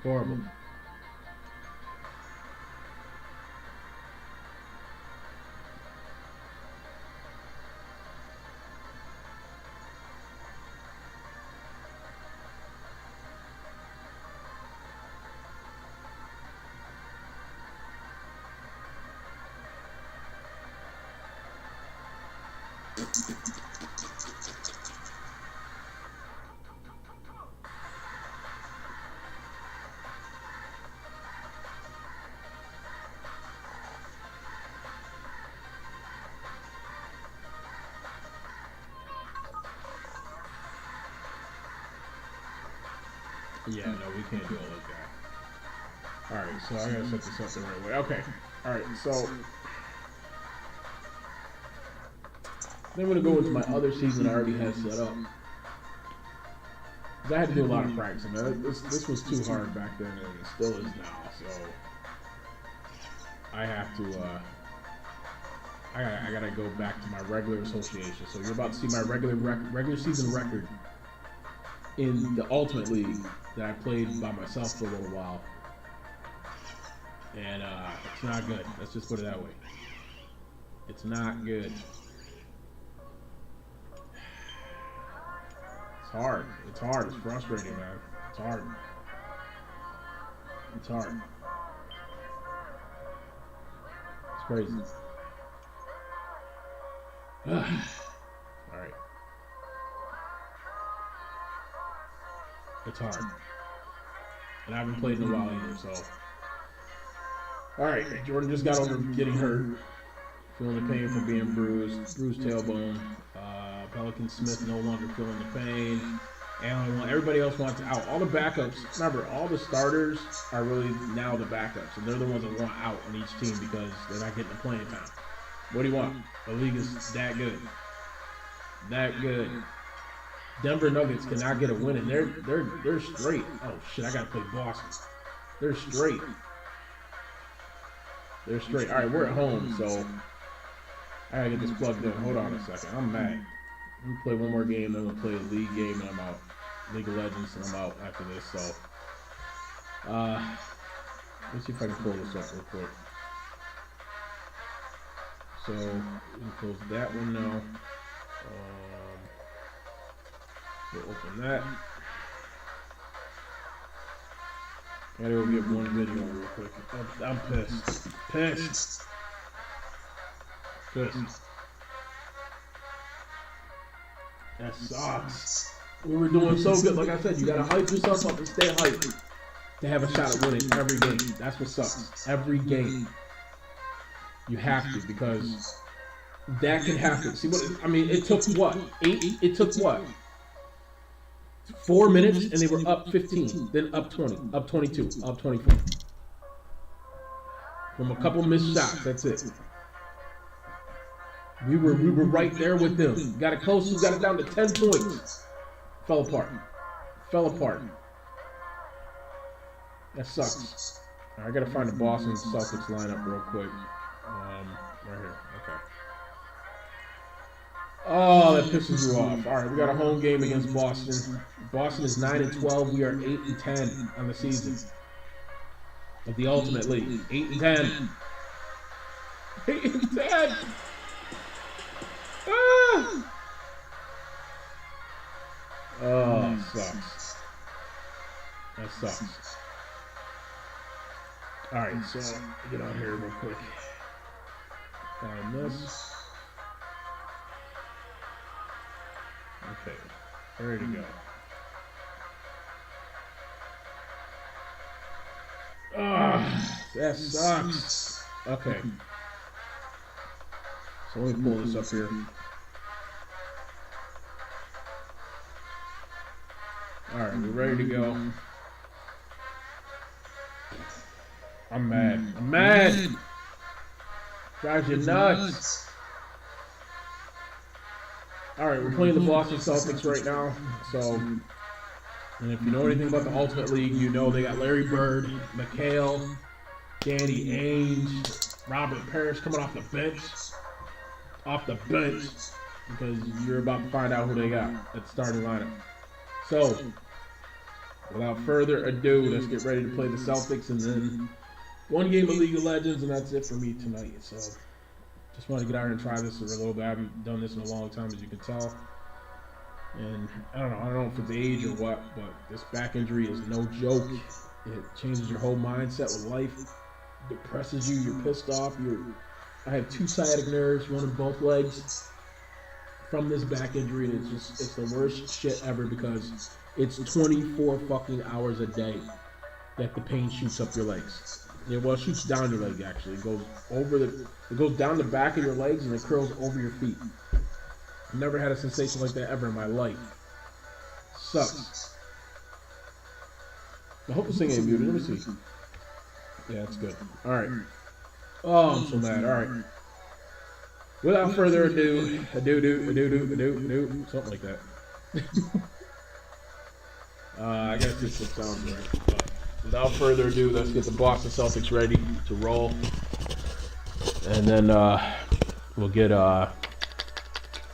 Horrible. Yeah, no, we can't do it like that. Alright, so I gotta set this up the right way. Okay. Alright, so then I'm gonna go into my other season I already had set up. Because I had to do a lot of practicing. This was too hard back then, and it still is now, so I have to I gotta go back to my regular association. So you're about to see my regular season record in the Ultimate League that I played by myself for a little while. And it's not good. Let's just put it that way. It's not good. It's hard. It's hard. It's frustrating, man. It's hard. It's hard. It's crazy. Alright. It's hard. And I haven't played in a while either, so. Alright, Jordan just got over getting hurt. Feeling the pain from being bruised. Bruised tailbone. Pelican Smith no longer feeling the pain. Everybody else wants out. All the backups, remember, all the starters are really now the backups. And they're the ones that want out on each team because they're not getting the playing time. What do you want? The league is that good. That good. Denver Nuggets cannot get a win, and they're straight. Oh shit, I gotta play Boston. They're straight. They're straight. All right, we're at home, so I gotta get this plugged in. Hold on a second. I'm mad. Let me play one more game, then we'll play a league game, and I'm out. League of Legends, and I'm out after this. So, let's see if I can pull this up real quick. So we close that one now. We'll open that. I gotta go get one video real quick. I'm pissed. Pissed. Pissed. That sucks. We were doing so good. Like I said, you gotta hype yourself up and stay hyped to have a shot at winning every game. That's what sucks. Every game. You have to, because that can happen. See what I mean? It took what? It took what? 4 minutes, and they were up 15, then up 20, up 22, up 24. From a couple missed shots, that's it. We were right there with them. Got it close, got it down to 10 points. Fell apart. Fell apart. That sucks. All right, I gotta find the Boston Celtics lineup real quick. Right here. Okay. Oh, that pisses you off. All right, we got a home game against Boston. Boston is 9-12. We are 8-10 on the season of the Ultimate League. 8-10. 8-10. Ah! Oh, sucks. That sucks. All right, so get out here real quick. Find this. Okay, ready to go. That sucks. Okay. So let me pull this up here. Alright, we're ready to go. I'm mad. I'm mad! Drives you nuts. Alright, we're playing the Boston Celtics right now. So, and if you know anything about the Ultimate League, you know they got Larry Bird, McHale, Danny Ainge, Robert Parrish coming off the bench. Off the bench. Because you're about to find out who they got at the starting lineup. So, without further ado, let's get ready to play the Celtics and then one game of League of Legends, and that's it for me tonight. So, just want to get out here and try this for a little bit. I haven't done this in a long time, as you can tell. And I don't know if it's age or what, but this back injury is no joke. It changes your whole mindset with life, depresses you, you're pissed off. I have two sciatic nerves, one in both legs from this back injury, and it's the worst shit ever because it's 24 fucking hours a day that the pain shoots up your legs. Yeah, well, it shoots down your leg actually. It goes down the back of your legs and it curls over your feet. I've never had a sensation like that ever in my life. Sucks. I hope this thing ain't muted. Let me see. Yeah, it's good. All right. Oh, I'm so mad. All right. Without further ado, something like that. I guess this sounds right. But without further ado, let's get the Boston Celtics ready to roll, and then we'll get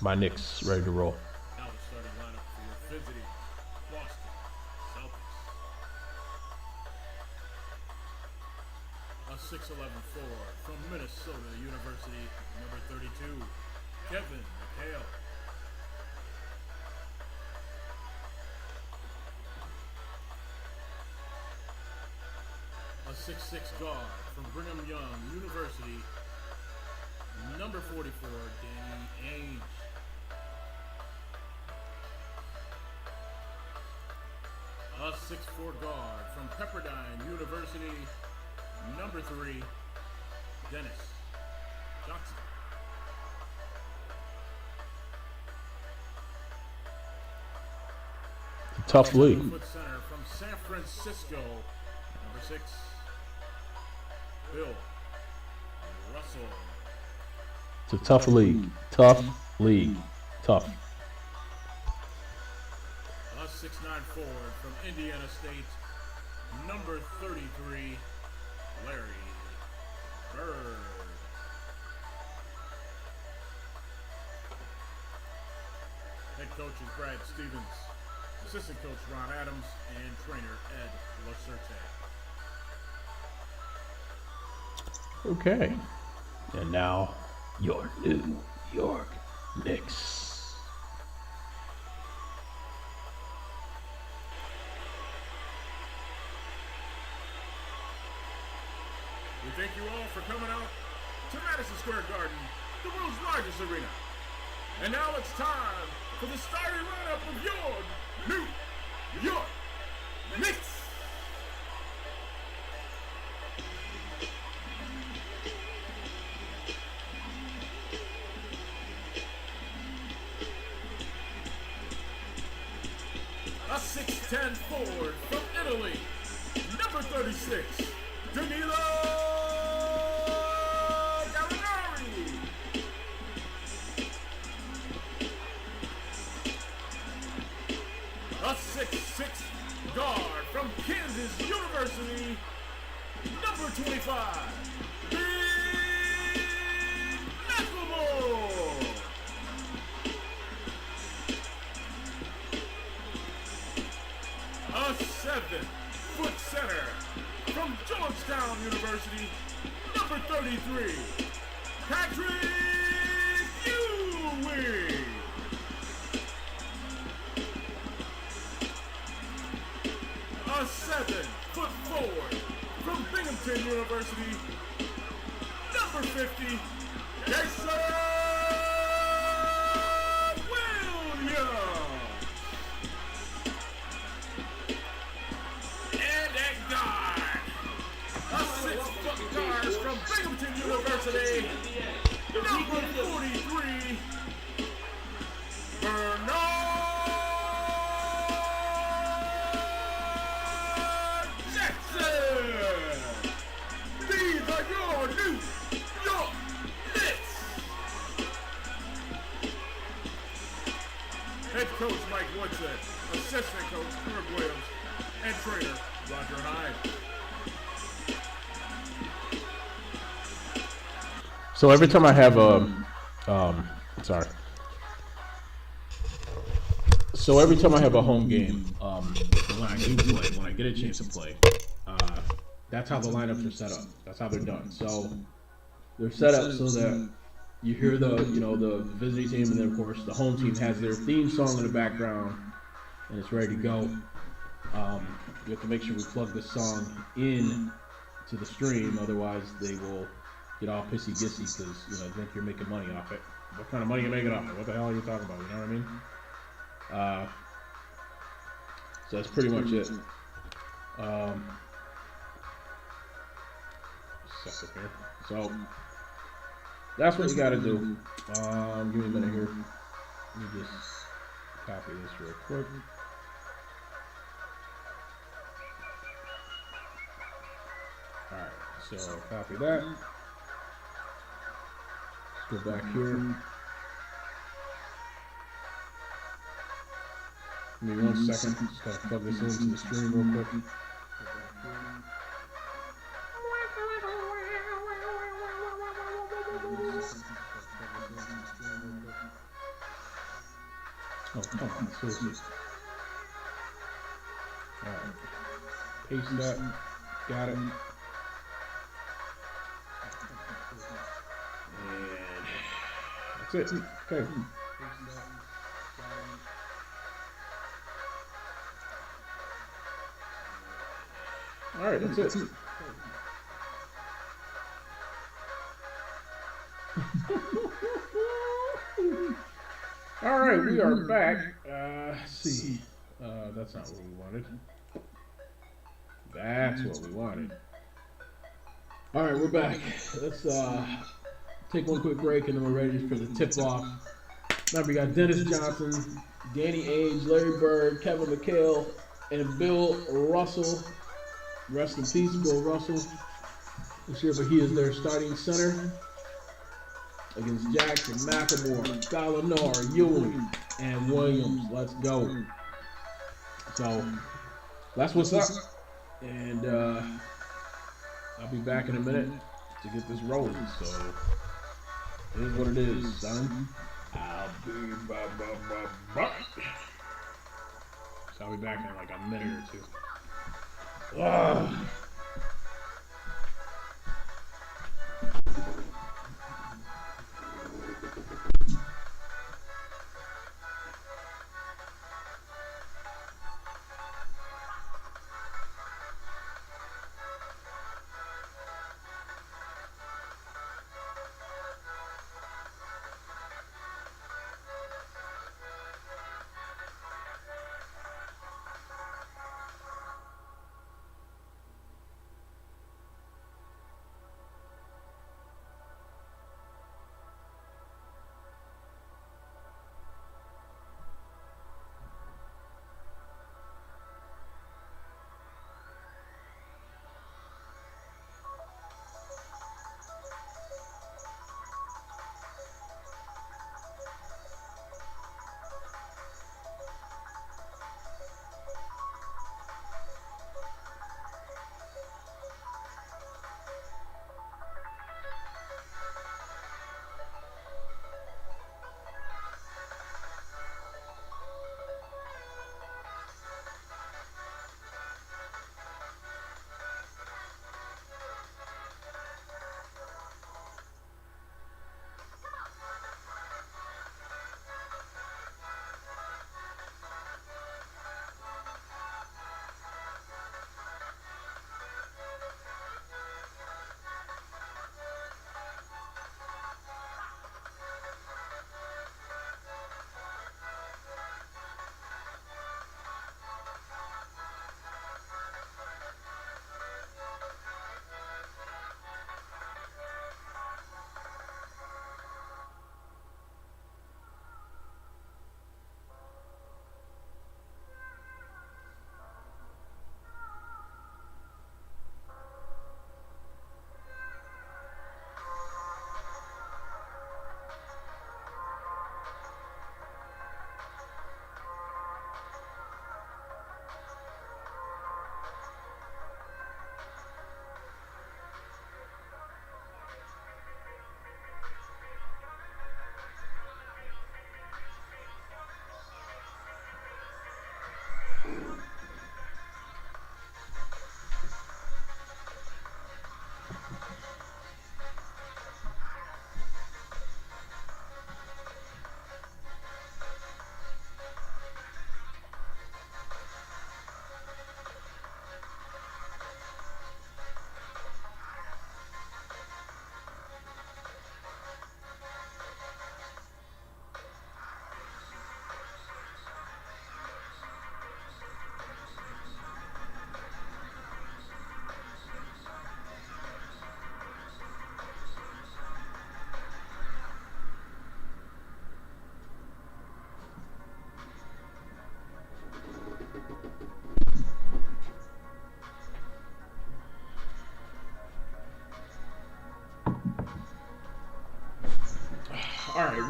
my Knicks ready to roll. Now the starting lineup for your visiting Boston Celtics. A 6'11" forward from Minnesota University, number 32, Kevin McHale. A 6'6" guard from Brigham Young University, number 44, Danny Ainge. A 6'4" guard from Pepperdine University, number 3, Dennis Johnson. Tough league. 7-foot center from San Francisco, number 6, Bill Russell. It's a tough league. Tough league. Tough. A 6'9" forward from Indiana State, number 33, Larry Bird. Head coach is Brad Stevens, assistant coach Ron Adams, and trainer Ed Lacerte. Okay. And now, your New York Knicks. We thank you all for coming out to Madison Square Garden, the world's largest arena. And now it's time for the starting lineup of your New York Knicks. A 6'10" forward from Italy, number 36, Danilo Gallinari. A 6'6" guard from Kansas University, number 25, Big Macklemore. A 7-foot center from Georgetown University, number 33, Patrick Ewing. A 7-foot forward from Binghamton University, number 50, Jason Williams. And at guard, a 6-foot guard from Binghamton University, number 43, Bernard Jackson. These are your New York Knicks. Head coach Mike Woodson, assistant coach Herb Williams, and trainer Roger Hyde. So every time I have So every time I have a home game, when I do play, when I get a chance to play, that's how the lineups are set up. That's how they're done. So they're set up so that you hear the visiting team, and then of course the home team has their theme song in the background, and it's ready to go. We have to make sure we plug this song in to the stream, otherwise they will get all pissy-gissy because they think you're making money off it. What kind of money are you making off it? What the hell are you talking about? You know what I mean? So that's pretty much it. Second here. So that's what you got to do. Give me a minute here. Let me just copy this real quick. All right. So copy that. Let's go back here. Give me 1 second. Just gotta plug this into the stream real quick. Oh, come on. Seriously. Alright. Paste that. Got it. And that's it. Okay. All right, that's it. All right, we are back. Let's see. That's not what we wanted. That's what we wanted. All right, we're back. Let's take one quick break, and then we're ready for the tip-off. Remember, we got Dennis Johnson, Danny Ainge, Larry Bird, Kevin McHale, and Bill Russell. Rest in peace, Bill Russell. This year, but he is their starting center against Jackson, McLemore, Gallinari, Ewing, and Williams. Let's go. So that's what's up. And I'll be back in a minute to get this rolling. So it is what it is, son. I'll be back. So I'll be back in like a minute or two.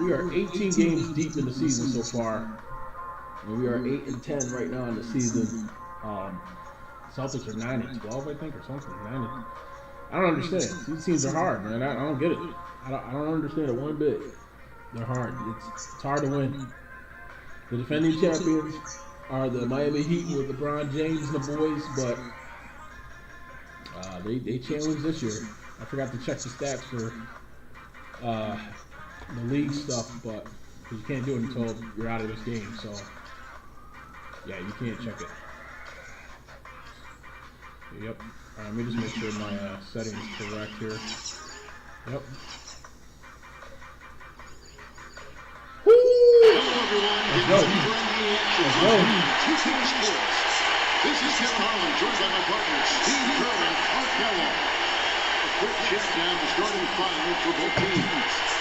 We are 18 games deep in the season so far. And we are 8-10 right now in the season. Celtics are 9-12, I think, or something. I don't understand. These teams are hard, man. I don't get it. I don't understand it one bit. They're hard. It's hard to win. The defending champions are the Miami Heat with LeBron James and the boys, but they challenged this year. I forgot to check the stats for the league stuff, but you can't do it until you're out of this game. So yeah, you can't check it. Yep. All right, let me just make sure my settings correct here. Yep. Let's go. This is Kevin Harlan, joined by my partners, Steve Kerr and Clark Kellogg. A quick check down the starting five for both teams.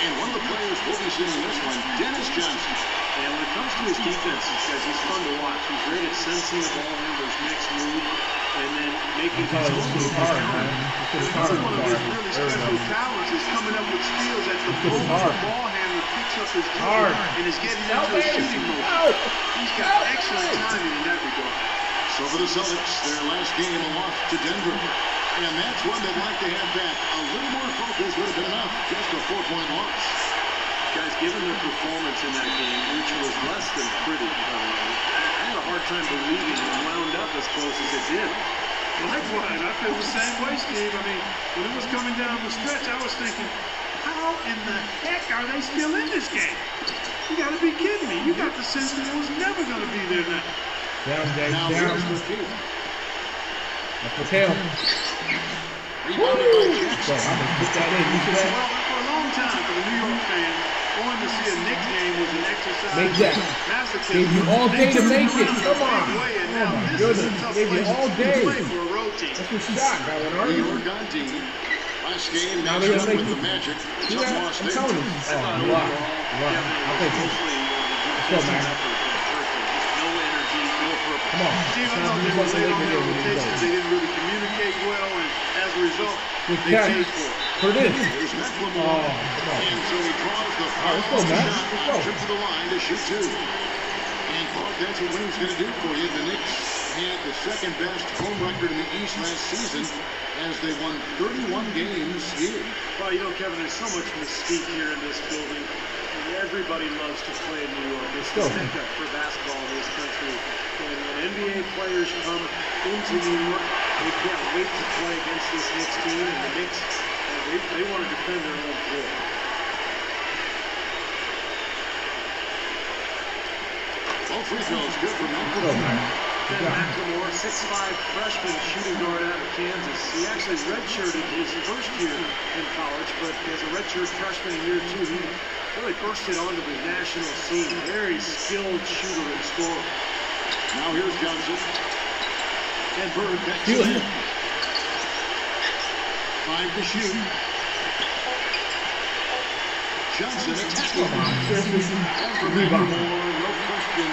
And one of the players we'll be seeing in this one, Dennis Johnson. And when it comes to his defense, guys, he's fun to watch. He's great at sensing the ball handler's next move and then making his own move. Another one of his really special talents is coming up with steals at the moment the ball handler picks up his dribble and is getting into a shooting motion. He's got excellent timing in that regard. So for the Celtics, their last game a loss to Denver. And that's one they'd like to have back. A little more focus would have been enough. Just a 4-point loss. Guys, given their performance in that game, which was less than pretty, I had a hard time believing it wound up as close as it did. Likewise, I feel the same way, Steve. I mean, when it was coming down the stretch, I was thinking, how in the heck are they still in this game? You got to be kidding me. You got the sense that it was never going to be there now. Down, guys, Now down. here's the field. That's the tail. Rebounded by Jackson. I'm going to put that in. You see that? Well, for a long time, for the New York fans, going to see a Knicks game was an exercise Make that. in masochism. Gave you all day to make it. They turned Come on. around the big way, and Oh, now my this goodness. is a tough Gave you place all to day. play for a road team. That's your shot, Gavin. New York on D. Last game, Now matched they're up gonna with make the Magic. See Tough that? loss I'm there. telling you. Oh, wow. I'll take it. Let's go, man. No energy, no purpose. Come on. Steve, I know they were late on their rotations. They didn't really communicate well, and as a result, Good they catch. paid for it. Put it in. Here's Oh, McLemore. come on. And so he draws the All right, let's go, man. shot Let's on go. trip to the line to shoot two. And Clark, that's what Williams going to do for you. The Knicks had the second best home record in the East last season as they won 31 games here. Well, you know, Kevin, there's so much mystique here in this building. And everybody loves to play in New York. It's the mecca for basketball in this country. And when NBA players come into New York, they can't wait to play against this Knicks team. And the Knicks, they want to defend their own floor. All free throws good for McLemore. Ben McLemore, 6'5" freshman shooting guard out of Kansas. He actually redshirted his first year in college, but as a redshirt freshman in year two, he really bursted onto the national scene. Very skilled shooter and scorer. Now here's Johnson. And Bird back to him. 5 to shoot. Johnson attacking. And for McLemore, no question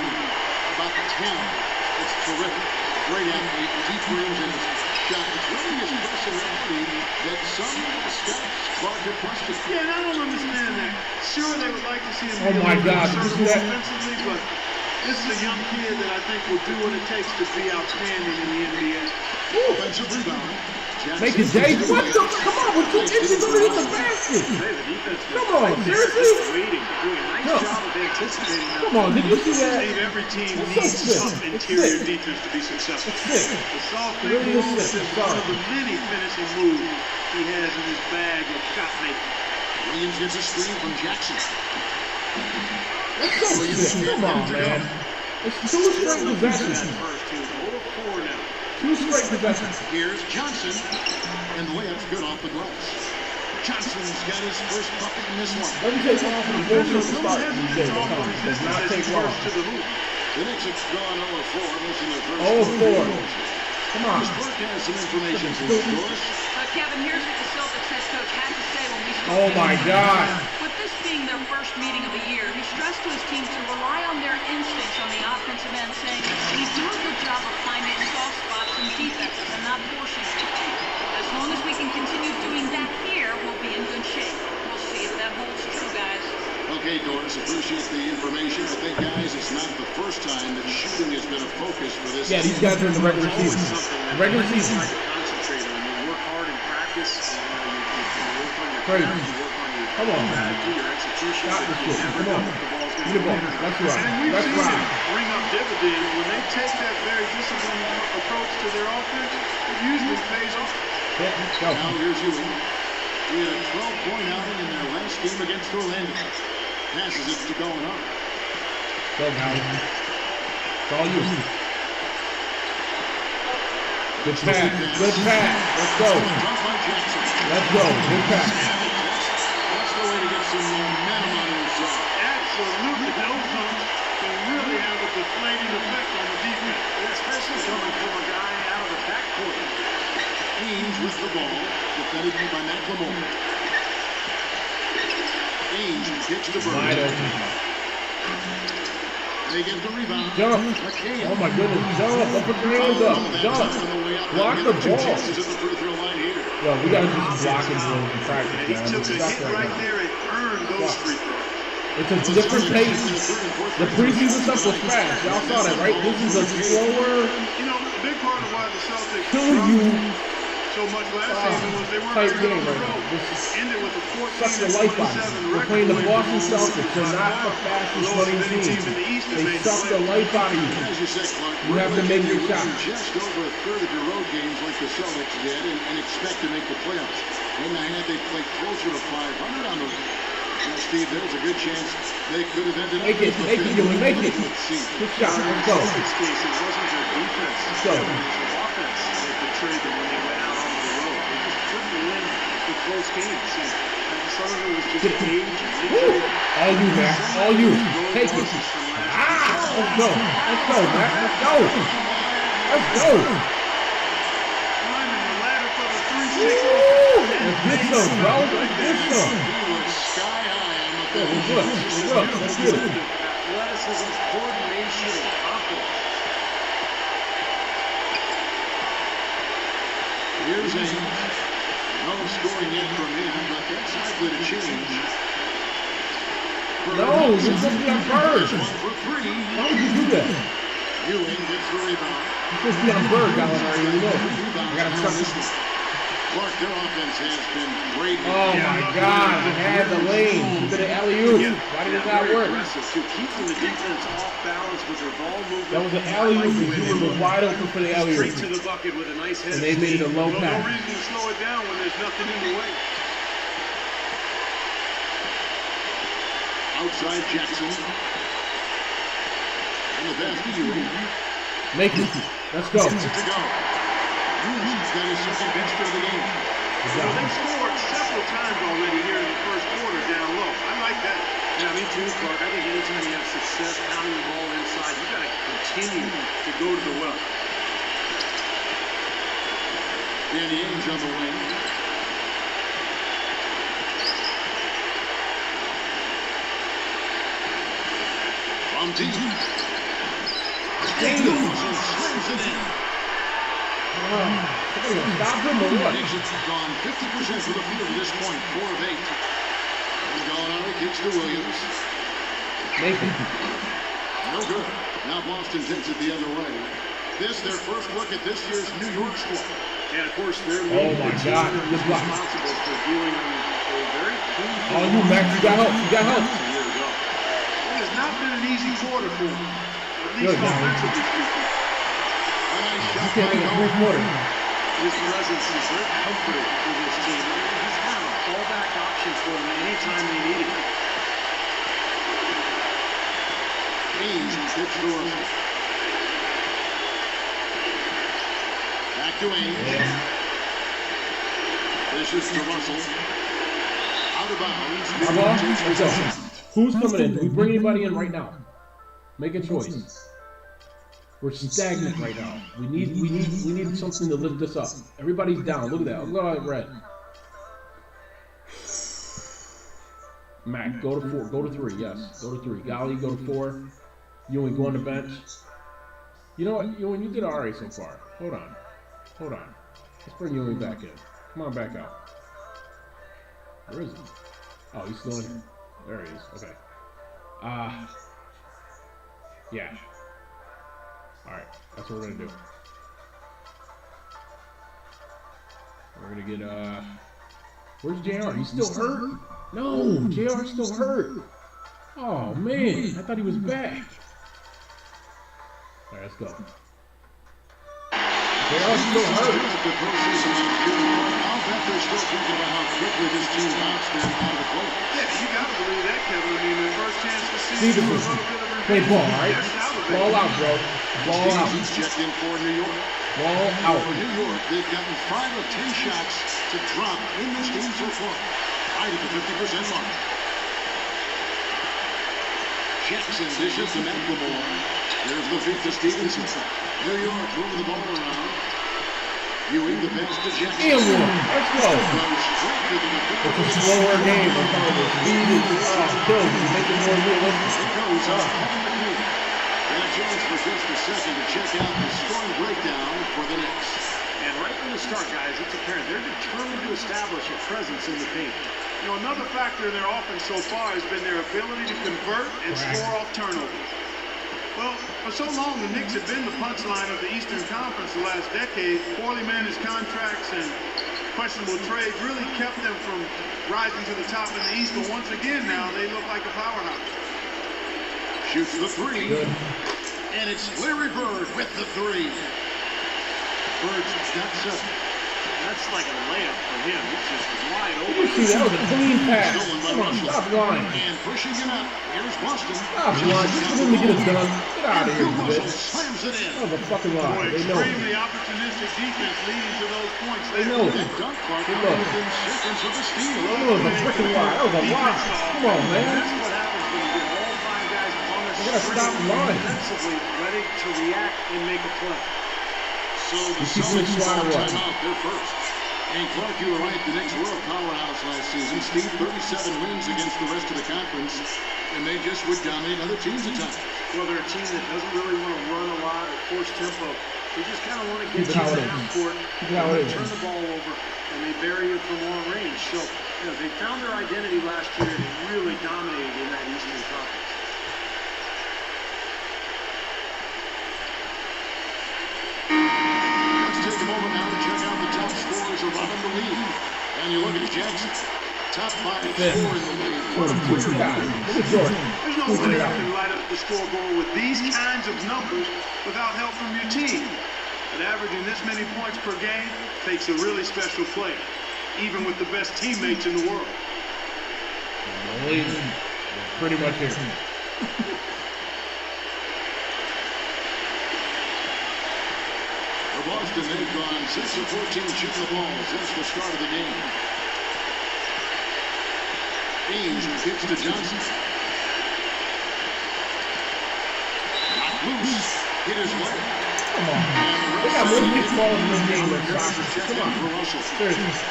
about the talent. It's terrific. Great athlete, deep range in his shot. It's really his personality that some scouts Clark have questioned. Yeah, and I don't understand that. Sure, they would like to see him Oh, be a my little God. bit Did you see that? offensively, but this is a young kid that I think will do what it takes to be outstanding in the NBA. Offensive rebound. Make it, Jay. What the? Come on, with 2 inches underneath the basket. Hey, the defense was Come on, right there, seriously? just waiting, doing a nice No. job of anticipating that. Come on, did you see that? Steve, every team It's needs so some sick. It's interior sick. defense to be successful. It's sick. The soft It really pick is move is sick. just I'm one of sorry. the many finishing moves he has in his bag of shot making. Williams gets a screen from Jackson. That's so sick. Come on, man. It's 2 straight possessions. First two, 0-4 now. 2 straight possessions. Here's Johnson. And the layup's good off the glass. Johnson's got his first bucket in this one. Doesn't take long for the bullshit to start these days. Does not take long. The Knicks have gone 0-4. Listen to the first 0-4. Come on. This book has some information for you, Doris. Kevin, here's what the Celtics head coach had to say when we spoke. Oh, my God. With this being their first meeting of the year, he stressed to his team to rely on their instincts on the offensive end, saying we do a good job of finding soft spots and defenses and not forcing anything. As long as we can continue doing that here, we'll be in good shape. We'll see if that holds true, guys. Well, Okay, Doris, appreciate the information. I think, guys, it's not the first time that shooting has been a focus for this Yeah, team. these guys are in the regular season. Regular season. Concentrate on. You work hard in practice. You work on your Crazy. craft, you work on your Come on, man. strategy, your execution. Stop but this you shit. never Come know on. if the ball's Get the ball. going to Let's And ride. we've Let's seen ride. it bring up dividends. When they take that very disciplined approach to their offense, it usually pays off. Yeah, go. Now here's Ewing. We had a 12-point outing in their last game against Orlando. Passes it to going up. Go, Howie. It's all you. Good pass. Good pass. Let's go. Dunked by Jackson. Let's go. Good pass. That's the way to get some momentum on your side. Absolutely. Those dunks can really have a deflating effect on the defense. Especially coming from a guy out of the backcourt. Haynes with the ball, defended by McLemore. Haynes kicks the Wide bird. open. They get the rebound. Jump. McHale. Oh my goodness. Jump. Don't put your hands up. Jump. Block the Two ball. chances at the free throw line here. Yo, we gotta do some blocking drills in practice, He man. took a Suck hit right right now. there and earned those free throws. It's a different pace. The preseason stuff was fast. Y'all saw that, right? This is a slower, You know, a big part of why the Celtics kill you so much last season was they weren't type very good game on the right now. road. This is Ended with a suck the life out of 14-27 you. We're record. playing the away Boston from Celtics. They're not the fastest lowest running winning team. team in the East that They made suck the the playoffs. life out of you. As you said, Clark, You have to make your shot. just over a third of your road games like the Celtics did and expect to make the playoffs. In the hand, they played closer to 500 on the road. Now, Steve, there's a good chance they could have ended up Make it, with make it, the Ewing, make it. season. Good shot. Let's go. In this case, it wasn't their defense. Let's go. It was their offense that betrayed them when they went out on the road. They just couldn't win the close games. And some of it was just age and injury. All you, Mac. All you. Take it. Ah! Let's go. Let's go, Mac. Let's go. Let's go. Climbing the ladder for the 3-6. Let's get some, bro. Let's get some. He was sky high on the Yeah, we're good. We're good. Let's get it. Athleticism, coordination, and confidence. Here's Ames. No scoring yet from him, but that's likely to change. No, you're supposed to be on Bird. One for three. Why would you do that? Ewing gets the rebound. You're supposed to be on Bird, Gallinari. You know. I gotta start this one. Clark, their offense has been great. Oh my God! I had the lane. You did an alley-oop. Why did it not work? Aggressive, too. Keeping the defense off balance with their ball movement. That was an alley-oop. Ewing was wide open for the alley-oop. Straight to the bucket with a nice head. And they made it a low No pass. reason to slow it down when there's nothing in the way. Outside Jackson. And the pass to Ewing. Make it. Let's go. Gets it to go. Ewing's got his second best of the game. Well, they've scored several times already here in the first quarter down low. I like that. Yeah, me too, Clark. I think anytime you have success pounding the ball inside, you got to continue to go to the well. Danny Ainge on the wing. From deep. Slams it in. Stop him or what? Knicks have gone 50% for the field at this point, 4 of 8. And Gallinari kicks to Williams. Make it. No good. Now Boston takes it the other way. This, their first look at this year's New York squad. And, of course, their Oh lead my team God. is Good block. responsible for dealing with a very painful Oh, you, Max. You got help. You got help. a year ago. It has not been an easy quarter for him, at least Good, man. offensively speaking. A nice You shot can't by make a Nolan. three-quarter. His presence is very comforting for this team. He's kind of a fallback option for them anytime they need it. Ainge kicks to Russell. Back to Ainge. This is to Russell. Out of bounds. Our ball. Let's go. Who's coming in? Do we bring anybody in right now? Make a choice. We're stagnant right now. We need something to lift us up. Everybody's down. Look at that. Look at that red. Mac, go to 4. Go to 3. Yes, go to 3. Golly, go to 4. Ewing, go on the bench. You know what, Ewing, you did all right so far. Hold on. Hold on. Let's bring Ewing back in. Come on back out. Where is he? Oh, he's still in here. There he is. Okay. Yeah. Alright, that's what we're gonna do. We're gonna get, where's JR? He's still hurt? No, JR's still hurt. Oh, man. I thought he was back. Alright, let's go. JR's still hurt. I'll bet they're still thinking about how quickly this team bounced them out of the play. Yeah, you got to believe that, Kevin. I mean, their first chance to see a little bit of play ball, all right? Ball out, bro. Ball out. Stevens checked in for New York. Ball out. For New York, they've gotten 5 of 10 shots to drop in this game so far. Right at the 50% mark. Jackson dishes to McLemore. There's the feed to Stevenson. New York moving the ball around. Ewing the pass to Jackson. And one. Let's go. It's a slower game. I'm telling you. Speed is kills you. Make it more realistic. It goes up. And a chance for just a second to check out the scoring breakdown for the Knicks. And right from the start, guys, it's apparent they're determined to establish a presence in the paint. You know, another factor in their offense so far has been their ability to convert and score off turnovers. Well, for so long, the Knicks have been the punchline of the Eastern Conference the last decade. Poorly managed contracts and questionable trades really kept them from rising to the top in the East. But once again now, they look like a powerhouse. Shoots the three. Good. And it's Larry Bird with the three. Bird's got 7. That's like a layup for him. It's just wide You open. see, that was a clean pass. Stolen by Come on, Russell. stop lying. And pushing it up. Here's Boston. Stop lying. Just for them to get it done. Get out of here, Russell bitch. slams it in. That was a fucking lie. Boy, They know. extremely opportunistic defense leading to those points. They know. That dunk part Good coming luck. within seconds of the steal. That was a freaking lie. That was a lie. Come on, man. That's what happens when you get all 5 guys on the You gotta stop lying. defensively ready to react and make a play. So the keep Celtics this call wide open. timeout. They're first. And Clark, you were right. The Knicks were a powerhouse last season. Steve, 37 wins against the rest of the conference. And they just would dominate other teams at times. Well, they're a team that doesn't really want to run a lot or force tempo. They just kind of want to Keep get it you how in it the half is. court, Keep it how it is. turn the ball over, and they bury you from long range. So, you know, they found their identity last year and they really dominated in that Eastern Conference. Let's take a moment now to check out the top scorers around the league. And you look at Jackson. Top 5 scorer in the league. Look at Jordan. There's no way you can light up the scoreboard with these kinds of numbers without help from your team. But averaging this many points per game takes a really special player, even with the best teammates in the world. Believe me, we're pretty much here. For Boston, they've gone 6 of 14 shooting the ball since the start of the game. Ames kicks to Johnson. Not loose. Hit his leg. Come on. They got more big balls in this game than soccer. Come on. For Russell. Seriously.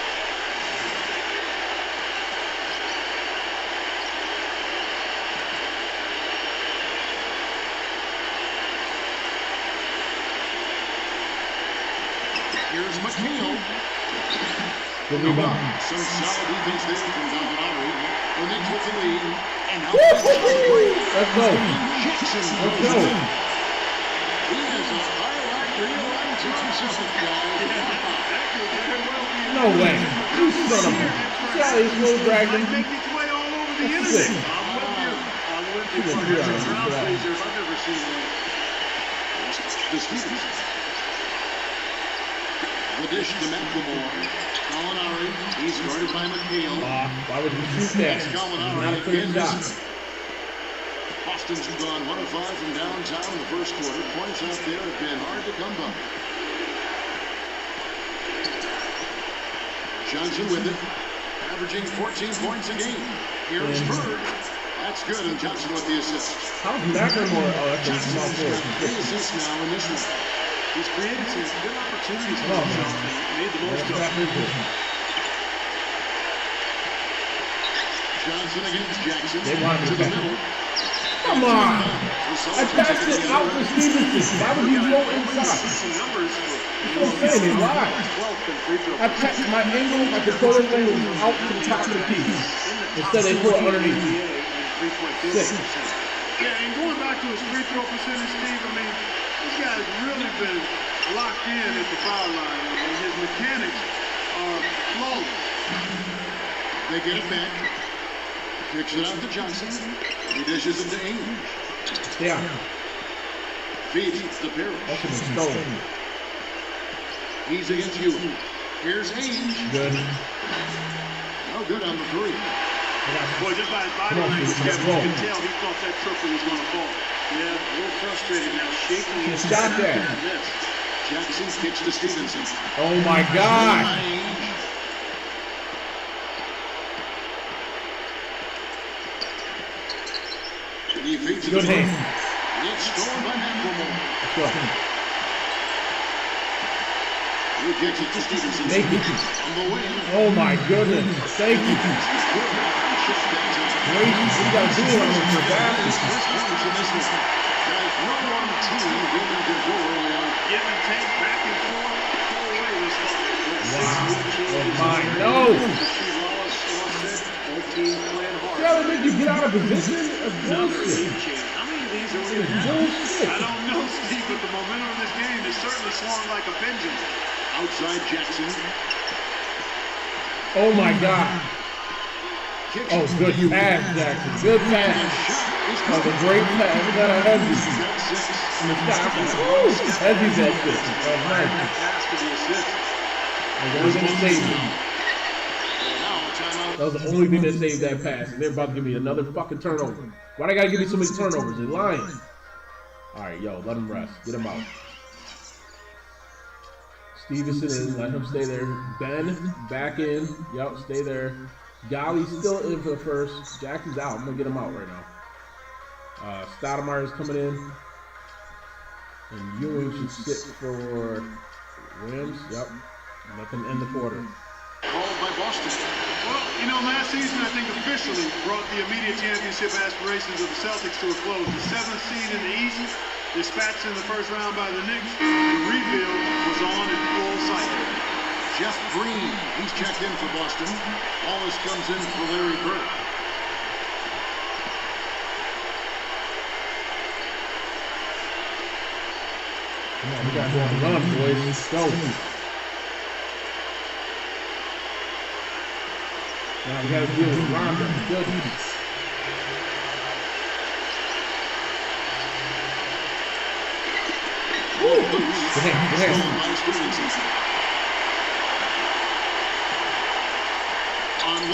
Here's McNeil. Good rebound. Some solid defense there from Dumars. The Knicks with the lead. And now Let's go. Jackson. Let's go. He has a highlight reel to himself, guys. No way. You son of a... See how they slow dragged him? Make its way all over the That's internet. sick. I'm with you. Look at That's that. a crowd pleaser if I've ever seen one. The Stevens. The dish to McLemore. Gallinari. He's guarded by McNeil. Why would you shoot that? It's Not a Gallinari clear again. shot. Boston's gone 1 of 5 from downtown in the first quarter. Points out there have been hard to come by. Johnson with it. Averaging 14 points a game. Here's Bird. That's good, and Johnson with the assist. How's McLemore? Oh, that's a Johnson small has forward. got 3 assists now in this one. He's created some good opportunities for Oh, himself man. and made the most of That's it. good. Johnson against Jackson. They wanted to to the back. middle. Come on! I passed it out for Stevenson. Why would you go inside? Some numbers That's what I'm saying. They lied. 12th in free throw. I passed my angle, my controller angle was out to the top of the piece. Instead, they put it underneath. Free point Sick. field percentage. Yeah, and going back to his free throw percentage, Steve, I mean, this guy's really been locked in at the foul line, and his mechanics are flawless. They get it back. Kicks it out to Johnson. He dishes it to Ainge. Yeah. Feeds to Parrish. That's a stolen. He's against you. Here's Ainge. Good. No good on the three. Boy, just by his body language, Kevin, you can tell he thought that triple was going to fall. Yeah, a little frustrated now, shaking his Stop that. Jackson kicks to Stevenson. Oh my God. He feeds it Good to hand. It's stolen by McLemore. Let's go. He kicks it to Stevenson. Thank you. On the wing. Oh my goodness. Thank you. Wait, you got to do it on your baskets. Guys, no one team gaining control early on. Give and take, back and forth, pull away this Wow. Oh my, no. Yeah, they make you get out of position. Another lead change. How many of these are we going to have? Bullshit. I don't know, Steve, but the momentum of this game is certainly swung like a pendulum. Outside Jackson. Oh my God. Kicks Oh, it good to you. pass, Jackson. Good pass. That was a great pass. We got a heavy. And the stop. Woo! Heavy's that shit. That was nice. Pass to the assist. That was the only thing that saved me. Now, timeout. That was the only thing that saved that pass. And they're about to give me another fucking turnover. Why they gotta give me so many turnovers? They're lying. Alright, yo, let him rest. Get him out. Stevenson in. Let him stay there. Ben, back in. Yup, stay there. Golly's still in for the first. Jackson's out. I'm gonna get him out right now. Stoudemire's coming in. And Ewing should sit for Williams. Yep. Let them end the quarter. Called by Boston. Well, you know, last season, I think officially brought the immediate championship aspirations of the Celtics to a close. The 7th seed in the East, dispatched in the first round by the Knicks. The rebuild was on in full cycle. Jeff Green, he's checked in for Boston. Wallace comes in for Larry Bird. Come on, we got to go on the run, boys. Let's go. Now we got to deal with Rondo. Goodness. Woo! Go ahead.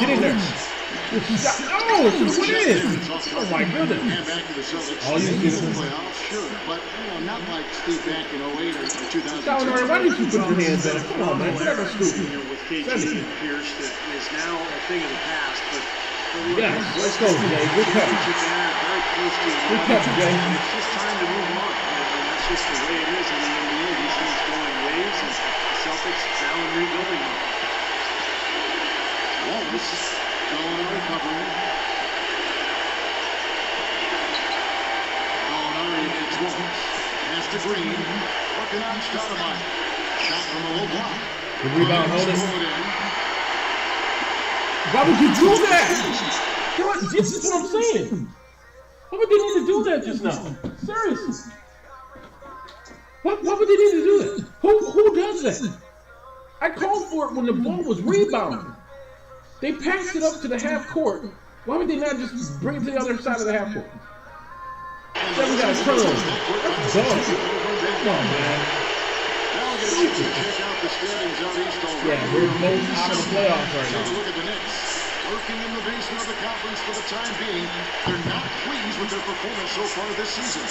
Get in there. Oh, it's what it is. Oh my goodness. And back to the Celtics. All you do. Playoffs, sure, but not like Steve back in 08 or 2002. Stoudemire, why didn't you put your hands in it? Come on, man. You're never stupid. With KG and Pierce, that is now a thing of the past. But yes, let's go, Jay. Good catch. Very close to Good catch, Jay. It's just time to move on. And that's just the way it is in the NBA. These things go in waves, and the Celtics now in rebuilding mode. Wallace going recovering. Gallinari gets Wallace. Pass to Green. Working on Stoudemire. Shot from a low block. Good rebound, hold it. Pull it in. Why would you do that? This is what I'm saying. Why would they need to do that just now? Seriously. Why would they need to do that? Who does that? I called for it when the ball was rebounded. They passed it up to the half court. Why would they not just bring it to the other side of the half court? Then we got a turnover. That's dumb. Come on, man. Now we're going to check out the standings out east already. Yeah, we're both out of the playoffs right Take a now. look at the Knicks. Lurking in the basement of the conference for the time being. They're not pleased with their performance so far this season.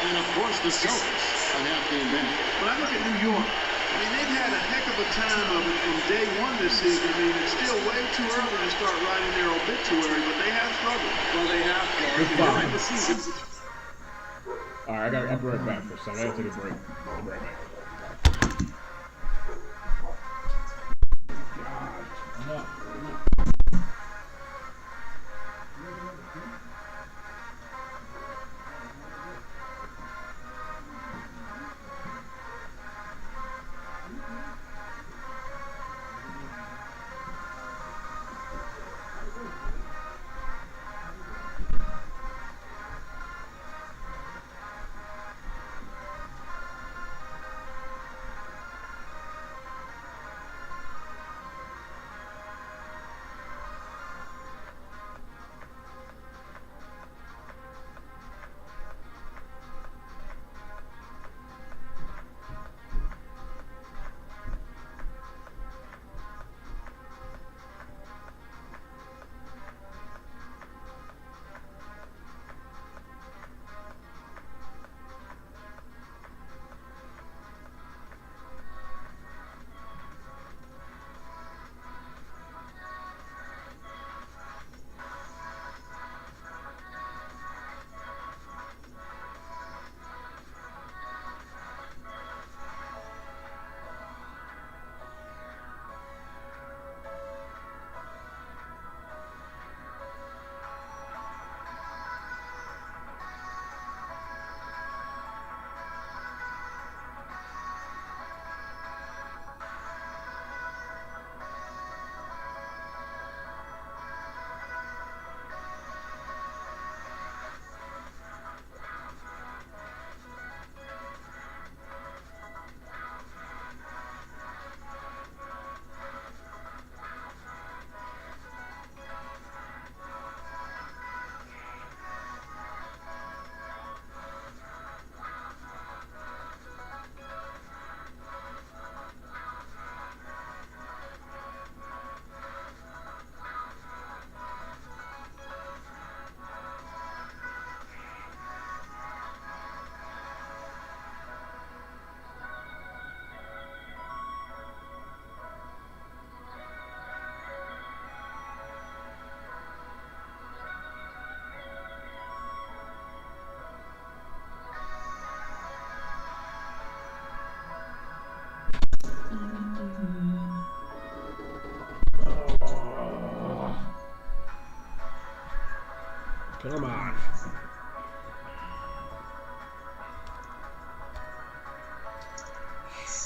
And of course, the Celtics, a half game back. But I look at New York. I mean, they've had a heck of a time of it from day one this season. I mean, it's still way too early to start writing their obituary, but they have struggled. Well, they have Good fight. the season. All right, I'll be right back for a second. I gotta take a break. I'll be right back.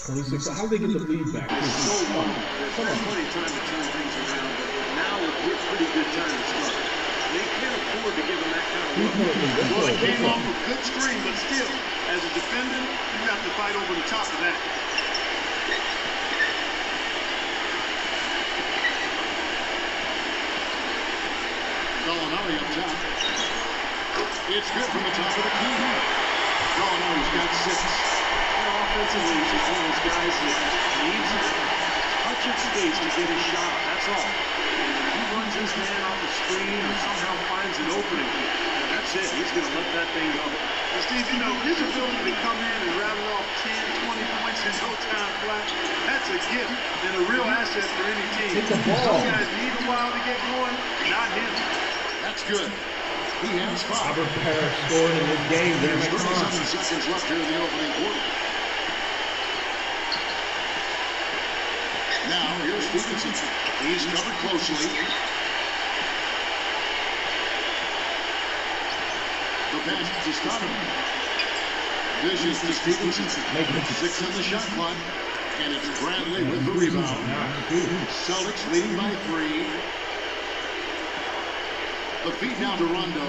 26. How did they get the lead back? It's so long. There's plenty of time to turn things around, but now would be a pretty good time to start. They can't afford to give them that kind of look. Well, it came off a good screen, but still, as a defender, you have to fight over the top of that. Gallinari up top. It's good from the top of the key. Gallinari's got 6. Offensively, he's just one of those guys that needs touch of space to get his shot. That's all. If he runs his man off the screen or somehow finds an opening, that's it. He's going to let that thing go. Well, Steve, you know, his ability to come in and rattle off 10, 20 points in no time flat, that's a gift and a real asset for any team. Take the ball. Some guys need a while to get going, not him. That's good. He has 5. Robert Parrish scored in this game. There's 37 seconds left here in the opening quarter. Now, here's Stevenson. He's covered closely. The pass to Stockton. Dishes to Stevenson. 6 on the shot clock. And it's Bradley with the rebound. Celtics leading by 3. The feed now to Rondo.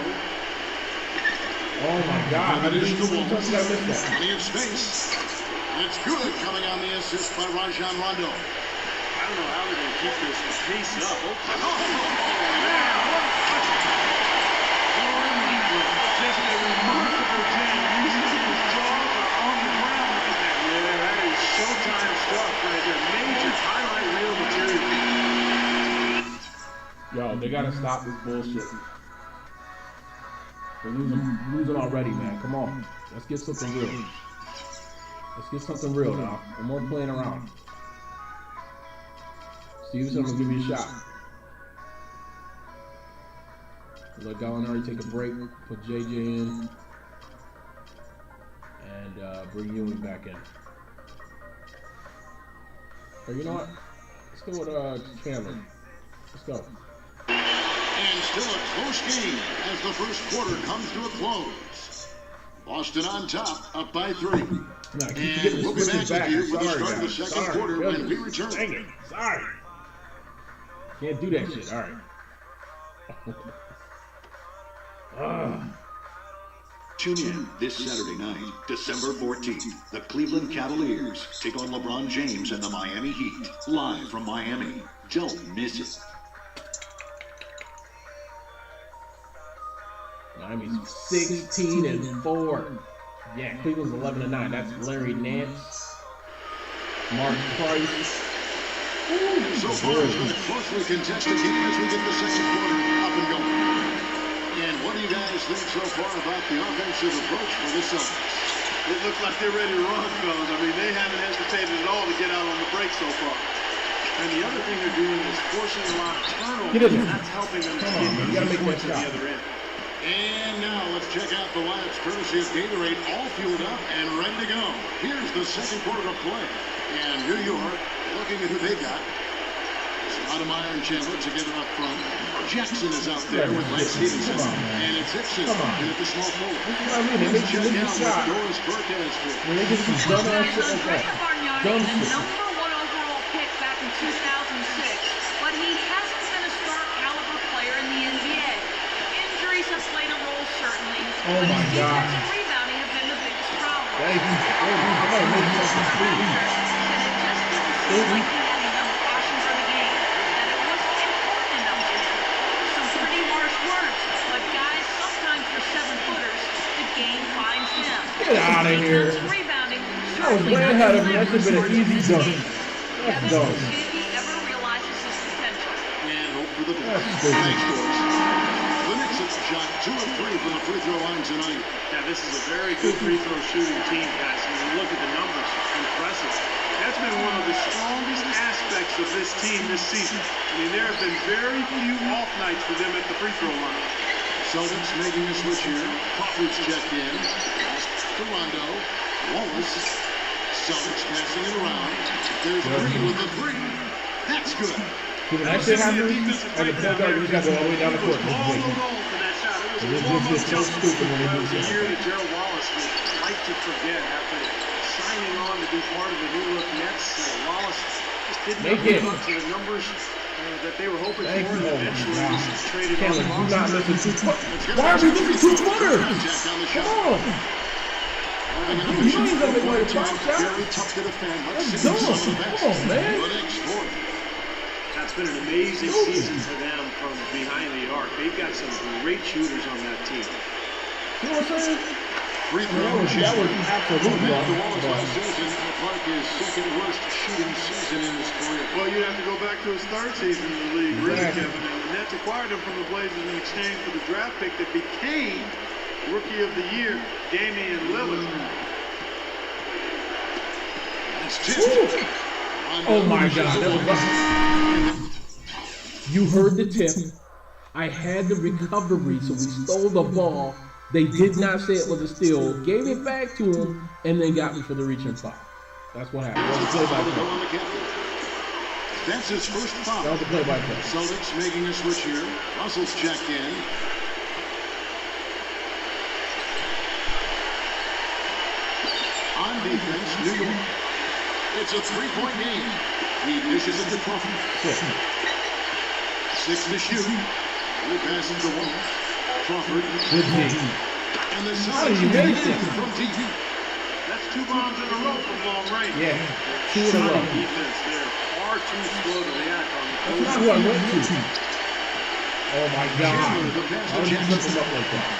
Oh my God. And it is to Wall. Plenty Plenty of space. It's good coming on the assist by Rajon Rondo. I don't know how they're going to keep this pace up. Just a remarkable game. His jaws are on the ground right now. Yeah, that is showtime stuff right there. Major highlight reel material. Yo, they gotta stop this bullshit. We're losing already, man. Come on. Let's get something real. Let's get something real now. No more playing around. Stevenson will give you a shot. Let Gallinari take a break, put JJ in, and bring Ewing back in. Or you know what? Let's go with Chandler. Let's go. And still a close game as the first quarter comes to a close. Boston on top, up by 3. No, and we'll be back with you for the start of the second quarter when we return. Dang it. Sorry. Can't do that shit. All right. Tune in this Saturday night, December 14th. The Cleveland Cavaliers take on LeBron James and the Miami Heat, live from Miami. Don't miss it. Miami's 16-4. Yeah, Cleveland's 11-9. That's Larry Nance, Mark Price. So far, it's been a closely contested game as we get the second quarter up and going. And what do you guys think so far about the offensive approach for the Celtics? It looks like they're ready to run, fellas. I mean, they haven't hesitated at all to get out on the break so far. And the other thing they're doing is forcing a lot of turnovers. Get in there. And that's helping them Come to on, get man. You gotta make points that at shot. the other end. And now let's check out the lineups courtesy of Gatorade, all fueled up and ready to go. Here's the second quarter of play. And New York, looking at who they got. Stoudemire and Chandler together up front. Jackson is out there with Lance Stevenson. And it's Hickson in at the small forward. I mean, they make you Check lose out the shot. what Doris Burkett for. When they get some dumb ass shit like that. Dumb the shit. number 1 overall pick back in 2006, but he hasn't been a star caliber player in the NBA. Injuries have played a role, certainly, Oh but my his God. defense and rebounding have been the biggest problem. Thank you. And it just didn't seem like he had enough passion for the game, that it wasn't important enough to him. Some pretty harsh words, but guys, sometimes for 7-footers, the game finds them. Get out of here. Defense, rebounding, I was way ahead of him. That should have been an easy dunk. Let's Kevin, go. did he ever realizes his potential? And hope for the best. That's stupid. Thanks, Doris. The Knicks have shot 2 of 3 from the free throw line tonight. Yeah, this is a very good free throw shooting team, guys. When you look at the numbers, impressive. That's been one of the strongest aspects of this team this season. I mean, there have been very few off nights for them at the free throw line. Celtics making a switch here. Crawford's checked in. Pass to Rondo. Wallace. Celtics passing it around. There's Green with the 3. That's good. See, when that shit happens, and the point guard just got to go all the way down the court. All alone for that shot. It was It a just warm-up gets so jump. stupid when they do It was a shit. year that Gerald Wallace would like to forget after signing on to to be part of the new look Nets. Wallace just didn't Make live it. up to the numbers that they were hoping Thank for, you. and eventually Oh, was traded Chandler, on do not Boston. miss a two-footer. Why are we missing two-footers? Come on. You don't even know where to box out. Very tough to defend. Let's Let's see go. some of the best. Come on, man. The next quarter. That's been an amazing season for them from behind the arc. They've got some great shooters on that team. You know what I'm saying? Free throw. That was absolutely Compared to Wallace awesome. last season, Clark is second worst shooting season in his career. Well, you have to go back to his third season in the league, really, Exactly. Kevin. And the Nets acquired him from the Blazers in exchange for the draft pick that became Rookie of the Year, Damian Lillard. It's tipped. Oh my God, that was You heard the tip. I had the recovery, so we stole the ball. They did not say it was a steal, gave it back to him, and then got me for the reach and foul. That's what happened. That was the play-by-play. That's his first foul. That was the play-by-play. Celtics making a switch here. Russell's checked in. On defense, New York. It's a three-point game. He dishes it to Crawford. 6 to shoot. He passes to Wallace. Crawford. Good team. And the How did Celtics you make get that? from deep. That's 2 bombs in a row from long range. Yeah, 2 in a row. Defense, they're far too slow to react on the That's not who I went to. Oh my God. How did you trip him up like that?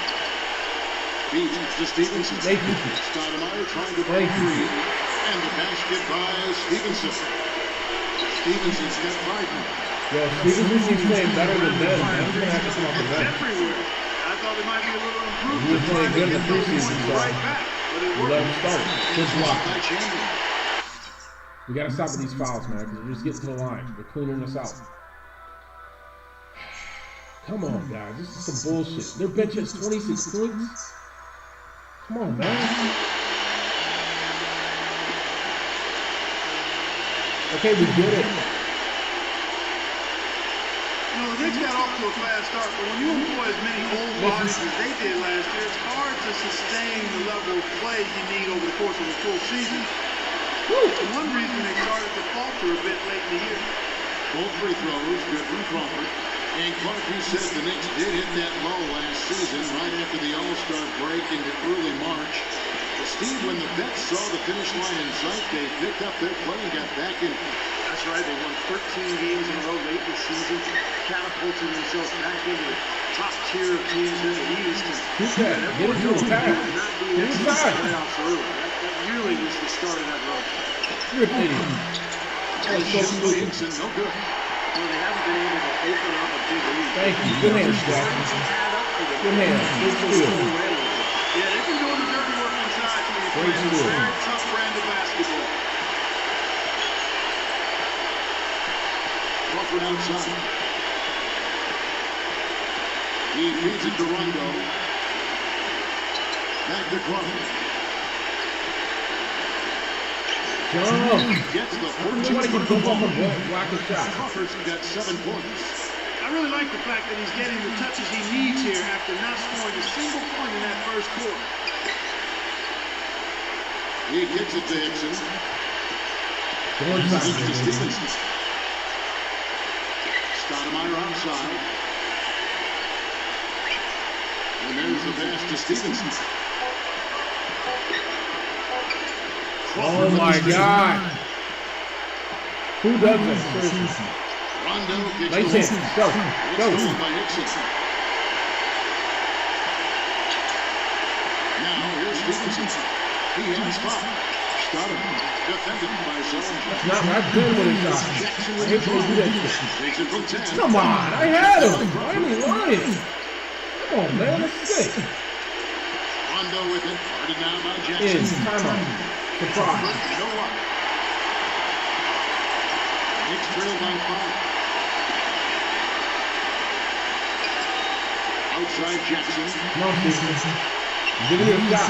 Beats to Stevenson. Thank you. Stoudemire trying to break Thank you. free. And the basket by Stevenson. Stevenson's got 5 now. Yo, Stevenson's playing better than Ben. Ben's going to have to come off the bench. Everywhere. I thought it might be a little improved. He was to playing try to good in get the those preseason, points so right back. But it we worked. let him start. Good block. By Chandler. We got to stop with these fouls, man, because we're just getting to the line. They're cleaning us out. Come on, guys. This is some bullshit. Their bench has 26 points. Come on, man. Okay, we did it. You know, the Knicks got off to a fast start, but when you employ as many old bodies as they did last year, it's hard to sustain the level of play you need over the course of a full season. And one reason they started to falter a bit late in the year. Both free throws, good from Crawford. And Clark, you said the Knicks did hit that low last season, right after the All-Star break into early March. But Steve, when the Vets saw the finish line in sight, they picked up their play and got back in. That's right. They won 13 games in a row late this season, catapulting themselves back into the top tier of teams in the East. Who's that? Get it to him, Pat. Not being able to Inside. playoffs early. That really was the start of that run. You're an idiot. That was so stupid. Williamson, no good. Well, they haven't been able to open up a big lead. Thank you. Good hands, Jackson. Good hands. Good steal. Yeah, they've been doing the dirty work inside to be Great playing a steal. very tough brand of basketball. Crawford outside. He feeds it to Rondo. Back to Crawford. Jump. Gets the Nobody can 14th jump off a ball. block of shot. Crawford's got 7 points. I really like the fact that he's getting the touches he needs here after not scoring a single point in that first quarter. He gets it to Hickson. Go inside, Gives to baby. Stevenson. Stoudemire outside. And there's the pass to Stevenson. Oh my God. Who does that? Seriously. Rondo gets Nice the hit. ball. Go. It's Go. stolen by Hickson. Now here's Stevenson. He has 5. Stoudemire defended by Zellinger. Not right there with his shot. Jackson I with hate the when you do that ball. shit. Takes it from 10. Come on. I had him. Why am I lying? Come on, man. That's sick. Rondo with it. Guarded now by In. Jackson. Timeout. Surprise. No luck. Knicks trail by 5. Outside Jackson. Come on, Stevenson. Give it a shot.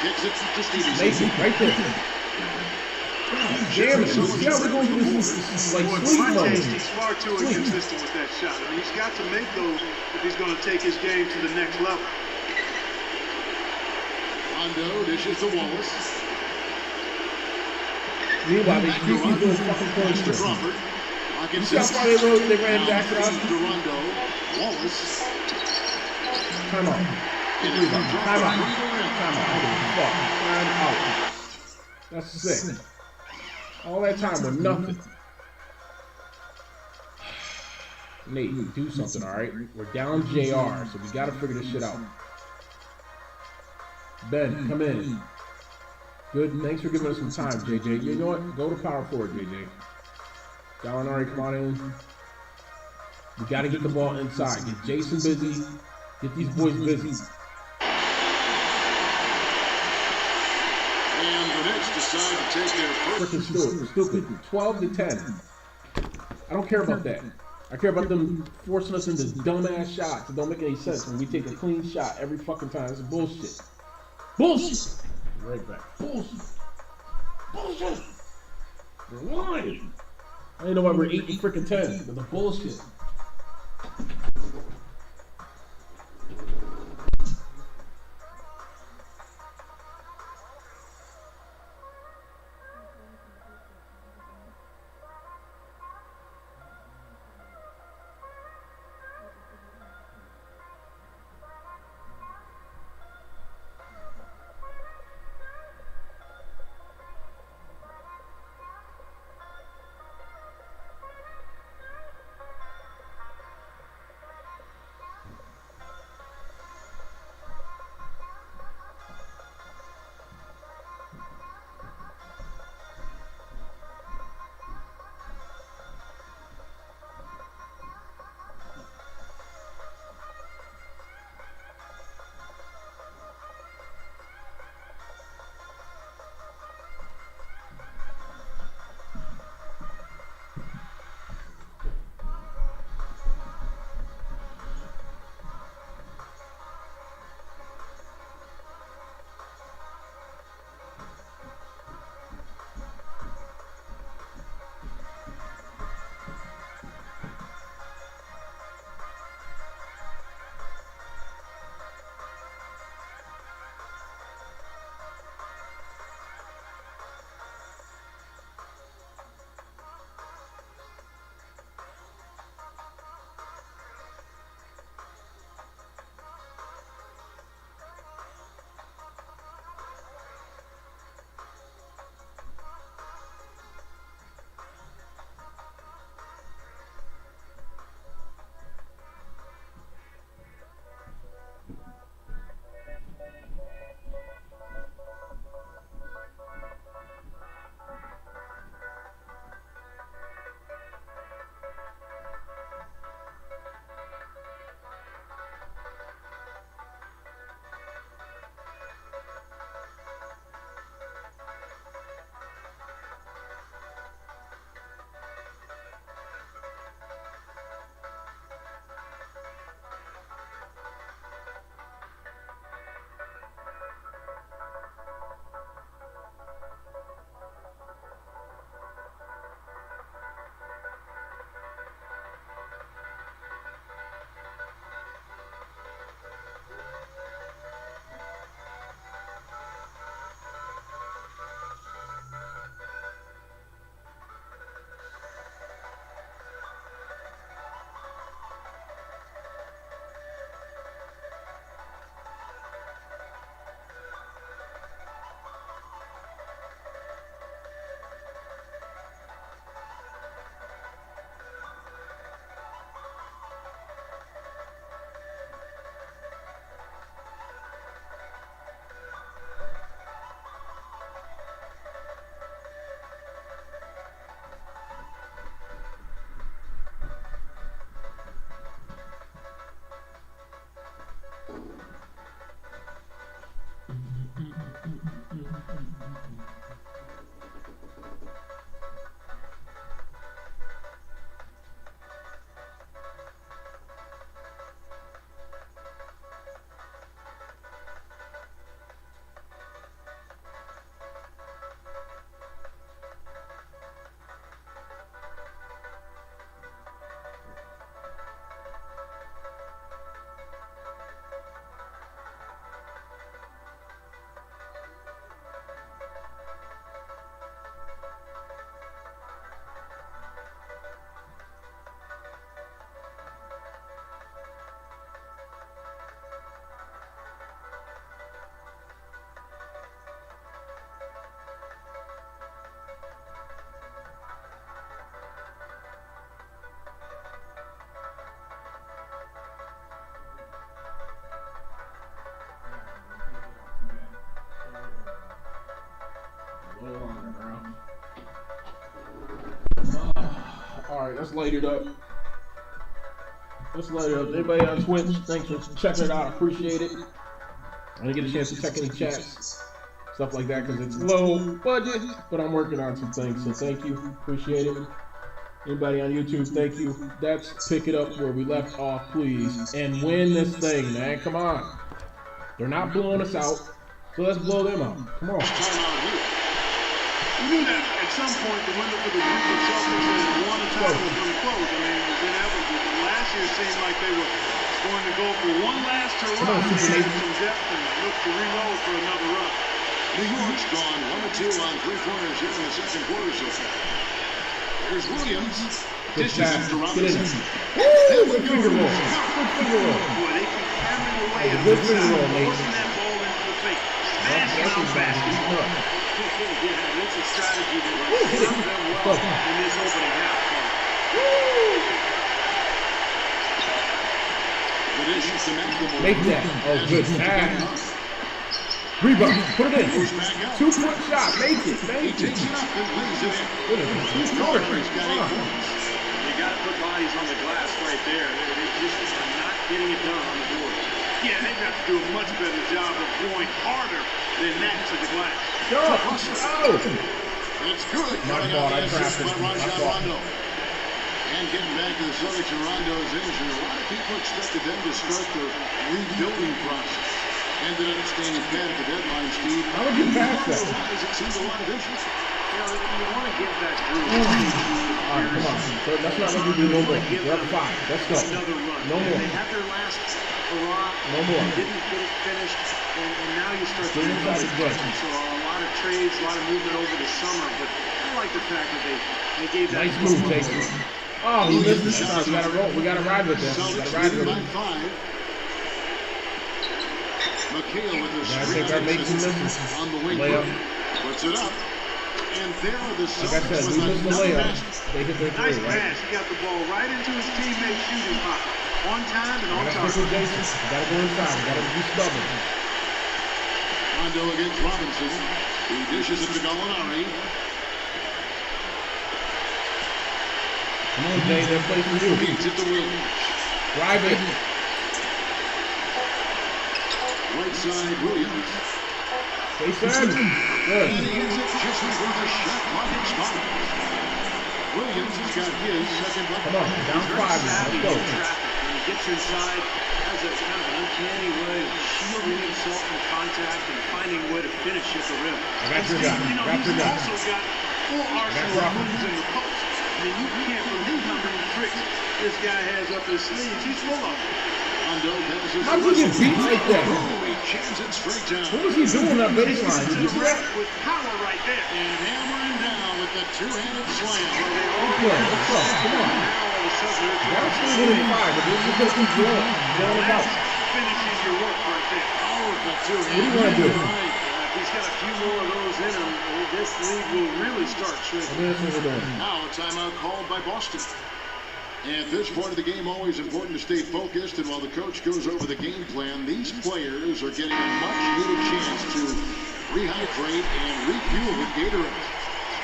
Gets it to Stevenson. Mason, right there. Damn it. See how we're going to do this like Boy, sleep my mode. taste, he's far too inconsistent with that shot. I mean, he's got to make those if he's going to take his game to the next level. Rondo dishes to Wallace. Meanwhile, they keep Durondo doing fucking points. to Crawford. You see how far they ran Jackson out? Durondo. Wallace. Time out. And it comes off Time the out. front of the rim. Time out. I don't give a fuck. Time out. That's sick. All that time with nothing. Nate, do something, all right? We're down JR, so we got to figure this shit out. Ben, come in. Good. Thanks for giving us some time, JJ. You know what? Go to power forward, JJ. Gallinari, come on in. We got to get the ball inside. Get Jason busy. Get these boys busy. And the Knicks decide to take their first. Freaking stupid. 12 to 10. I don't care about that. I care about them forcing us into dumbass shots that don't make any sense when we take a clean shot every fucking time. It's bullshit. Bullshit! Right back. Bullshit. Bullshit! We're lying. I didn't know why we're 8 and freaking 10, but the bullshit. All right, let's light it up. Let's light it up. Anybody on Twitch, thanks for checking it out. Appreciate it. I didn't get a chance to check any chats, stuff like that, because it's low budget, but I'm working on some things, so thank you. Appreciate it. Anybody on YouTube, thank you. Let's pick it up where we left off, please, and win this thing, man. Come on. They're not blowing us out, so let's blow them out. Come on. You knew that at some point the window for the group of Celtics that won the title was going to close. I mean, it was inevitable. But last year it seemed like they were going to go for one last hurrah. They had some depth and looked to reload for another run. New York's gone 1-2 on 3 corners here in the second quarter so far. Here's Williams. Dishes it to Robinson. Woo! Good finger roll. Good finger roll. Boy, they keep hammering away at Good the finger side, roll, Nate. forcing that ball into the face. Smashing out basketball. Yeah, it's a strategy that has served them well in this opening half. Make that. Oh, good pass. Rebound. Put it in. 2-point shot. Make it. Make it. Takes it up and lays it in. What is it? 2 points. He's got 8 points. You got to put bodies on the glass right there. They just are not getting it done on the board. Yeah, they've got to do a much better job of going harder than that to the glass. Go. Oh. It's good. My Coming fault. out I the assist trapped him. by My Rajon fault. Rondo. And getting back to the Celtics and Rondo's injury, a lot of people expected them to start the rebuilding process. Ended up staying pat at the deadline, Steve. How would you pass that? Does it seem a lot of issues? You know, you want to give that group All right, come on. So that's not what we do no more. We're up 5. Let's go. another run. No more. They had their last hurrah. No more. Didn't get it finished, and now you start Get inside the to gut. So a lot of trades, a lot of movement over the summer, but I like the fact that they gave that. Nice move, Jason. Oh, he missed the shot. We gotta roll. We gotta ride with them. We Celtics gotta ride leading with by them. 5. McHale with the Gotta take our makes and misses. on the wing. Layup. Puts it up. And there are the Like I Celtics said, we with missed the another layup. basket. They hit their Nice 3, right? pass. He got the ball right into his teammate's shooting pocket. On time and on Gotta stick with target. Jason. We gotta go inside. We gotta be stubborn. Rondo against Robinson. He dishes it to Gallinari. Come on, Jay. They're placing you. Beats it to Williams. Drive it. Right side, Williams. Jason. Good. And he hits it just before the shot clock expires. Williams has got his second bucket. Come on. Down 5 now. Savvy Let's go. in traffic. When he gets inside, has a kind of an uncanny way of shielding himself from contact and finding a way to finish at the rim. I got your guy. You know, Got he's your guy. also got full arsenal of moves in the post. I mean, you can't believe how many tricks this guy has up his sleeves. He's full of them. Rondo passes. How did he get beat like that? Oh, he jams it straight down. What was he doing that baseline? Did you see that? With power right there. And hammering down with the two-handed slam. Okay, let's go. Come on. Now all of a sudden they're Gotta stay within 5, but this is gonna keep going. Going That's about. finishing your work right there. Powerful two-handed. What do you wanna do? Right. If he's got a few more of those in him, this league will really start shrinking. What is we're doing? Now a timeout called by Boston. At this point of the game, always important to stay focused, and while the coach goes over the game plan, these players are getting a much-needed chance to rehydrate and refuel with Gatorade.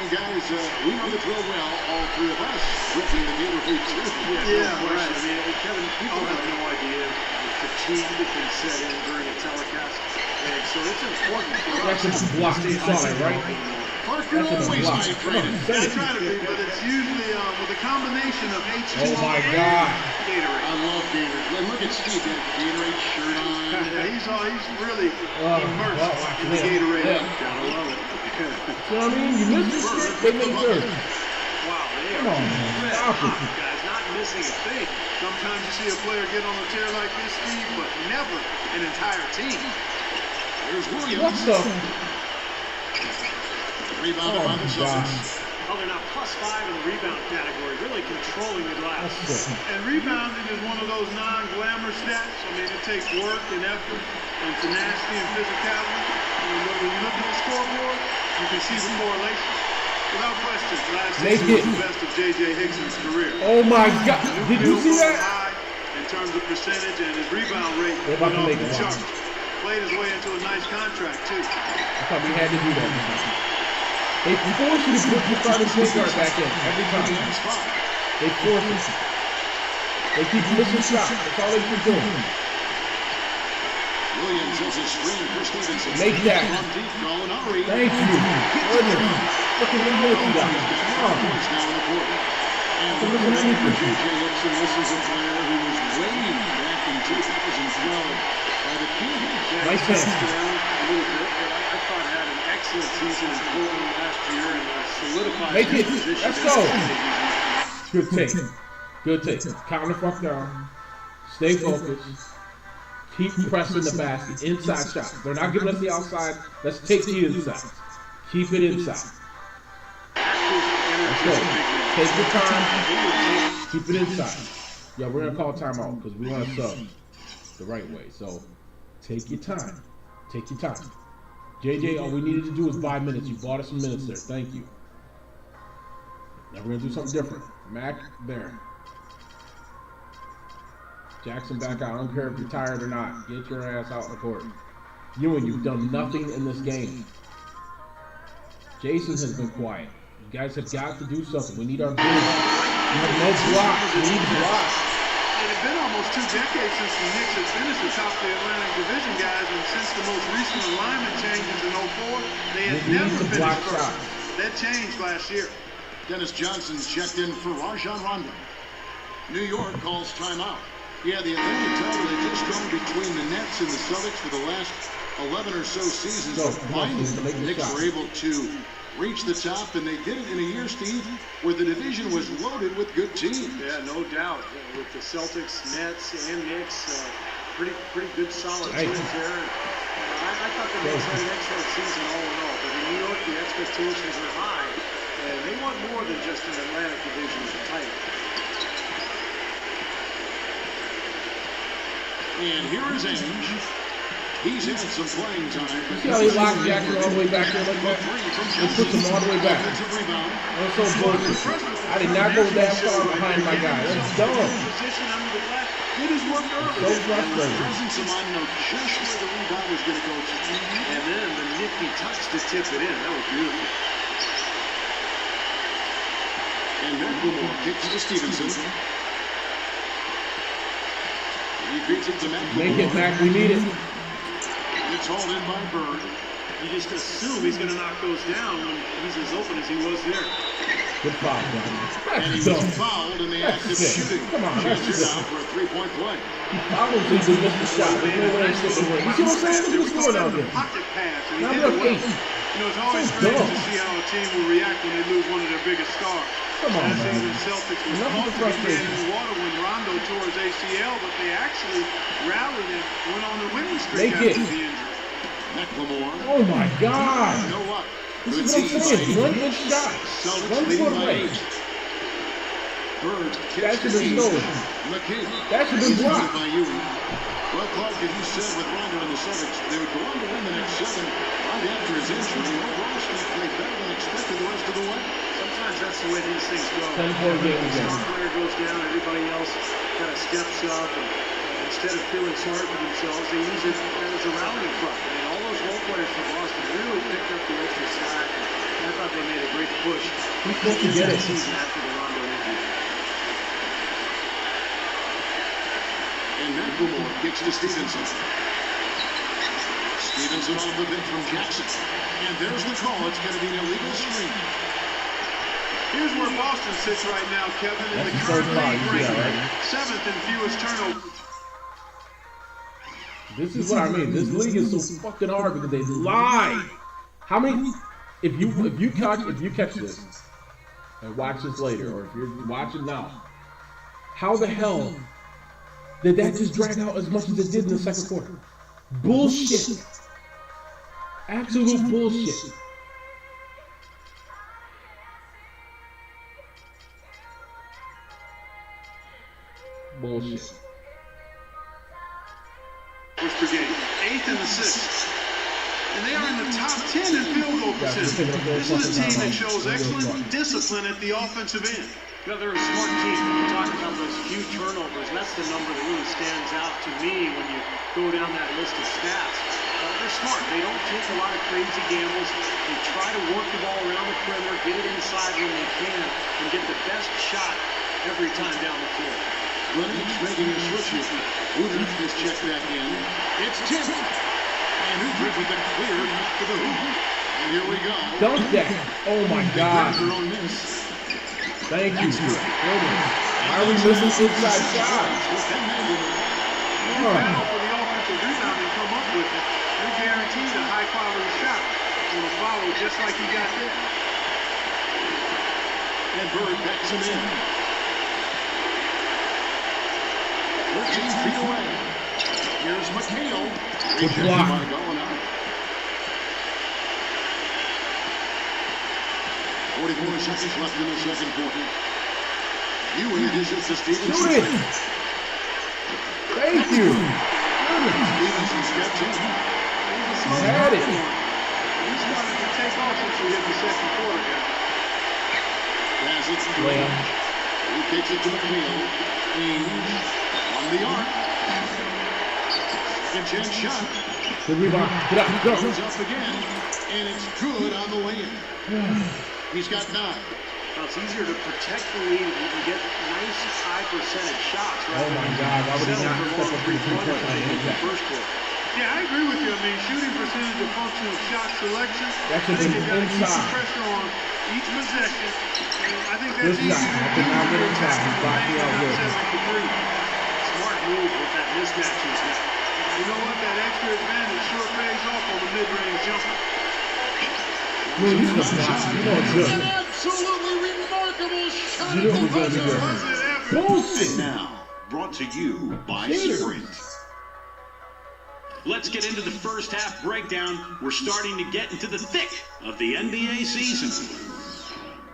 And guys, we know the drill well, all 3 of us, drinking the Gatorade too. Yeah, right. I mean, Kevin, people have no idea the fatigue that can set in during a telecast. And so it's important for us That's a block. You saw that, right? Parker That's a always block. hydrated. Come on, I send try it. to be, but it's usually with a combination of H2O Oh my and God. Gatorade. I love Gatorade. Look at Steve, he had a Gatorade shirt on. Yeah, he's really immersed in the yeah. Gatorade. Yeah. Gotta love it. You know what I mean? You miss this shit, they make yours. Wow, they Come are on, man. red Stop hot, it. guys, not missing a thing. Sometimes you see a player get on a tear like this, Steve, but never an entire team. There's Williams. What the? Rebounded Oh by my the God. Celtics. Oh, they're now +5 in the rebound category, really controlling the glass. That's it. And rebounding is one of those non-glamour stats. I mean, it takes work and effort and tenacity and physicality. And when you look at the scoreboard, you can see the correlation. Without question, last Make season was it. the best of J.J. Hickson's career. Oh my God. Did you see that? High in terms of percentage, and his rebound rate They're about went to off make the it. charts. Played his way into a nice contract, too. I thought we had to do that. They force you to put your starting point guard back in every time. That's 5. They They force it. They keep missing shots. That's all they keep doing. Williams has a screen for Stevenson. Make that. From deep, Gallinari. Thank you. Goodness. Look at him looking down. Come on. Points now in the quarter. And looking at for J.J. Hickson, this is a player who was waived back in 2012 by the Kings. Nice pass. A little bit, but I thought had an excellent season in Portland last year and solidified Make it. his position. Let's go. Good take. Good take. Count the fuck down. Stay focused. Keep pressing the basket. Inside shot. They're not giving us the outside. Let's take the inside. Keep it inside. Let's go. Take your time. Keep it inside. Yo, we're gonna call timeout because we want to sub the right way. So take your time. Take your time. JJ, all we needed to do was 5 minutes. You bought us some minutes there. Thank you. Now we're gonna do something different. Mac there. Jackson back out. I don't care if you're tired or not. Get your ass out on the court. Ewing, you've done nothing in this game. Jason has been quiet. You guys have got to do something. We need our bigs. We have no blocks. We need blocks. It had been almost 2 decades since the Knicks had finished atop the Atlantic Division, guys, and since the most recent alignment changes in 04, they had never finished first. That changed last year. Dennis Johnson's checked in for Rajon Rondo. New York calls timeout. Yeah, the Atlantic title had just gone between the Nets and the Celtics for the last 11 or so seasons. So, finally, the Knicks were able to reach the top, and they did it in a year, Steve, where the division was loaded with good teams. Yeah, no doubt. With the Celtics, Nets, and Knicks, pretty good solid teams there. I thought the Knicks had an excellent season all in all, but in New York, the expectations are high, and they want more than just an Atlantic Division title. And here is Ainge. He's had some playing time. See how he locked Jackson all the way back there like that? He puts him all the way back. That's so bullshit. I did not go that far behind my guy. That's dumb. Did his work early. So frustrating. Presence of mind know just where the rebound was going to go to. And then the nifty touch to tip it in. That was beautiful. And McLemore kicks to Stevenson. He feeds it to McLemore. Make it, Mac. We need it. It's hauled in by Bird. You just assume he's going to knock those down when he's as open as he was there. Good foul, And he was fouled in the act of shooting. Come on, that's Chester sick. down for a 3-point play. He fouled him so he missed the shot. There's no way he's slipping away. You see what I'm saying? Look what's going on The here. pocket pass, and he Now did look, it well. hey. You know, it's always So strange dumb. to see how a team will react when they lose one of their biggest stars. Come on, Last man. season, Celtics was Enough caught of the to be dead frustration. in the water when Rondo tore his ACL, but they actually rallied and went on the winning streak Make after it. the injury. McLemore. Oh my God. You know what? This Good is what I'm team saying. by One good shot. Celtics 1 leading foot by away. 8. Bird That kicks should to have been stolen. McKee. That should have been blocked. By Ewing. Well, Clark, as you said with Rondo and the Celtics, they would go on to win the next 7 right after his injury. Overall, Steve played better than expected the rest of the way. Sometimes that's the way these things go. 10-point game The again. star player goes down, everybody else kind of steps up, and instead of feeling sorry for themselves, they use it as a rallying cry. I mean, all those role players from Boston really picked up the extra slack, and I thought they made a great push. He's supposed to get it. Season after the Rondo injury. And McLemore kicks to Stevenson. Stevenson off the bench from Jackson. And there's the call. It's going to be an illegal screen. Here's where Boston sits right now, Kevin, in That's the the current first foul, league you see that, ranking. right? 7th in fewest turnovers. This is what I mean. This league is so fucking hard because they lie. How many? If you catch this and watch this later, or if you're watching now, how the hell did that just drag out as much as it did in the second quarter? Bullshit. Absolute bullshit. Bullshit. Per game, 8th and the 6th. And they are in the top 10 in field goal percentage. This is a team that shows excellent discipline at the offensive end. You know, they're a smart team. You talk about those few turnovers. That's the number that really stands out to me when you go down that list of stats. They're smart. They don't take a lot of crazy gambles. They try to work the ball around the perimeter, get it inside when they can, and get the best shot every time down the floor. Greenwich making a switch here. Udrich is checked back in. It's tipped. And Udrich with the clear to the hoop. And here we go. Dunk that. Oh my God. Their own miss. Thank you. Why are we missing inside shots? You battle for the offensive rebound and come up with it. You're guaranteed a high-quality shot will follow just like you got there. And Bird backs him in. 13 feet away. Here's McHale. Good block. Going out. 44 seconds left in the second quarter. Ewing dishes to Stevenson. Shoot it. Thank you. Stevenson's got two. Had it. He started to take off since we hit the second quarter, guys. Pass it to Graham. He takes it to McHale. Ames on the arc. Second chance shot. Good rebound. Get up. Go. Goes up again. And it's good on the way in. He's got 9. Now it's easier to protect the lead if you can get nice high percentage shots. Oh my God, why would he not step up to the three-pointer in the first quarter? Yeah, I agree with you. I mean, shooting percentage a function of shot selection. That should be They've got to keep some inside. pressure on each possession. And I think that's This easy shot, I to did not do. get inside. He blocked me out good. Smart move with that mismatch. You know what? That extra advantage sure pays off on the mid-range jumper. Well, he's gonna block. You know it's good. Absolutely remarkable shot. You know we're gonna be good. And Bullshit. now, brought to you by Cheaters. Sprint. Let's get into the first half breakdown. We're starting to get into the thick of the NBA season.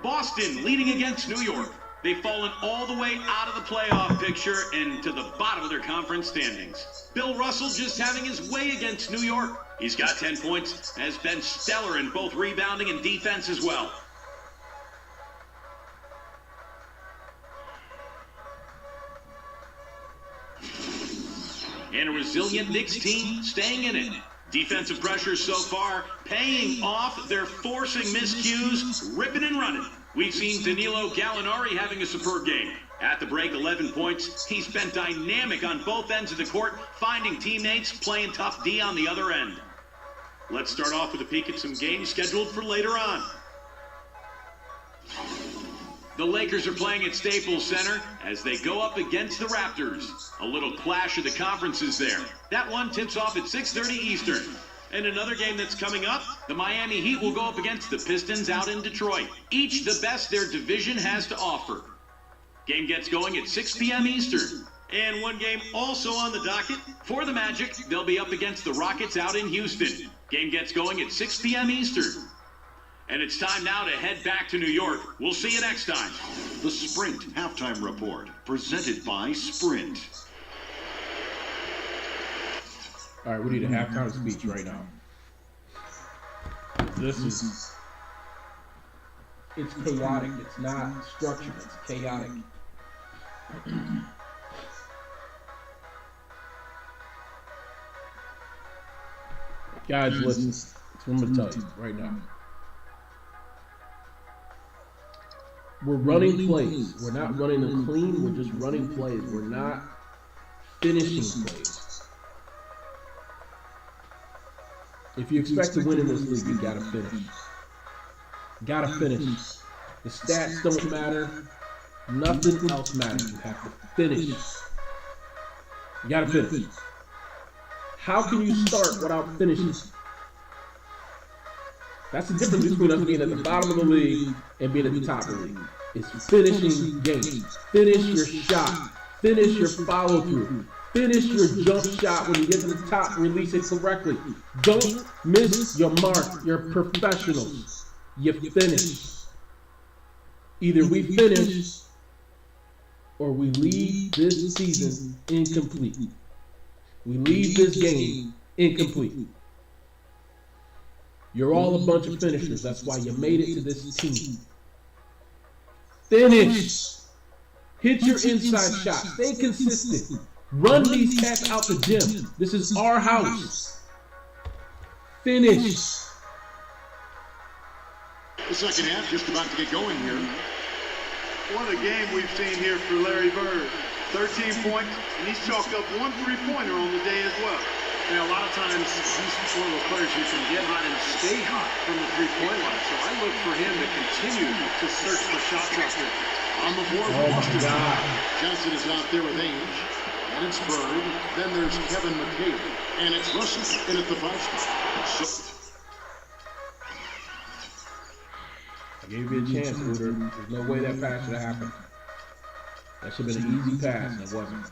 Boston leading against New York. They've fallen all the way out of the playoff picture and to the bottom of their conference standings. Bill Russell just having his way against New York. He's got 10 points, has been stellar in both rebounding and defense as well. And a resilient Knicks team staying in it. Defensive pressure so far paying off. They're forcing miscues, ripping and running. We've seen Danilo Gallinari having a superb game. At the break, 11 points. He's been dynamic on both ends of the court, finding teammates, playing tough D on the other end. Let's start off with a peek at some games scheduled for later on. The Lakers are playing at Staples Center as they go up against the Raptors. A little clash of the conferences there. That one tips off at 6:30 Eastern. And another game that's coming up, the Miami Heat will go up against the Pistons out in Detroit. Each the best their division has to offer. Game gets going at 6 p.m. Eastern. And one game also on the docket for the Magic. They'll be up against the Rockets out in Houston. Game gets going at 6 p.m. Eastern. And it's time now to head back to New York. We'll see you next time. The Sprint Halftime Report, presented by Sprint. All right, we need a halftime speech right now. It's chaotic. It's not structured. It's chaotic. Guys, listen. That's what I'm gonna tell you right now. We're running plays. We're not running them clean. We're just running plays. We're not finishing plays. If you expect to win in this league, you gotta finish. Gotta finish. The stats don't matter. Nothing else matters. You have to finish. You gotta finish. How can you start without finishing? That's the difference between us being at the bottom of the league and being at the top of the league. It's finishing games. Finish your shot. Finish your follow through. Finish your jump shot when you get to the top. Release it correctly. Don't miss your mark. You're professionals. You finish. Either we finish or we leave this season incomplete. We leave this game incomplete. You're all a bunch of finishers. That's why you made it to this team. Finish. Hit your inside shot. Stay consistent. Run these cats out the gym. This is our house. Finish. The second half just about to get going here. What a game we've seen here for Larry Bird. 13 points, and he's chalked up 1 3-pointer on the day as well. Now, a lot of times, he's one of those players who can get hot and stay hot from the three-point line. So I look for him to continue to search for shots out there. On the floor for Boston. Johnson is out there with Ainge. And it's Bird. Then there's Kevin McCabe. And it's Russell in at the 5 spot. I gave you a chance, Uter. There's no way that pass should have happened. That should have been an easy pass, and it wasn't.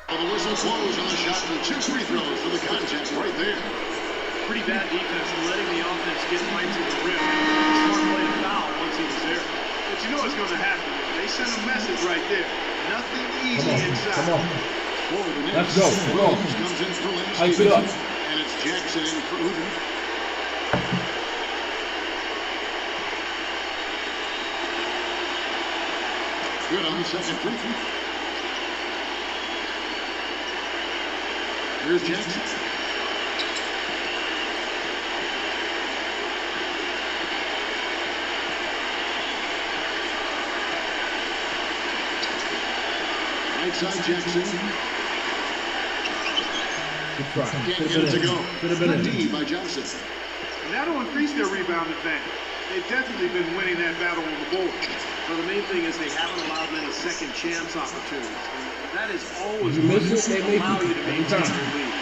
Well, the whistle blows on the shot, and 2 free throws for the contact right there. Pretty bad defense, letting the offense get right to the rim. Smart play to foul once he was there. But you know what's going to happen. They sent a message right there. Nothing easy inside. Come on. Let's go. Come on. Comes in for Lynn Hype it up. And it's Jackson in for Uter. Good on the second free throw. Here's Jackson. Right side Jackson. Good try. Can't get it to go. Could have been a D by Johnson. And that'll increase their rebound advantage. They've definitely been winning that battle on the board. So the main thing is they haven't allowed many second chance opportunities. And that is always You going miss it, they to make allow it. you to maintain Anytime. your lead.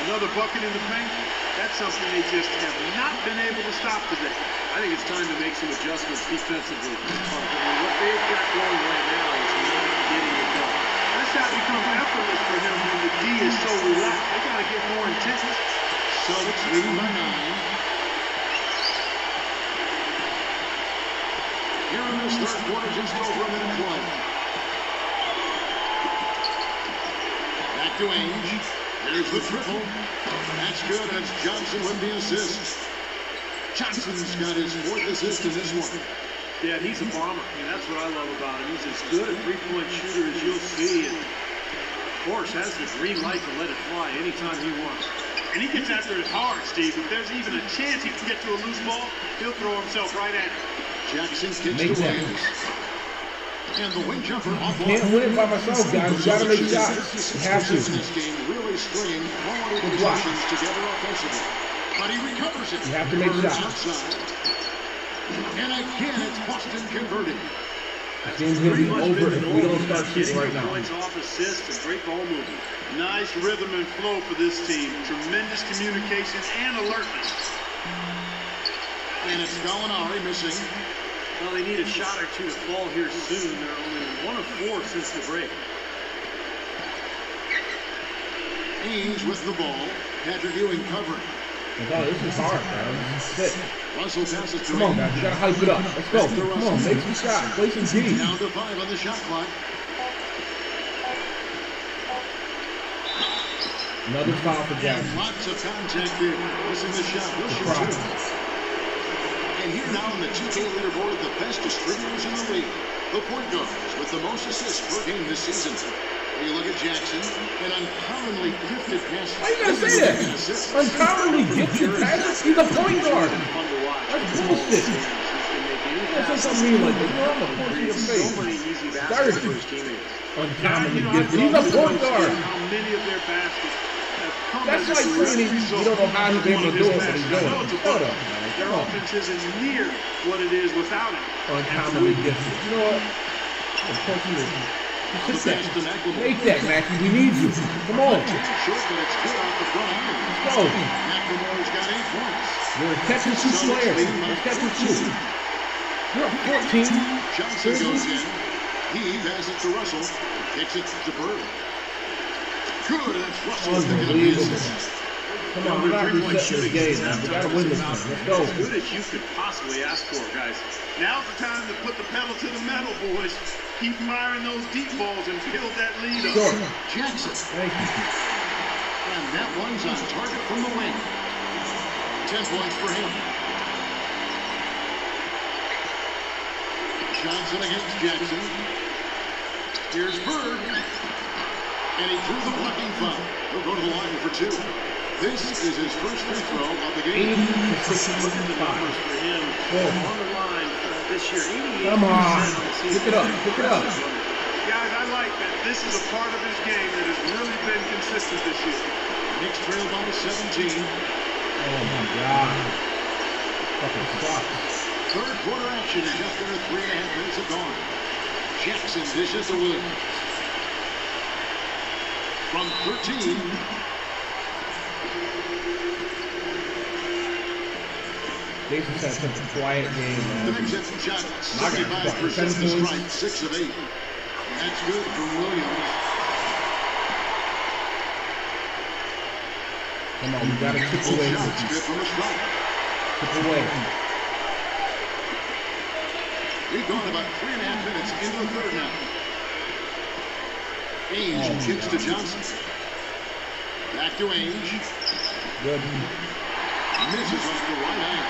Another bucket in the paint. That's something they just have not been able to stop today. I think it's time to make some adjustments defensively. What they've got going right now is not getting it done. That shot becomes effortless for him when the D is so relaxed. They got to get more intense. So it's leading by 9. Here in this third quarter, just over a minute play. Back to Ainge. There's the triple. That's good. That's Johnson with the assist. Johnson's got his 4th assist in this one. Yeah, he's a bomber. I mean, that's what I love about him. He's as good a three-point shooter as you'll see. And, of course, has the green light to let it fly anytime he wants. And he gets after it hard, Steve. If there's even a chance he can get to a loose ball, he'll throw himself right at it. Jackson kicks Make to that. Williams. And the wing jumper off Can't win it by myself, guys. You gotta make shots. You have to. In this game, really stringing quality Good block. possessions together offensively. But he recovers it. You have to make Birds shots. outside. And again, it's Boston converting. This game's gonna be over if we don't start shooting right now. Points off assists and great ball movement. Nice rhythm and flow for this team. Tremendous communication and alertness. And it's Gallinari missing. Well, they need a shot or two to fall here soon. They're only 1 of 4 since the break. Ainge with the ball. Patrick Ewing covering. Oh, this is hard, man. This is sick. Russell passes to Come on, Ainge. guys. You gotta hype it up. Let's go. Come on, make some shots. Play some D. Down to 5 on the shot clock. Another foul for And Jackson. lots of contact here. Missing the shot. Will shoot problem. 2. And here now on the 2K leaderboard, the best distributors in the league. The point guards with the most assists per game this season. When you look at Jackson, an uncommonly gifted passer. Why you gotta say that? Uncommonly gifted passer? He's a point guard. That's bullshit. That's something mean like that. You know, I'm gonna punch you in the face. So many easy baskets for his teammates. Uncommonly gifted. He's a point guard. How many of their baskets have come That's as a like saying direct you result don't know how he's of able one to of do his it, but he's passes. I doing know it. it's a Shut bucket. up, man. Their Come on. offense isn't near what it is without him. Uncommonly gifted. You know what? I'm gonna punch you in the The pass to McLemore. Make that, Mackie. We need you. Come on. Short, but it's good off the front iron. Let's go. McLemore's got 8 points. You're a catch and shoot player. Let's catch and shoot. You're up 14. Johnson goes in. He passes to Russell. Kicks it to Bird. Good, and it's Russell picking up the Unbelievable. assist. Come on, we're not resetting the game, man. We gotta win this one. Let's go. As good as you could possibly ask for, guys. Now's the time to put the pedal to the metal, boys. Keep firing those deep balls and build that lead up. Sure. Jackson. Thank you. And that one's on target from the wing. 10 points for him. Johnson against Jackson. Here's Bird. And he drew the blocking foul. He'll go to the line for 2. This is his first free throw of the game. 80 to 65. Look at the numbers for him on the line this year. 88% Come on. on the season. Pick it up. Pick it up. Guys, I like that. This is a part of his game that has really been consistent this year. Knicks trail by 17. Oh, my God. Fucking sucks. Third quarter action is just under 3.5 minutes have gone. Jackson dishes to Williams. From 13. Jason's had such a quiet game, man. The Knicks hit some shots. 65% to strike, 6 of 8. That's good from Williams. Come on, we gotta chip away. Shots good from a strike. Chip away. We've gone about 3.5 minutes into the third now. Ainge kicks to Johnson. Back to Ainge. Good. Misses off the right hand.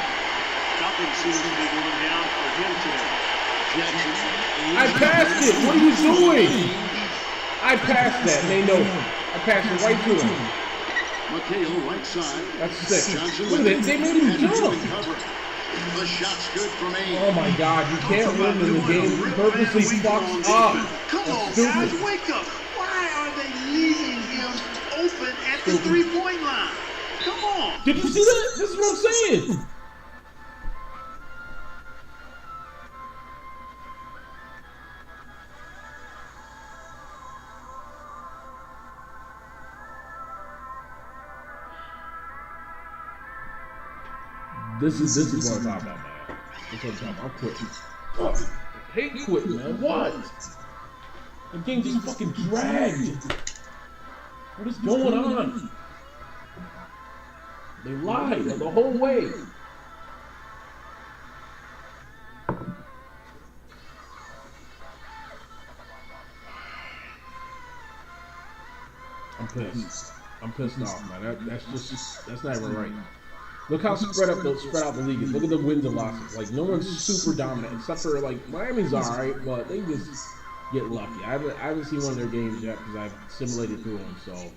Nothing seems to be going down for him today. Jackson. I passed it. What are you doing? I passed that. They know. I passed it right to him. McHale right side. That's sick. Johnson Look at that. They made him jump. The shot's good from Ainge. Oh my God! You can't win when the game purposely fucks up. Come on, Stupid. guys, wake up. Why are they leaving him open at the three-point line? Come on. Did you see that? This is what I'm saying. This is what I'm talking about, man. This is what I'm talking about. I'm quitting. Fuck. I hate quitting, man. What? The game just fucking dragged. What is going on? They lied the whole way. I'm pissed. I'm pissed off, man. That's not even right. Look how spread out the league is. Look at the wins and losses. Like, no one's super dominant, except for, like, Miami's alright, but they just get lucky. I haven't seen one of their games yet because I've simulated through them, so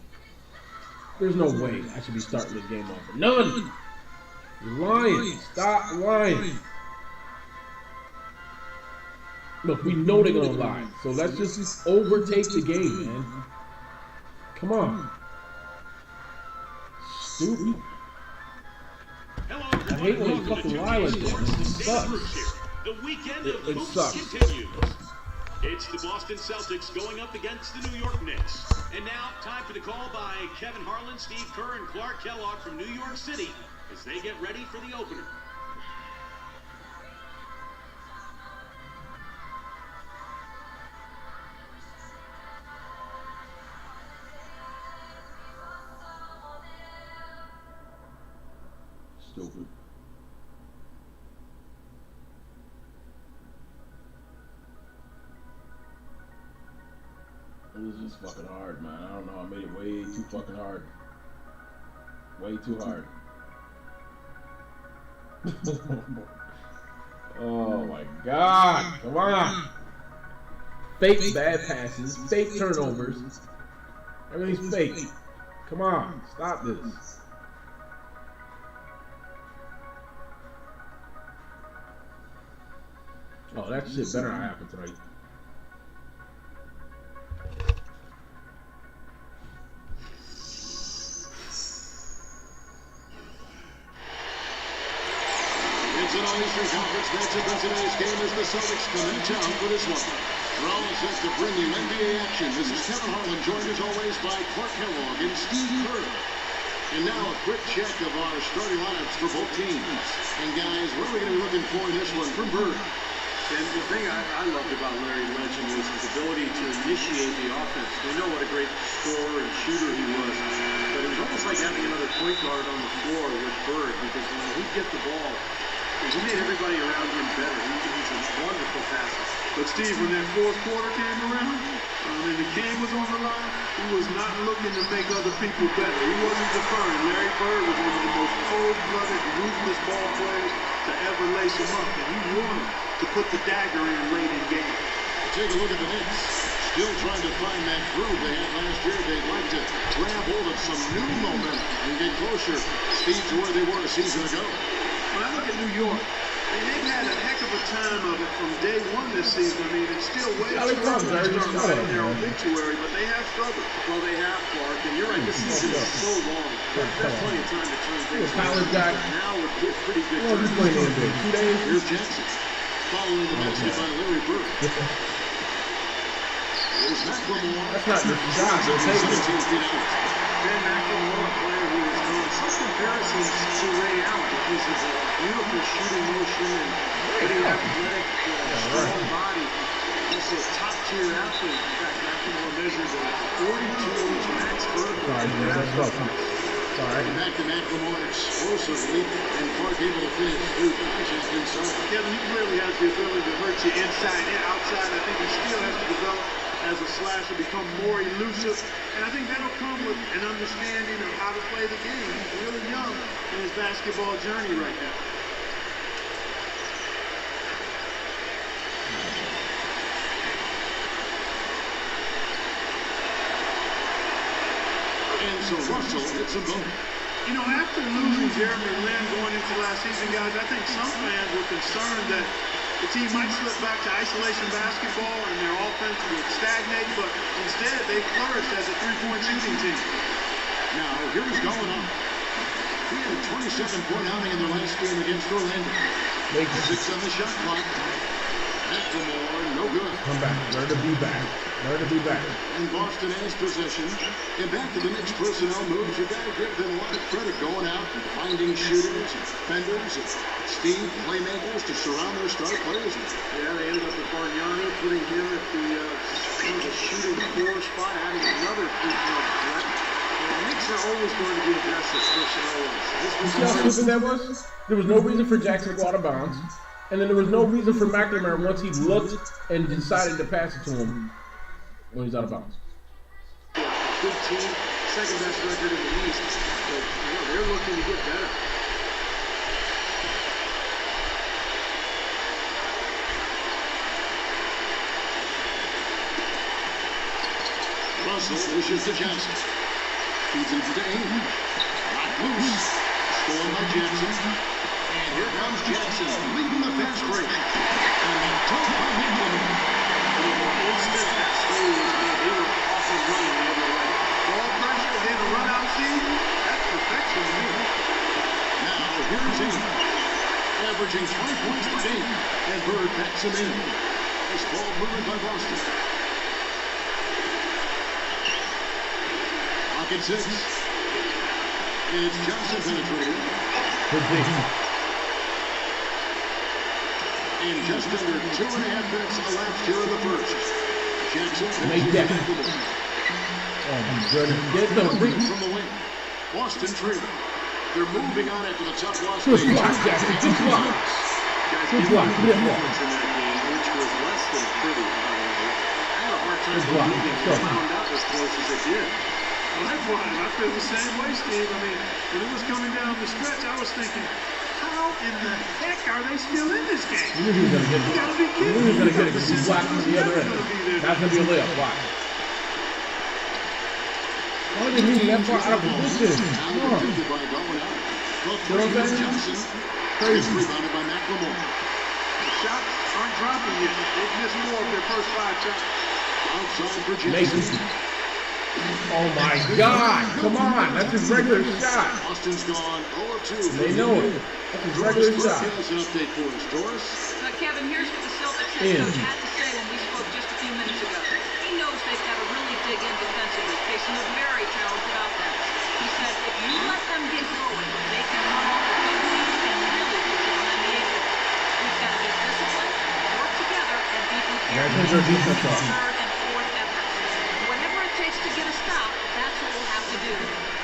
there's no way I should be starting this game over. None! You're lying. Stop lying. Look, we know they're gonna lie, so let's just overtake the game, man. Come on. Stupid. I hate when they fucking lie like that. It just sucks. The weekend of It hoops sucks. continues. It's the Boston Celtics going up against the New York Knicks. And now, time for the call by Kevin Harlan, Steve Kerr, and Clark Kellogg from New York City as they get ready for the opener. Stupid. It was just fucking hard, man. I don't know. I made it way too fucking hard. Way too hard. Oh my God. Come on. Fake bad passes. Fake turnovers. Everything's fake. Come on. Stop this. Oh, that shit better not happen tonight. It's an All-Eastern Conference matchup in today's game as the Celtics come into town for this one. We're all set to bring you NBA action. This is Kevin Harlan, joined as always by Clark Kellogg and Steve Kerr. And now a quick check of our starting lineups for both teams. And guys, what are we going to be looking for in this one from Bird? And the thing I loved about Larry Legend was his ability to initiate the offense. We know what a great scorer and shooter he was, but it was almost like having another point guard on the floor with Bird, because when he'd get the ball, he made everybody around him better. He's a wonderful passer. But Steve, when that fourth quarter came around, and the game was on the line, he was not looking to make other people better. He wasn't deferring. Larry Bird was one of the most cold-blooded, ruthless ball players to ever lace him up, and he wanted to put the dagger in late in game. Take a look at the Knicks. Still trying to find that groove they had last year. They'd like to grab hold of some new momentum and get closer, Steve, to where they were a season ago. When I look at New York, they've had a heck of a time of it from day one this season. I mean, it's still way too early to start writing their obituary, but they have struggled. Well, they have, Clark, and you're right, this season is so long. There's plenty of time to turn things around. Now with pretty good time. 2 days. Here's Jackson, following the basket by Larry Bird. There's McLemore. That's not your shot. 17 feet out. Ben McLemore, a player who has drawn some comparisons to Ray Allen because of a beautiful shooting motion and pretty athletic, strong body. Also a top-tier athlete. In fact, McLemore measures a 42-inch max vertical. Sorry. Back to McLemore explosively, and Clark able to finish through passes inside. Kevin, he clearly has the ability to hurt you inside and outside. I think he still has to develop as a slasher, become more elusive, and I think that'll come with an understanding of how to play the game. He's really young in his basketball journey right now. And so Russell hits a boom. You know, after losing Jeremy Lin going into last season, guys, I think some fans were concerned that the team might slip back to isolation basketball and their offense would stagnate, but instead they flourished as a three-point shooting team. Now, here's going on. He had a 27-point outing in their last game against Orlando. 6 on the shot clock. McLemore, no good. Come back. Learn to be back. Learn to be back. And Boston has possession. And back to the Knicks personnel moves. You got to give them a lot of credit going out and finding shooters and defenders and Steve playmakers to surround their star players. Yeah, they ended up with Bargnani, putting him at the shooting 4 spot, adding another 3-point threat. The Knicks are always going to be aggressive personnel-wise. You see how stupid that was? There was no reason for Jackson to go out of bounds. And then there was no reason for McLemore once he looked and decided to pass it to him when he's out of bounds. Yeah, good team, second best record in the East, but they're looking to get better. Russell pushes to Jackson. Feeds it to Aiden. Not loose. Stolen by Jackson. And here comes Jackson, leading the fast break. And took by McLemore. Instant exchange, they were off and running the other way. Ball pressure, then a run-out feed. That's perfection to me. Now, here's Aiden. Averaging 20 points per game. And Bird backs him in. This ball moved by Boston. Pocket 6. It's Johnson penetrating. Good thing. And just under 2.5 minutes elapsed here in the first. Jackson Make that. Oh my goodness. Get the from the wing. Boston trailing. They're moving on after the tough loss. Good block, Jackson. Good block. Good block. Good block. In that game, which was less than pretty, by the way. I had a hard time Good block. believing they wound up as close as they did. Likewise, I feel the same way, Steve. I mean, when it was coming down the stretch, I was thinking, how in the heck are they still in this game? You knew he was going to get it. You gotta be You kidding knew he was me. going to get it because he's blocked from the other end. That's going to be a layup. Watch. Why are they leaving that far out of position? Come on. You know what I'm saying? Crazy. Rebounded by McLemore. The shots aren't dropping yet. They've missed more of their first 5 shots. Outside for Mason. Jackson. Oh my God! Come on! That's his regular shot. Boston's gone 0-2. They know it. That's his regular shot. Has an update for us. Doris? Kevin, here's what the Celtics head coach had to say when we spoke just a few minutes ago. He knows they've got to really dig in defensively, facing a very talented offense. He said, if you let them get going, they can run off a good lead and really put you on the apron. We've got to be disciplined, work together, and be prepared for third and fourth efforts. Whatever it takes to get a stop, that's what we'll have to do.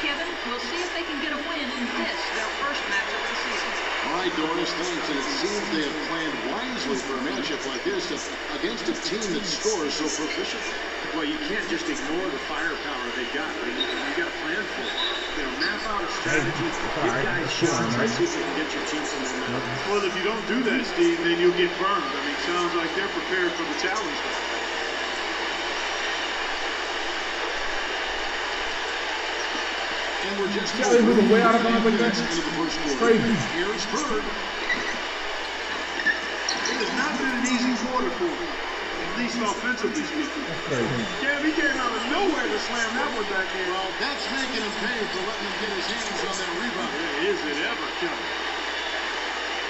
Kevin, we'll see if they can get a win in this, their first matchup of the season. All right, Doris, thanks. And it seems they have planned wisely for a matchup like this against a team that scores so proficiently. Well, you can't just ignore the firepower they got. I mean, you got to plan for it. You know, map out a strategy, give guys shots, and see if you can get your team some momentum. Well, if you don't do that, Steve, then you'll get burned. I mean, it sounds like they're prepared for the challenge. And we're just See how they moving way out of bounds like that? into the first quarter. Crazy. Here's Bird. It has not been an easy quarter for him, at least offensively speaking. That's crazy. Cam, he came out of nowhere to slam that one back in. Well, that's making him pay for letting him get his hands on that rebound. Is it ever, Kevin?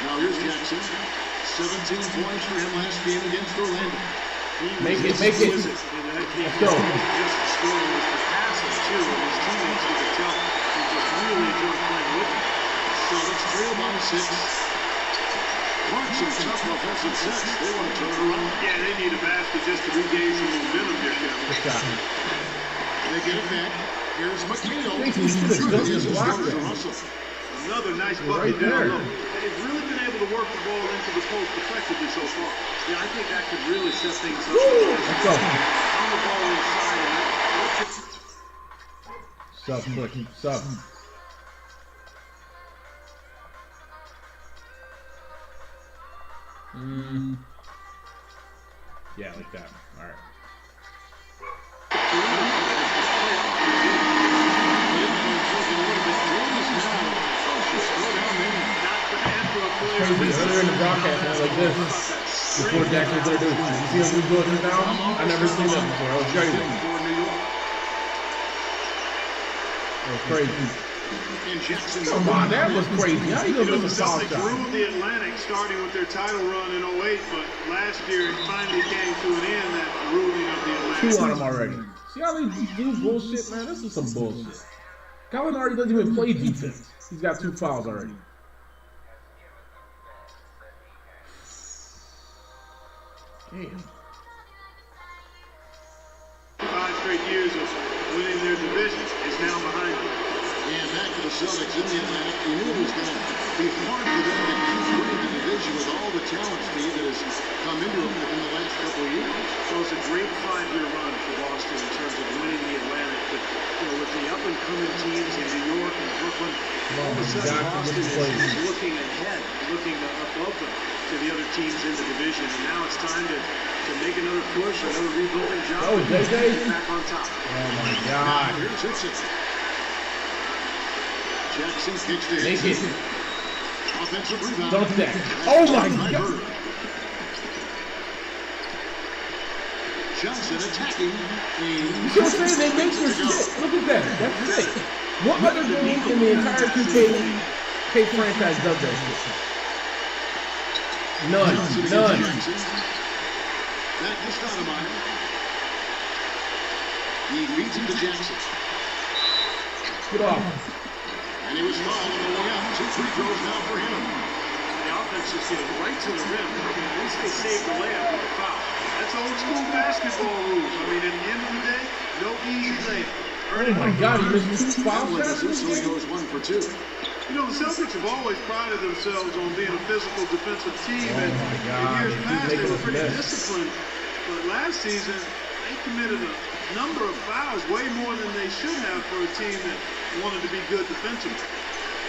Now here's Jackson. 17 points for him last game against Orlando. Make it. Let's Let's go. Just the scoring was the passing, too, and his teammates, you could tell, he just really enjoyed playing with him. So let's trail by 6. Clarkson, tough offensive sets. They want to turn it around. Yeah, they need a basket just to regain some momentum here, Kevin. Good shot. They get it back. Here's McNeil. Casey, you should have He is just as blocked hard as it. a Russell. Another nice Right bucket there. down low. They've really been able to work the ball into the post effectively so far. Yeah, I think that could really set things up. Let's go. On the ball inside. Sub, quick. Sub. Yeah, like that. All right. Crazy. Earlier in the broadcast, I was like this before Jackson's introduced. You see him doing this now? I never seen that before. That was crazy. That was crazy. Come on, that was crazy. How you gonna miss a foul Celtics shot? ruled the Atlantic starting with their title run in 08, but last year it finally came to an end, that ruling of the Atlantic. 2 on him already. See how they do bullshit, man? This is some bullshit. Gallinari doesn't even play defense. He's got 2 fouls already. Damn. 5 straight years of winning their division is now behind them. And back to the Celtics in the Atlantic. We knew it was going to be hard for them to keep winning the division with all the talent, Steve, that has come into it within the last couple of years. So it's a great 5-year run for Boston in terms of winning the Atlantic. But, with the up-and-coming teams in New York and Brooklyn, all of a sudden Boston is looking ahead, looking above them to the other teams in the division. And now it's time to make another push, another rebuilding job. Oh, and JJ. get back on top. Oh my God. Here's Hitchens. Jackson kicks to Make it. Hitchens. Offensive rebound. Dunk that. Oh my God. Johnson attacking. You see what I'm saying? They make this shit. Look at that. That's it. What other game in the entire 2K franchise does that shit? None. Back to Stoudemire. He feeds him to Jackson. Get off. And he was fouled on the way out. 2 free throws now for him. The offense is getting right to the rim. At least they saved the layup with a foul. That's old school basketball rules. I mean, at the end of the day, no easy layup. Oh my God, he missed 2 foul shots. So he goes 1 for 2. You know, the Celtics have always prided themselves on being a physical defensive team. Oh And my God, in years he's past, they making were us pretty miss. disciplined. But last season, they committed a number of fouls, way more than they should have for a team that wanted to be good defensively.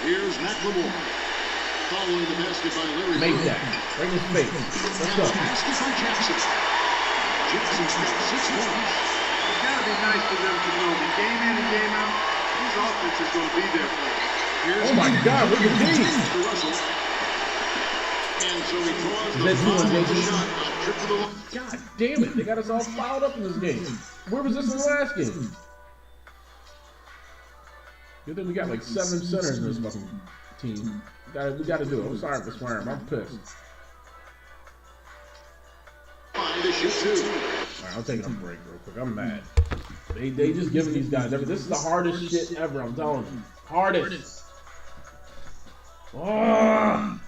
Here's McLemore. Following the basket by Larry Make Bird. that. Bring his face. Let's go. Basket by Jackson. Jackson's got 6 points. It's got to be nice for them to know that game in and game out, his offense is going to be there for them. Here's Oh my God, look at these. to Russell. And so he draws the Is that foul two on with the JJ? shot. A trip to the line. God damn it. They got us all fouled up in this game. Where was this in the last game? Good thing we got like 7 centers in this fucking team. We gotta do it. I'm sorry for swearing. I'm pissed. Fine to shoot 2. Alright, I'm taking a break real quick. I'm mad. They just giving these guys everything. This is the hardest shit ever, I'm telling you. Hardest. Oh.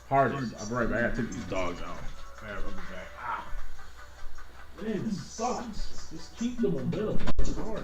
Hardest. I'll be right back. I gotta take these dogs out. Alright, I'll be back. Ah. Man, this sucks. Just keep the momentum. It's hard.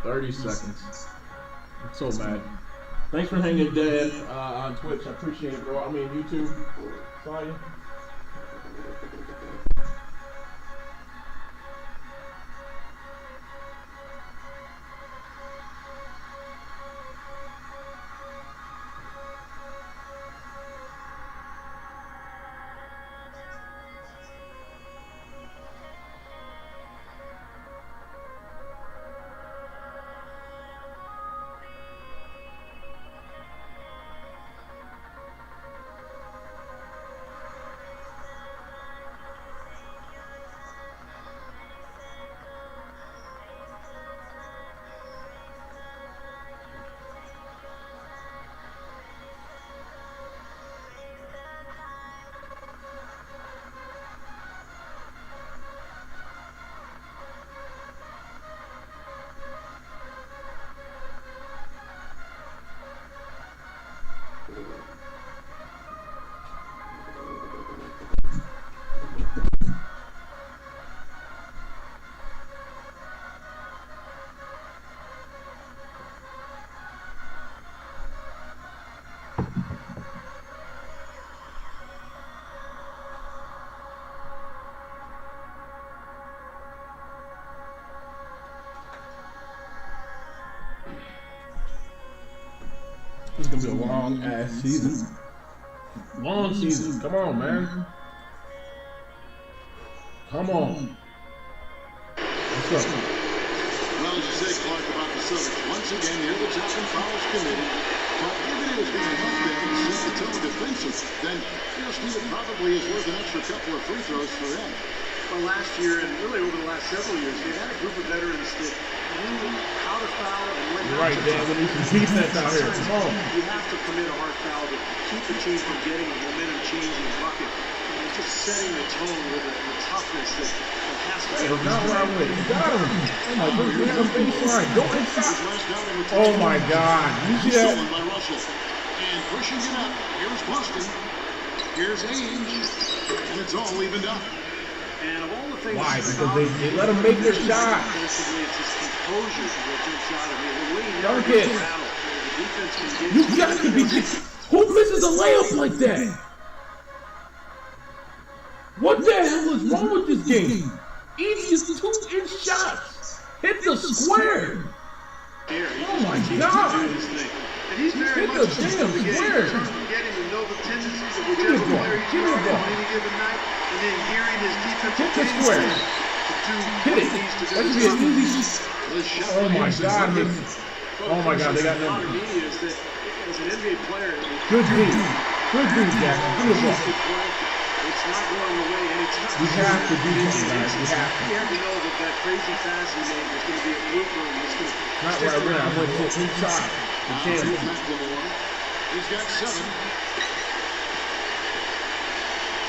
30 seconds. I'm so mad. Thanks for hanging dead on Twitch. I appreciate it, bro. I mean, YouTube. Saw you. This is gonna be a long ass season. Long season. Come on, man. Come on. Let's go. Well, as you say, Clark, about the Celtics, once again, here the top in fouls committed. But if it is going to help them set the tone defensive, then Steve, it probably is worth an extra couple of free throws for them. Well, last year, and really over the last several years, they had a group of veterans that knew how to foul and when You're right, Dan. We need some defense out here. Come on. You have to commit a hard foul to keep the team from getting a momentum-changing bucket. And it's just setting the tone with the toughness that has to be. That's not where I went. You got him. Oh my God. You're on the baseline. Go inside. Oh my God. You see that? By Russell. And pushing it up. Here's Boston. Here's Ainge. And it's all evened up. And of all the things, why? Because they let them make their shot. Basically, it's his composure that jumps out of me. The way he Dunk never it. gets rattled. The defense can get You got to be. Who misses a layup like that? What the hell is wrong with this game? Each is 2-inch shots. Hit the square. Oh my God. And he's very Hit much the damn square. getting to know the tendencies of whichever player he's guarding on any given night, and then hearing his defensive Hit the square. Hit it. That should be an easy. Oh my God. Oh my God. They got them. As an NBA player, Good D. Good D, Jack. Good ball. it's not going away anytime. We have to do something, guys. We have to. You have to know that crazy pass he made is going to be a blooper, and it's going to Not where I went. I went to inside. The champion. He's got 7.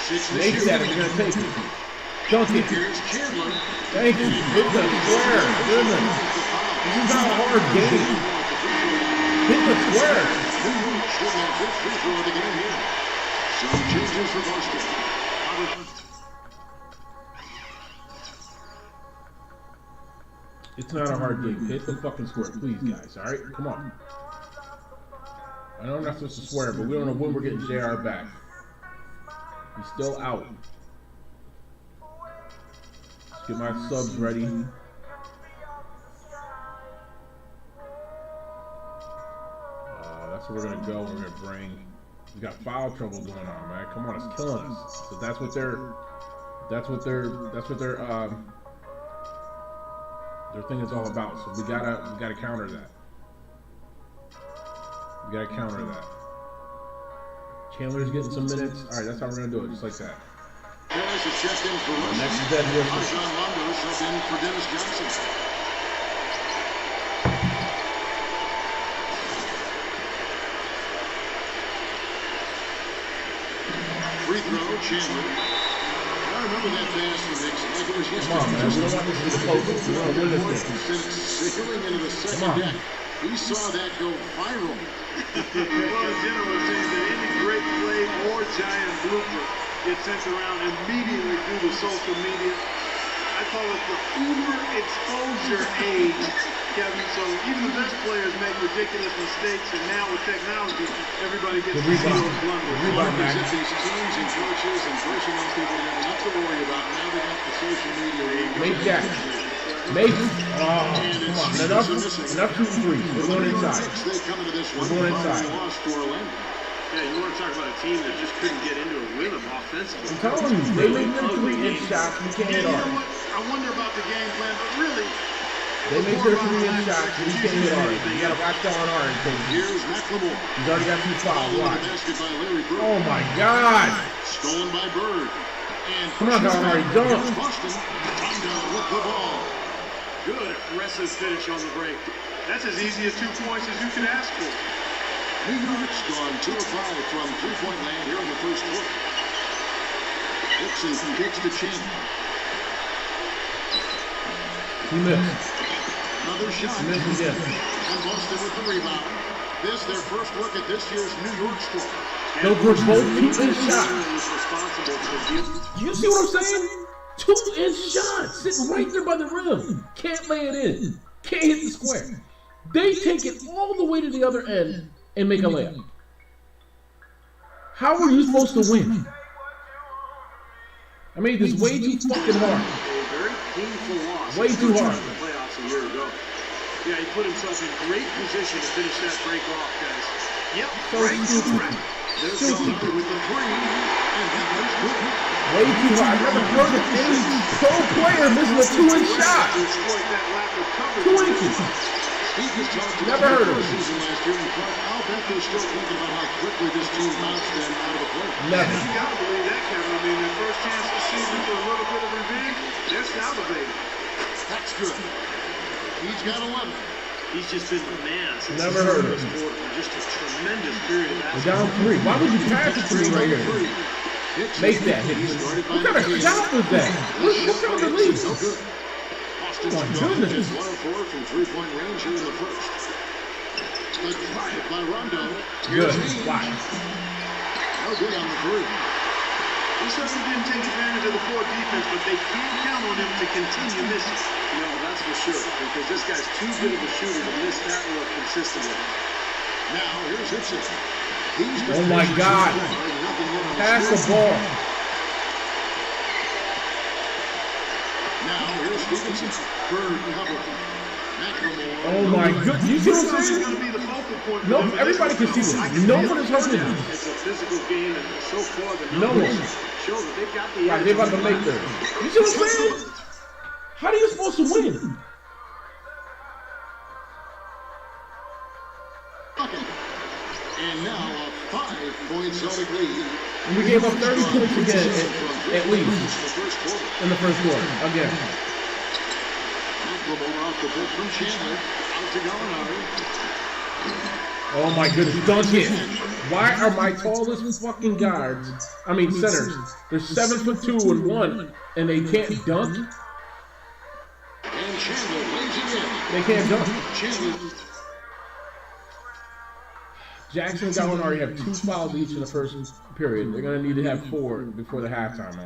6 Make that if you're going to take it. Dunk it. Here's Chandler. Thank you. Hit the square. Goodness. This is not a hard game. Hit the square. Shooting that fifth free throw of the game here. Some changes for Boston. It's not a hard game. Hit the fucking square, please, guys. All right, come on. I know I'm not supposed to swear, but we don't know when we're getting JR back. He's still out. Let's get my subs ready. That's where we're gonna go. We're gonna bring. We got foul trouble going on, man. Come on, it's killing us. So that's what their thing is all about. So we gotta counter that. We gotta counter that. Chandler's getting some minutes. All right, that's how we're gonna do it, just like that. Harris is checked in for Russell. Next is Ed Wilson. John Londo subbed in for Dennis Johnson. Free throw, Chandler. I remember that pass from Nixon like it was yesterday. Come on, man. We don't want this to be the closest. We want to win this game. Sailing into the second deck. We saw that go viral. Well, Jenna was saying that any great play or giant blooper gets sent around immediately through the social media. I call it the Uber exposure age. Kevin. So even the best players make ridiculous mistakes, and now with technology, everybody gets to see those blunders. Rebound, as if these teams and coaches and personnel people have enough to worry about. Now they got the social media. Make that. Make. Oh, come on. Enough 2 3. We're going inside. We're going inside. Yeah, you want to talk about a team that just couldn't get into a rhythm offensively. I'm telling you, they make them 3-inch shots. We can't hit You know ours. what? I wonder about the game plan, but really, They make their 3-inch shots. We can't hit ours. You got to watch down ours. Here's McLemore. He's already got 2 fouls. Watch. Basket by Larry Bird. Oh my God. Stolen by Bird. And Come on, Gallinari, dunk. Boston. Rondo with the ball. good aggressive finish on the break. That's as easy as 2 points as you can ask for. New York's gone 2 of 5 from three-point land here in the first quarter. Dixon kicks the chin. He missed. Another shot. He missed again. And Boston with the rebound. This their first look at this year's New York score. Those were both 2-inch shots. Do you see what I'm saying? 2-inch shots sitting right there by the rim. Can't lay it in. Can't hit the square. They take it all the way to the other end and make a layup. How are you supposed to win? I made this way too fucking hard. A very painful loss. Way too hard. In the playoffs a year ago. Yeah, he put himself in great position to finish that break off, guys. Yep. So stupid. There's Butler with the three. And that one's good. Way too hard. I've never heard of any pro player missing a 2-inch shot. To exploit that lack of coverage. 2 inches. Steve has talked Never about heard of the it. season last year, and I'll bet they're still thinking about how quickly this team bounced them out of the play. Never. You gotta believe that, Kevin. I mean, their first chance this season for a little bit of revenge, they're salivating. That's good. He's got 11. He's just been the man since Never heard of this him. quarter. Just a tremendous period of We're basketball. down 3. Why would you pass it to me right here? Hits Make it. that hit. He's guarded by What kind of McCain. shot was that? What's on the lead? No good. Boston's Oh, my gone goodness. just 1 of 4 from three-point range here in the first. Good drive by Rondo. Good. Here's Hayes. Watch. No good on the three. He certainly didn't take advantage of the poor defense, but they can't count on him to continue missing. No, that's for sure. Because this guy's too good of a shooter to miss that look consistently. Now here's Hudson. He's Oh my God. Pass the ball. Now here's Stevenson. Bird cover. McLemore. Oh my goodness. You see what I'm This is saying? going to be the focal point. No, for them. everybody can see this. No one is hurting them. It's a physical game, and so far the No numbers one. show that they've got the Right, edge. they're about to make theirs. You see what I'm saying? How are you supposed to win? And now a 5-point Celtic lead. And we gave up 30 points again, at least, The first quarter. in the first quarter. Again. McLemore off the book from Chandler. Out to Gallinari. Oh my goodness, dunk it. Why are my tallest fucking guards, centers, they're 7'2" and 1, and they can't dunk? And Chandler lays it in. They can't dunk. Chandler. Jackson and Gallinari have 2 fouls each in the first period. They're gonna need to have 4 before the halftime.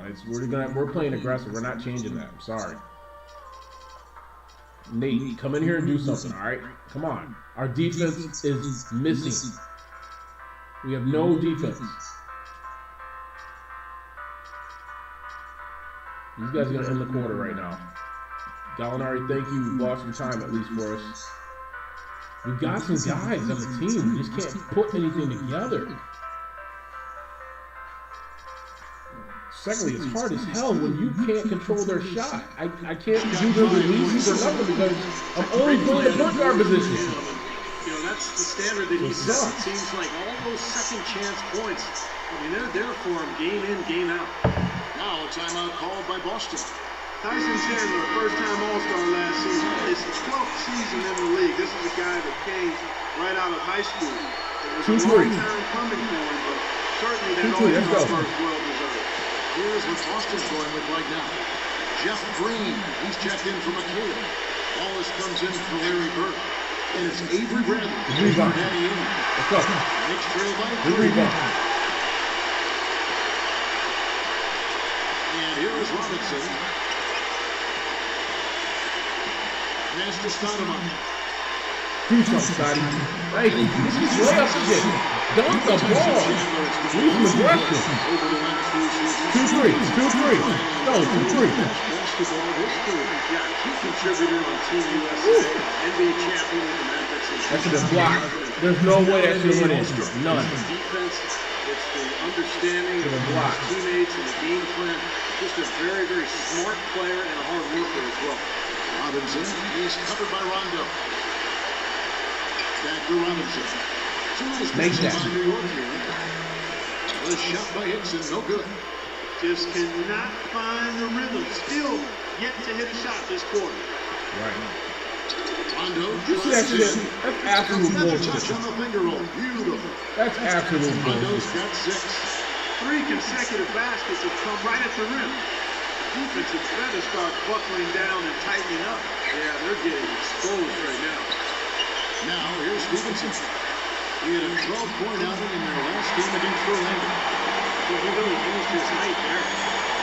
We're playing aggressive. We're not changing that. I'm sorry. Nate, come in here and do something, all right? Come on. Our defense is missing. We have no defense. These guys are gonna end the quarter right now. Gallinari, thank you. You bought some time at least for us. We got some guys on the team. We just can't put anything together. Secondly, it's hard as hell when you can't control their shot. I can't do the releases or nothing because I'm only playing the point guard position. You know, that's the standard that he set. It seems like all those second chance points, I mean, they're there for him game in, game out. Now a timeout called by Boston. Tyson Chandler, first-time All-Star last season. His 12th season in the league. This is a guy that came right out of high school. It was a long time coming for him, but certainly that All-Star first well-deserved. Here's what Boston's going with right now. Jeff Green, he's checked in from McCain. Wallace comes in for Larry Bird. And it's Avery Bradley. Rebound. Danny Ainge. Let's go. Knicks trail by Good 3. rebound. And here is Robinson. Pass to Stoudemire. Do something, Scotty. Thank you. This is layup shit. Dunk the ball. Use some aggression. 2-3. 2-3. No, 2-3. Basketball history. Yeah, key contributor on Team USA, NBA champion with the Memphis. That should have blocked. There's no way that should have went in. None. Defense, it's the understanding of his teammates and the game plan. Just a very, very smart player and a hard worker as well. Robinson, he's covered by Rondo. Back to Robinson. Make that. By New York here. The shot by Hickson, no good. Just cannot find the rhythm. Still yet to hit a shot this quarter. Right. Rondo. You see that shit? That's absolute Another bullshit. touch on the finger roll. Beautiful. That's absolute Rondo's bullshit. got 6. 3 consecutive baskets have come right at the rim. Defense had better start buckling down and tightening up. Yeah, they're getting exposed right now. Now, here's Stevenson. He had a 12-point outing in their last game against Orlando. So he really used his height there.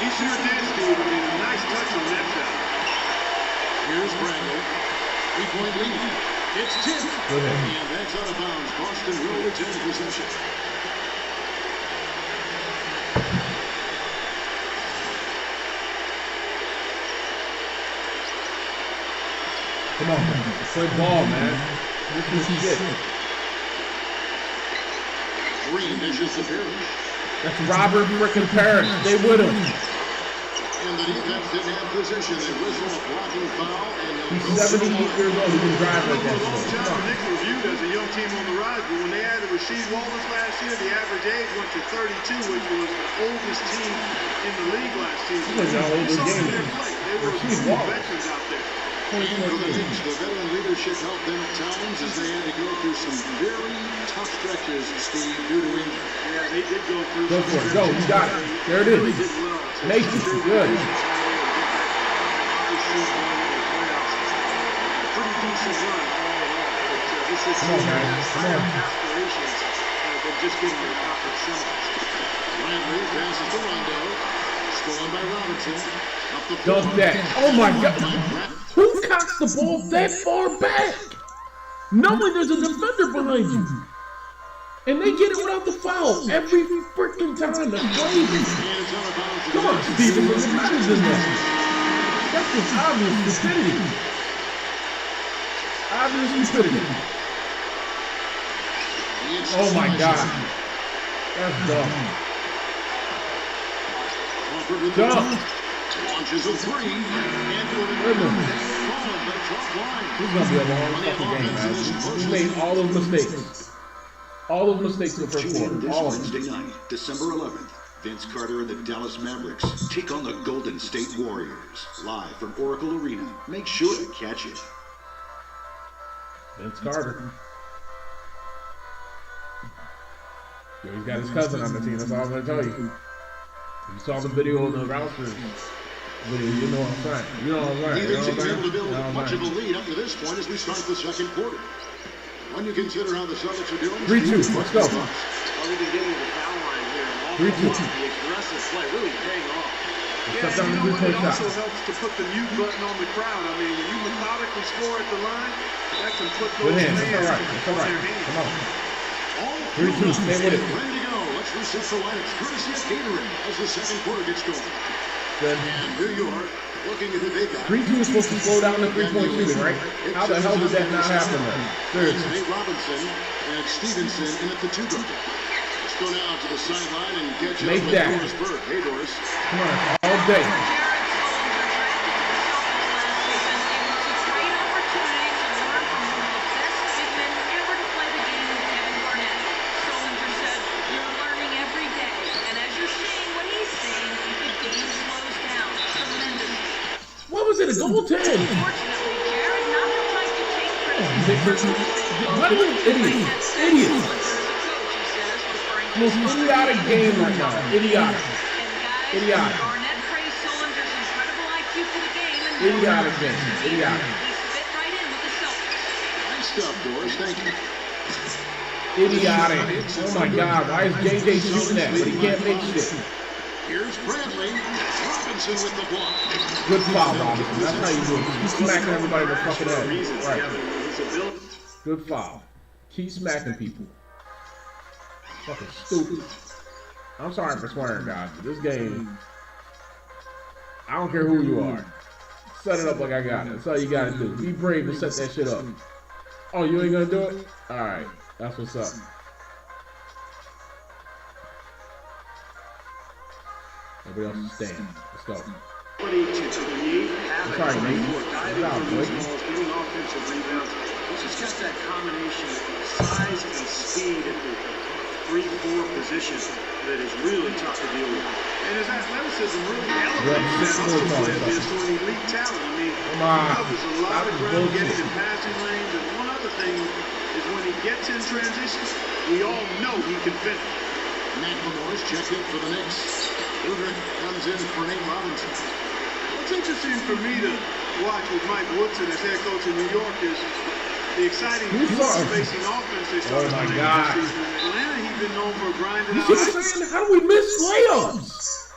He sure did, Steve. I mean, a nice touch on that shot. Here's Bradley. 3-point lead. It's tipped. And that's out of bounds. Boston will retain possession. Come on, play ball, man. This is shit. Green dishes the Parrish. That's Robert frickin' Parrish. Stay with him. And the defense didn't have possession. They whistle a blocking foul. And He's 78 years old. He can drive like that. For a long time, the Knicks were viewed as a young team on the rise, but when they added Rasheed Wallace last year, the average age went to 32, which was the oldest team in the league last season. He was the oldest game. They were veterans out there. for the Knicks, the veteran leadership helped them at times as they had to go through some very tough stretches, Steve, due to injury. Yeah, they did go through. Go for it. Go. You got it. There it is. Nathan, good. Pretty decent run. This is Come on, guys. Come on. aspirations. They're just getting their proper semis. Bradley passes to Rondo. Stolen by Robinson. Up the floor. Dunk that. Oh my God. Who cocks the ball that far back? Knowing there's a defender behind you. And they get it without the foul every freaking time. That's crazy. Come on, Steven. What's the matters in this? That's just obvious stupidity. Obvious stupidity. Oh my God. That's dumb. Dumb. Launches a three. This is going to be a long fucking game, man. We made all those mistakes. All those mistakes in the first Tune in quarter. this All of them. Wednesday night, December 11th. Vince Carter and the Dallas Mavericks take on the Golden State Warriors. Live from Oracle Arena. Make sure to catch it. Vince Carter. Yo, he's got his cousin on the team. That's all I'm going to tell you. You saw the video of the Routers video. You know what I'm saying. You know what I'm saying. Neither team's able to build much of a lead up to this point as we start the second quarter. When you consider how the Celtics are doing, 3-2. Let's go. Well, they've been getting the foul line here. And all 3-2. the aggressive play really paying off. Step Yeah, down you the know what? It three-point also shot. helps to put the mute button on the crowd. I mean, when you methodically score at the line, that can put those Good hands. fans That's all right. That's all on right. their hands. Come on. all 3-2. Stay with it. ready to go. Let's reset the lineups. Courtesy of Gatorade as the second quarter gets going. Good. And New York looking at who they got. 3-2 is supposed to slow down the three-point shooting, right? How the hell did that not happen then? Seriously. Nate Robinson and Stevenson in at the 2 guard. Let's go now to the sideline and catch up Make with that. Doris Burke. Hey, Doris. Come on. All day. What was it? A goaltend? What are you idiots? Idiots. Most idiotic game right now. Idiotic. Idiotic. Idiotic game. Idiotic. Nice stuff, Doris. Thank you. Idiotic. Oh my God. Why is JJ shooting that? But he can't make shit. Here's Bradley. Robinson with the block. Good foul, Robinson. That's how you do it. He's smacking everybody in the fucking head. Right. Good foul. Keep smacking people. Fucking stupid. I'm sorry for swearing, guys, but this game, I don't care who you are. Set it up like I got it. That's all you gotta do. Be brave and set that shit up. Oh, you ain't gonna do it? Alright, that's what's up. Everybody else is staying. Let's go. 22. Sorry, Nate. Good job, boy. Getting offensive rebounds. He's just got that combination of size and speed at the 3-4 position that is really tough to deal with. And his athleticism really elevates that offensive to an elite talent. I mean, he covers a lot of ground getting in passing lanes. And one other thing is when he gets in transition, we all know he can finish. McLemore's checked in for the Knicks. Udrich comes in for Nate Robinson. What's interesting for me to watch with Mike Woodson as head coach in New York is the exciting facing offense they started Oh my playing God. this season. In Atlanta, he's been known for grinding You out. see what I'm saying? How do we miss layups?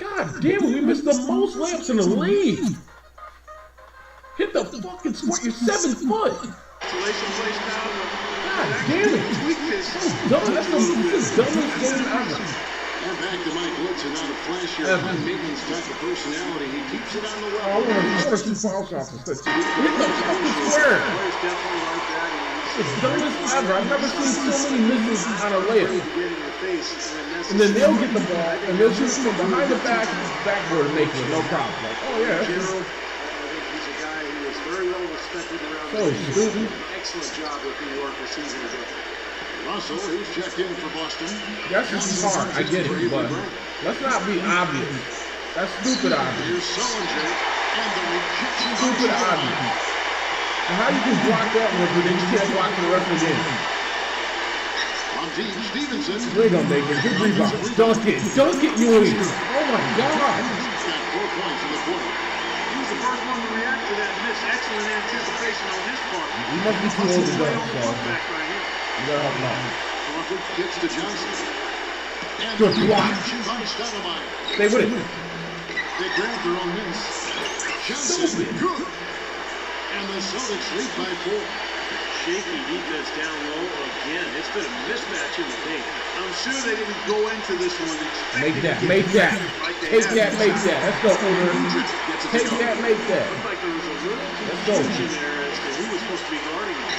God damn it, we missed the most layups in the league. Hit the fucking square. You're 7 foot. Isolation plays now. God damn it. Tweak this. Dumb. That's the dumbest game ever. And back to Mike Woodson on a flashier, high-maintenance type of personality. He keeps it on the Oh, I level. want to shoot foul shots instead. Hit the fucking square. Players definitely like that. It's the dumbest ever. I've never seen so many misses on a layup. Get in your face And then they'll get the ball and they'll shoot from behind the backboard and make it no problem. Like, oh yeah. Gerald, I think he's a guy who is very well respected around So the league. stupid. Excellent job with New York this season ago. Russell, he's checked in for Boston. That's just hard. I get it, but let's not be obvious. That's stupid obvious. Here's Sullinger, and the rejection. Stupid obvious. And how you can block that one, but then you can't block the rest of the game? On deep, Stevenson. You ain't gonna make it. Good rebound. Dunk it. Dunk it, you ain't. Oh my God. He's got 4 points in the quarter. He was the first one to react to that miss. Excellent anticipation on his part. He must be too old to dunk, so Back right here. you gotta help him out. Crawford gets to Johnson. And Good the block. reaction by Stoudemire. Stay with it. They grab their own miss. Johnson, good. And the Celtics lead by 4. Shaky defense down low again. It's been a mismatch in the paint. I'm sure they didn't go into this one Make expecting that. to Make get that. like they Take have. that. Make that. Let's go, Uber. Take that. Make that. Looked like there was a little Let's go. confusion there as to who was supposed to be guarding him.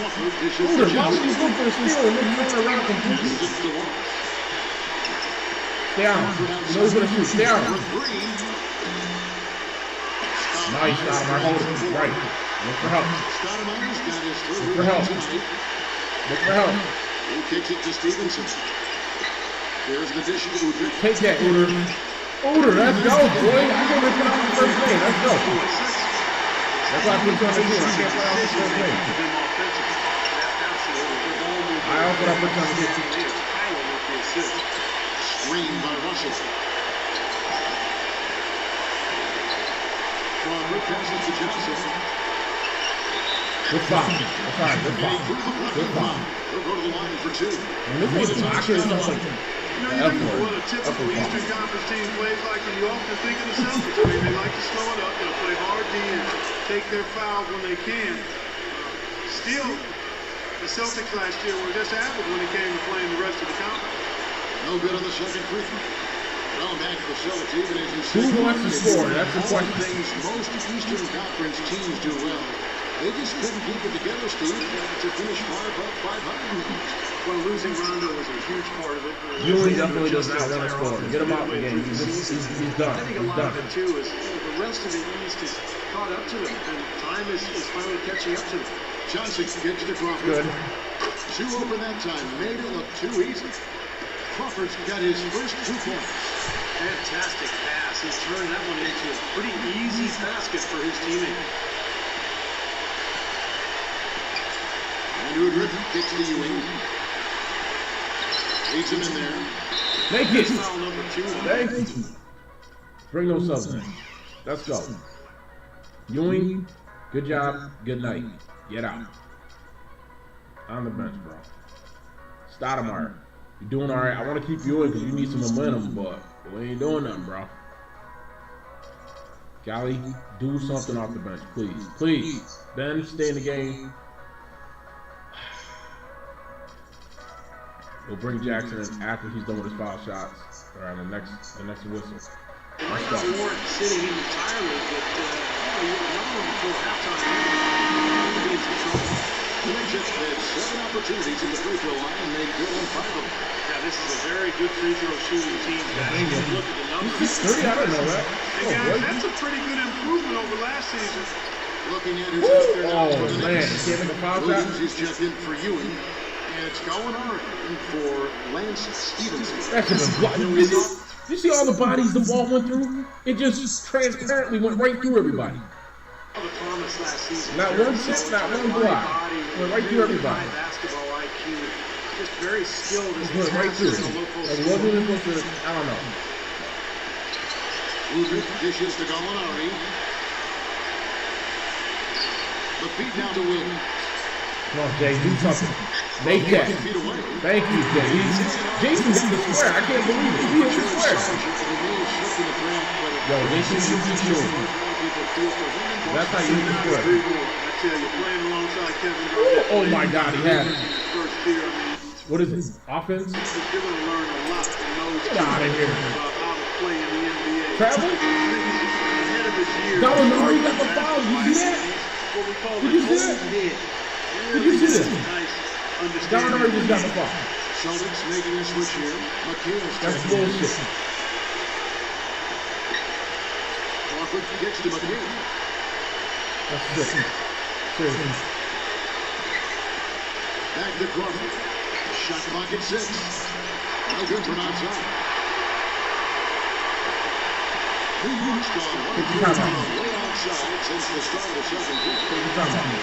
Crawford dishes Uber, to why would you Johnson. go for the steal and then turn around completely? Gives it to Lawrence. Stay down. You know he's gonna shoot. Stay down. For 3. Nice, Stoudemire. Hold it. Right. Look for help. Stoudemire's got his 3rd Look for rebound help. tonight. Look for help. He kicks it to Stevenson. Here's the dish to Udrich. Take that, Uber. Uber, let's go, boy. I can't wait to play the first game. Let's go. That's why I put you on the team. I can't play off the first game. I also got to put you on the team. Screen by Russell. Crawford passes to Johnson. Good foul. That's all right. Good foul. Good foul. He'll go to the line for 2. And this ain't blocking or something. You know, you think of what a typical Eastern Conference team plays like, and you often think of the Celtics. I mean, they like to slow it up. They'll play hard D and take their fouls when they can. Still, the Celtics last year were just average when it came to playing the rest of the conference. No good on the second free throw. Well, back to the Celtics, even as you said. Who wants to score? That's the all question. things most Eastern Conference teams do well. They just couldn't keep it together, Steve, to finish far above 500. Well, losing Rondo was a huge part of it. Ewing definitely does not want to score. Get him out the game. He's done. I think a He's lot of done. it, too, is the rest of the East has caught up to them, and time is finally catching up to them. Johnson gets to Crawford. Good. 2 open that time. Made it look too easy. Crawford's got his first 2 points. Fantastic pass. He turned that one into a pretty easy basket for his teammate. And Udrich kicks to Ewing. Leads him in there. Make it. Foul number 2. Thank you. Bring those subs in. Let's go. Ewing, good job. Good night. Get out. On the bench, bro. Stoudemire, you're doing all right. I want to keep you in because you need some momentum, but we ain't doing nothing, bro. Golly, do something off the bench, please. Please. Ben, stay in the game. We'll bring Jackson in after he's done with his 5 shots. Or on the next whistle. It might not warrant sitting him entirely, but another one before halftime. He'll be in some trouble. The Knicks had 7 opportunities at the free throw line and made good on 5 of them. Yeah, this is a very good free throw shooting team. Guys, look at the numbers. 30, I don't know that. Hey guys, that's a pretty good improvement over last season. Looking at his after now for the man, Knicks. he can't make a foul shot? Williams is checked in for Ewing. And it's going on for Lance Stevenson. That's just a block. You see all the bodies the ball went through? It just transparently went right through everybody. The promise last season. Not one chip, not one block. Went right through everybody. Basketball IQ, just very skilled. It went right through. Like, wasn't even supposed to, I don't know. Udrich dishes to Gallinari. The feed now to Williams. Come on, Jay, do something. Make that. Thank you, Jay. Jason's in the square. I can't believe it. He's in the square. Yo, Jason's in the square. That's how you hit the square. I tell you, playing alongside Kevin Garnett. Oh my God, he had it. First year, I mean, What is it? Offense? you're going to learn a lot from those Get out of here. about how to play in the NBA. Travel? Ahead of his years. Gallinari got the foul. You see that? What we call Did you see that? Did you see that? Nice Gallinari just got the foul. Celtics making a switch here. McHale's That's checking in. bullshit. Crawford gets to McHale. That's sick. Seriously. Back to Crawford. Shot clock at 6. No good from outside. New York's gone 1 Take your time out. way outside since the start of the second quarter. Take your time out.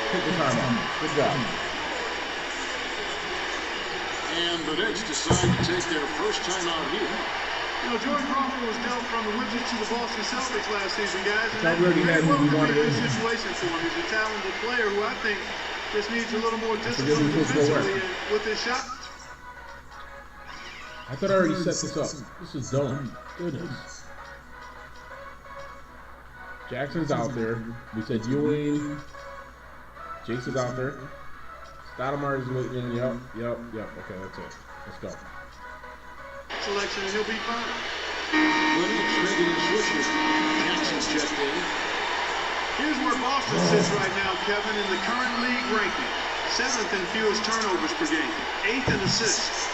Take your time out. Good job. And the Knicks decide to take their first time out here. You know, Jordan Crawford was dealt from the Wizards to the Boston Celtics last season, guys. And That already had what we wanted a good in him. situation for him. He's a talented player who I think just needs a little more discipline who's supposed to go where. defensively and with his shot. I thought I already set this up. This is dumb. Goodness. Jackson's out there. We said Ewing. Jason's out there. Stoudemire's waiting. Yep. Okay, that's it. Let's go. Selection, and he'll be fine. The Knicks making a switch here. Jackson's checked in. Here's where Boston sits right now, Kevin, in the current league ranking. 7th in fewest turnovers per game. 8th in assists.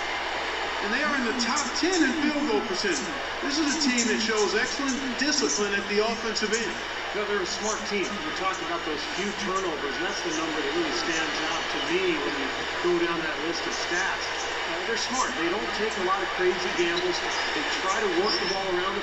And they are in the top 10 in field goal percentage. This is a team that shows excellent discipline at the offensive end. Yeah, they're a smart team. We talked about those few turnovers. That's the number that really stands out to me when you go down that list of stats. They're smart. They don't take a lot of crazy gambles. They try to work the ball around the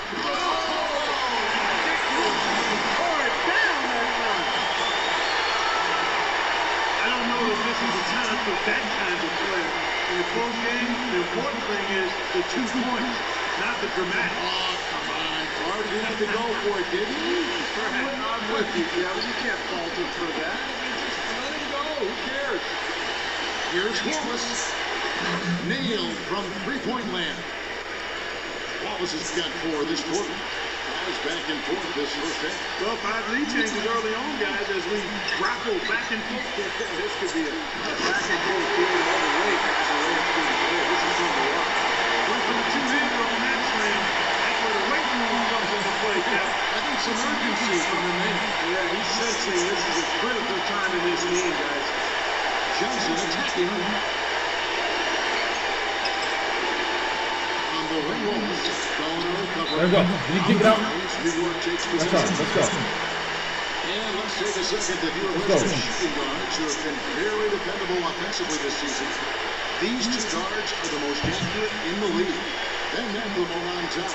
I don't know if this is the time for that kind of player. In a close game, the important thing is the 2 points, not the dramatic. Oh, come on. Clark didn't have to go for it, did he? I'm with you, Kevin. You can't fault him for that. Just let him go. Who cares? Here's Wallace. Nailed from three-point land. Wallace has got 4 this quarter. Guys back and forth this first half. Well, 5 lead changes early on, guys, as we grapple back and forth. This could be a back and forth game all the way. This is going to rock. Went from the 2-hander on that slam. That's where the weight room comes into play, Kevin. I think some urgency from the man. Yeah, he's sensing this is a critical time in this game, guys. Johnson attacking. On the wing wall. There we go. Did you kick it out? New York takes Let's possession. go. Let's go. And let's take a second to view a list of shooting guards who have been very dependable offensively this season. These 2 guards are the most accurate in the league. Then memorable on top.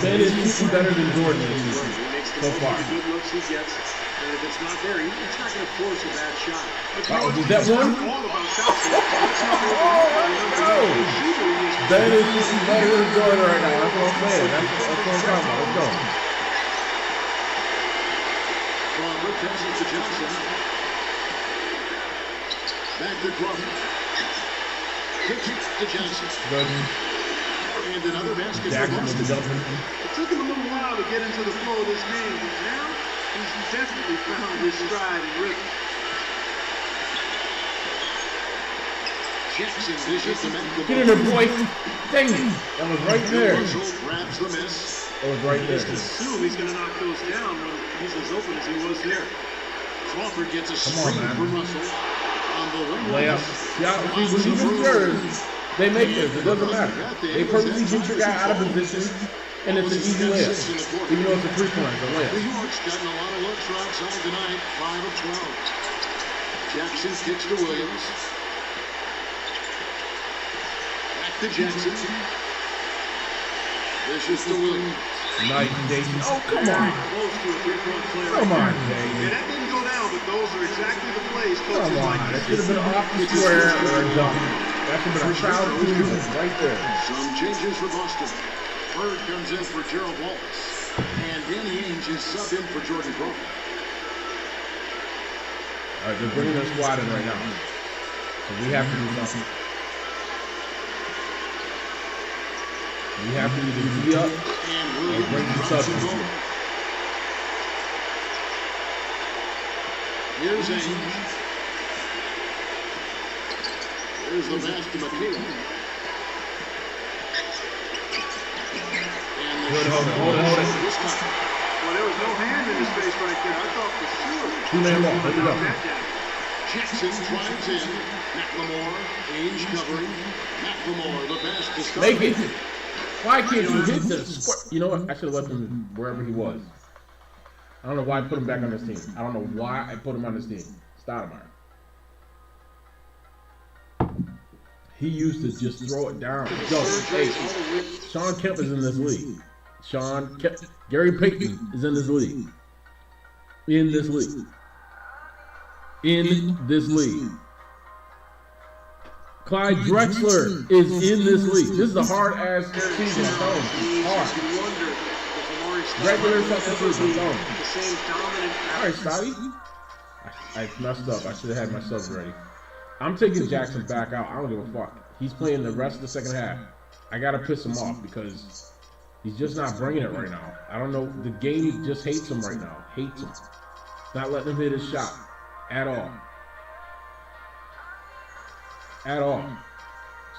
Ben is shooting better than Jordan this season He makes the so most far. of the good looks he gets. And if it's not there, he's not going to force a bad shot. Oh, is that one? All about shots. No! Ben is shooting better than Jordan right now. That's what I'm saying. That's what I'm talking about. Let's go. Crawford passes to Johnson. Back to Crawford. Kicks it to Johnson. Good. And another basket Jackson for with Boston. the jumper. It took him a little while while to get into the flow of this game, but now he's definitely found his stride and rhythm. Jackson dishes to McLemore. Get in there, boy. Dang it. That was right there. Russell grabs the miss. That was right there. Just assume he's going to knock those down when he's as open as he was there. Crawford gets a Come on, screen man. from Russell. On the wing. Layup. Yeah, see, when you deserve, they make this. It doesn't matter. They purposely get your guy out of position, and it's an easy layup. Even though it's a three-point, it's a layup. New York's gotten a lot of looks from outside tonight. 5 of 12. Jackson kicks to Williams. Back to Jackson. This is to Williams. Nice, Jason. Oh, come on. Close to a three-point play. Come on, And Jason. that didn't go down, but those are exactly the plays coaches Come like on. to That see. should have been off the square or a dunk. That should have been a crowd pleaser right there. Some changes for Boston. Bird comes in for Gerald Wallace. And Danny Ainge is sub in for Jordan Crawford. All right, they're bringing their squad in right now. So we have to do something. We have to either be up or bring some substance. Here's Ainge. Here's the pass to McHale. And the Good, shot hold it. this time. Well, there was no hand in his face right there. I thought for sure. Two-man ball. Let it go. Jackson drives in. McLemore. Ainge covering. McLemore, the pass to start. Make it. Why can't you hit the square? You know what? I should have left him wherever he was. I don't know why I put him back on this team. I don't know why I put him on this team. Stoudemire. He used to just throw it down. Go. Hey, Sean Kemp is in this league. Gary Payton is in this league. In this league. In this league. Clyde Drexler is in this league. This is a hard-ass season. Hard. Regular fucking season. All right, Stotty. I messed up. I should have had my subs ready. I'm taking Jackson back out. I don't give a fuck. He's playing the rest of the second half. I got to piss him off because he's just not bringing it right now. I don't know. The game just hates him right now. Hates him. Not letting him hit his shot at all. At all.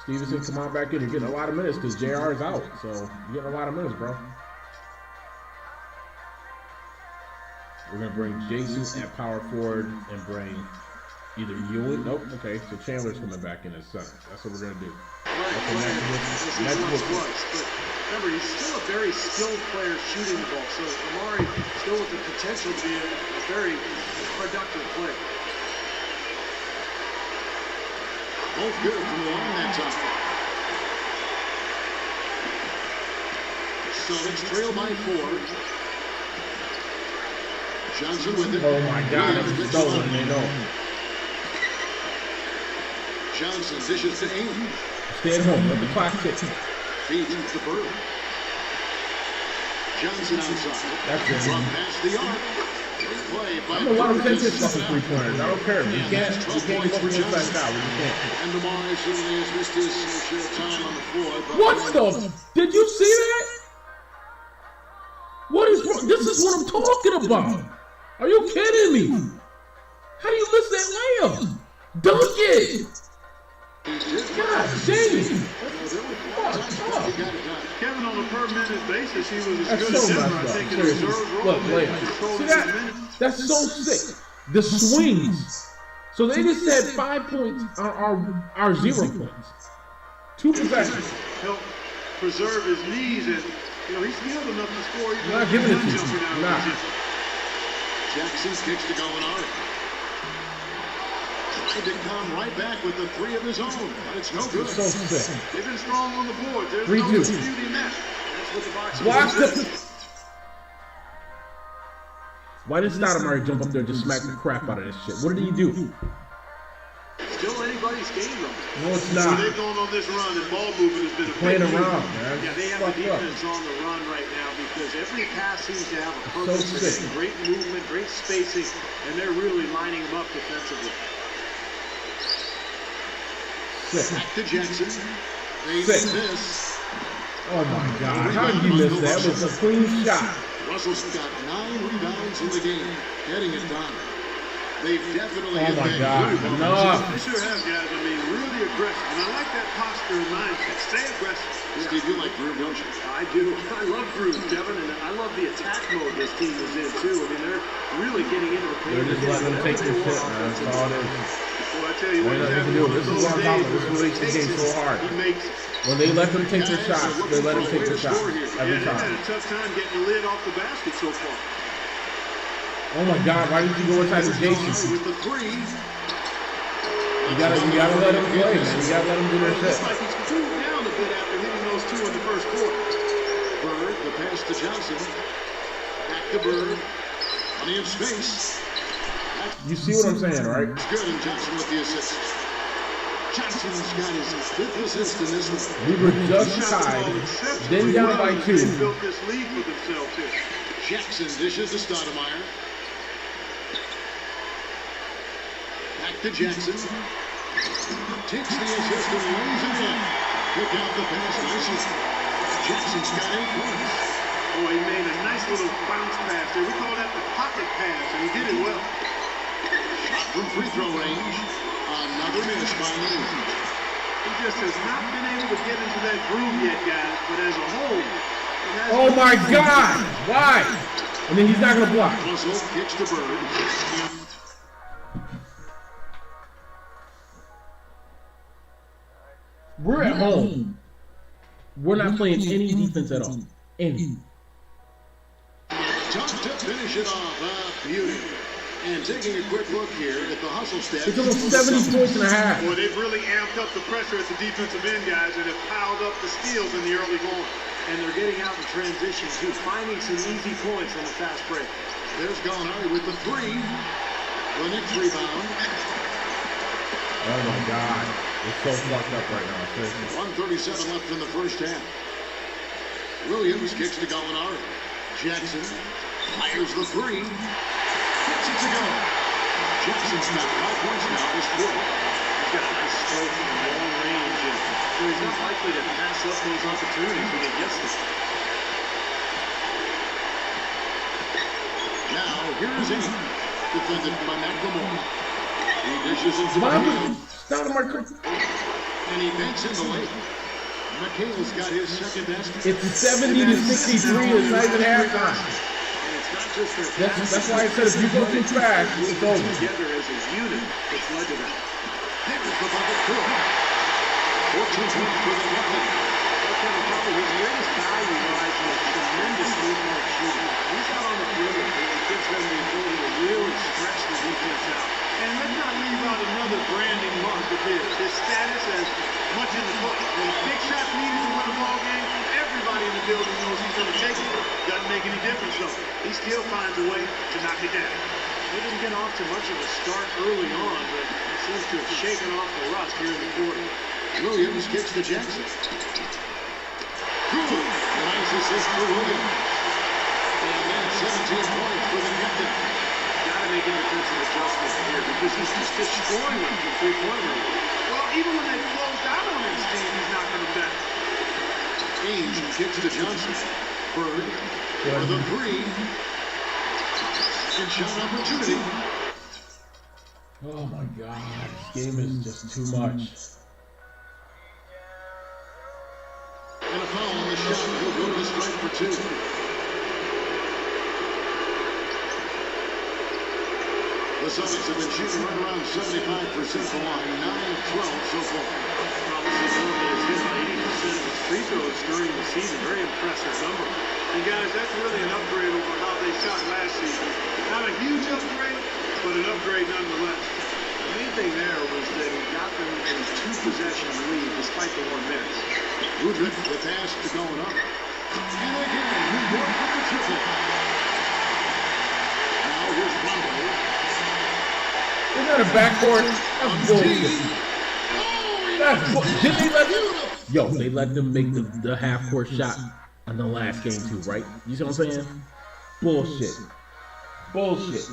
Stevenson, come on back in. You're getting a lot of minutes because JR is out. So you're getting a lot of minutes, bro. We're going to bring Jason at power forward and bring either Ewing. Nope. Okay. So Chandler's coming back in as center. That's what we're going to do. But remember, he's still a very skilled player shooting the ball. So Amari still with the potential to be a very productive player. Both good from the line that time. Celtics trail by 4. Johnson with it. Oh my God, that was stolen. They know. Johnson dishes to Ainge. Stay at home. Let the clock tick. Feeds to Bird. Johnson outside. That's it. From past the arc. Play by I'm gonna let him take Bird. this fucking three-pointers. I don't care. We can't go for inside out. We can't. And Dumars certainly has missed his share time on the floor. But What the? Did you see that? What is wrong? This is what I'm talking about. Are you kidding me? How do you miss that layup? Dunk it! God dang it! Kevin, on a per-minute basis, he was as That's good as so ever. I messed up. think in Seriously. reserve role. Look, layup. See that? That's so sick. The swings. So they just had 5 points on our 0 points. 2 possessions. Help preserve his knees, and you know he's skilled enough to score. I'm not giving it to you. I'm not. Jackson's kicks to Gallinari. Tried to come right back with the 3 of his own, but it's no good. So sick. They've been strong on the board. There's 3-2. no disputing that. That's what the box Watch is. the. Why did Stoudemire jump up there and just smack the crap out of this shit? What did he do? Still anybody's game, though. No, it's When not. they've gone on this run, and ball movement has been a Playing big key. around, man. Yeah, they have Fuck the up. defense on the run right now because every pass seems to have a So purpose. They're sick. getting great movement, great spacing, and they're really lining them up defensively. Sick. Back to Jackson. They Sick. this. Oh my God! How did you miss that? It was a clean shot. Russell's got 9 rebounds in the game, getting it done. They've definitely Oh my God! Enough. They sure have, guys. I mean, really aggressive. And I like that posture and mindset. Stay aggressive. Steve, you like groove, don't you? I do. I love groove, Devin, and I love the attack mode this team is in, too. I mean, they're really getting into the paint. They're just letting them take their shit, man. That's all it is. Well, I tell you what, They can do it. This is what I'm talking about. This is what makes the game so hard. He makes When they let them take their shots, they let them take their shots every They've had time. a tough time getting the lid off the basket so far. Oh my God! Why didn't you go inside the Jason? With the 3. You gotta let them play, man. You gotta let them do their Looks shit. like he's cooled down a bit after hitting those 2 in the first quarter. Bird, the pass to Johnson. Back to Bird. Plenty of space. You see what I'm saying, right? It's good, and Johnson with the assist. Johnson's got his 5th assist in this one. We were just tied, then down by 2. They built this lead for themselves here. Jackson dishes to Stoudemire. Back to Jackson. Takes the assist and lays it in. Pick out the pass nicely. Jackson's got 8 points. Oh, he made a nice little bounce pass there. We call that the pocket pass, and he did it well. Shot from free throw range. Another miss by Lee. He just has not been able to get into that groove yet, guys. But as a whole, it has Oh been my consistent. God! Why? And then he's not gonna block. Russell kicks to Bird. We're at home. We're not playing any defense at all. Any. Tough to finish it off. Beauty. And taking a quick look here at the hustle stats. It's almost 70 points and a half. Boy, they've really amped up the pressure at the defensive end, guys, and have piled up the steals in the early going. And they're getting out in transition, too, finding some easy points on the fast break. There's Gallinari with the 3. The next rebound. Oh my God. It's so fucked up right now. Seriously. 1:37 left in the first half. Williams kicks to Gallinari. Jackson fires the 3. Gets it to go. Jackson's got 5 points now this quarter. He's got a nice stroke from long range, and so he's not likely to pass up those opportunities when he gets them. Now, here's Aiden, defended by McLemore. He dishes into Mom, McHale, stop my quick. and he banks in the lane. McHale's got his second basket. It's 70 to 63. It's not even halftime. And it's not just their That's why I said if you go too fast, it's over. together as a unit that's led to that. Here's the bucket to him. 14 points for the Captain. Kevin Butler, his greatest value lies in a tremendous three-point shooting. He's out on the perimeter, and it gives them the ability to really stretch the defense out. And let's not leave out another branding mark of his status as much in the book. When big shots needed to win a ball game, everybody in the building knows he's going to take it. Doesn't make any difference, though. He still finds a way to knock it down. They didn't get off to much of a start early on, but he seems to have shaken off the rust here in the quarter. Williams kicks to Jackson. Good. Nice assist for Williams. And that's 17 points for the Captain. Got to make a defensive adjustment here because he's just destroying them from three-point range. Well, even when they closed out on him, Steve, he's knocking them down. Ainge kicks to Johnson. Bird for the 3. And shot opportunity. Oh my God. This game is just too much. And a foul on the shot. He'll go to the strike for 2. The Celtics have been shooting right around 75% from line, 9-12 so far. This is hit 80% of his free throws during the season. Very impressive number. And guys, that's really an upgrade over how they shot last season. Not a huge upgrade, but an upgrade nonetheless. The main thing there was that he got them in a two-possession lead despite the 1 minute. Woodruff, the pass to going up. And again, New York with the triple. Now here's Rondo. Isn't that a backcourt? That's bullshit. That's bullshit. Did they let them? Yo, they let them make the half-court shot on the last game too, right? You see what I'm saying? Bullshit. Bullshit.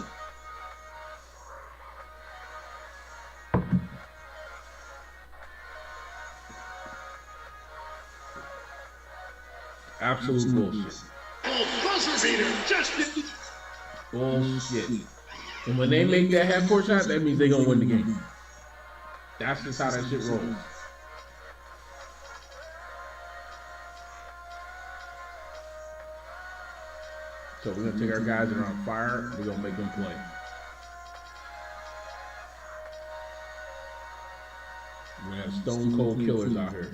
Absolute bullshit. Oh, buzzer beater. Just Bullshit. And when they make that half-court shot, that means they're going to win the game. That's just how that shit rolls. So we're going to take our guys that are on fire. We're going to make them play. We have stone cold killers out here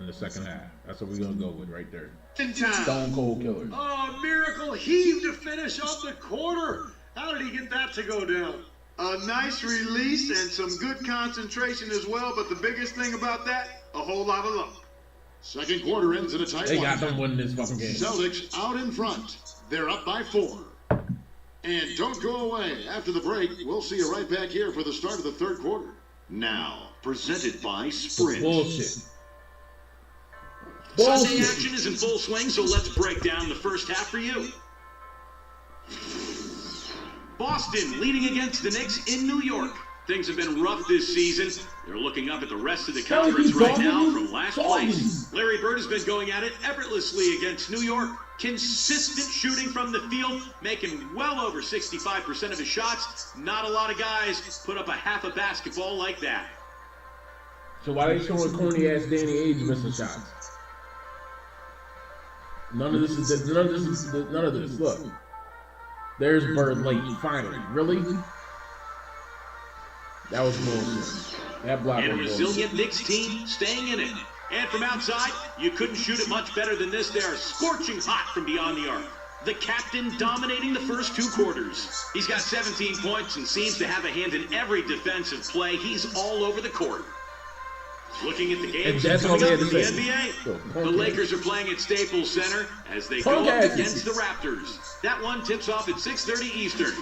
in the second half. That's what we're going to go with right there. Stone cold killers. Oh, miracle heave to finish off the quarter. How did he get that to go down? A nice release and some good concentration as well, but the biggest thing about that, a whole lot of luck. second quarter ends in a tight They one. got them winning this fucking game. Celtics out in front. They're up by 4. And don't go away. After the break, we'll see you right back here for the start of the third quarter. Now, presented by Sprint. Bullshit. Sunday action is in full swing, so let's break down the first half for you. Boston leading against the Knicks in New York. Things have been rough this season. They're looking up at the rest of the conference right now from last place. Larry Bird has been going at it effortlessly against New York. Consistent shooting from the field, making well over 65% of his shots. Not a lot of guys put up a half a basketball like that. So why they showing corny ass Danny Ainge missing shots? None of this. Look, there's Bird late. Finally, really? That was bullshit. That block And a was bullshit. resilient Knicks team staying in it. And from outside, you couldn't shoot it much better than this. They are scorching hot from beyond the arc. The captain dominating the first 2 quarters. He's got 17 points and seems to have a hand in every defensive play. He's all over the court. Looking at the games that's coming all they up in had the to say. NBA, Go, the Lakers are playing at Staples Center as they Punk go up asses. against the Raptors. That one tips off at 6:30 Eastern.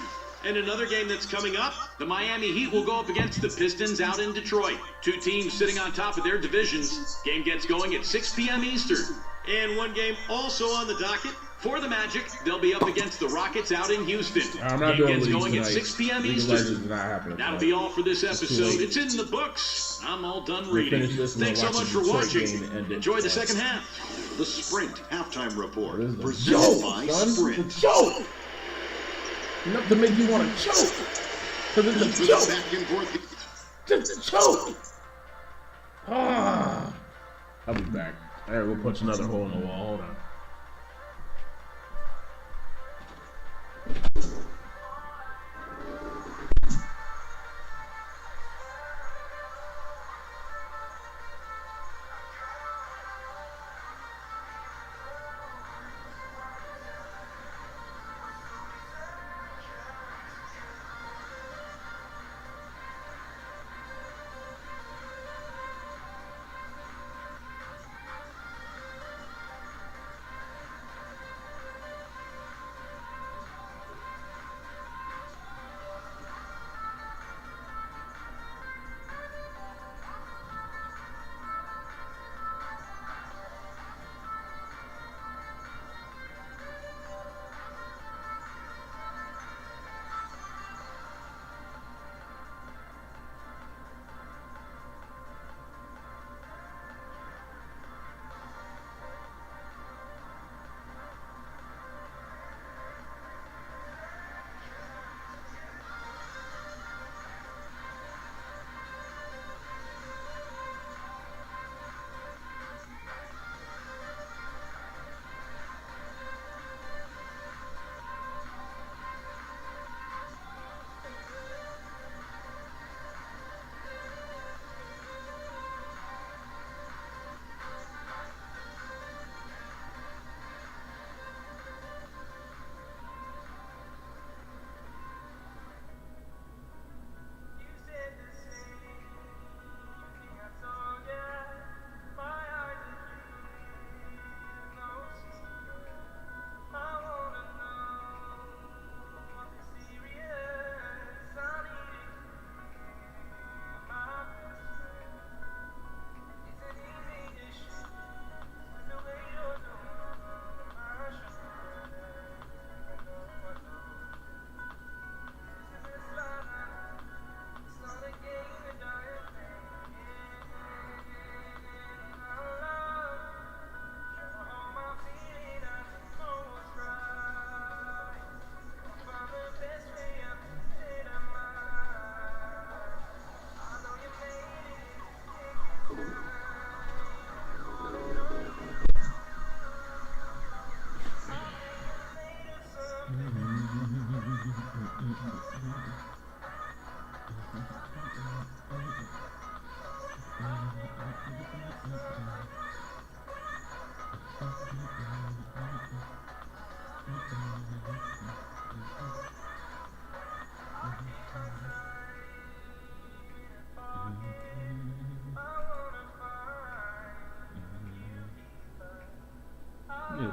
And another game that's coming up, the Miami Heat will go up against the Pistons out in Detroit. 2 teams sitting on top of their divisions. Game gets going at 6 p.m. Eastern. And one game also on the docket for the Magic. They'll be up against the Rockets out in Houston. I'm not Game doing gets leagues going at tonight. 6 p.m. League of Eastern. Legends is not happening That'll tonight. be all for this too episode. late. It's in the books. I'm all done We'll reading. finish this and Thanks so we'll much watch for the watching. Detroit game and then- Enjoy the second half. The Sprint halftime report. What is that? Presented by Son. Sprint. It's a joke. Enough to make you want to choke. Because it's a joke. Back and forth. Just a choke. Ah. I'll be back. All right, we'll punch another hole in the wall. Hold on.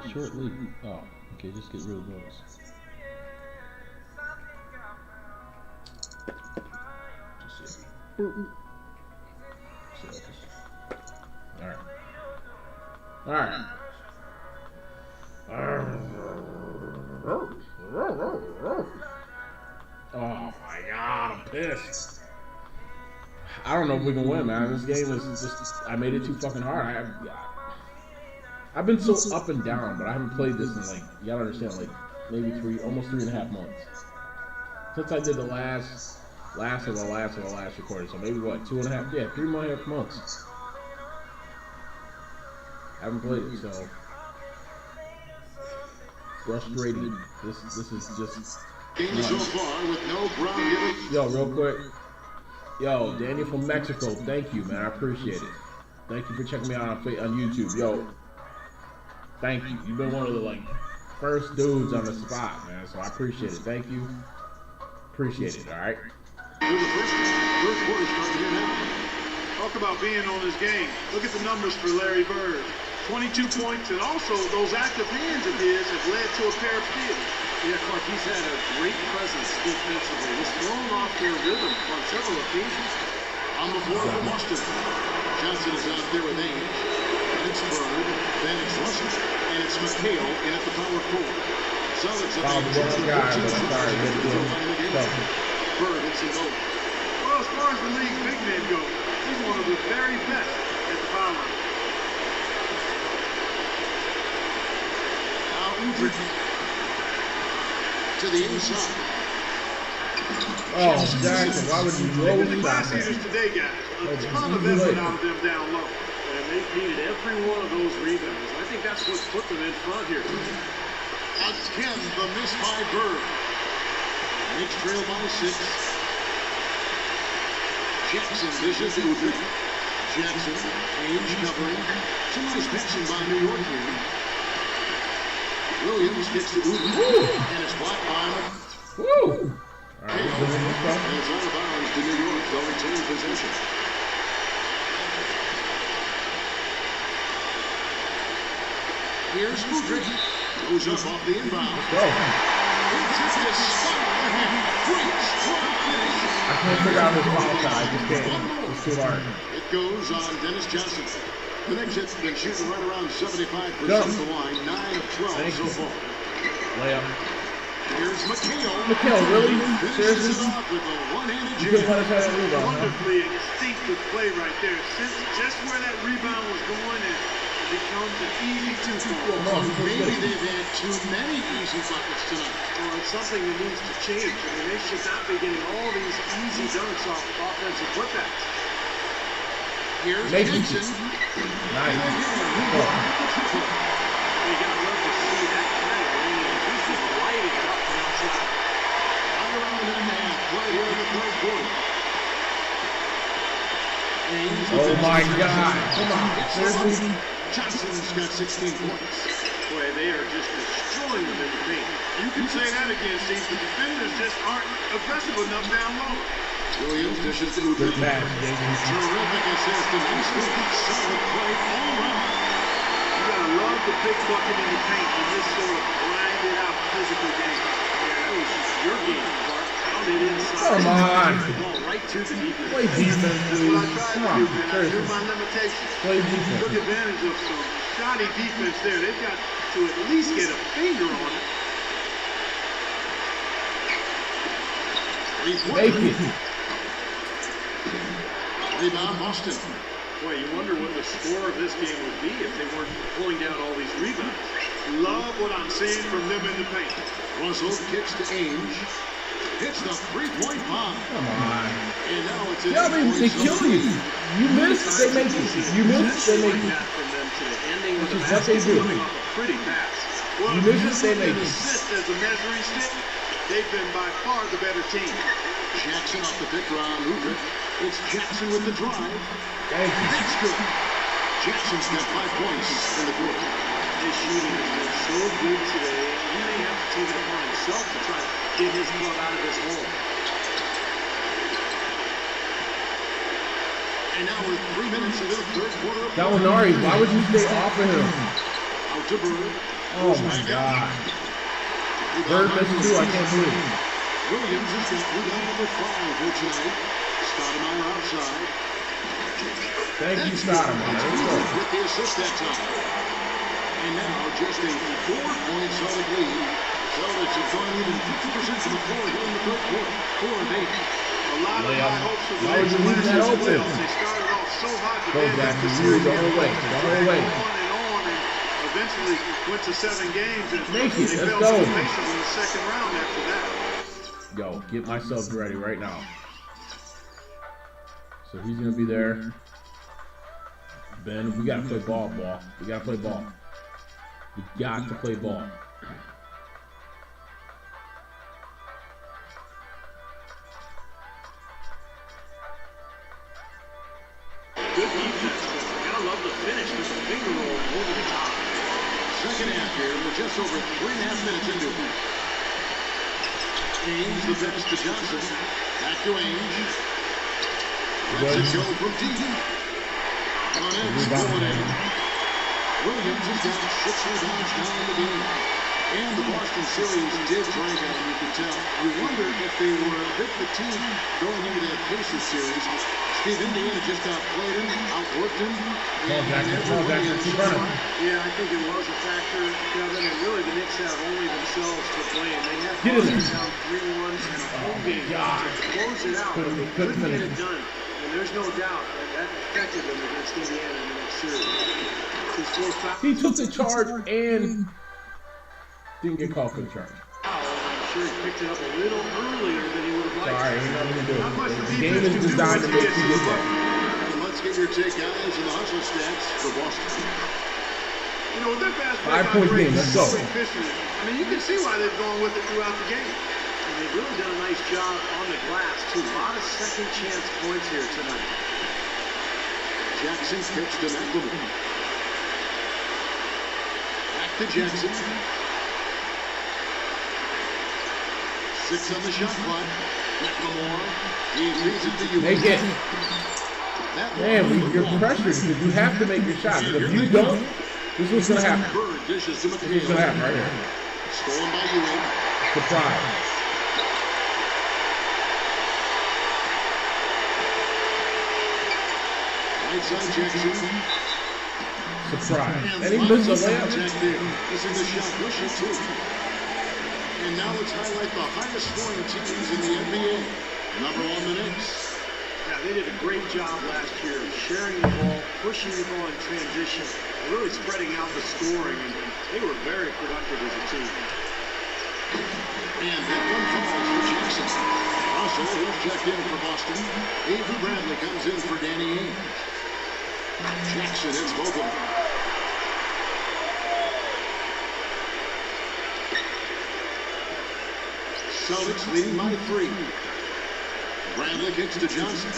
a short lead. Oh, okay, just get rid of those. Just see. Alright. Alright. Oh my god, I'm pissed. I don't know if we can win, man. This game is just, I made it too fucking hard. I've been so up and down, but I haven't played this in like, you gotta understand, like maybe almost 3.5 months. Since I did the last recording. So maybe what, 2.5, yeah, 3.5 months. I haven't played it, so frustrating. This is just Game so far with no ground given. Yo, real quick. Yo, Daniel from Mexico, thank you, man. I appreciate it. Thank you for checking me out on YouTube. Yo, thank you. You've been one of the like first dudes on the spot, man. So I appreciate it. Thank you. Appreciate it. All right. Third quarter starting here now. Talk about being on his game. Look at the numbers for Larry Bird. 22 points, and also those active hands of his have led to a pair of steals. Yeah, Clark, he's had a great presence defensively. He's thrown off their rhythm on several occasions. On the floor for Boston. Johnson is out there with Ainge. And it's Bird. Then it's Russell. And it's McHale in at the power forward. Celtics have made 2 Bird hits it over. Well, as far as the league's big men go, he's one of the very best at the foul line. Now O.G.G. to the inside. Oh, Jackson, why would you roll The class leaders today, guys, a ton of effort out of them down low. And they've needed every one of those rebounds. I think that's what's put them in front here. Again, the miss by Bird. Knicks trail by 6. Jackson dishes to O.G.G. Jackson, Ainge covering. Some nice passing by New York here. Williams gets to O.G.G. And it's blocked by him. Woo! All right, and it's out of bounds to New York. They'll retain possession. Here's O.G.G. Goes up off the inbound. Let's go. It's his spot the hand. Great strong finish. I can't figure out this foul shot. I just can't. It's too hard. It goes on Dennis Johnson. The Knicks have been shooting right around 75% of the line. 9 of 12 so far. Layup. Here's McHale. McHale, really? Finishes Seriously? it off with a one-handed You couldn't let jam. us have that rebound, huh? Wonderfully instinctive play right there. Since just where that rebound was going, it becomes an easy two-point. Maybe they've had too many easy buckets tonight. Well, it's something that needs to change. I mean, they should not be getting all these easy dunks off offensive putbacks. Here's Mason. Jackson. Nice. You gotta love to see that kind of range. He's just lighting it up from outside. Under a minute and a half. Play here in the third quarter. Ainge Oh with my the- God. Come on. Seriously? Johnson's got 16 points. Boy, they are just destroying them in the paint. You can say that again, Steve. The defenders just aren't aggressive enough down low. Williams dishes to Good O.G.G. pass, Jason. Terrific assist and nice finish. Solid play all around. You gotta love the big bucket in the paint in this sort of grinded out physical game. Yeah, that was just your game, Clark. Pounded inside. Come on. The ball right to the defense. Play defense, That's please. what I tried Come to on. do, man. I knew Seriously. my limitations. Play Took defense. advantage of some shoddy defense there. They've got to at least get a finger on it. Make it. Rebound Boston. Boy, you wonder what the score of this game would be if they weren't pulling down all these rebounds. Love what I'm seeing from them in the paint. Russell kicks to Ainge. Hits the three-point bomb. Come on. And now it's an Yeah, I mean, they kill you. You miss, they make it. You miss, they make Like it. that from them today, ending with Which a is what they basket do. coming off a pretty pass. Well, You miss just it, they looking make at it. assist as a measuring stick, they've been by far the better team. Jackson off the pick round. It's Jackson with the drive. Thank you. That's good. Jackson's got 5 points in the quarter. His shooting has been so good today, he may have to take it upon himself to try to get his club out of this hole. And now we're 3 minutes into the third quarter. Gallinari, why would you stay off of him? Out to Bird. Oh my God. Bird missed 2, I can't believe it. Williams has got rebound number 5 here tonight. Stoudemire outside. Thank you, Stoudemire. With the assist that time. And now just a 4-point Celtic lead. Celtics have gone even 50% to the floor here in the third quarter. 4 of 8. A lot of high hopes for the Why would you leave that open? They started off so hot, but Go then back the to series the whole way. The whole way. on, and eventually went to 7 games, and Make it. they Let's fell go. to the faces in the second round after that. Yo, get myself ready right now. So he's gonna be there. Ben, we gotta play ball. We gotta play ball. We got to play ball. Good defense, but you gotta love the finish with the finger roll over the top. Second half here. We're just over 3.5 minutes into it. Ainge, the pass to Johnson. Back to Ainge. Lets it go from deep. On edge, going in. Williams has got 6 rebounds now in the game. And the Boston series did drag out, you can tell. You wonder if they were a bit fatigued going into that Pacers series. Steve, Indiana just outplayed him, outworked him. Yeah, I think it was a factor, Kevin, and really the Knicks have only themselves to blame. They had Boston down 3-1 and a home game to close it out, but they couldn't get it done. And there's no doubt that affected them against Indiana in the next series. He took the charge and didn't get called for the charge. I'm sure he picked it up a little earlier than he would have liked. Sorry, ain't nothing to do. Not much The game is designed to make you get that. Let's get your take, guys, in the hustle stats for Boston. You know, with their fast 5-point game, let's go. I mean, you can see why they've gone with it throughout the game. And they've really done a nice job on the glass, too. A lot of second chance points here tonight. Jackson pitched to McLemore. Back to Jackson. 6 on the shot clock. McLemore. He leads it to you. Make it. Man, you're pressured because you have to make your shot. Because if you don't, this is what's going to happen. Bird dishes to This is what's going to happen right here. Stolen by Ewing. Surprise. Right side Jackson. Surprise. And he missed a layup. This is the shot pusher too. And now let's highlight the highest scoring teams in the NBA. Number 1, the Knicks. Yeah, they did a great job last year sharing the ball, pushing the ball in transition, really spreading out the scoring, and they were very productive as a team. And that one falls for Jackson. Russell, who's checked in for Boston. Avery Bradley comes in for Danny Ainge. Jackson hits both of them. Celtics leading by 3. Bradley kicks to Johnson.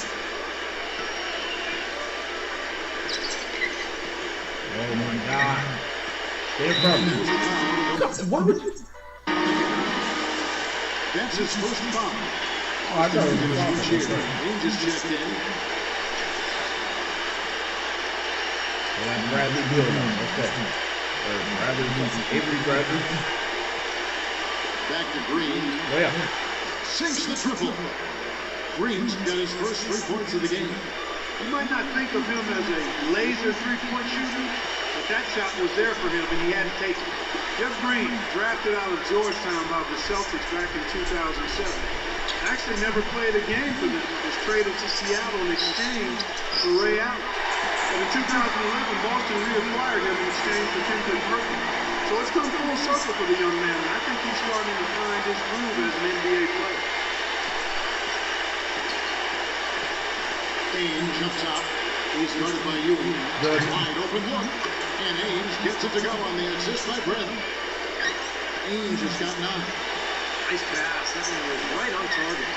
Oh my God. Get from. What would you? That's his first foul. Oh, I thought it was a foul. Ainge is checked in. And Bradley Beal. What's that? Avery Bradley. Back to Green. Oh yeah. Sinks the triple. Green's got his first 3 points of the game. You might not think of him as a laser three-point shooter, but that shot was there for him, and he had to take it. Jeff Green, drafted out of Georgetown by the Celtics back in 2007. Actually never played a game for them. Was traded to Seattle in exchange for Ray Allen. And in 2011, Boston reacquired him in exchange for Kendrick Perkins. So it's come full circle for the young man, and I think he's starting to find his groove as an NBA player. Ainge up top. He's guarded by Ewing. Wide open look. And Ainge gets it to go on the assist by Bradley. Ainge has got 9. Nice pass. That one was right on target.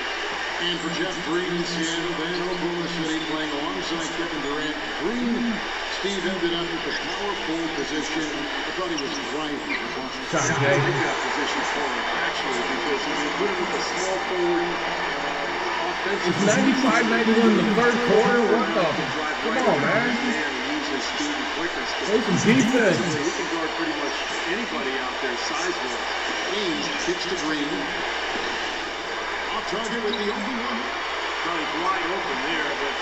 And for Jeff Green in Seattle, then Oklahoma City playing alongside Kevin Durant. Green, Steve ended up with the power forward position. I thought he was right for Boston. I like that position for him, actually, because if you put him with a small forward, It's 95-91 in the third quarter. What the? Come on, man. his speed and quickness. Play some defense. He can guard pretty much anybody out there size-wise. Ainge kicks to Green. Off target with the open one. Well, he's wide open there, but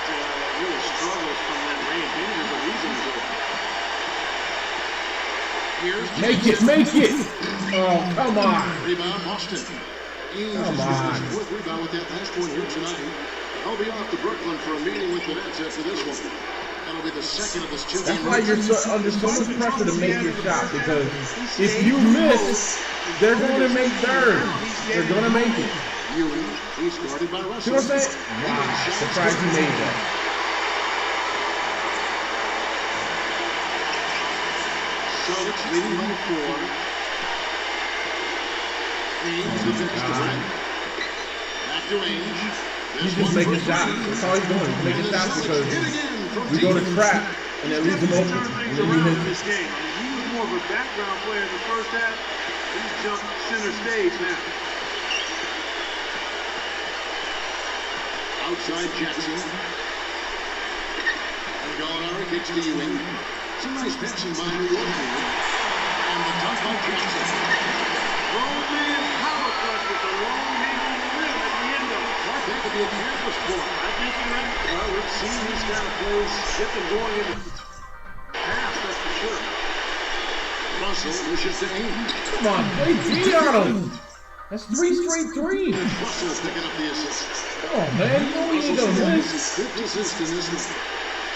really struggles from that range. Maybe there's a reason he's open. Here's Make it! Oh, come on! Rebound, Boston. Ainge Come is on. his fourth rebound with that last one here tonight. I'll be off to Brooklyn for a meeting with the Nets after this one. That'll be the second of this two-game That's why you're under so much pressure to make your shot, because if you miss, they're going to make third. They're going to make it. Ewing, he's guarded by Russell. See what I'm saying? Wow, surprised you made that. Celtics leading by 4. Ainge defends the rim. Back to Ainge. He's just making shots. That's all he's doing. He's making shots because we go to trap and it leaves him open. And then you hit This game. I mean, he was more of a background player in the first half. He's jumped center stage now. Outside Jackson. And Gallinari kicks to Ewing. Some nice passing by New York here. And the dunk by Jackson. Long man power flush with the long hanging rim at the end of it. Clark, that could be a canvas for him. I think you're right. Well, we've seen these kind of plays get them going in the Pass, that's for sure. Russell wishes to Ainge. Come on, play D on him. That's 3 straight threes. Russell picking up the assist. Come on, man. You know we ain't going to miss. Good assist in this one.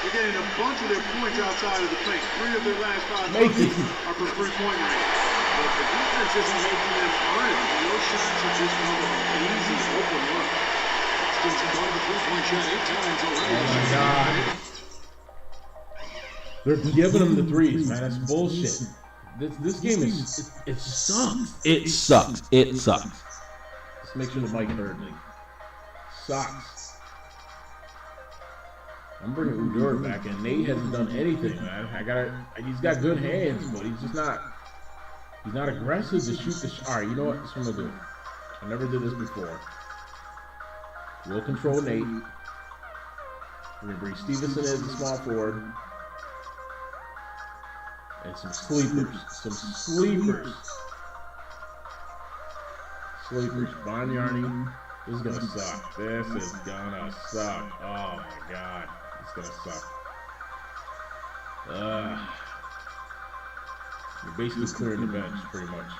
They're getting a bunch of their points outside of the paint. 3 of their last 5 Make it. are from three-point range. But the defense isn't making them earn it. Those shots are just an easy open look. Boston's gone to the three-point shot 8 times already. Oh, my God. They're giving them the threes, man. That's bullshit. This game is, it sucks. It sucks. It sucks. Let's make sure the mic heard me. Sucks. I'm bringing Udur back, and Nate hasn't done anything, man. He's got good hands, but he's just not. He's not aggressive to shoot the shot. All right, you know what? That's what I'm gonna do. I never did this before. We'll control Nate. We're gonna bring Stevenson as the small forward. And some sleepers. Some sleepers. Sleepers. Banyarni. This is gonna suck. This is gonna suck. Oh my God. It's gonna suck. You're basically clearing the bench, pretty much.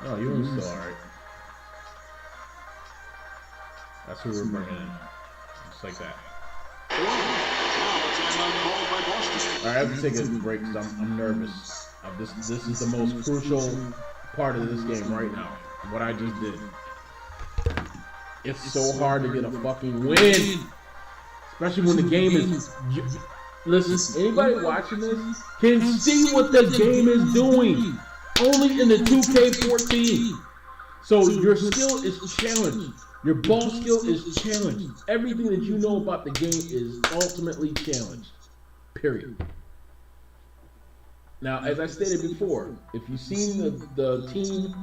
No, you were still alright. That's who we're bringing in. Just like that. Alright, I have to take a break because I'm nervous. This is the most crucial part of this game right now. What I just did. It's so hard to get a fucking win. Especially when the game is... Listen, anybody watching this can see what the game is doing. Only in the 2K14. So your skill is challenged. Your ball skill is challenged. Everything that you know about the game is ultimately challenged. Period. Now, as I stated before, if you've seen the team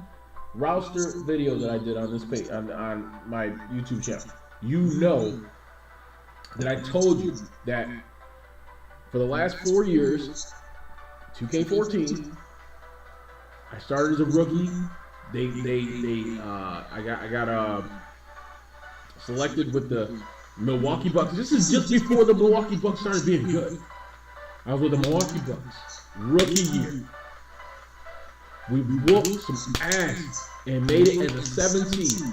roster video that I did on this page, on my YouTube channel, you know that I told you that for the last 4 years, 2K14, I started as a rookie. I got selected with the Milwaukee Bucks. This is just before the Milwaukee Bucks started being good. I was with the Milwaukee Bucks, rookie year. We whooped some ass and made it as a 7 seed.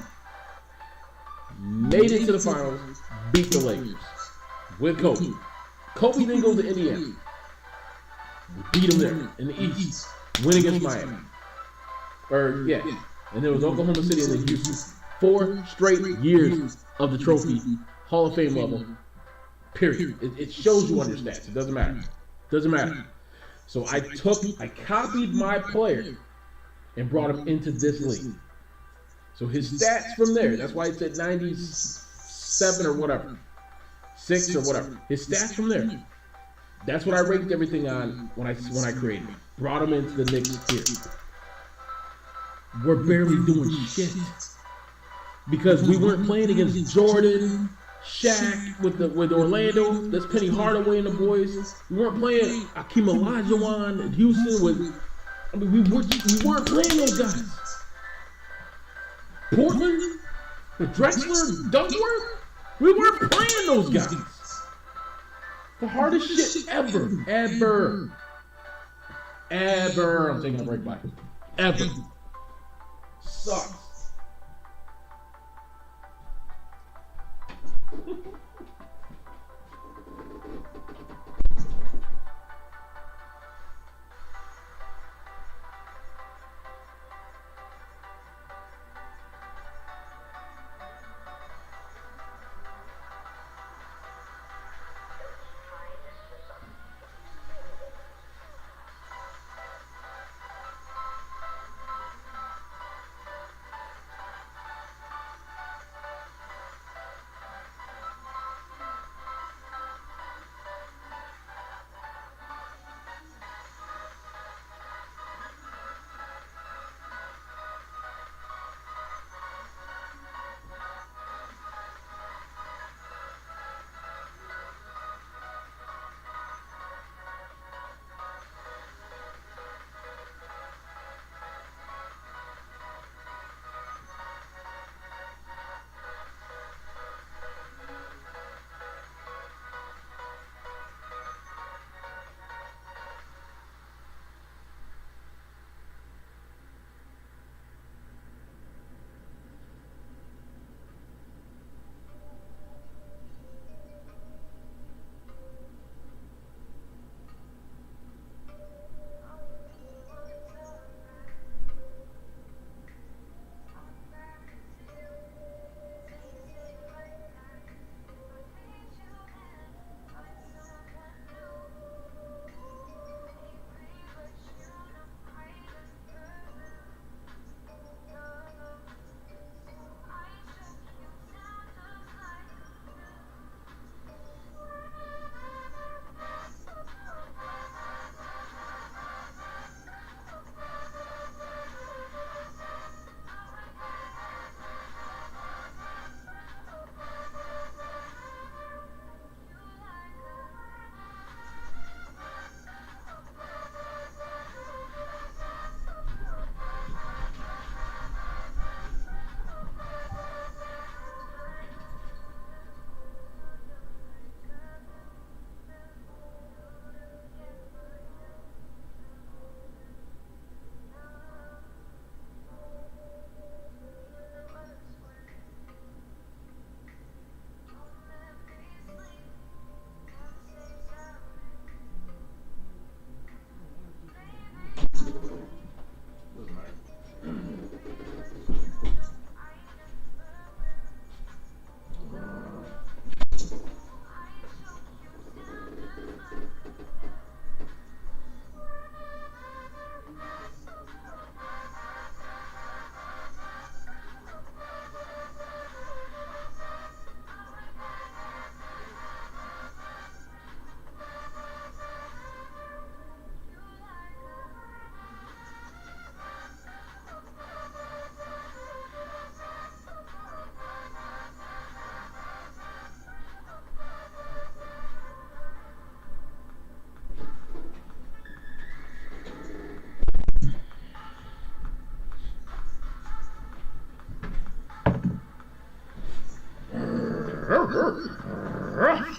Made it to the finals, beat the Lakers with Kobe. Kobe then goes to Indiana. We beat him there in the East. Win against Miami. And there was Oklahoma City and then Houston. 4 straight years of the trophy, Hall of Fame level. Period. It shows you on your stats. It doesn't matter. Doesn't matter. So I copied my player and brought him into this league. So his stats from there, that's why it's at 97 or whatever. 6 or whatever. His stats from there. That's what I ranked everything on when I created it. Brought him into the Knicks here. We're barely doing shit. Because we weren't playing against Jordan, Shaq with Orlando. That's Penny Hardaway and the boys. We weren't playing Akeem Olajuwon in Houston we weren't playing those guys. Portland with Drexler, Duckworth. We weren't playing those guys. The hardest shit ever. I'm taking a break by. Ever. Sucks.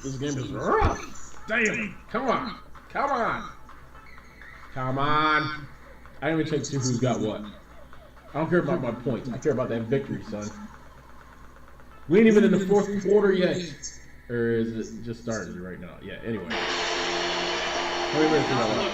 This game is rough. Damn. Come on. Come on. Come on. I don't even check to see who's got what. I don't care about my points. I care about that victory, son. We ain't even in the fourth quarter yet. Or is it just started right now? Yeah, anyway. Not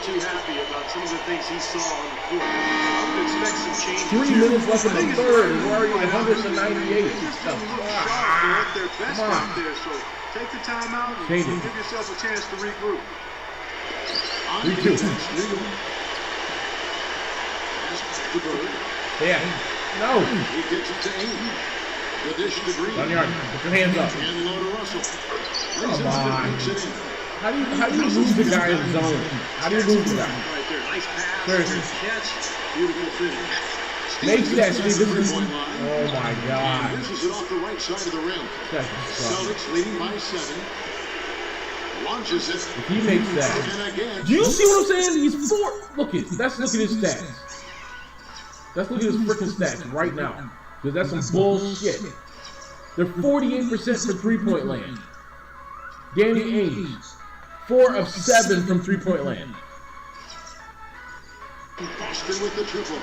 too happy about some of the things he saw on the court. I would expect some change. 3 minutes left in the third, and we're already at 198. Come on. Their best out there, so take the time out and give yourself a chance to regroup. 3-2. Yeah. No. He gets it to Aiden. The dish to Green. On yard. Put your hands up. And low to Russell. Come on. How do you lose the guy in zone? How do you lose the guy? Right there. Nice pass. Seriously. Catch. Beautiful finish. Makes that, Stevens Steve. at the This is, three-point line. oh my God. And misses it off the right side of the rim. Celtics leading by 7. Launches it. If he makes that. And again. Do you see what I'm saying? He's 4. Look at let's look at his stats. Let's look at his freaking stats right now. Because that's some bullshit. They're 48% from three-point land. Danny Ainge, 4 of 7 from three-point land. Foster with the triple.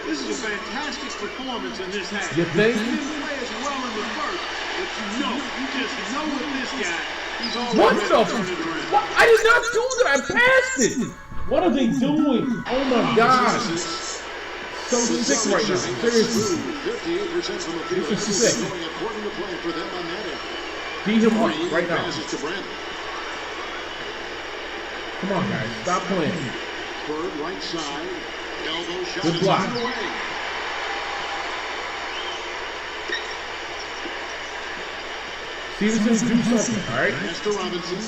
This is a fantastic performance in this half. You think? He didn't play as well in the first, but you just know with this guy, he's always What ready the? to turn it around. What? I did not do that. I passed it. What are they doing? Oh my God. So sick right now. Seriously. 58% from the field. This is sick. Going according to plan for them on that end. Beat him up right now. Passes to Brandon. Come on, guys. Stop playing. Bird right side. Elbow shot. Good is block. on the way. Stevenson, do something, all right? Pass to Robinson.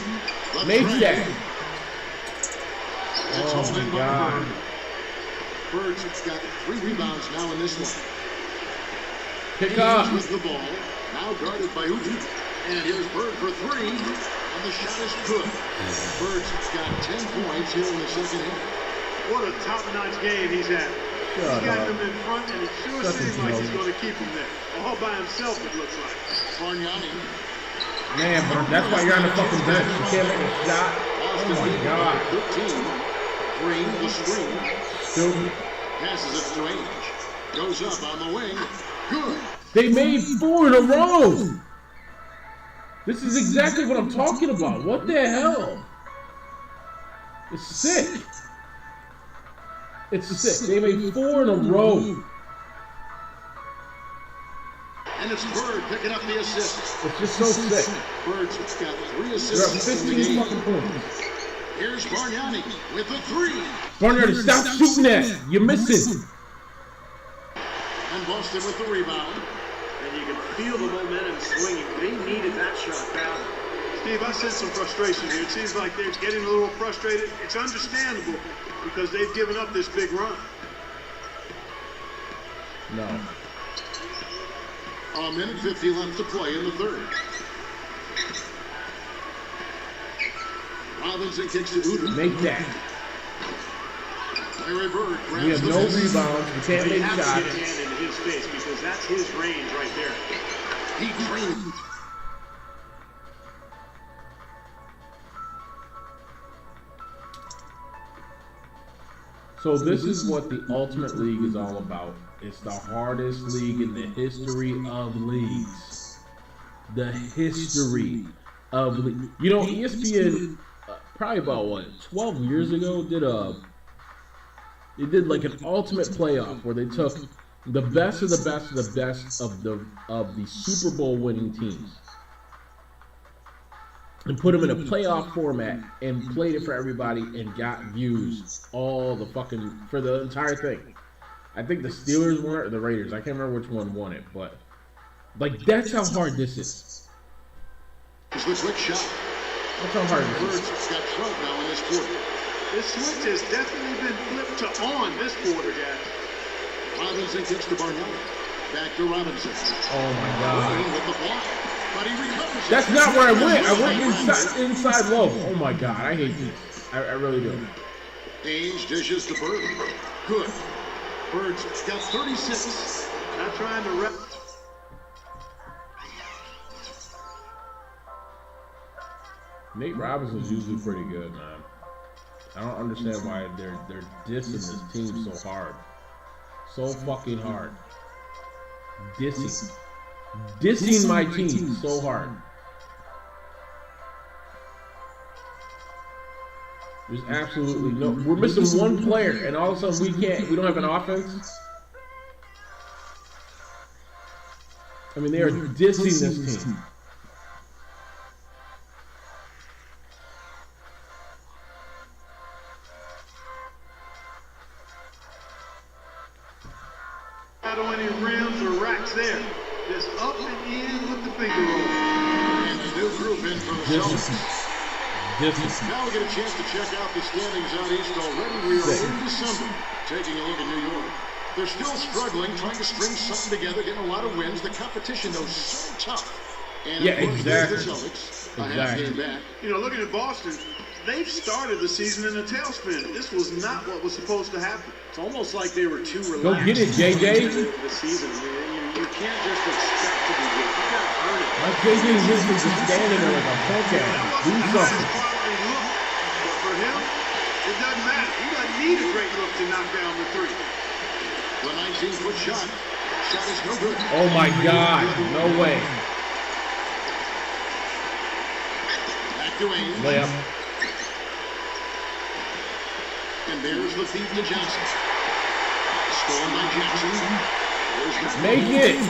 Left Make side. that. It's Oh, hauled in my by God. Bird. Bird's got 3 rebounds now in this one. Pick Hayes up. with the ball. Now guarded by O.G.G. And here's Bird for 3. And the shot is good. Bird's got 10 points here in the second half. What a top-notch game he's had. He's got up. them in front, and it sure Shut seems the like hell he's up. going to keep them there. All by himself, it looks like. Bargnani. Man, bro, that's why you're on the fucking bench. You can't make a shot. Oh my God. 13. Green, the screen. Stupid. Passes it to Ainge. Goes up on the wing. Good. They made 4 in a row. This is exactly what I'm talking about. What the hell? It's sick. It's sick. They made 4 in a row. And it's Bird picking up the assist. It's just so sick. Bird's got 3 You're assists up in the 15 game. fucking points. Here's Bargnani with the 3. Barnard, stop shooting that. You're missing. And Boston with the rebound. And you can feel the momentum swinging. They needed that shot badly. Steve, I sense some frustration here. It seems like they're getting a little frustrated. It's understandable because they've given up this big run. No. A minute 50 left to play in the third. Robinson kicks to Udoka. Make that. Larry Bird grabs We have the no miss. rebounds. We can't They make have to get a shots. hand into his face because that's his range right there. He drained. So this is what the Ultimate League is all about. It's the hardest league in the history of leagues. The history of league. You know, ESPN probably about what 12 years ago did like an ultimate playoff where they took the best of the best of the best of the Super Bowl winning teams and put them in a playoff format and played it for everybody and got views all the fucking for the entire thing. I think the Steelers won it or the Raiders. I can't remember which one won it, but like that's how hard this is. It's the quick shot. That's how hard this Bird's is. got trouble now in this quarter. This switch has definitely been flipped to on this quarter, guys. Robinson kicks to Bargnani. Back to Robinson. Oh my God. Green with the block. But he recovers it. That's not where I went. I went inside low. Oh my God, I hate this. I really do. Ainge dishes to Bird. Good. Bird's got 36. Not trying to rep. Nate Robinson's usually pretty good, man. I don't understand why they're dissing this team so hard. So fucking hard. Dissing my team so hard. There's absolutely no. We're missing one player, and all of a sudden we don't have an offense. I mean, they are dissing this team. Not on any rims or racks there. Just up and in with the finger roll. And a new group in for the Celtics. Now we get a chance to check out the standings out east already. We are in December. Taking a look at New York. They're still struggling, trying to string something together, getting a lot of wins. The competition, though, is so tough. And Yeah, of course, exactly. there's the Celtics, a half game back. You know, looking at Boston, they've started the season in a tailspin. This was not what was supposed to happen. It's almost like they were too relaxed. Go get it, JJ. The season. I mean, you can't just expect to be good. You got to earn it. My JJ is just standing there like a punk ass. Do That wasn't the something. highest quality look, but for him, it doesn't matter. He doesn't need a great look to knock down the three. The 19-foot shot. Shot is no good. Oh my God. No way. Back to Ainge. Layup. And there's the feed to Johnson. Stolen by Jackson. There's the Make it.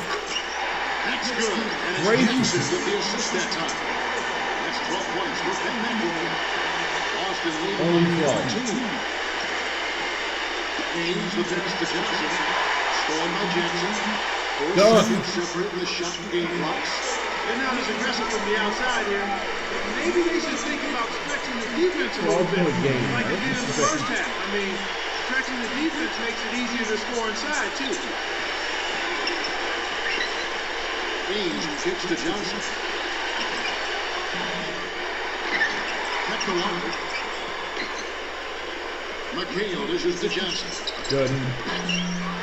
That's good. And it's Great. Jackson with the assist that time. That's 12 points for Ben McElroy. Boston Only leading 12. 14. Ainge the pass to Johnson. Stolen by Jackson. Done. Separating the shot and game clocks. They're not as aggressive from the outside here. Maybe they should think about stretching the defense a little bit, 12-point game, like they man. did in the first half. I mean, stretching the defense makes it easier to score inside, too. Ainge kicks to Johnson. Pecoraro. McHale dishes to Johnson. Good.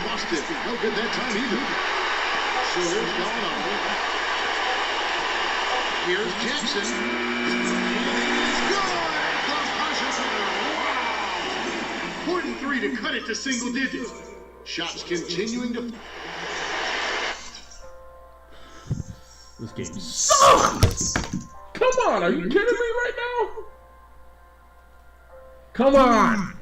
Lost it. No good that time either. So here's Gallinari. Here's Jackson. He's good! Wow! Important three to cut it to single digits. Shots continuing to... This game sucks. Come on. Are you kidding me right now? Come on.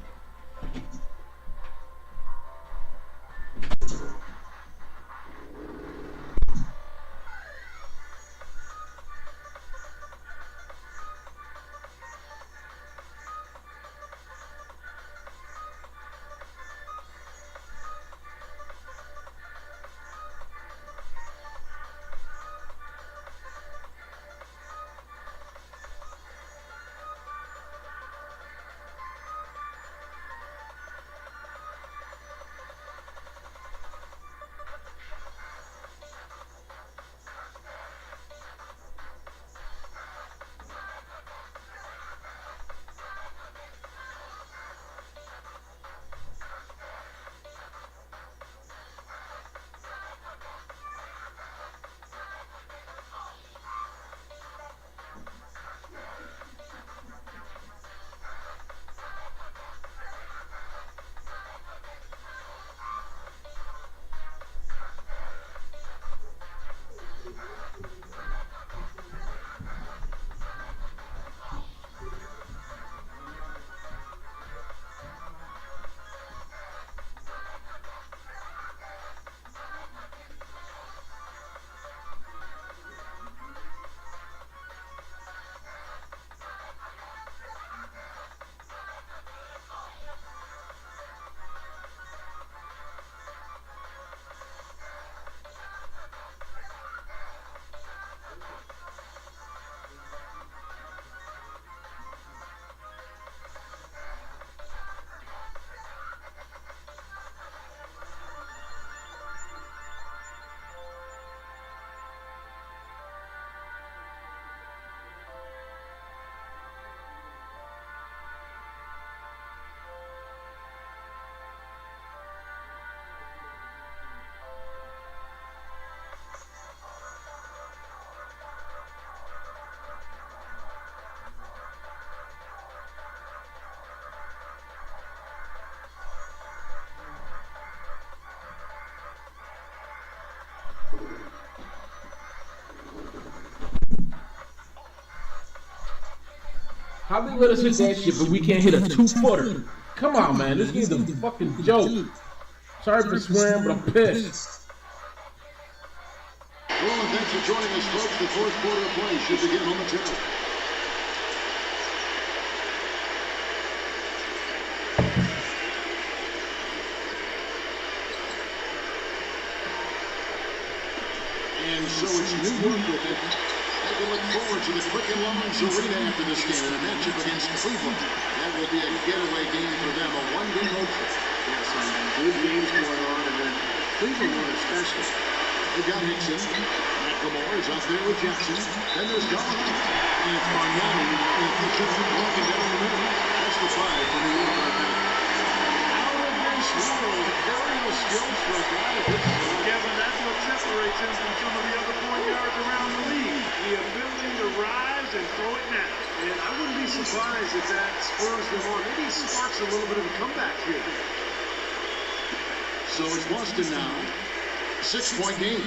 How they let us hit that shit, but we can't hit a 2-footer? Come on, man. This game's a fucking joke. Sorry for swearing, but I'm pissed. Well, and thanks for joining us, folks. The fourth quarter of play should begin momentarily. And so it's New York with it. They will look forward to the Quicken Loans Arena after this game in a matchup against Cleveland. That will be a getaway game for them, a one-game road trip. Yeah, some good games going on, and Cleveland one especially. They've got Hickson. McLemore is up there with Jackson. Then there's Gallinari. And it's Bargnani. And he should be walking down the middle. That's the 5 for New York right now. Out of this world, aerial skills for a guy of his size. Kevin, that's what separates him from some of the other point guards around the league. The ability to rise and throw it now. And I wouldn't be surprised if that spurs them on. Maybe it sparks a little bit of a comeback here. So it's Boston now. 6-point game.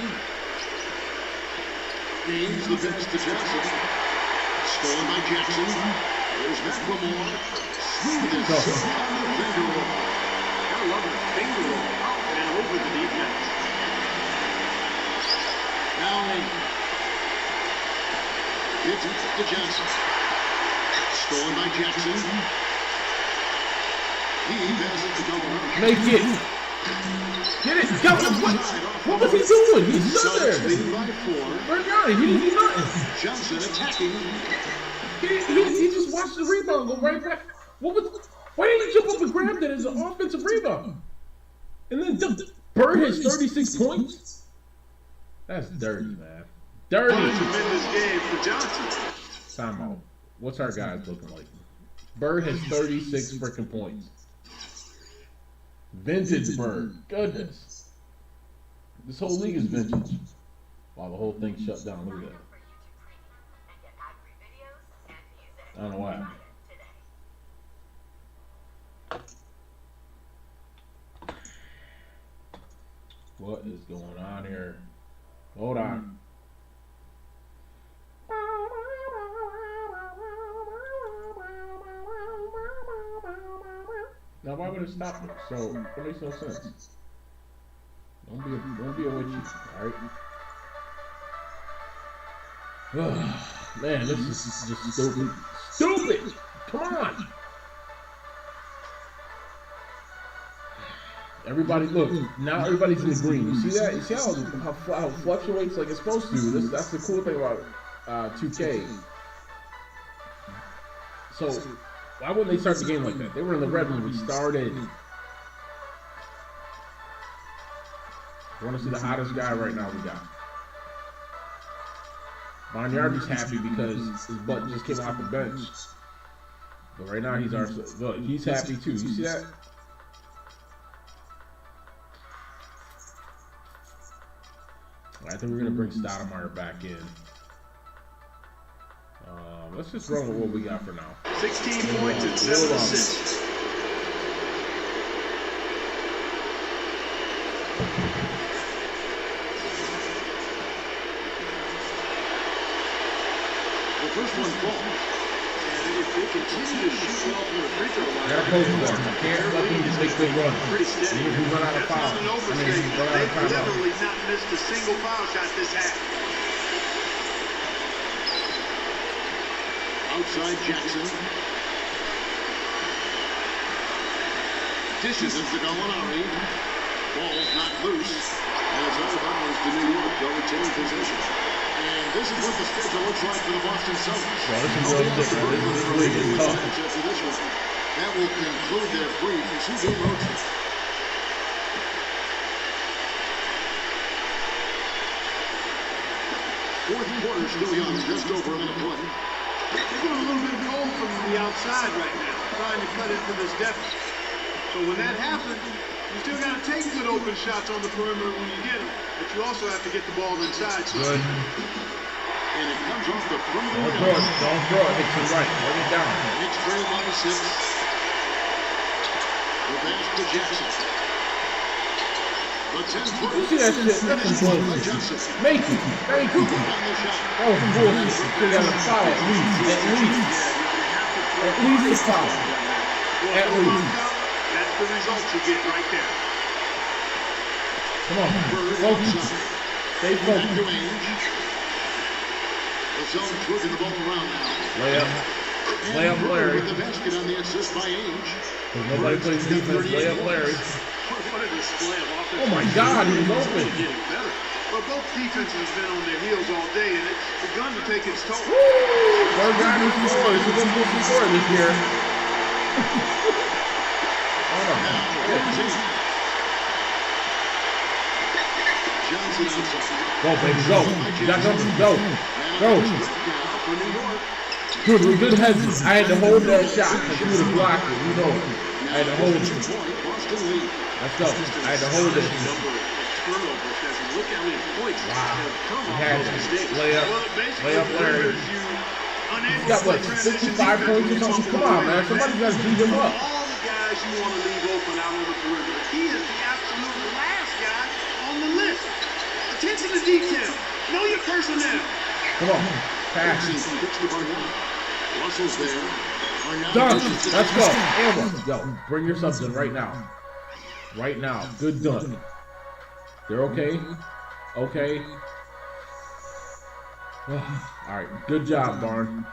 Gaines the pass to Jackson. Stolen by Jackson. There's McLemore. Smooth as silk on the finger roll. Gotta love the finger roll. Oh, and over the defense. Now, it's to Jackson. Stolen by Jackson. He passes to Dumars. Make it. Get it. Go. What was he doing? He's still there. Leading by 4. Bargnani, he didn't do nothing. Johnson attacking. He just watched the rebound go right back. Why didn't he jump up and grab that as an offensive rebound? And then Bird has 36 points? That's dirty, man. Dirty. What a tremendous game for Johnson. Timeout. What's our guys looking like? Bird has 36 freaking points. Vintage Bird. Goodness. This whole league is vintage. Wow, the whole thing shut down. Look at that. I don't know why. What is going on here? Hold on. Now why would it stop it? So it makes no sense. Don't be a witchy, alright? Man, this is just stupid. Stupid! Come on! Everybody, look, now everybody's in the green. You see that? You see how it fluctuates like it's supposed to? That's the cool thing about 2K. So, why wouldn't they start the game like that? They were in the red when we started. I want to see the hottest guy right now we got. Bargnani's happy because his butt just came off the bench. But right now he's our look, he's happy too. You see that? I think we're gonna bring Stoudemire back in. Let's just run with what we got for now. 16 points and 7 assists. The first one falls. And if they continue to shoot well from the free throw line, Gotta coach for him. Can't let them just make good runs. Pretty steady. Even if we run out of fouls. That's not an overstatement. They've literally not missed a single foul shot this half. outside Jackson. Dishes into Gallinari. Ball's not loose. And it's out of bounds to New York. They'll retain possession. And this is what the schedule looks like for the Boston Celtics. Well, this is real different. This is really tough. After this one, that will conclude their brief. Two-game road trip. Fourth quarter still young, just over a minute play. They're going a little bit cold from the outside right now, trying to cut into this deficit. So when that happens, you still got to take good open shots on the perimeter when you get them, but you also have to get the ball inside. Good. And it comes off the front of the Don't throw it. Don't throw it. Hit some right. Bring it down. Knicks trail by 6. The pass to Jackson. The 10-footer. You see that shit? That's some bullshit. Make it. Thank you. That was bullshit. You got a foul at least. At least. At least a foul. At least. That's the result you get right there. Come on. Focus. Stay focused. The zone twigging the ball around now. Layup. Layup Larry. With the basket on the assist by Ainge. Nobody plays defense. Layup Larry. What a display of offense. Oh my God, he was open. Getting better. Well, both defenses have been on their heels all day, and it's begun to take its toll. Third guy who's scored. He's going to get some score this year. Johnson outside. Go, baby, go. You got numbers. Go. Go. For New York. Dude, with good heads, I had to hold that shot because you would have blocked it. You know it. I had to hold it. Boston lead. Let's go. I had to hold it. Number of turnovers, guys. And look how many points have come He off had those it. mistakes. Layup. Well, it basically Layup, Larry. renders you unable He's got, to what, play transition 65 defense points or when you something? fumble Come on, the man. ball. Somebody's got to beat him up. All the guys you want to leave open out on the perimeter. He is the absolute last guy on the list. Attention to detail. Know your personnel. Come on. Pass. Pitch to Barnett. Russell's there. Barnett Done. dishes to Let's go. Johnson. And one. Yo, bring your subs in right now. Right now. Good done. They're okay. Okay. All right. Good job, Barn.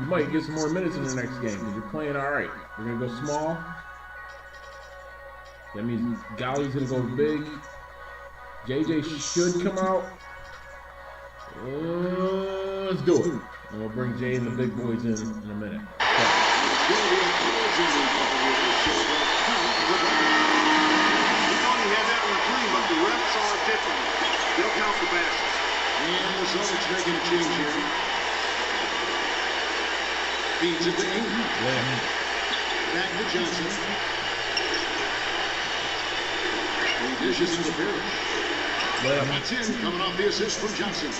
You might get some more minutes in the next game because you're playing all right. We're going to go small. That means Golly's going to go big. JJ should come out. Let's do it. And we'll bring Jay and the big boys in a minute. He thought he had that one clean, but the refs saw it differently. They'll count the basket. And the Celtics making a change here. Feeds it to Ingram. Back to Johnson. He dishes into Parrish. That's in, coming off the assist from Johnson.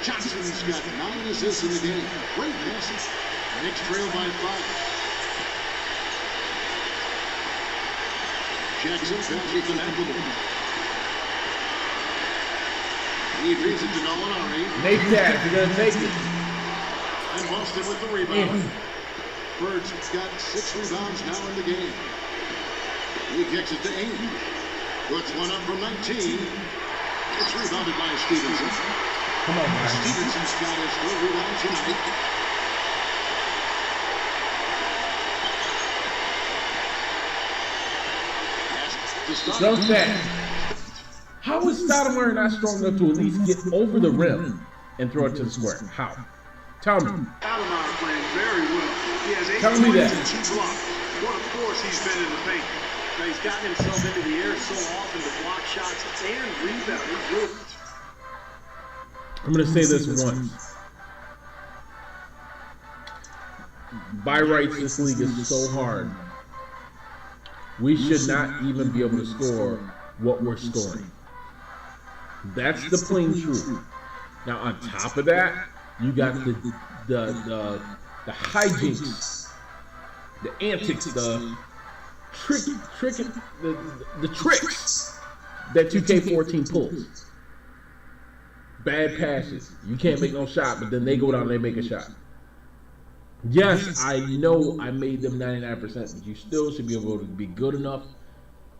Johnson's got 9 assists in the game. Great passes. Knicks trail by 5. Jackson passes to McLemore. He feeds it to Gallinari. Nate that if you're going to take it. And Boston with the rebound. Bird's got 6 rebounds now in the game. He kicks it to Ingram. Puts one up from 19. It's rebounded by Stevenson. Come on, man. Stevenson's got his 3rd rebound tonight. Jump that. How is Stoudemire not strong enough to at least get over the rim and throw it to the square? How? Tell me. Stoudemire playing very well. He has 8 Tell me points that. and 2 blocks. What a force he's been in the paint. Now, he's gotten himself into the air so often to block shots and rebound. He's really... I'm going to say this once. By rights, this league is so hard. We should not even be able to score what we're scoring. That's the plain truth. Now, on top of that, you got the hijinks, the antics, the tricks that 2K14 pulls. Bad passes. You can't make no shot, but then they go down and they make a shot. Yes, I know I made them 99%, but you still should be able to be good enough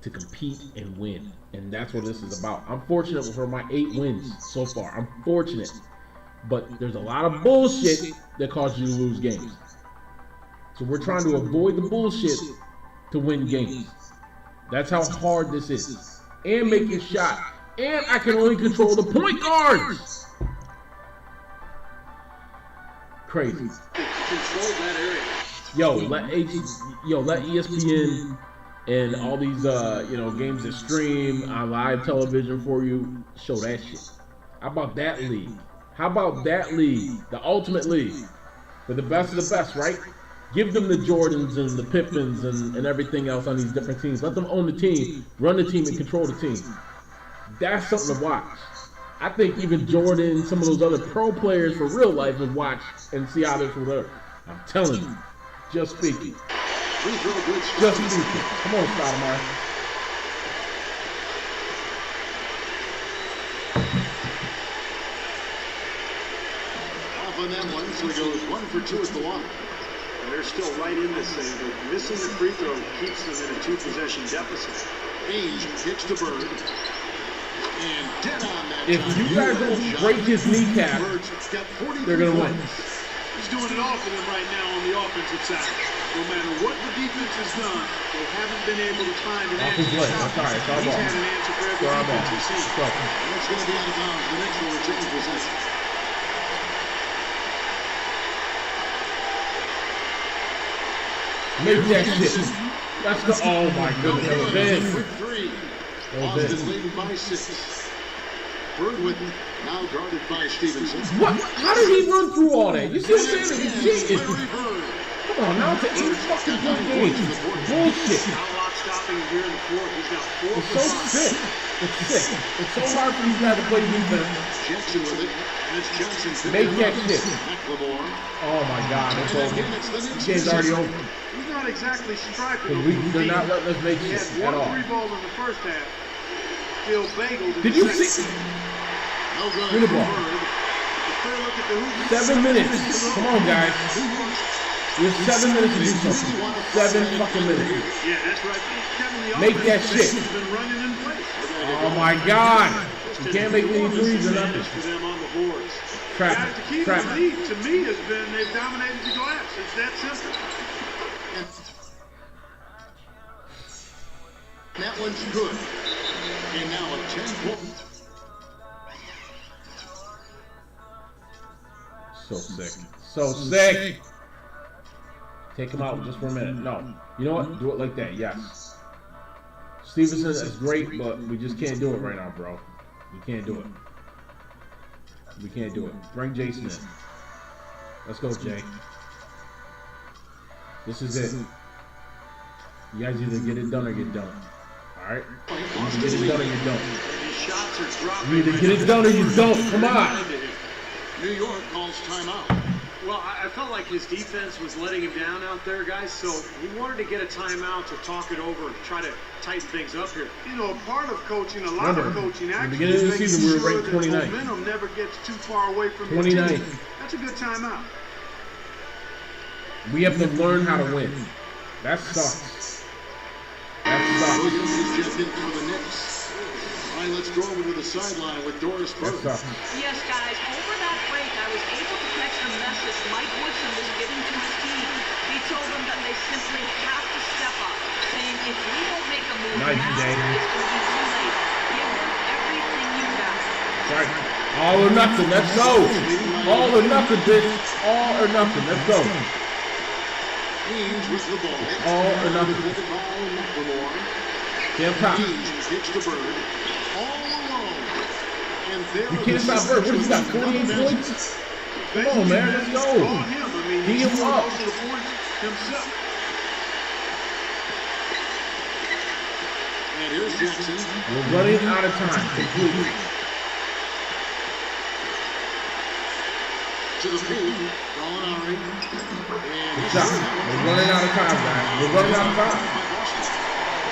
to compete and win. And that's what this is about. I'm fortunate for my 8 wins so far. I'm fortunate. But there's a lot of bullshit that causes you to lose games. So we're trying to avoid the bullshit to win games. That's how hard this is. And make a shot. And I can only control the point guards. Crazy. Control that area. Yo, let ESPN and all these games that stream on live television for you show that shit. How about that league? How about that league? The ultimate league. For the best of the best, right? Give them the Jordans and the Pippins and everything else on these different teams. Let them own the team, run the team, and control the team. That's something to watch. I think even Jordan, some of those other pro players for real life would watch and see how this would work. I'm telling you. Just speaking. Just speaking. Come on, Stoudemire. Off on that one, so he goes 1 for 2 at the line. And they're still right in this thing, but missing the free throw keeps them in a 2-possession deficit. Ainge kicks to Bird. And dead on that If time. you guys don't break his kneecap, Bird's got 43 they're going to win. points. He's doing it all for them right now on the offensive side. No matter what the defense has done, they haven't been able to find an Off answer. his leg. That's all right. It's our He's ball. had an answer for every It's our ball. defense he's seen. Let's go. That's going to be out of bounds. The next one will change possession. Make that shit. Let's go. Oh my goodness. Quick 3. Boston leading by 6. Bird with it. Now guarded by Stevenson. What? How did he run through all that? You see what I'm saying? He's cheating. Larry Bird. Come on, now it's an 8 fucking point game. Bullshit. Not a lot stopping him here in the fourth. He's got 4 It's for so 5. sick. It's sick. It's so hard for these guys to play defense. Jackson with it. And it's Johnson. Make that shit. McLemore. Oh my God, it's And over. again, it's the This next game's already over. He's not exactly striking. They're not letting us make He shit had at all. 1 3-ball in the first half. Still bageled in Did the you second. see? No good. Win the ball. The fair look at the hoop. 7 minutes. Come on, guys. We have 7 minutes to do something. 7 fucking minutes. Yeah, that's right. Kevin, the Make that offense shit. has been running in place. Oh my God. You can't make any threes or nothing. For them on the boards. Trap. Guys, the key to the lead to me has been they've dominated the glass. It's that simple. That one's good. And now a 10-point. So sick. So sick. Take him out just for a minute. No. You know what? Do it like that. Yes. Stevenson is great, but we just can't do it right now, bro. We can't do it. We can't do it. Bring Jason in. Let's go, Jay. This is it. You guys either get it done or get done. Alright? You either get it done or you don't. These shots are dropping. You either get it done or you don't. Come on. New York calls timeout. Well, I felt like his defense was letting him down out there, guys, so he wanted to get a timeout to talk it over and try to tighten things up here. You know, a part of coaching, a lot of coaching at the actually beginning of the is making season, we were sure ranked that 29. momentum never gets too far away from your 29. team. That's a good timeout. We have to learn how to win. That sucks. That sucks. Williams is just in for the Knicks. All right, let's go over to the sideline with Doris That Burke. sucks. Yes, guys, over that break, I was able to catch the message Mike Woodson was giving to his team. He told them that they simply have to step up, saying if we don't make a move Nice, now, Jay. it's going to be too late. Give them everything you got. Right. All or nothing. Let's go. All or nothing, bitch. All or nothing. Let's go. Haynes with the ball. All or nothing. With the ball, McLemore. Damn top. Haynes hits the Bird. All alone. And there You can't stop Bird. What has he got? 48 points? Come on, man. Let's go. He him up. most of the points himself. And here's Jackson. We're running out of time. Completely. To the pool. Gallinari. And Stop. We're running out of time, guys. We're running out of time.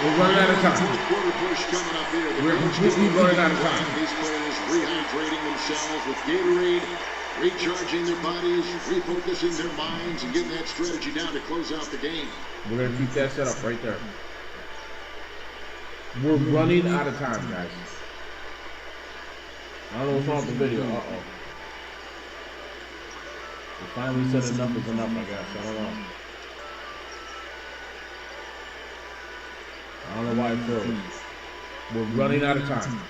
We're running out of time. Quarter push coming up here. We're completely running out of time. These players rehydrating themselves with Gatorade, recharging their bodies, refocusing their minds, and getting that strategy down to close out the game. We're going to keep that set up right there. We're running out of time, guys. I don't know what's wrong with the video. Uh-oh. We finally said enough is enough, I guess. I don't know. I don't know why it froze. We're running out of time.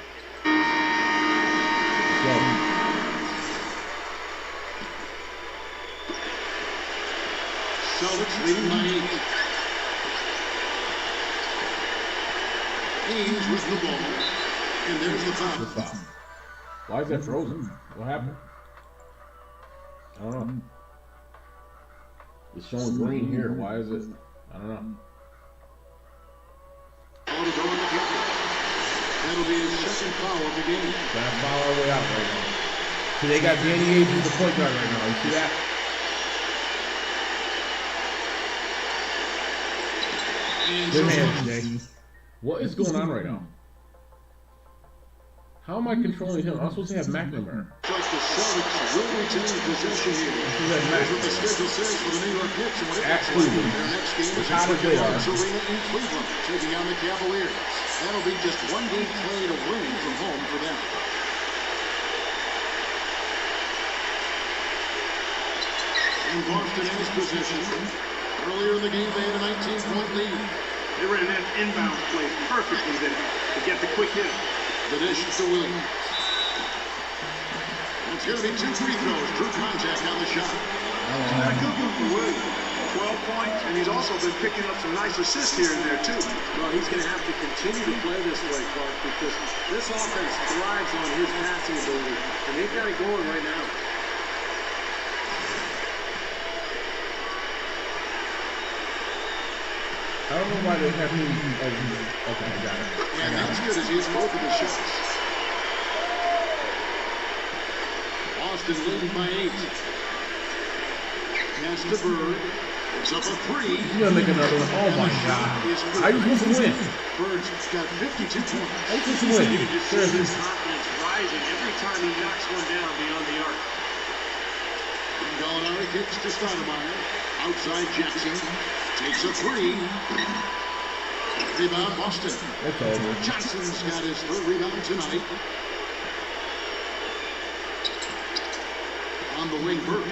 Let's go. Celtics leading by 8. Haynes with the ball. And there's the foul. Good foul. Why is that frozen? What happened? I don't know. It's showing green here. Why is it? I don't know. Ball to go in the kick. That'll be his second foul of the game. Gotta foul our way out right now. See, they got Danny Ainge as the point guard right now. You see that? And Good so hands, Jay. What is going on right now? How am I controlling him? I'm supposed to have McNamara. Like the Celtics will retain possession here. That's what the schedule says for the New York Knicks. And what it looks like. Their next game is How at did they Dumars are? Arena in Cleveland, taking on the Cavaliers. That'll be just one game played away from home for them. And Boston has possession. Earlier in the game, they had a 19-point lead. They ran that inbound play perfectly there to get the quick hit. The dish to Williams. It's going to be 2 free throws. True contact on the shot. Good one for Williams. 12 points, and he's also been picking up some nice assists here and there, too. Well, he's going to have to continue to play this way, Clark, because this offense thrives on his passing ability, and they've got it going right now. I don't know why they have him. Oh, okay, I got it. And that's good as he hits both of the shots. Boston leading by 8. Pass to Bird. It's up a 3. He's gonna make another one. Oh my God! I just want to win. Bird's got 52 points. I just want to win. You can just see his confidence rising every time he knocks one down beyond the arc. Gallinari kicks to Stoudemire. Outside Jackson. Takes a 3. Rebound Boston. That's over. Johnson's got his 3rd rebound tonight. On the wing, Bird.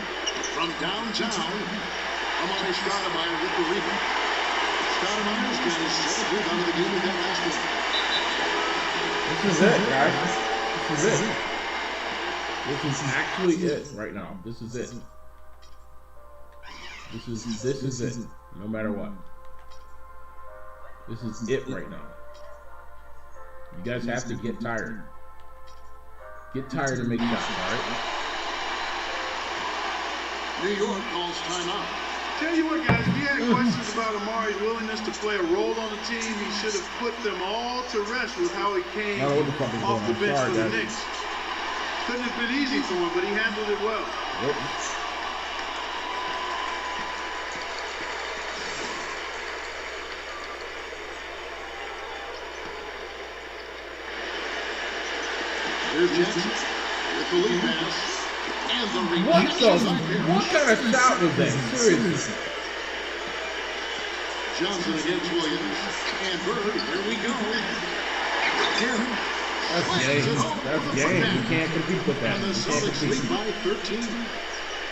From downtown, Amari Stoudemire with the rebound. Stoudemire's got his 7th rebound of the game with that last one. This is it, guys. This is it. This is actually it right now. This is it. This is it. No matter what. This is it right now. You guys have to get tired. Get tired and make shots, alright? New York calls timeout. Tell you what, guys, if you had questions about Amari's willingness to play a role on the team, he should have put them all to rest with how he came off the bench for the Knicks. Couldn't have been easy for him, but he handled it well. Yep. Here's Jackson with the lead pass. And the What kind of shot was that? Seriously. Johnson against Williams. And Bird, here we go. That's game. That's game. You can't compete with that. And the Celtics lead by 13.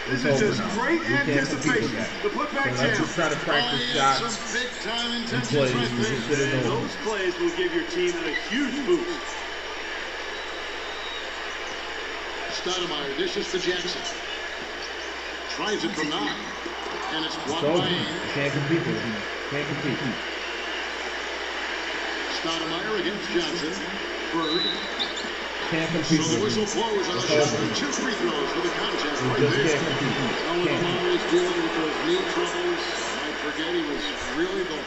This is just great anticipation. The putback so let's just try to practice shots some big time and intentions plays. right there. Those plays will give your team a huge boost. Stoudemire dishes to Jackson. Tries it from 9. And it's blocked by Ames. Can't compete with him. Can't compete. Stoudemire against Johnson. Bird. Can't compete So the with him. whistle blows on the shot. 2 free throws for the contest right Just there. can't compete. Now with Amari's dealing with those knee troubles, I forget he was really the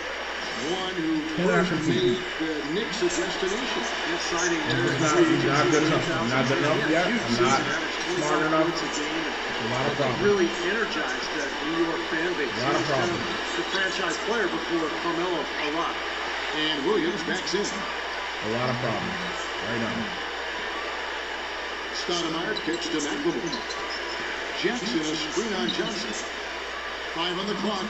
one who first made the Knicks a destination. That signing Not good enough. Not good enough yet. I'm not smart enough. A lot of problems. Really energized that New York fan base. A lot of problems. The franchise player before Carmelo arrived. And Williams backs in. A lot of problems. Right now. Stoudemire kicks to McLemore. Jackson a screen on Johnson. 5 on the clock.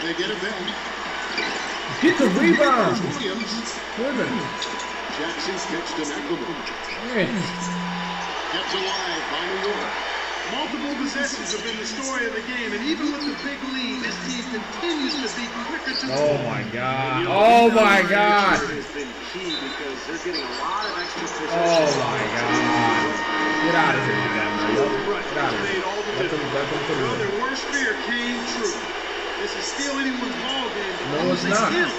They get it back. Get the rebound. Williams. Jackson kicks to McLemore. Kept alive by New York. Multiple possessions have been the story of the game, and even with the big lead, this team continues to be quicker to Oh my God! Oh my God! Has been key because they're getting a lot of extra possessions. Oh my God! Get out of here, you guys! Right. Get out of Made here! all the Let them difference. put it Well, in. their worst fear came true. This is still anyone's ball game, but No, once it's they not. steal it,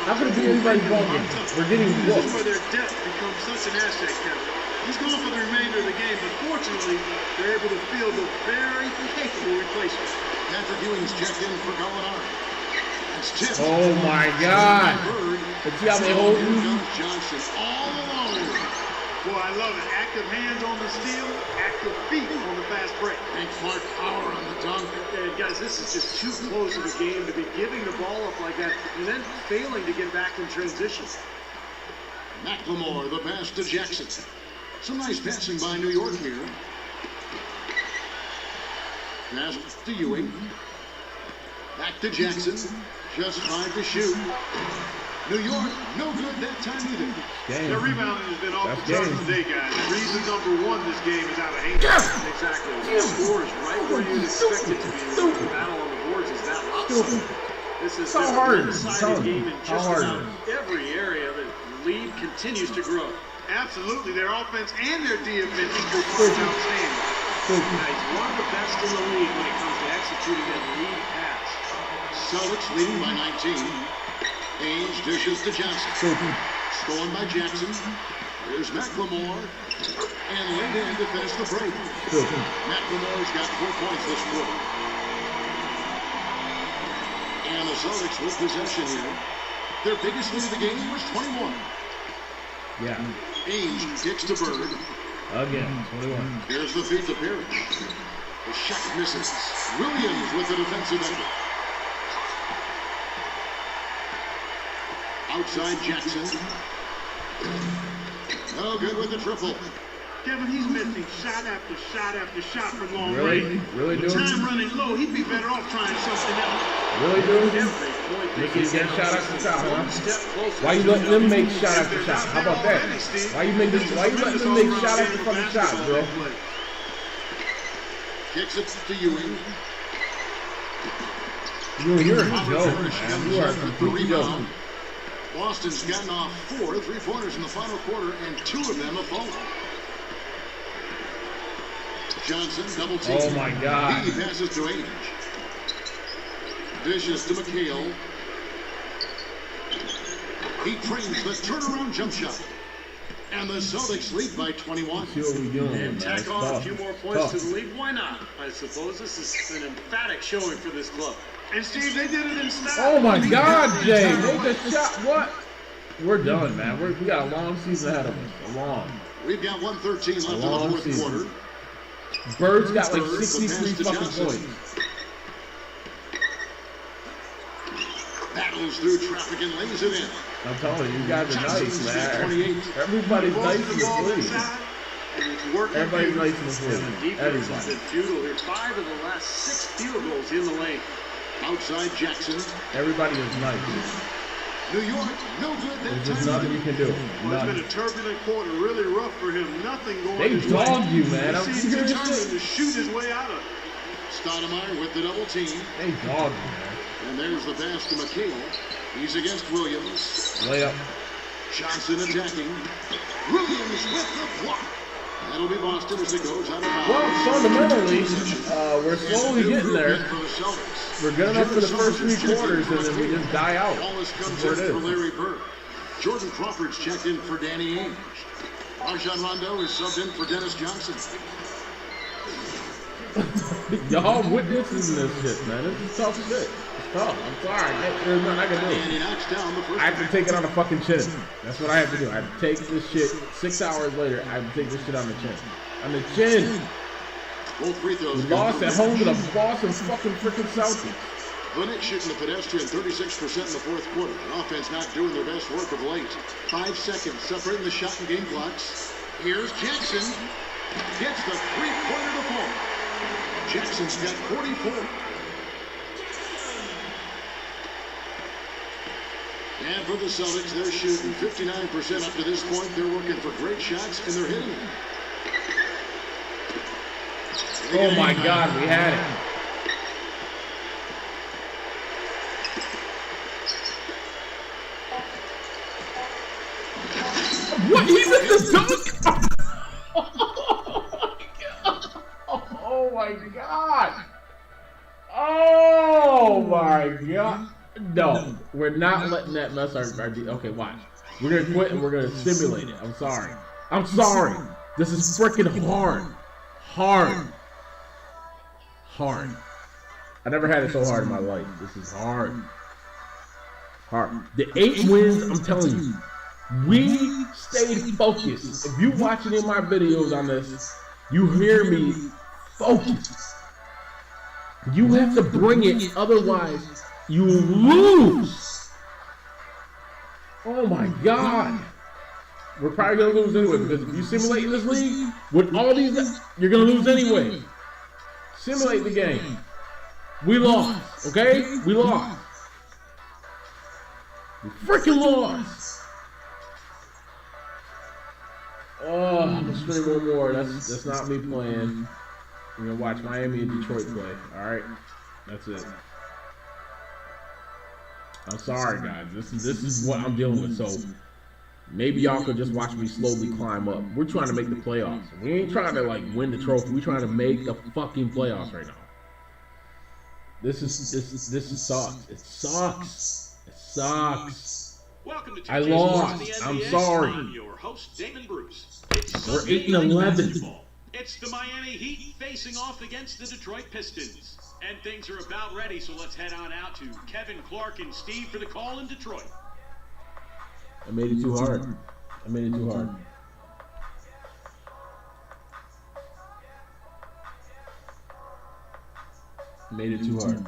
How could it be anybody's ball game? We're getting this is whooped. where their depth becomes such an asset, Kevin. He's going for the remainder of the game, but fortunately, they're able to field a very capable replacement. Patrick Ewing's checked in for Gallinari. It's tipped. Oh my God! Bird. Let's see how they hold Here you. comes Johnson all alone. Boy, I love it. Active hands on the steal, active feet on the fast break. Big Clark power on the dunk. And guys, this is just too close of a game to be giving the ball up like that and then failing to get back in transition. McLemore, the pass to Jackson. Some nice passing by New York here. Pass to Ewing. Back to Jackson. Just 5 to shoot. New York, no good that time either. Their rebounding has been off That's the charts game. today, guys. Reason number 1, this game is out of hand. Exactly. The score is right where you'd expect it to be. The battle on the boards is that lopsided. This is How hard? a one-sided game in How just hard? about every area. The lead continues to grow. Absolutely. Their offense and their defense equal parts outstanding. Now, he's one of the best in the league when it comes to executing that lead pass. Celtics leading by 19. Ainge dishes to Johnson. Stolen by Jackson. Here's McLemore. And laid in to finish the break. McLemore's got 4 points this quarter. And the Celtics with possession here. Their biggest lead of the game was 21. Yeah. Ainge kicks to Bird. Again, 21. Here's the feed to Parrish. The shot misses. Williams with the defensive effort. Outside Jackson. No good with the triple. Kevin, he's missing shot after shot after shot from long Really? range. Really With doing? time running low, he'd be better off trying something else. Really doing? Every point they Making get shot after shot, huh? one step closer. Why you to letting them make If shot after they're shot? not How there about that? already, Steve, Why you letting them make shot after fucking shots, bro? Kicks it to Ewing. You're a Robert joke, Parrish man. comes You are a up with the complete joke. rebound. Boston's gotten off 4 3-pointers in the final quarter, and 2 of them have fallen. Johnson double team. Oh my God. He passes to Ainge. Dishes to McHale. He trains the turnaround jump shot. And the Celtics lead by 21. See what we doing, man. And tack It's on a tough. few more points Tough. to the lead. Why not? I suppose this is an emphatic showing for this club. And Steve, they did it in style. Oh my They God, did it in Jay! style. Make the shot. What? We're done, man. We got a long season ahead of us. A long. We've got 1:13 left in the long fourth season. quarter. Bird's got like Bird, the 63 pass to fucking Johnson. points. Battles through traffic and lays it in. I'm telling you, you guys are nice, Johnson's got man. 28. Everybody's nice in Boston this ball league. inside, and it's working. Everybody's nice in this And the league. defense has Everybody. been futile here. 5 of the last 6 field goals in the lane. Outside Jackson. Everybody is nice. New York, no good that There's just time. nothing you can do. Well, it's been Nothing. a turbulent quarter, really rough for him. Nothing going They his way. dogged you, man. He I'm seems serious. determined to shoot his way out of it. Stoudemire with the double team. They dogged you, man. And there's the pass to McHale. He's against Williams. Layup. Johnson attacking. Williams with the block. That'll be Boston as it goes out of bounds. Well, fundamentally, we're slowly getting there. For the Celtics. We're good enough for the first 3 quarters, and then we just die out. Wallace comes That's in what for it is. Larry Bird. Jordan Crawford's checked in for Danny Ainge. Rajon Rondo is subbed in for Dennis Johnson. Y'all witnesses in this shit, man. This is tough shit. It's tough. I'm sorry. There's nothing I can And do. he knocks down the first. I have to take it on the fucking chin. That's what I have to do. I have to take this shit 6 hours later. I have to take this shit on the chin. On the chin. Both free throws. We lost at home to the Boston fucking freaking Celtics. The Knicks shooting the pedestrian 36% in the fourth quarter. The offense not doing their best work of late. 5 seconds separating the shot and game clocks. Here's Jackson. Gets the three-pointer to fall. Jackson's got 44. And for the Celtics, they're shooting 59% up to this point. They're working for great shots, and they're hitting them. Oh my God, we had it. What? He's in the dunk? Oh my God. Oh my God. No, we're not letting that mess our okay, watch. We're gonna quit and we're gonna simulate it. I'm sorry. I'm sorry. This is freaking hard. Hard. Hard. I never had it so hard in my life. This is hard. Hard. The 8 wins, I'm telling you, we stayed focused. If you watch any of my videos on this, you hear me focus. You have to bring it, otherwise you lose. Oh my God. We're probably gonna lose anyway, because if you simulate in this league, with all these guys, you're gonna lose anyway. Simulate the game. We lost, okay? We lost. We freaking lost. Oh, I'm gonna stream one more. That's not me playing. We're gonna watch Miami and Detroit play. Alright? That's it. I'm sorry guys. This is what I'm dealing with. So maybe y'all could just watch me slowly climb up. We're trying to make the playoffs. We ain't trying to like win the trophy. We're trying to make the fucking playoffs right now. This sucks. It sucks. It sucks. Welcome to I 2K Sports lost. in the NBA. I'm sorry. I'm your host, Damon Bruce. It's We're Sunday 8-11. Night Basketball. It's the Miami Heat facing off against the Detroit Pistons. And things are about ready, so let's head on out to Kevin, Clark, and Steve for the call in Detroit. I made it too hard. I made it too hard. Made it too hard.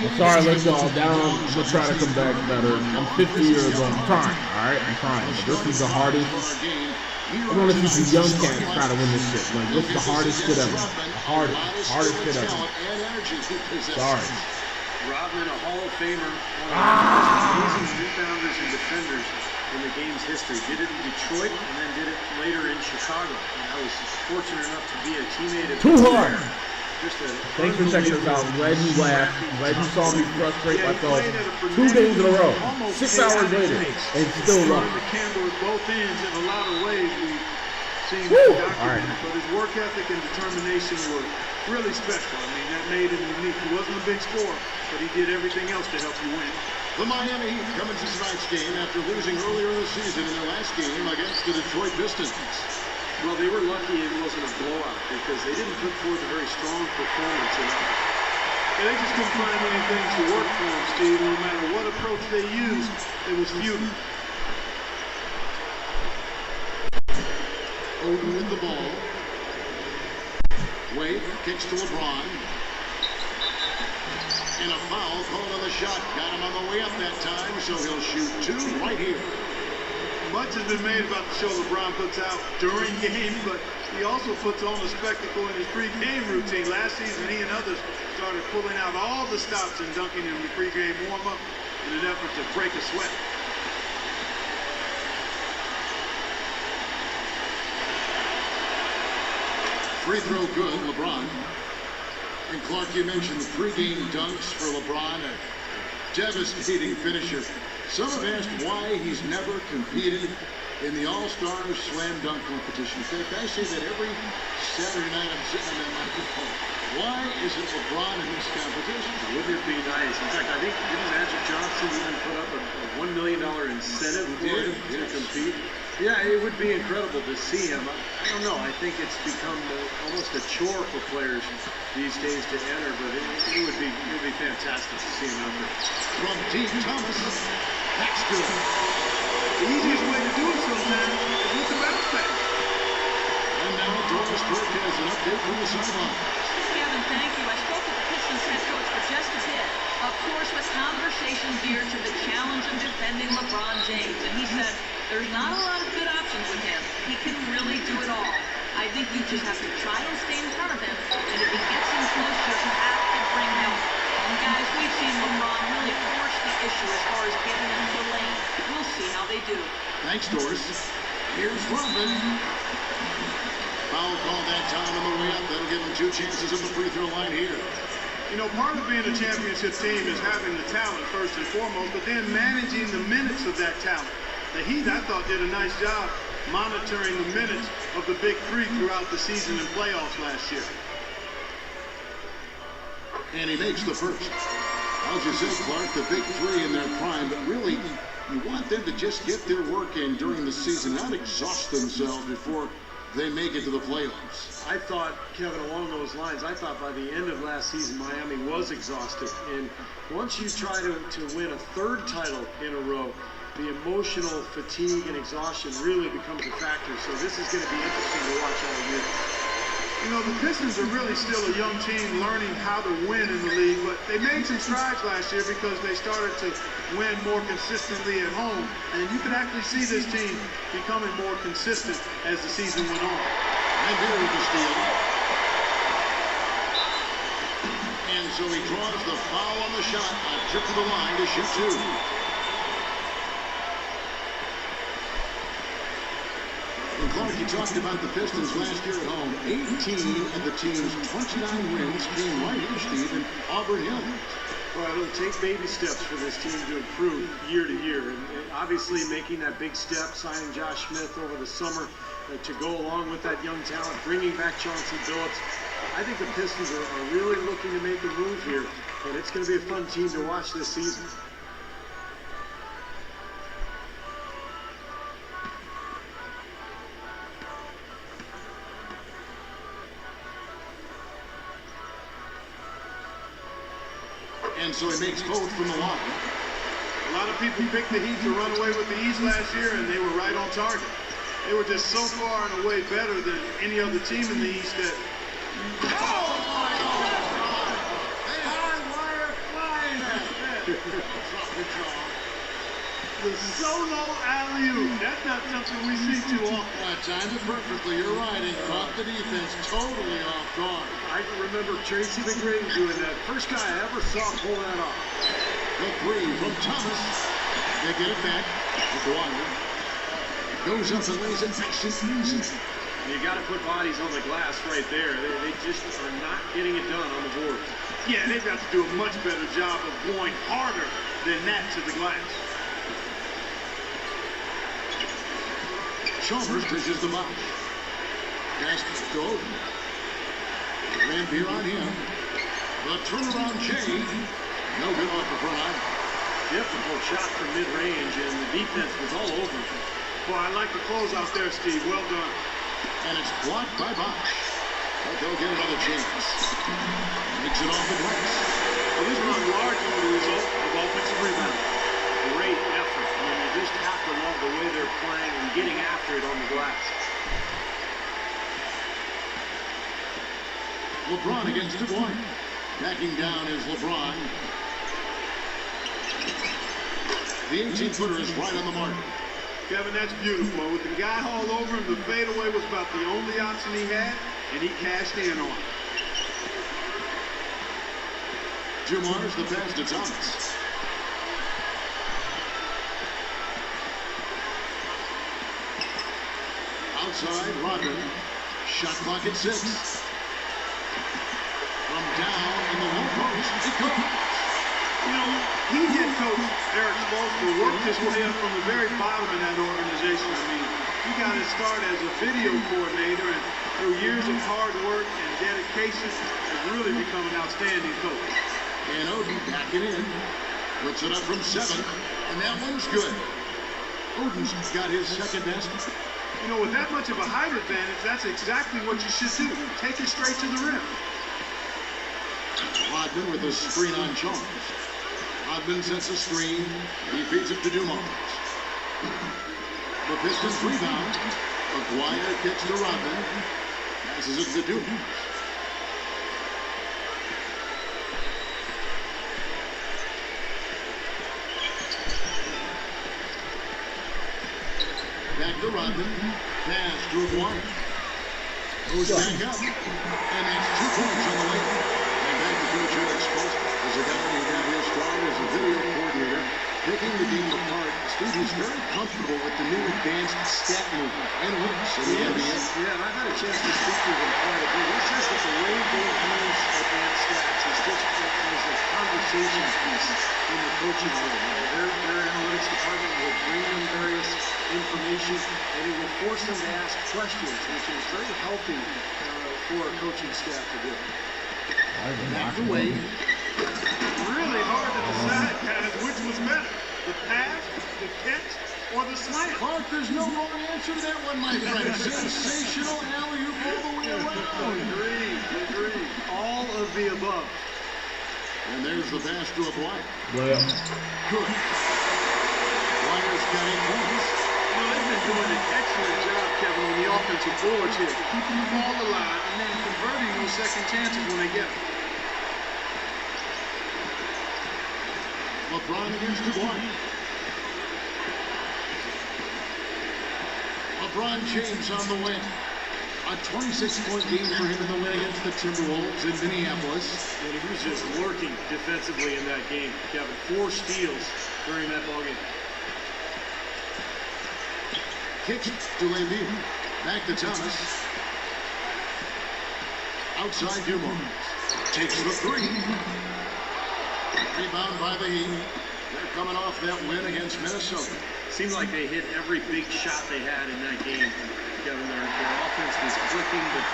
I'm sorry I let y'all down. We'll try to come back better. I'm 50 years old. I'm trying, alright? I'm trying. But this is the hardest. I want to see some young cats try to win this shit. Like, this is the hardest shit ever. The hardest shit ever. Sorry. Rodman, a Hall of Famer, one of the most amazing rebounders and defenders in the game's history. Did it in Detroit and then did it later in Chicago. And I was fortunate enough to be a teammate of Too hard. Thanks for checking us out. Glad you laughed. Glad you saw me frustrate myself 2 games in a row. 6 hours later, and still rough. The candle at both ends in a lot of ways we've seen All documented. right. But his work ethic and determination were really special. I mean, that made him unique. He wasn't a big scorer, but he did everything else to help you win. The Miami Heat coming to tonight's game after losing earlier in the season in their last game against the Detroit Pistons. Well, they were lucky it wasn't a blowout because they didn't put forth a very strong performance in that. Yeah, they just couldn't find anything to work for them, Steve. No matter what approach they used, it was futile. Oden with the ball. Wade kicks to LeBron. And a foul called on the shot. Got him on the way up that time, so he'll shoot 2 right here. Much has been made about the show LeBron puts out during games, but he also puts on a spectacle in his pre-game routine. Last season, he and others started pulling out all the stops and dunking in the pre-game warm-up in an effort to break a sweat. Free throw good, LeBron. And Clark, you mentioned the pregame dunks for LeBron, a devastating finisher. Some have asked why he's never competed in the All-Star Slam Dunk competition. In fact, I say that every Saturday night I'm sitting on that microphone. Why isn't LeBron in this competition? Wouldn't it be nice? In fact, I think didn't Magic Johnson even put up a $1 million incentive for him to compete? Yeah, it would be incredible to see him. I don't know. I think it's become almost a chore for players these days to enter, but it would be fantastic to see him out there. From deep, Thomas. That's good. The easiest way to do it sometimes is with the bounce back. And now Doris Burke has an update from the sideline. Kevin, thank you. I spoke with the Pistons head coach for just a bit. Of course, with conversation geared to the challenge of defending LeBron James. And he said there's not a lot of good options with him. He can really do it all. I think you just have to try and stay in front of him. And if he gets in close, you have to bring help. And guys, we've seen LeBron really force the issue as far as getting into the lane. We'll see how they do. Thanks, Doris. Here's Rodman. Foul call that time on the way up. That'll give him 2 chances at the free throw line here. You know, part of being a championship team is having the talent first and foremost, but then managing the minutes of that talent. The Heat, I thought, did a nice job monitoring the minutes of the big 3 throughout the season and playoffs last year. And he makes the first. As you said, Clark, the big 3 in their prime, but really, you want them to just get their work in during the season, not exhaust themselves before they make it to the playoffs. I thought, Kevin, along those lines, I thought by the end of last season, Miami was exhausted. And once you try to win a 3rd title in a row, the emotional fatigue and exhaustion really becomes a factor. So this is going to be interesting to watch all year. You know, the Pistons are really still a young team learning how to win in the league, but they made some strides last year because they started to win more consistently at home. And you can actually see this team becoming more consistent as the season went on. And here with the steal. And And so he draws the foul on the shot. A trip to the line to shoot 2. And Clark, you talked about the Pistons last year at home. 18 of the team's 29 wins came right here, Steve, in Auburn Hills. Well, it'll take baby steps for this team to improve year to year. And obviously making that big step, signing Josh Smith over the summer to go along with that young talent, bringing back Chauncey Billups. I think the Pistons are really looking to make a move here. And it's going to be a fun team to watch this season. And so he makes both from the line. A lot of people picked the Heat to run away with the East last year, and they were right on target. They were just so far and away better than any other team in the East that... Oh, my God! High wire flying! The solo alley-oop. That's not something we see too often. Timed it perfectly. You're right. And caught the defense totally off guard. I remember Tracy McGrady doing that. First guy I ever saw pull that off. The 3 from Thomas. They get it back. McGuire goes up and lays it nice and easy. You got to put bodies on the glass right there. They just are not getting it done on the board. Yeah, they've got to do a much better job of going harder than that to the glass. Chalmers dishes the box. Pass to Golden. Lampier on him. The turnaround Jay. No good off the front eye. Difficult shot from mid-range, and the defense was all over him. Boy, I like the close out there, Steve. Well done. And it's blocked by Bosch. But they'll get another chance. Makes it off the glass. Well, this was largely the result of offensive rebound. Great effort. I mean, you just have to love the way they're playing and getting after it on the glass. LeBron against DeBoy. Backing down is LeBron. The 18-footer is right on the mark. Kevin, that's beautiful. With the guy all over him, the fadeaway was about the only option he had, and he cashed in on it. Dumars the pass to Thomas. Outside, Rodman. Shot clock at 6. From down in the low post, it goes. You know, he head coach Eric Spoelstra worked his way up from the very bottom of that organization. I mean, he got his start as a video coordinator, and through years of hard work and dedication, has really become an outstanding coach. And O.G.G backing in. Puts it up from 7, and that one's good. Oden's got his second basket. You know, with that much of a height advantage, that's exactly what you should do. Take it straight to the rim. Rodman with a screen on Chalmers. Rodman sets a screen. He feeds it to Dumars. The Pistons rebound. McGuire kicks to Rodman. Passes it to Dumars. Back to Rodman. Pass to McGuire. Goes back up. And that's 2 points on the way. And back to Coach Eric Spoelstra. As a guy who got his start as a video coordinator, picking the game apart. Steve, he's very comfortable with the new advanced stat movement and looks in the NBA. Yeah, and I've had a chance to speak to him quite a bit. He says that the way they use advanced stats is just as a conversation piece in the coaching room. Their analytics department will bring them various information, and it will force them to ask questions, which is very healthy for a coaching staff to do. Back away. Really hard to decide, guys, which was better. The pass, the catch, or the slam? Clark, there's no wrong answer to that one, my friend. Sensational alley-oop all the way around. Agreed. All of the above. And there's the pass to McGuire. Well, Good. McGuire's got 8 points. You know, they've been doing an excellent job, Kevin, on the offensive boards here, keeping the ball alive and then converting those second chances when they get them. LeBron against DeBoy. LeBron James on the win. A 26-point game for him in the win against the Timberwolves in Minneapolis. And he was just lurking defensively in that game, Kevin. 4 steals during that ballgame. Kicks to Embiid. Back to Thomas. Outside Dumars. Takes the 3. Rebound by the Heat. They're coming off that win against Minnesota. Seemed like they hit every big shot they had in that game, Kevin. Their offense was clicking, but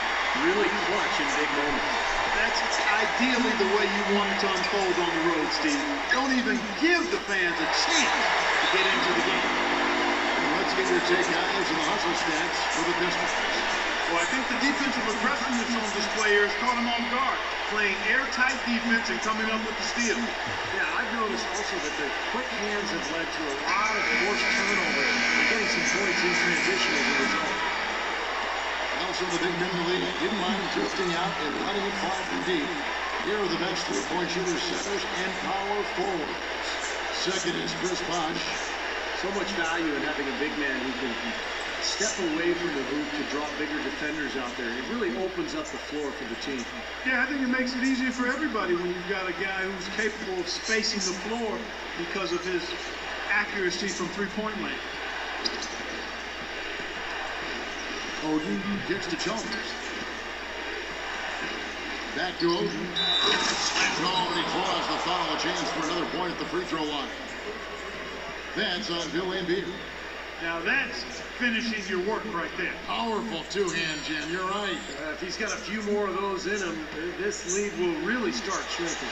really clutch in big moments. That's ideally the way you want it to unfold on the road, Steve. Don't even give the fans a chance to get into the game. And let's get your take, guys, and the hustle stats for the Pistons. Well, I think the defensive aggressiveness on display here has caught them off guard, playing airtight defense and coming up with the steal. Yeah, I've noticed also that their quick hands have led to a lot of forced turnover and getting some points in transition as a result. Also, the big men in the league didn't mind drifting out and letting it fly from deep. Here are the best three-point shooters, centers, and power forwards. Second is Chris Bosh. So much value in having a big man who can step away from the hoop to draw bigger defenders out there. It really opens up the floor for the team. Yeah, I think it makes it easier for everybody when you've got a guy who's capable of spacing the floor because of his accuracy from three-point range. O.G.G. kicks to Chalmers. Back to O.G.G. No, and he draws the foul. A chance for another point at the free throw line. That's on Bill Embiid. Now that's finishing your work right there. Powerful two-hand jam. You're right. If he's got a few more of those in him, this lead will really start shrinking.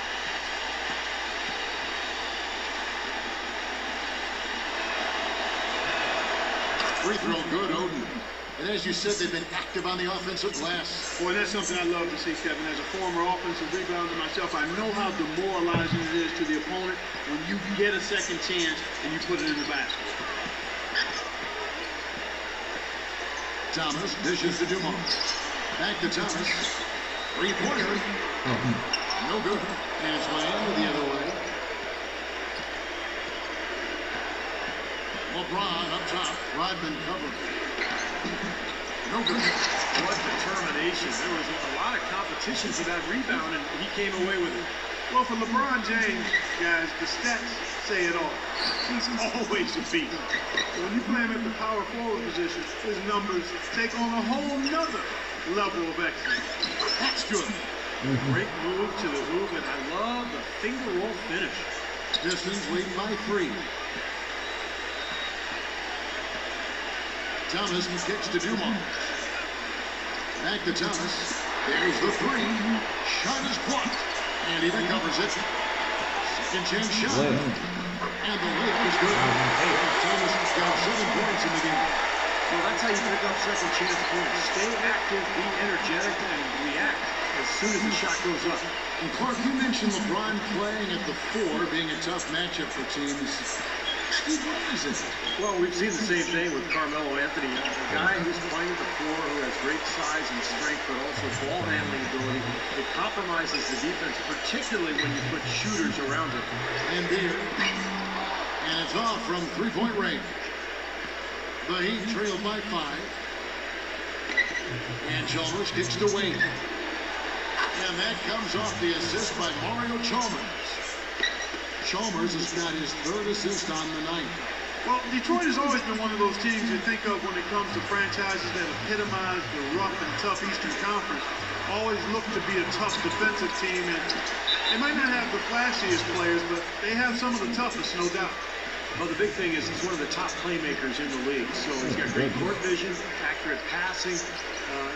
Free throw good, Odin. And as you said, they've been active on the offensive glass. Boy, that's something I love to see, Kevin. As a former offensive rebounder myself, I know how demoralizing it is to the opponent when you get a second chance and you put it in the basket. Thomas dishes to Dumars. Back to Thomas. Three-pointer. No good. And it's Miami the other way. LeBron up top. Rodman covering. No good. What determination. There was a lot of competition for that rebound, and he came away with it. Well, for LeBron James, guys, the stats say it all. He's always a beast. When you play him at the power forward position, his numbers take on a whole nother level of excellence. That's good. Great move to the hoop, and I love the finger roll finish. Pistons lead by 3. Thomas kicks to Dumars. Back to Thomas. There's the 3. Shot is blocked. And he recovers it. Second chance shot. And the layup is good. Thomas has got 7 points in the game. Well, that's how you pick up second chance points. Stay active, be energetic, and react as soon as the shot goes up. And Clark, you mentioned LeBron playing at the 4 being a tough matchup for teams. Steve, what is it? Well, we've seen the same thing with Carmelo Anthony, a guy who's playing at the 4 who has great size and strength, but also ball handling ability. It compromises the defense, particularly when you put shooters around him. And here, and it's off from 3-point range. The Heat trailed by 5. And Chalmers kicks to Wade. And that comes off the assist by Mario Chalmers. Chalmers has got his 3rd assist on the night. Well, Detroit has always been one of those teams you think of when it comes to franchises that epitomize the rough and tough Eastern Conference. Always look to be a tough defensive team, and they might not have the flashiest players, but they have some of the toughest, no doubt. Well, the big thing is he's one of the top playmakers in the league. So he's got great court vision, accurate passing.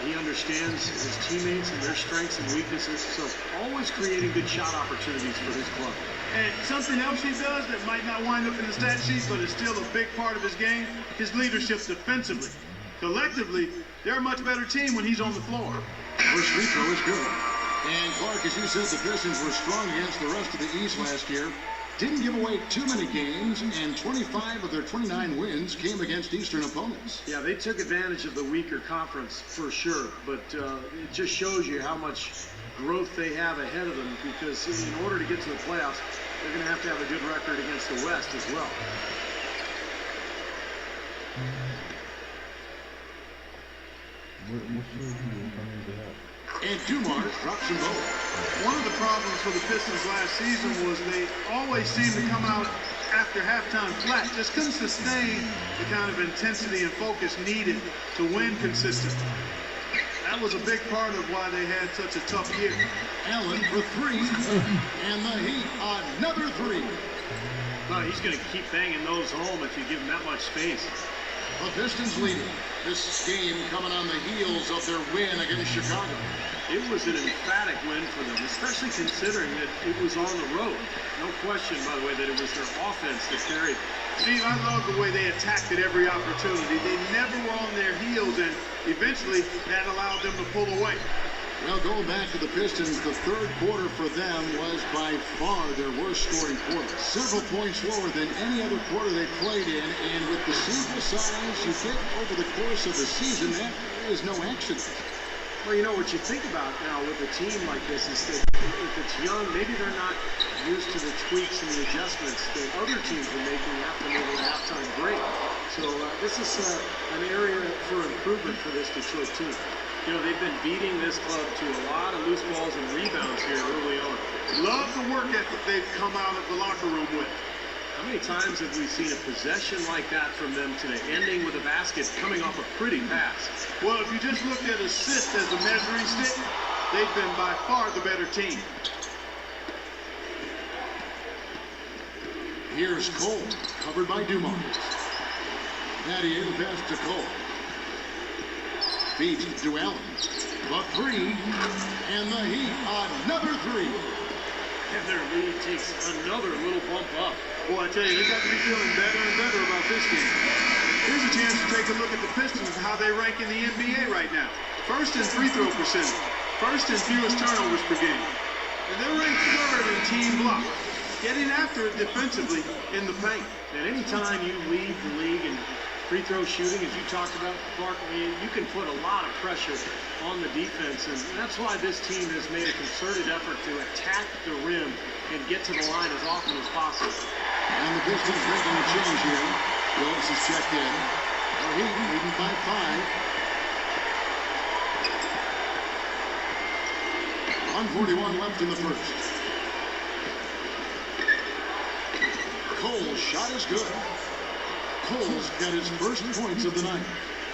He understands his teammates and their strengths and weaknesses. So always creating good shot opportunities for his club. And something else he does that might not wind up in the stat sheet, but is still a big part of his game, his leadership defensively. Collectively, they're a much better team when he's on the floor. First free throw is good. And Clark, as you said, the Pistons were strong against the rest of the East last year. Didn't give away too many games, and 25 of their 29 wins came against Eastern opponents. Yeah, they took advantage of the weaker conference for sure, but it just shows you how much growth they have ahead of them, because in order to get to the playoffs, they're going to have a good record against the West as well. And Dumars drops them both. One of the problems for the Pistons last season was they always seemed to come out after halftime flat. Just couldn't sustain the kind of intensity and focus needed to win consistently. That was a big part of why they had such a tough year. Allen for three, and the Heat another three. No, he's going to keep banging those home if you give him that much space. The Pistons leading. This game coming on the heels of their win against Chicago. It was an emphatic win for them, especially considering that it was on the road. No question, by the way, that it was their offense that carried it. Steve, I love the way they attacked at every opportunity. They never were on their heels, and eventually that allowed them to pull away. Well, going back to the Pistons, the third quarter for them was by far their worst scoring quarter. Several points lower than any other quarter they played in, and with the sample size you get over the course of the season, that is no accident. Well, you know, what you think about now with a team like this is that if it's young, maybe they're not used to the tweaks and the adjustments that other teams are making after moving halftime break. So this is an area for improvement for this Detroit team. You know, they've been beating this club to a lot of loose balls and rebounds here early on. Love the work ethic they've come out of the locker room with. How many times have we seen a possession like that from them today, ending with a basket coming off a pretty pass? Well, if you just looked at assists as a measuring stick, they've been by far the better team. Here's Cole, covered by Dumars. Natty in pass to Cole. Feeds to Allen. The three, and the Heat another three. And their lead takes another little bump up. Boy, I tell you, they got to be feeling better and better about this game. Here's a chance to take a look at the Pistons and how they rank in the NBA right now. First in free throw percentage. First in fewest turnovers per game. And they're ranked third in team block. Getting after it defensively in the paint. And anytime you lead the league in free throw shooting, as you talked about, Clark, you can put a lot of pressure on the defense, and that's why this team has made a concerted effort to attack the rim and get to the line as often as possible. And the Pistons making a change here. Phillips is checked in. The Heat leading by 5. 1:41 left in the first. Cole's shot is good. Cole's got his first points of the night.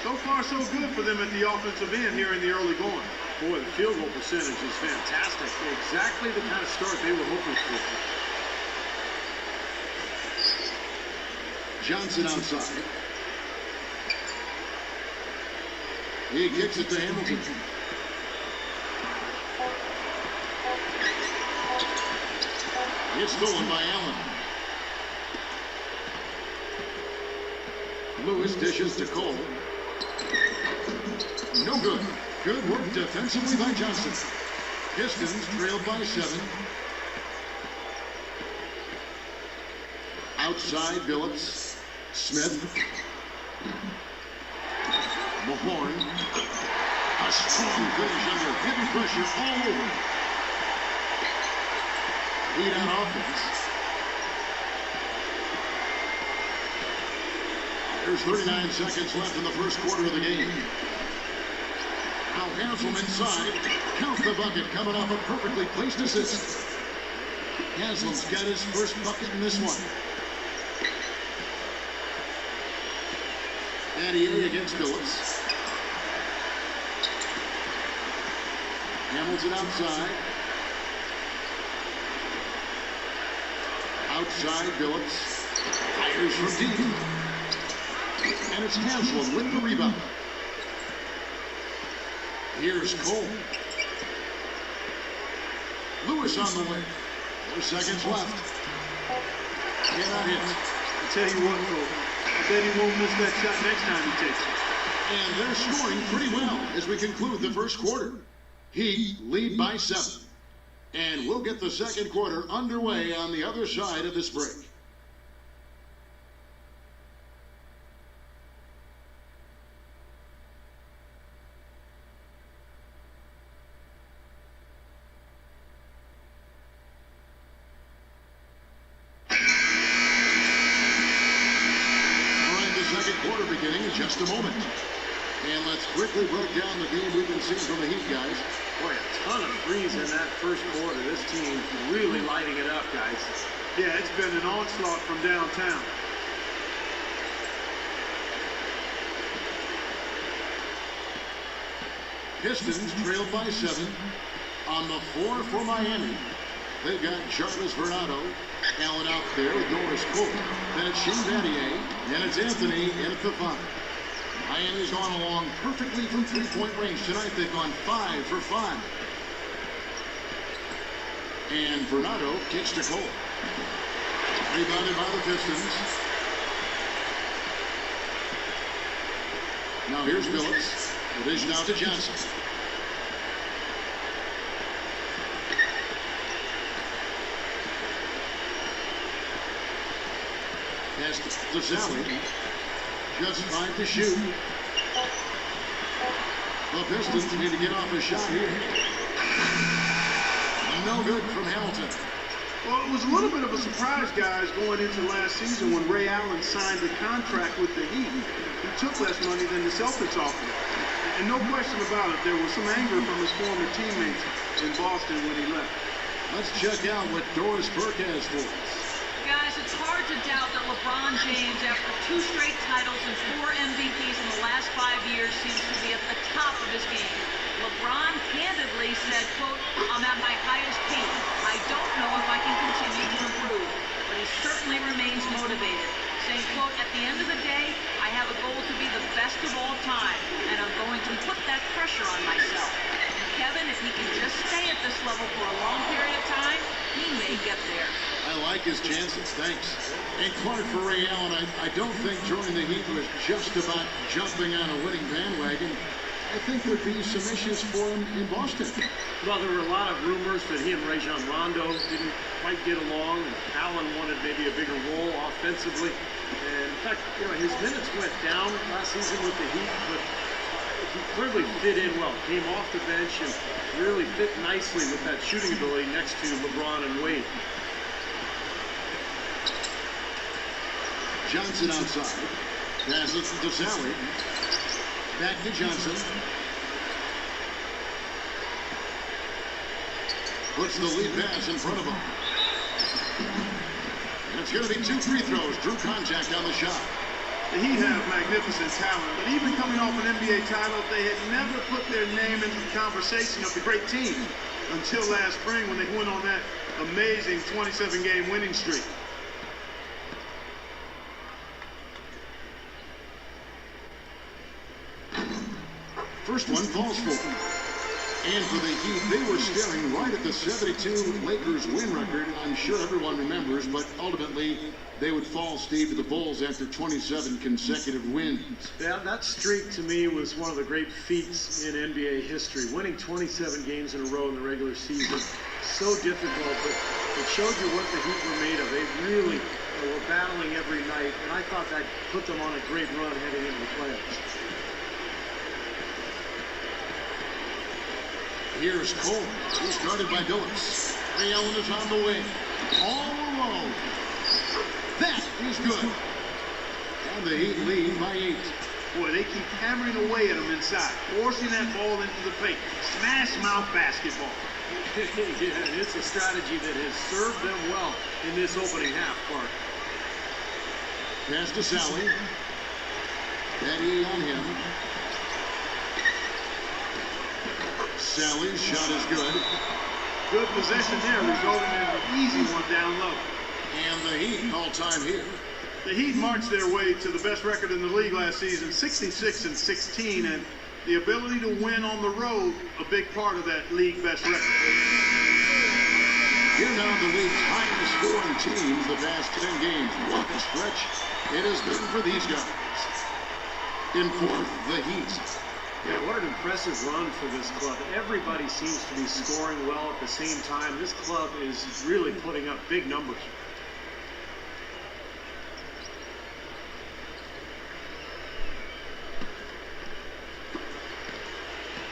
So far, so good for them at the offensive end here in the early going. Boy, the field goal percentage is fantastic. Exactly the kind of start they were hoping for. Johnson outside. He kicks it to Hamilton. It's stolen by Allen. Lewis dishes to Cole. No good. Good work defensively by Johnson. Pistons trailed by 7. Outside Phillips. Smith. Mahorn. A strong finish under hidden pressure all over. Lead on offense. There's 39 seconds left in the first quarter of the game. Now Haslam inside. Count the bucket coming off a perfectly placed assist. Haslam's got his first bucket in this one. Natty against Phillips. Hamilton outside. Outside Phillips. Fires from deep. And it's Haslam with the rebound. Here's Cole. Lewis on the way. 4 seconds left. Cannot hit. I tell you what, Cole, I bet he won't miss that shot next time he takes it. And they're scoring pretty well as we conclude the first quarter. Heat lead by 7. And we'll get the second quarter underway on the other side of this break. Just a moment. And let's quickly break down the game we've been seeing from the Heat, guys. Boy, a ton of threes in that first quarter. This team really lighting it up, guys. Yeah, it's been an onslaught from downtown. Pistons trailed by 7. On the floor for Miami, they've got Jarvis Vernado. Allen out there with Doris Colt. Then it's Shane Battier. And it's Anthony in at the 5. Miami's gone along perfectly from three-point range tonight. They've gone 5 for 5. And Vernado kicks to Colt. Rebounded by the Pistons. Now here's Phillips. The dish now to Johnson. Pass to Sally. Just 5 to shoot. The Pistons need to get off a shot here. No good from Hamilton. Well, it was a little bit of a surprise, guys, going into last season when Ray Allen signed the contract with the Heat. He took less money than the Celtics offered. And no question about it, there was some anger from his former teammates in Boston when he left. Let's check out what Doris Burke has for us. Guys, it's hard to doubt that LeBron James, after 2 straight titles and 4 MVPs in the last 5 years, seems to be at the top of his game. LeBron candidly said, quote, "I'm at my highest peak. I don't know if I can continue to improve." But he certainly remains motivated, saying, quote, "At the end of the day, I have a goal to be the best of all time, and I'm going to put that pressure on myself." And Kevin, if he can just stay at this level for a long period of time, he may get there. I like his chances, thanks. And Clark, for Ray Allen, I don't think joining the Heat was just about jumping on a winning bandwagon. I think there'd be some issues for him in Boston. Well, there were a lot of rumors that he and Rajon Rondo didn't quite get along, and Allen wanted maybe a bigger role offensively. And in fact, his minutes went down last season with the Heat, but he clearly fit in well. Came off the bench and really fit nicely with that shooting ability next to LeBron and Wade. Johnson outside. Passes to Sally. Back to Johnson. Puts the lead pass in front of him. And it's going to be 2 free throws. Drew contact on the shot. The Heat have magnificent talent, but even coming off an NBA title, they had never put their name into the conversation of the great team until last spring when they went on that amazing 27-game winning streak. First one falls for him. And for the Heat, they were staring right at the 72 Lakers win record. I'm sure everyone remembers, but ultimately they would fall, Steve, to the Bulls after 27 consecutive wins. Yeah, that streak to me was one of the great feats in NBA history. Winning 27 games in a row in the regular season, so difficult, but it showed you what the Heat were made of. They really were battling every night, and I thought that put them on a great run heading into the playoffs. Here's Cole. He's guarded by Billups. Ray Allen is on the wing. All alone. That is good. And the Heat lead by 8. Boy, they keep hammering away at them inside, forcing that ball into the paint. Smash mouth basketball. Yeah, it's a strategy that has served them well in this opening half, Clark. Pass to Sally. Battier on him. Sally's shot is good. Good possession there, resulting in an easy one down low. And the Heat call time here. The Heat marched their way to the best record in the league last season, 66-16, and the ability to win on the road, a big part of that league best record. Here now the league's highest scoring teams the past 10 games. What a stretch it has been for these guys. In 4th, the Heat. Yeah, what an impressive run for this club. Everybody seems to be scoring well at the same time. This club is really putting up big numbers.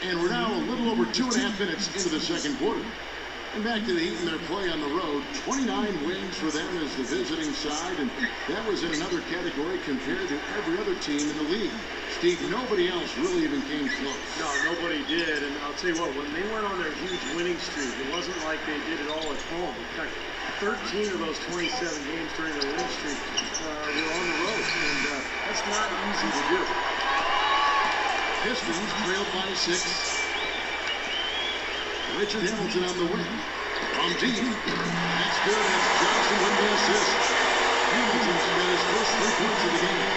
And we're now a little over 2.5 minutes into the second quarter. And back to the Heat in their play on the road. 29 wins for them as the visiting side, and that was in another category compared to every other team in the league. Steve, nobody else really even came close. No, nobody did, and I'll tell you what, when they went on their huge winning streak, it wasn't like they did it all at home. In fact, 13 of those 27 games during their winning streak were on the road, and that's not easy to do. Pistons trailed by 6. Richard Hamilton on the wing. From deep. That's good. That's Johnson with the assist. Hamilton's got his first 3 points of the game.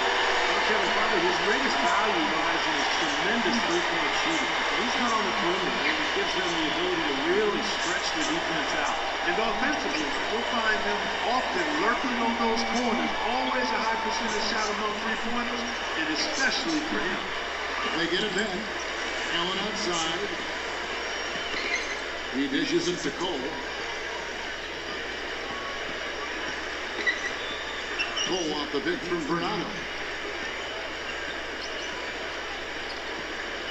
Kevin, probably his greatest value lies in his tremendous three-point shooting. He's not on the perimeter, and it gives them the ability to really stretch the defense out. And offensively, we'll find them often lurking on those corners. Always a high percentage shot among three-pointers, and especially for him. They get it back. Allen outside. He dishes it to Cole. Cole off the pick from Bernardo.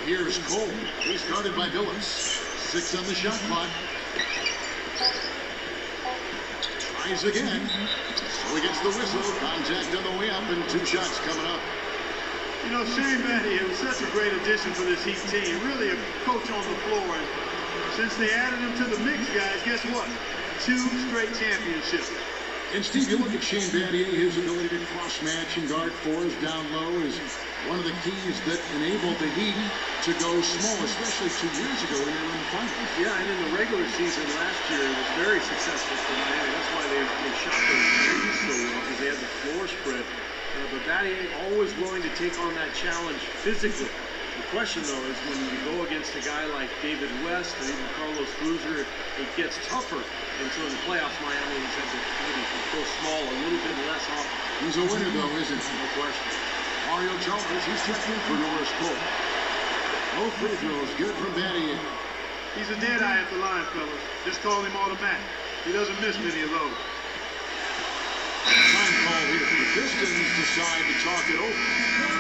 Here's Cole. He's guarded by Dumars. 6 on the shot clock. Tries again. So he gets the whistle. Contact on the way up, and 2 shots coming up. You know, Shane Battier was such a great addition for this Heat team. Really a coach on the floor. And since they added him to the mix, guys, guess what? 2 straight championships. And Steve, you look at Shane Battier, his ability to cross-match and guard fours down low is one of the keys that enabled the Heat to go small, especially 2 years ago when they were in the finals. Yeah, and in the regular season last year, it was very successful for Miami. That's why they shot those threes so well, because they had the floor spread. But Battier always willing to take on that challenge physically. The question, though, is when you go against a guy like David West or even Carlos Boozer, it gets tougher. And so in the playoffs, Miami has had to maybe go small a little bit less often. He's a winner, though, isn't he? No question. Mario Chalmers, he's checked in for Norris Cole. Both free throws, good from Battier. He's a dead eye at the line, fellas. Just call him automatic. He doesn't miss many of those. Time call here. The Pistons decide to talk it over.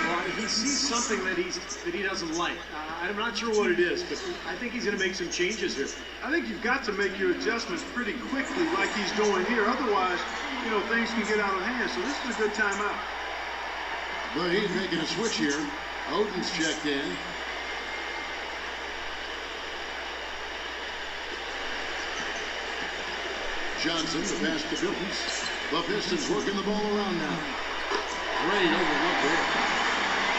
Well, he sees something that he doesn't like. I'm not sure what it is, but I think he's going to make some changes here. I think you've got to make your adjustments pretty quickly like he's doing here. Otherwise, you know, things can get out of hand. So this is a good timeout. The Heat making a switch here. Oden's checked in. Johnson, the pass to Billings. The Pistons working the ball around now. Great overlook there.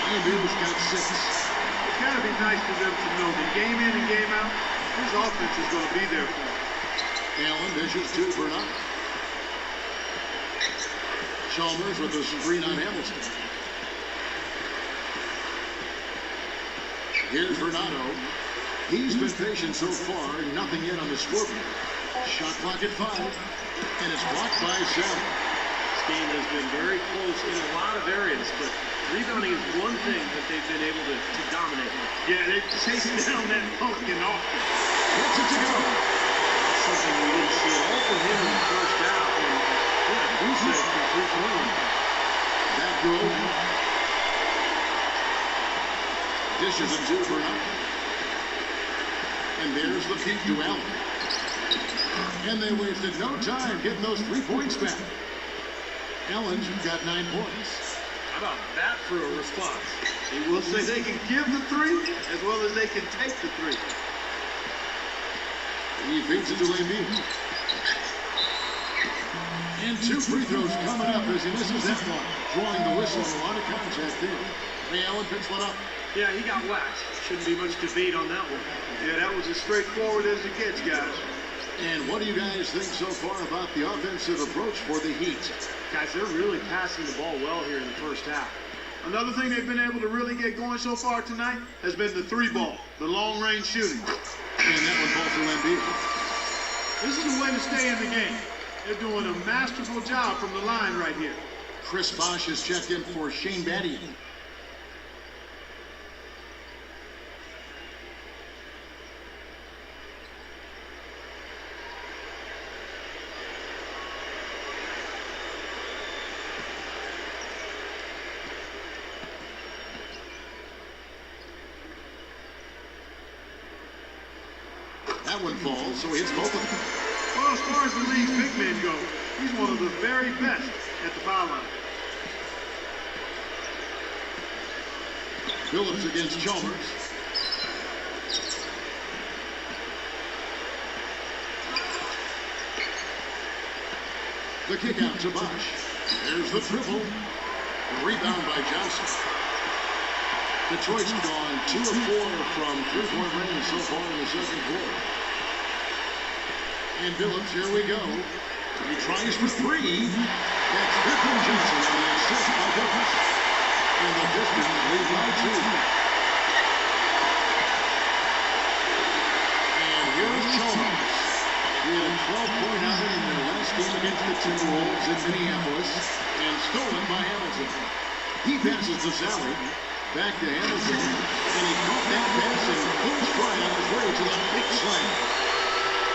Andrews got 6. It's got to be nice for them to know that game in and game out, his offense is going to be there for him. Allen dishes to Bernardo. Chalmers with the screen on Hamilton. Here's Bernardo. He's been patient so far, nothing yet on the scoreboard. Shot clock at 5, and it's blocked by 7. This game has been very close in a lot of areas, but rebounding is one thing that they've been able to dominate. Yeah, they're chasing down that pumpkin often. Gets it to go. That's something we didn't see at all from him in the first half. And yeah, Gusev from 3-point. That grove. Dishes it to Bernardo. And there's the feed to Allen. And they wasted no time getting those 3 points back. Allen's got 9 points. How about that for a response? He will say they can give the 3 as well as they can take the 3. He feeds it to Embiid. And 2 free throws coming up as he misses that one. Drawing the whistle, a lot of contact there. Ray Allen picks one up. Yeah, he got waxed. Shouldn't be much debate on that one. Yeah, that was as straightforward as it gets, guys. And what do you guys think so far about the offensive approach for the Heat? Guys, they're really passing the ball well here in the first half. Another thing they've been able to really get going so far tonight has been the 3-ball, the long-range shooting. And that one falls to Embiid. This is the way to stay in the game. They're doing a masterful job from the line right here. Chris Bosh has checked in for Shane Battier. That one falls, so he hits both of them. as far as the league's big men go, he's one of the very best at the foul line. Phillips against Chalmers. The kick out to Bosch. There's the triple. The rebound by Johnson. Detroit's gone 2 of 4 from three-point range so far in the second quarter. And Phillips, here we go. He tries for three. That's Griffin Johnson on the assist by Phillips. And the Pistons lead by 2. And here's Chalmers. He had a 12-point outing in their last game against the Timberwolves in Minneapolis and stolen by Hamilton. He passes to Sally. Back to Hamilton, and he caught that pass and full stride on his way to the big slam.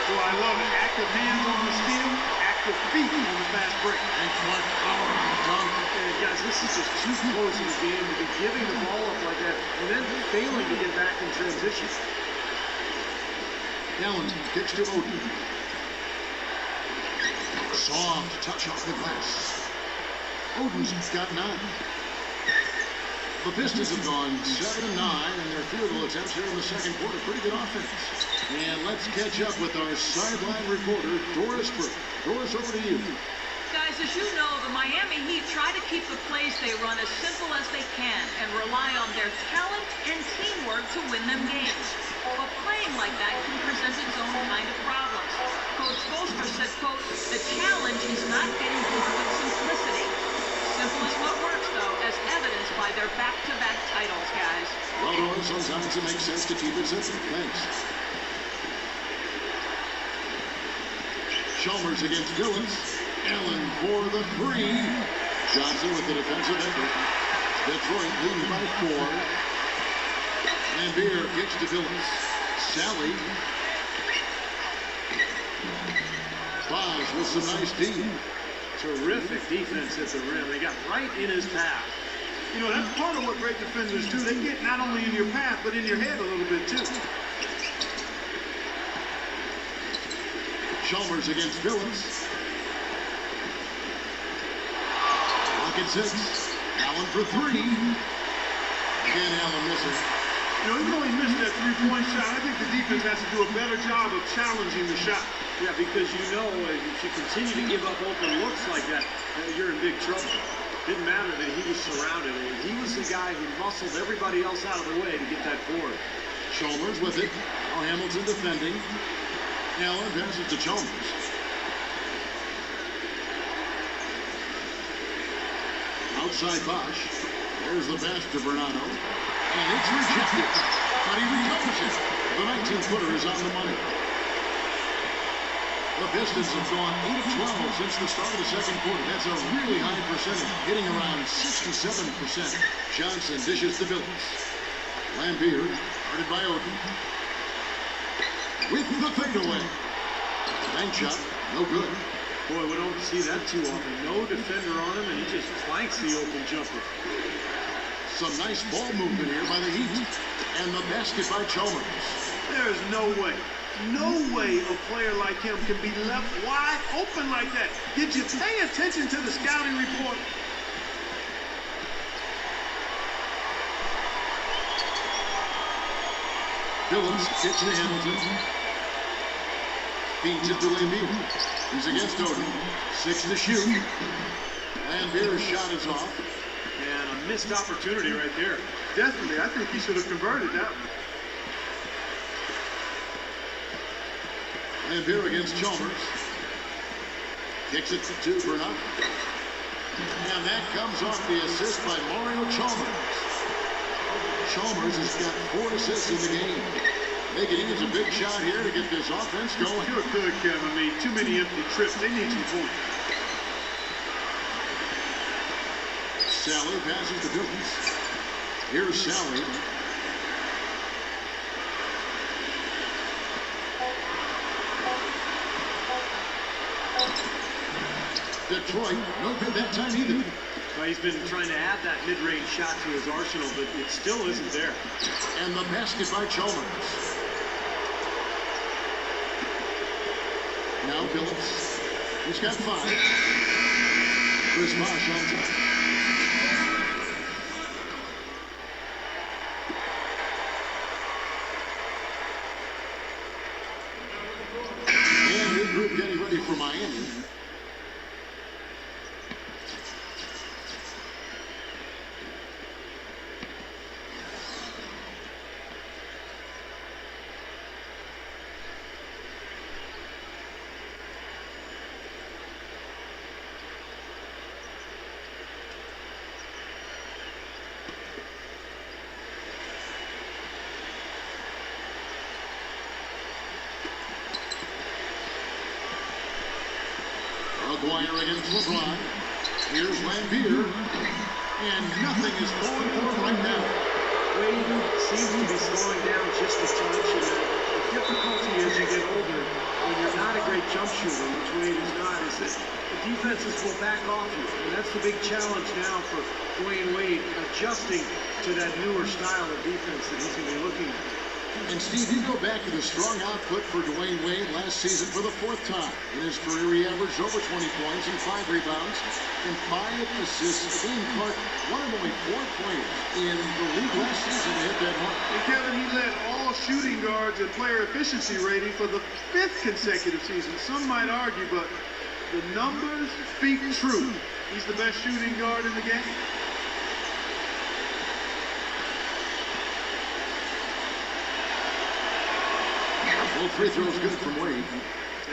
Well, I love it. Active hands on the steal, active feet on the fast break. Thanks for power on the dunk. And guys, this is just too close in the game to be giving the ball up like that and then failing to get back in transition. Allen kicks to O.G.G. Soft touch off the glass. O.G.G's got 9. The Pistons have gone 7 of 9 in their field goal attempts here in the second quarter. Pretty good offense. And let's catch up with our sideline reporter, Doris Burke. Doris, over to you. Guys, as you know, the Miami Heat try to keep the plays they run as simple as they can and rely on their talent and teamwork to win them games. But playing like that can present its own kind of problems. Coach Spoelstra said, quote, "The challenge is not getting people with simplicity. Simple is what works, though, as evidenced by their back-to-back titles, guys." Well, Doris, sometimes it makes sense to keep it simple. Thanks. Chalmers against Phillips. Allen for the three. Johnson with the defensive effort. Detroit leading by 4. Lambeer kicks to Phillips. Sally. Bosch with some nice D. Terrific defense at the rim. They got right in his path. You know, that's part of what great defenders do. They get not only in your path, but in your head a little bit, too. Chalmers against Phillips. Lock at 6. Allen for 3. Again, Allen missing. You know, even though he missed that three-point shot, I think the defense has to do a better job of challenging the shot. Yeah, because you know if you continue to give up open looks like that, you're in big trouble. Didn't matter that he was surrounded. He was the guy who muscled everybody else out of the way to get that board. Chalmers with it. Now Hamilton defending. Allen passes to Chalmers. Outside Bosch. There's the pass to Bernardo. And it's rejected. But he recovers it. The 19-footer is on the money. The Pistons have gone 8 of 12 since the start of the second quarter. That's a really high percentage, hitting around 67%. Johnson dishes to Phillips. Lambeer, guarded by O.G.G. With the fadeaway. Bank shot, no good. Boy, we don't see that too often. No defender on him, and he just clanks the open jumper. Some nice ball movement here by the Heat. And the basket by Chalmers. There's no way a player like him can be left wide open like that. Did you pay attention to the scouting report? Phillips kicks to Hamilton. Feeds it to Lambeer. He's against O.G.G. 6 to shoot. Lambeer's shot is off. And a missed opportunity right there. Definitely, I think he should have converted that one. Lambeer against Chalmers. Kicks it to Bernard. And that comes off the assist by Mario Chalmers. Chalmers has got 4 assists in the game. Making it a big shot here to get this offense going. You're good, Kevin. I mean, too many empty trips. They need some points. Sally passes to Phillips. Here's Sally. Detroit, no good that time either. Well, he's been trying to add that mid-range shot to his arsenal, but it still isn't there. And the basket by Chalmers. now, Phillips. He's got 5. Chris Bosh on top. And new group getting ready for Miami. Maguire against LeBron. Here's Lambier. And nothing is going for him right now. Wade seems to be slowing down just a touch. And the difficulty as you get older, when you're not a great jump shooter, which Wade is not, is that the defenses will back off you. And that's the big challenge now for Dwayne Wade, adjusting to that newer style of defense that he's going to be looking at. And Steve, you go back to the strong output for Dwayne Wade last season for the 4th time. In his career, he averaged over 20 points and 5 rebounds and 5 assists. Again, Clark, one of only 4 players in the league last season to hit that mark. And Kevin, he led all shooting guards and player efficiency rating for the 5th consecutive season. Some might argue, but the numbers speak true. He's the best shooting guard in the game. Well, free throws good from Wade.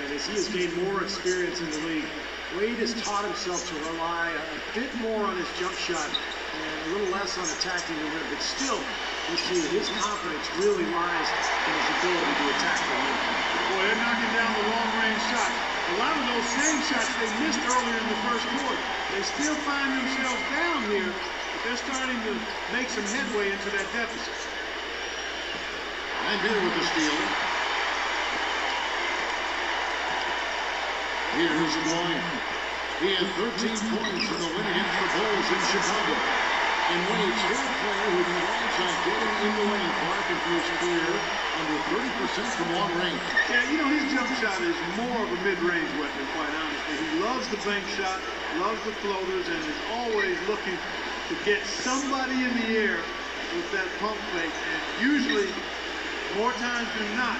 And as he has gained more experience in the league, Wade has taught himself to rely a bit more on his jump shot and a little less on attacking the rim. But still, you see that his confidence really lies in his ability to attack the rim. Boy, they're knocking down the long-range shots. A lot of those same shots they missed earlier in the first quarter. They still find themselves down here, but they're starting to make some headway into that deficit. Lambier with the steal. Here's Dwayne. He had 13 points in the win against the Bulls in Chicago. And Wade's third player who thrives on getting in the lane, Clark, and for his career under 30% from long range. Yeah, you know, his jump shot is more of a mid-range weapon, quite honestly. He loves the bank shot, loves the floaters, and is always looking to get somebody in the air with that pump fake. And usually, more times than not,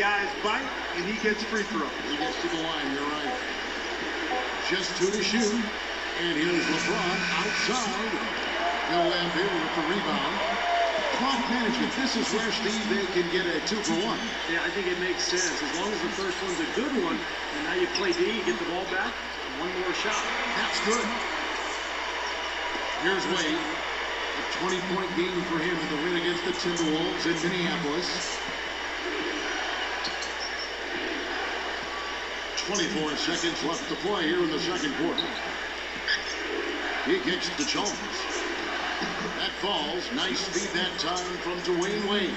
guys bite, and he gets free throws. He gets to the line, you're right. Just 2 to shoot. And here's LeBron outside. Bill Lambier with the rebound. Clock management. This is where, Steve, they can get a 2-for-1. Yeah, I think it makes sense. As long as the first one's a good one, and now you play D, you get the ball back, one more shot. That's good. Here's Wade. A 20-point game for him in the win against the Timberwolves in Minneapolis. 24 seconds left to play here in the second quarter. He kicks to Chalmers. That falls. Nice feed that time from Dwayne Wade.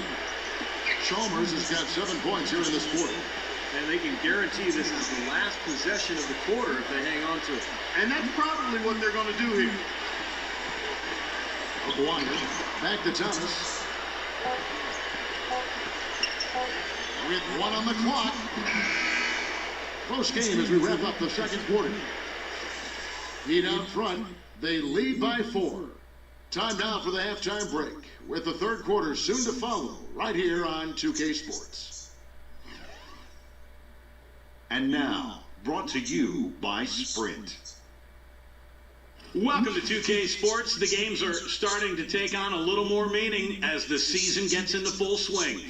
Chalmers has got 7 points here in this quarter. And they can guarantee this is the last possession of the quarter if they hang on to it. And that's probably what they're going to do here. Maguire back to Thomas. With 1 on the clock. Close game as we wrap up the second quarter. Heat out front. They lead by 4. Time now for the halftime break, with the third quarter soon to follow, right here on 2K Sports. And now, brought to you by Sprint. Welcome to 2K Sports. The games are starting to take on a little more meaning as the season gets into full swing.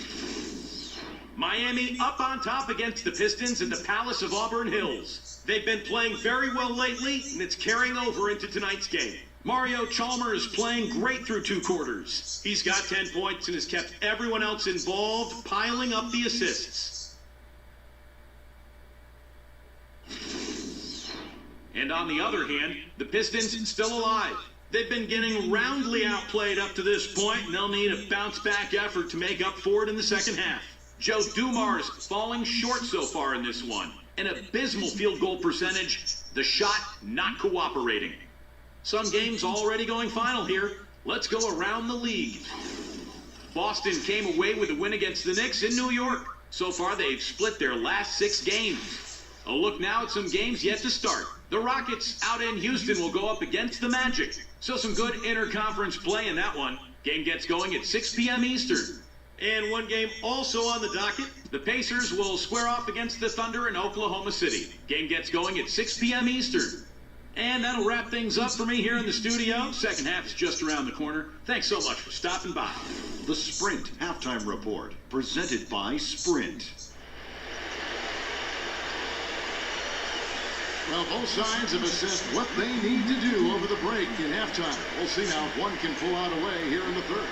Miami up on top against the Pistons at the Palace of Auburn Hills. They've been playing very well lately, and it's carrying over into tonight's game. Mario Chalmers playing great through 2 quarters. He's got 10 points and has kept everyone else involved, piling up the assists. And on the other hand, the Pistons still alive. They've been getting roundly outplayed up to this point, and they'll need a bounce-back effort to make up for it in the second half. Joe Dumars falling short so far in this one. An abysmal field goal percentage, the shot not cooperating. Some games already going final here. Let's go around the league. Boston came away with a win against the Knicks in New York. So far, they've split their last 6 games. A look now at some games yet to start. The Rockets out in Houston will go up against the Magic. So some good interconference play in that one. Game gets going at 6 p.m. Eastern. And one game also on the docket. The Pacers will square off against the Thunder in Oklahoma City. Game gets going at 6 p.m. Eastern. And that'll wrap things up for me here in the studio. Second half is just around the corner. Thanks so much for stopping by. The Sprint Halftime Report, presented by Sprint. Well, both sides have assessed what they need to do over the break in halftime. We'll see now if one can pull out a way here in the third.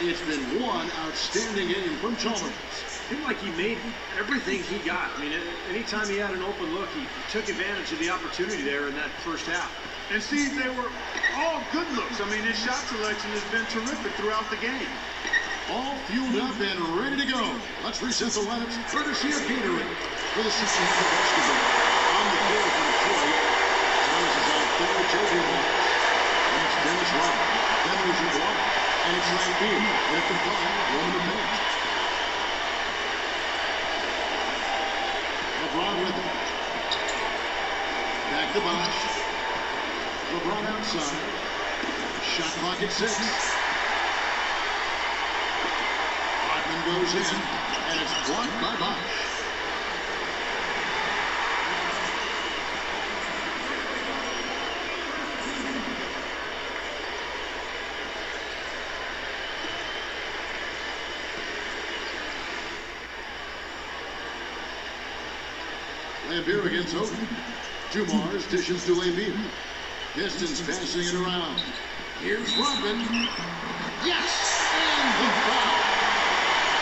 It's been one outstanding game from Chalmers. I feel like he made everything he got. I mean, anytime he had an open look, he took advantage of the opportunity there in that first half. And Steve, they were all good looks. I mean, his shot selection has been terrific throughout the game. All fueled up and ready to go. Let's reset the lineups courtesy of Gatorade for the 6th half of basketball. On the floor for Detroit, Thomas is out there with J.J. Wallace. And it's Dennis Rodman. Then there's Iguana. And it's Lambeer. And at the 5, one in the paint. LeBron with him. Back to Bosh. LeBron outside. Shot clock at 6. Rodman goes in. And it's blocked by Bosh. Lambeer against O.G.G. Dumars dishes to Lambeer. Pistons passing it around. Here's Rodman. Yes! And the foul.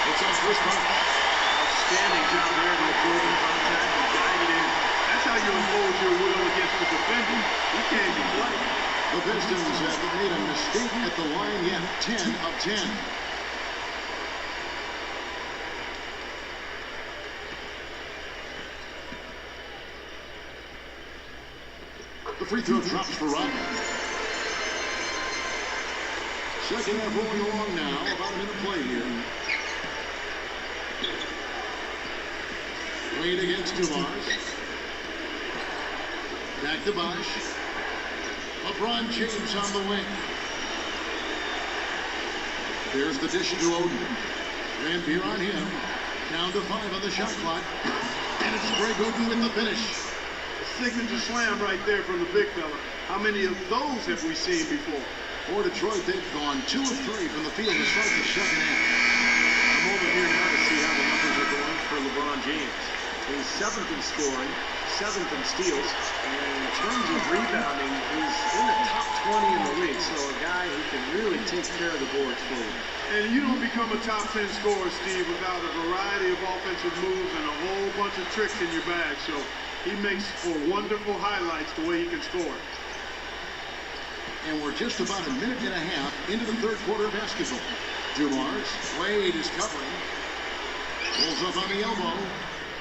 It's on first punch. Outstanding job there to avoid the contact and guide it in. That's how you impose your will against the defender. He can't be played. The Pistons have made a mistake at the line yet. 10 of 10. The free throw drops for Rodman. Second half rolling along now. About a minute play here. Wade against Dumars. Back to Bosh. LeBron James on the wing. There's the dish to O.G.G. Lambeer on him. Down to 5 on the shot clock. And it's Greg Oden with the finish. Signature slam right there from the big fella. How many of those have we seen before? For Detroit, they've gone 2 of 3 from the field to start the second half. A moment here now to see how the numbers are going for LeBron James. He's 7th in scoring, 7th in steals, and in terms of rebounding, he's in the top 20 in the league. So a guy who can really take care of the boards for you. And you don't become a top 10 scorer, Steve, without a variety of offensive moves and a whole bunch of tricks in your bag. So he makes for wonderful highlights the way he can score. And we're just about a minute and a half into the third quarter of basketball. Dumars, Wade is covering. Pulls up on the elbow.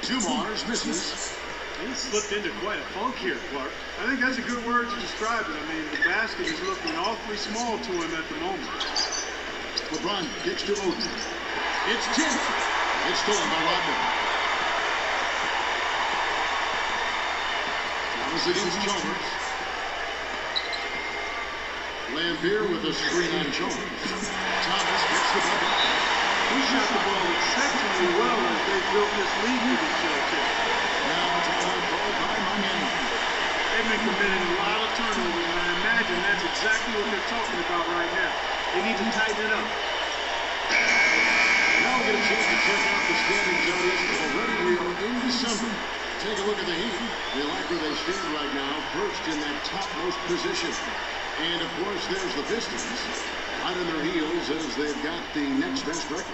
Dumars misses. He slipped into quite a funk here, Clark. I think that's a good word to describe it. I mean, the basket is looking awfully small to him at the moment. LeBron kicks to O.G.G. It's tipped. It's stolen by Rodman. Thomas against Chalmers. Lambeer with a screen on Chalmers. Thomas gets the ball. He shot the ball exceptionally well as they built this lead to the Celtics. Now it's a hard ball by Miami. They've been committing a lot of turnovers, and I imagine that's exactly what they're talking about right now. They need to tighten it up. Now we'll get a chance to check out the standings audience. Already we are in December. Take a look at the Heat. They like where they stand right now, perched in that topmost position. And, of course, there's the Pistons, right on their heels as they've got the next best record.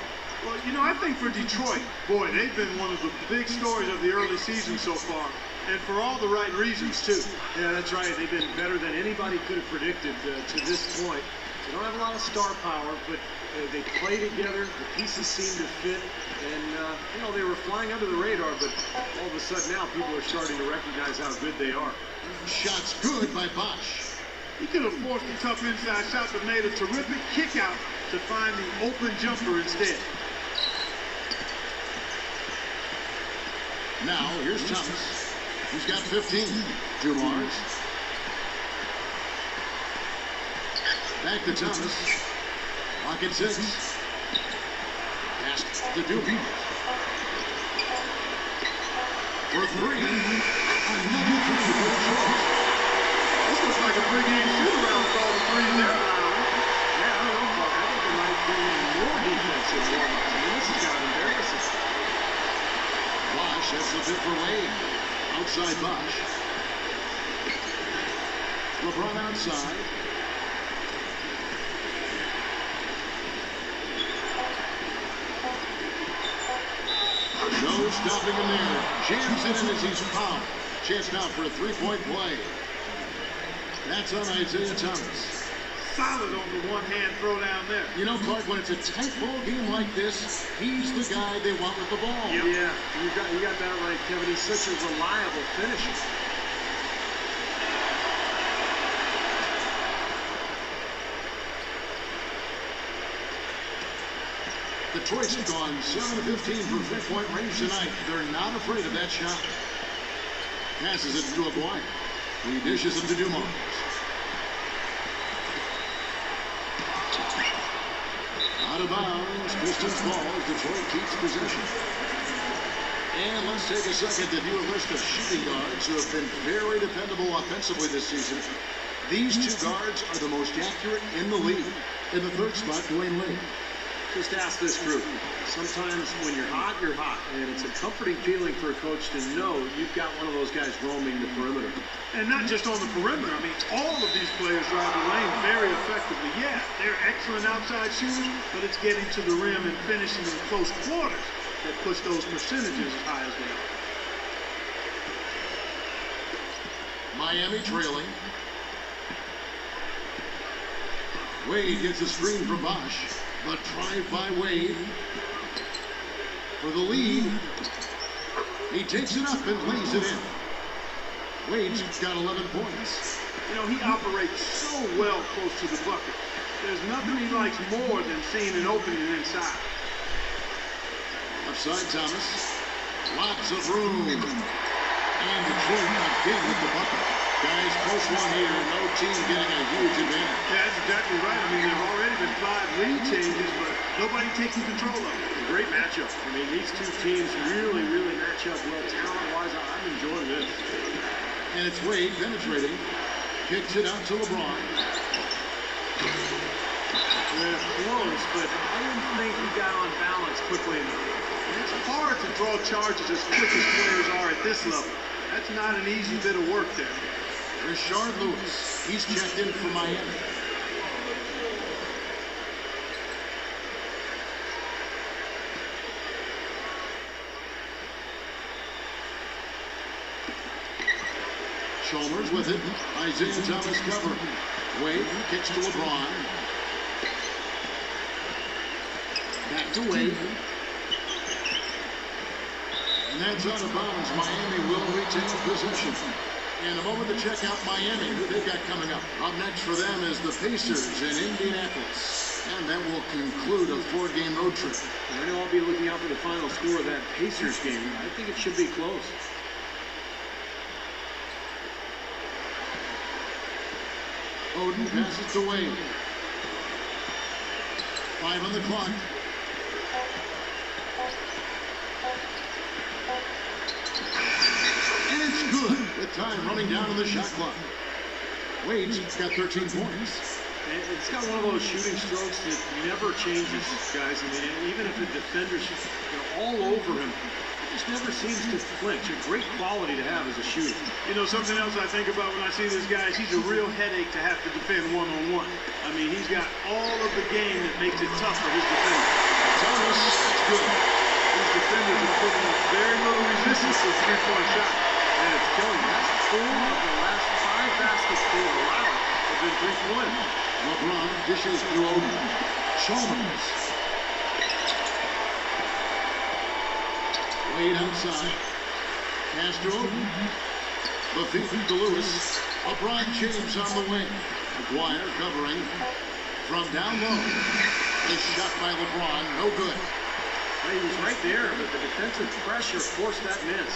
Well, you know, I think for Detroit, boy, they've been one of the big stories of the early season so far. And for all the right reasons, too. Yeah, that's right. They've been better than anybody could have predicted to this point. They don't have a lot of star power, but they play together. The pieces seem to fit. And, you know, they were flying under the radar, but all of a sudden now people are starting to recognize how good they are. Shots good by Bosh. He could have forced a tough inside shot, but made a terrific kick out to find the open jumper instead. Now, here's Thomas. He's got 15. Dumars. Back to Thomas. Pocket 6. Pass to Dumars. For 3. Another 3. This looks like a three-game shoot-around with all the threes there. Yeah, I don't know, Buck. I think there might be more defensive warm-ups. I mean, this has got embarrassing. Bosch, that's the bit for Wade. Outside Bosch. LeBron outside. No stopping him there. Jams it in as he's fouled. Chance now for a three-point play. That's on Isaiah Thomas. Solid on the one-hand throw down there. You know, Clark, when it's a tight ball game like this, he's the guy they want with the ball. Yep. Yeah, you got that right, Kevin. He's such a reliable finisher. Detroit's gone 7 of 15 from three-point range tonight. They're not afraid of that shot. Passes it to Aguirre. He dishes it to Dumars. Out of bounds. Pistons ball as Detroit keeps possession. And let's take a second to view a list of shooting guards who have been very dependable offensively this season. These two guards are the most accurate in the league. In the third spot, Dwayne Wade. Just ask this group. Sometimes when you're hot, and it's a comforting feeling for a coach to know you've got one of those guys roaming the perimeter. And not just on the perimeter. I mean, all of these players drive the lane very effectively. Yeah, they're excellent outside shooters, but it's getting to the rim and finishing in close quarters that puts those percentages as high as they are. Miami trailing. Wade gets a screen from Bosch. But drive by Wade for the lead. He takes it up and lays it in. Wade's got 11 points. You know, he operates so well close to the bucket. There's nothing he likes more than seeing an opening inside. Upside Thomas. Lots of room. And Detroit again with the bucket. Guys, close one here. No team getting a huge advantage. Yeah, that's exactly right. I mean, there have already been 5 lead changes, but nobody taking control of it. A great matchup. I mean, these two teams really match up well talent-wise. I'm enjoying this. And it's Wade penetrating. Kicks it out to LeBron. They're close, but I didn't think he got on balance quickly enough. It's hard to draw charges as quick as players are at this level. That's not an easy bit of work there. Rashard Lewis. He's checked in for Miami. Chalmers with it. Isaiah Thomas covering. Wade kicks to LeBron. Back to Wade. And that's out of bounds. Miami will retain possession. In a moment to check out Miami, who they've got coming up. Up next for them is the Pacers in Indianapolis. And that will conclude a 4-game road trip. I know I'll be looking out for the final score of that Pacers game. I think it should be close. Oden passes to Wade. 5 on the clock. And it's good with time running down on the shot clock. Wade's got 13 points. And it's got one of those shooting strokes that never changes, guys. I mean, even if the defender's all over him, it just never seems to flinch. A great quality to have as a shooter. You know, something else I think about when I see this guy is he's a real headache to have to defend one-on-one. I mean, he's got all of the game that makes it tough for his defenders. Thomas, that's good. These defenders are putting up very little resistance to the three-point shot. And it's killing. That's 4 of the last 5 baskets they've allowed have been three-pointers. LeBron dishes to Oden. Chalmers. Wade outside. Pass to Oden. The feed to Lewis. LeBron James on the wing. Aguirre covering from down low. The shot by LeBron, no good. He was right there, but the defensive pressure forced that miss.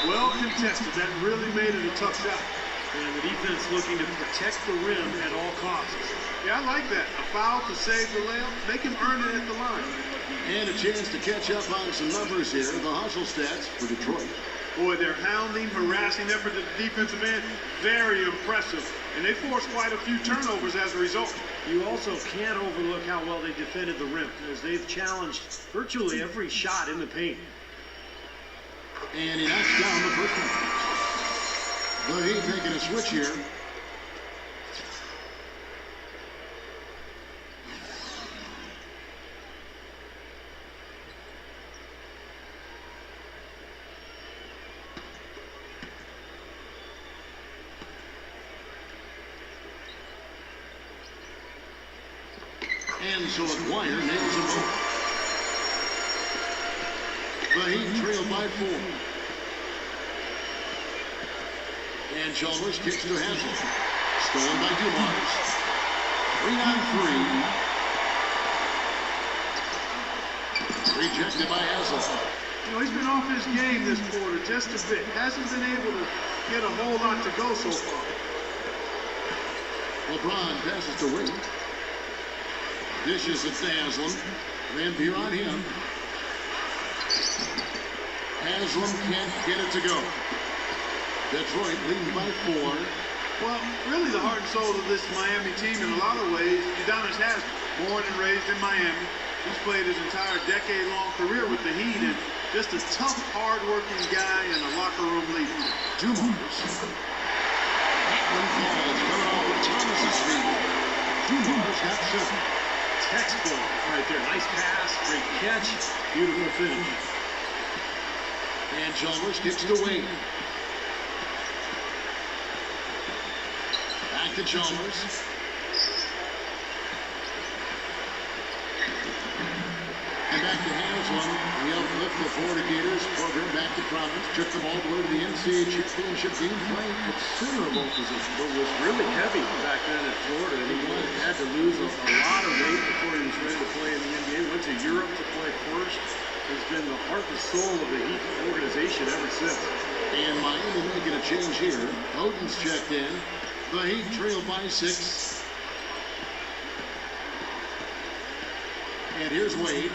Well contested. That really made it a tough shot. And the defense looking to protect the rim at all costs. Yeah, I like that. A foul to save the layup. Make him earn it at the line. And a chance to catch up on some numbers here. The hustle stats for Detroit. Boy, their hounding, harassing effort at the defensive end, very impressive. And they forced quite a few turnovers as a result. You also can't overlook how well they defended the rim, as they've challenged virtually every shot in the paint. And he knocks down the first one. The Heat making a switch here. And so Aguirre nails them both. The Heat trail by 4. And Chalmers kicks to Haslem. Stolen by Dumars. 3-on-3. Rejected by Haslem. You know, he's been off his game this quarter just a bit. Hasn't been able to get a whole lot to go so far. LeBron passes to Wade. Dishes it to Haslem. Lampier on him. Haslem can't get it to go. Detroit leading by 4. Well, really the heart and soul of this Miami team in a lot of ways, Dumars has born and raised in Miami. He's played his entire decade-long career with the Heat and just a tough, hard-working guy and a locker room leader. Dumars. That one falls coming off of Thomas's feet. Dumars got 7. Textbook right there. Nice pass, great catch, beautiful finish. And Chalmers kicks to Wade. Back to Chalmers. And back to Haslem. The uplift the Florida Gators program back to province. Took them all the way to the NCAA championship game, playing considerable position. But was really heavy back then in Florida. He had to lose a lot of weight before he was ready to play in the NBA. Went to Europe to play first. Has been the heart and soul of the Heat organization ever since. And Miami making a change here. Oden's checked in. The Heat trail by 6. And here's Wade.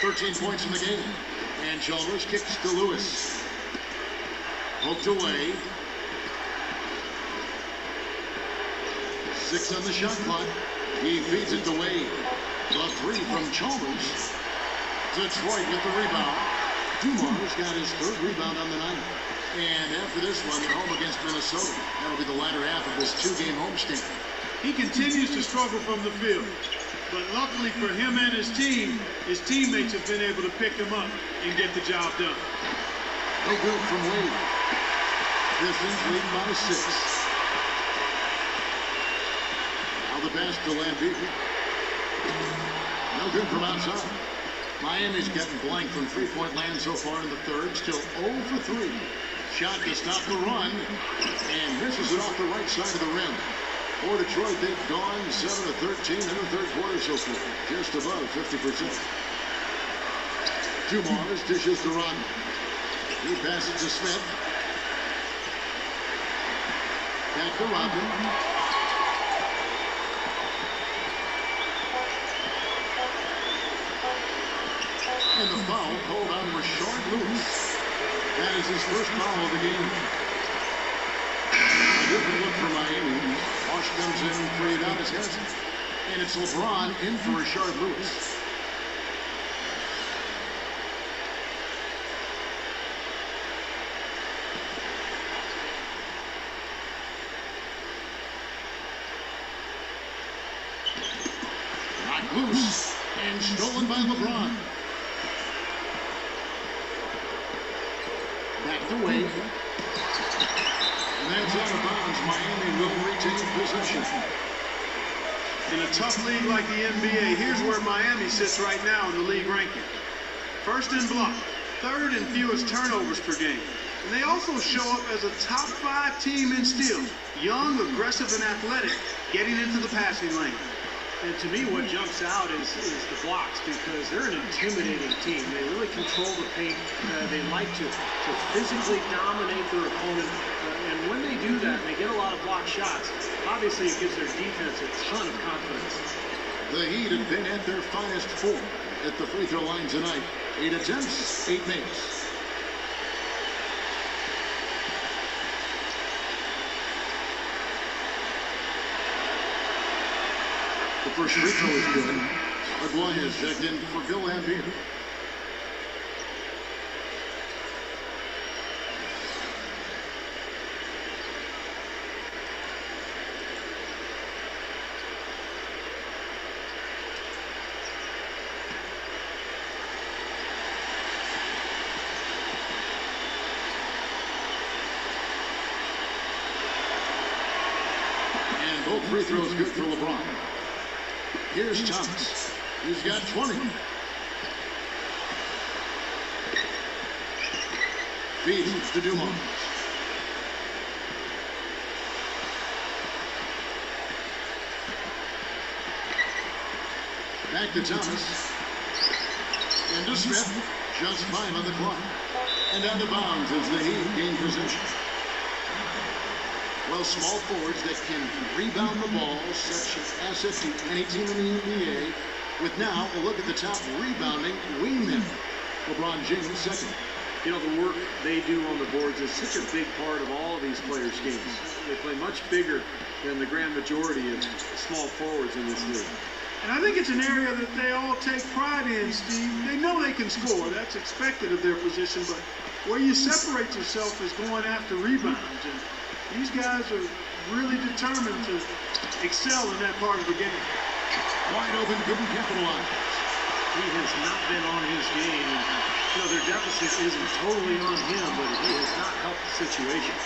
13 points in the game. And Chalmers kicks to Lewis. Poked away. 6 on the shot clock. He feeds it to Wade. The 3 from Chalmers. Detroit with the rebound. Dumars got his 3rd rebound on the night. And after this one, they're home against Minnesota. That'll be the latter half of this 2-game homestand. He continues to struggle from the field. But luckily for him and his team, his teammates have been able to pick him up and get the job done. No good from Wade. Pistons lead by 6. Now the pass to Lampier. No good from outside. Miami's getting blank from three-point land so far in the 3rd. Still 0 for 3. Shot to stop the run. And misses it off the right side of the rim. For Detroit, they've gone 7 of 13 in the 3rd quarter so far. Just above 50%. Dumars dishes to run. He passes to Smith. Back to Rodman. And the foul called on Rashard Lewis. That is his first foul of the game. A different look for Miami. Bosch comes in for Udonis Haslem. And it's LeBron in for Rashard Lewis. Knocked loose and stolen by LeBron. Back to Wade. And that's out of bounds. Miami will retain possession. In a tough league like the NBA, here's where Miami sits right now in the league ranking. 1st in block, 3rd in fewest turnovers per game. And they also show up as a top 5 team in steals. Young, aggressive, and athletic, getting into the passing lane. And to me, what jumps out is the blocks, because they're an intimidating team. They really control the paint. They like to physically dominate their opponent. And when they do that, and they get a lot of block shots, obviously it gives their defense a ton of confidence. The Heat have been at their finest form at the free throw line tonight. 8 attempts, 8 makes. The first free throw is good. Aguirre is checked in for Bill Lambier. And both free throws good for LeBron. Here's Thomas. He's got 20. Feeds to Dumars. Back to Thomas. And to Smith. Just 5 on the clock. And out of bounds as the Heat gain possession. Well, small forwards that can rebound the ball, such an asset to any team in the NBA. With now a look at the top rebounding wingmen. LeBron James second. You know, the work they do on the boards is such a big part of all of these players' games. They play much bigger than the grand majority of small forwards in this league. And I think it's an area that they all take pride in, Steve. They know they can score. That's expected of their position. But where you separate yourself is going after rebounds. And these guys are really determined to excel in that part of the game. Wide open, couldn't capitalize. He has not been on his game. You know, their deficit isn't totally on him, but he has not helped the situation.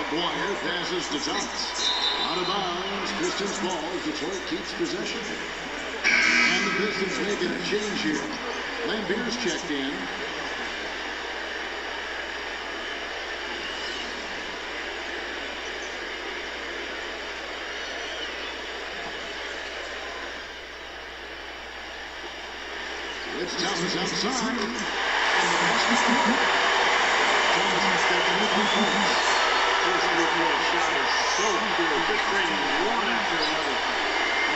Aguirre passes to Thomas. Out of bounds, Pistons ball as Detroit keeps possession. And the Pistons making a change here. Lambier's checked in. It's Thomas outside. And the basket. Thomas has got 23 points. First three-throw shot is so good, just bringing one after another.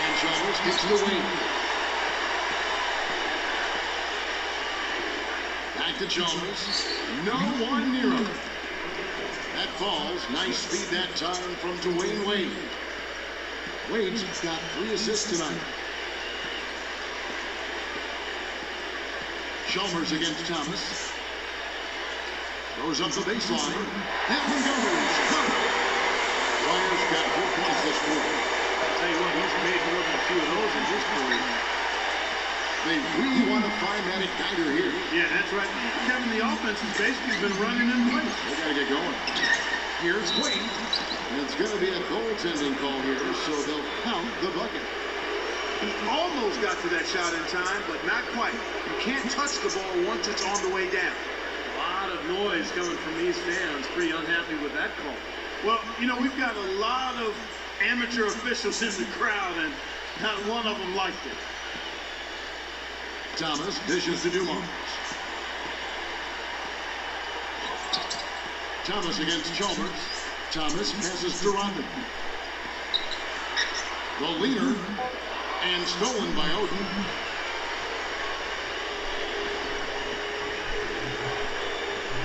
And Chalmers gets the wing. Back to Chalmers. No one near him. That falls. Nice speed that time from Dwayne Wade. Wade's got 3 assists tonight. Chalmers against Thomas. Goes up the baseline. That one goes. Ryer's got 4 points this quarter. I'll tell you what, he's made more than a few of those in his career. They really want to find that guider here. Yeah, that's right. Kevin, the offense has basically been running in place. They got to get going. Here's Wade. And it's going to be a goaltending call here, so they'll count the bucket. He almost got to that shot in time, but not quite. You can't touch the ball once it's on the way down. A lot of noise coming from these fans. Pretty unhappy with that call. Well, you know, we've got a lot of amateur officials in the crowd, and not one of them liked it. Thomas dishes to Dumars. Thomas against Chalmers. Thomas passes to Rodman. The leader. And stolen by Oden.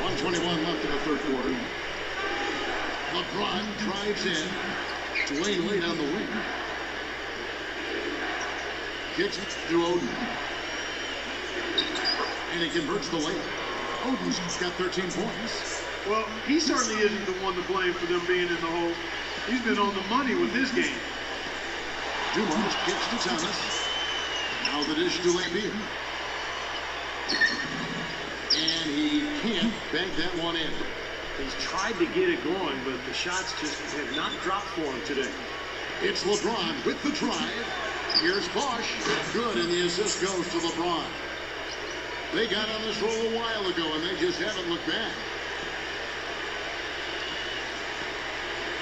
.121 left in the third quarter. LeBron drives in. Dwayne Wade on the wing. Kicks to Oden. And he converts the lane. Oden's got 13 points. Well, he certainly isn't the one to blame for them being in the hole. He's been on the money with his game. Dumars kicks to Thomas. Now the dish to Lambier. And he can't bank that one in. He's tried to get it going, but the shots just have not dropped for him today. It's LeBron with the drive. Here's Bosch. Good, and the assist goes to LeBron. They got on this roll a while ago, and they just haven't looked back.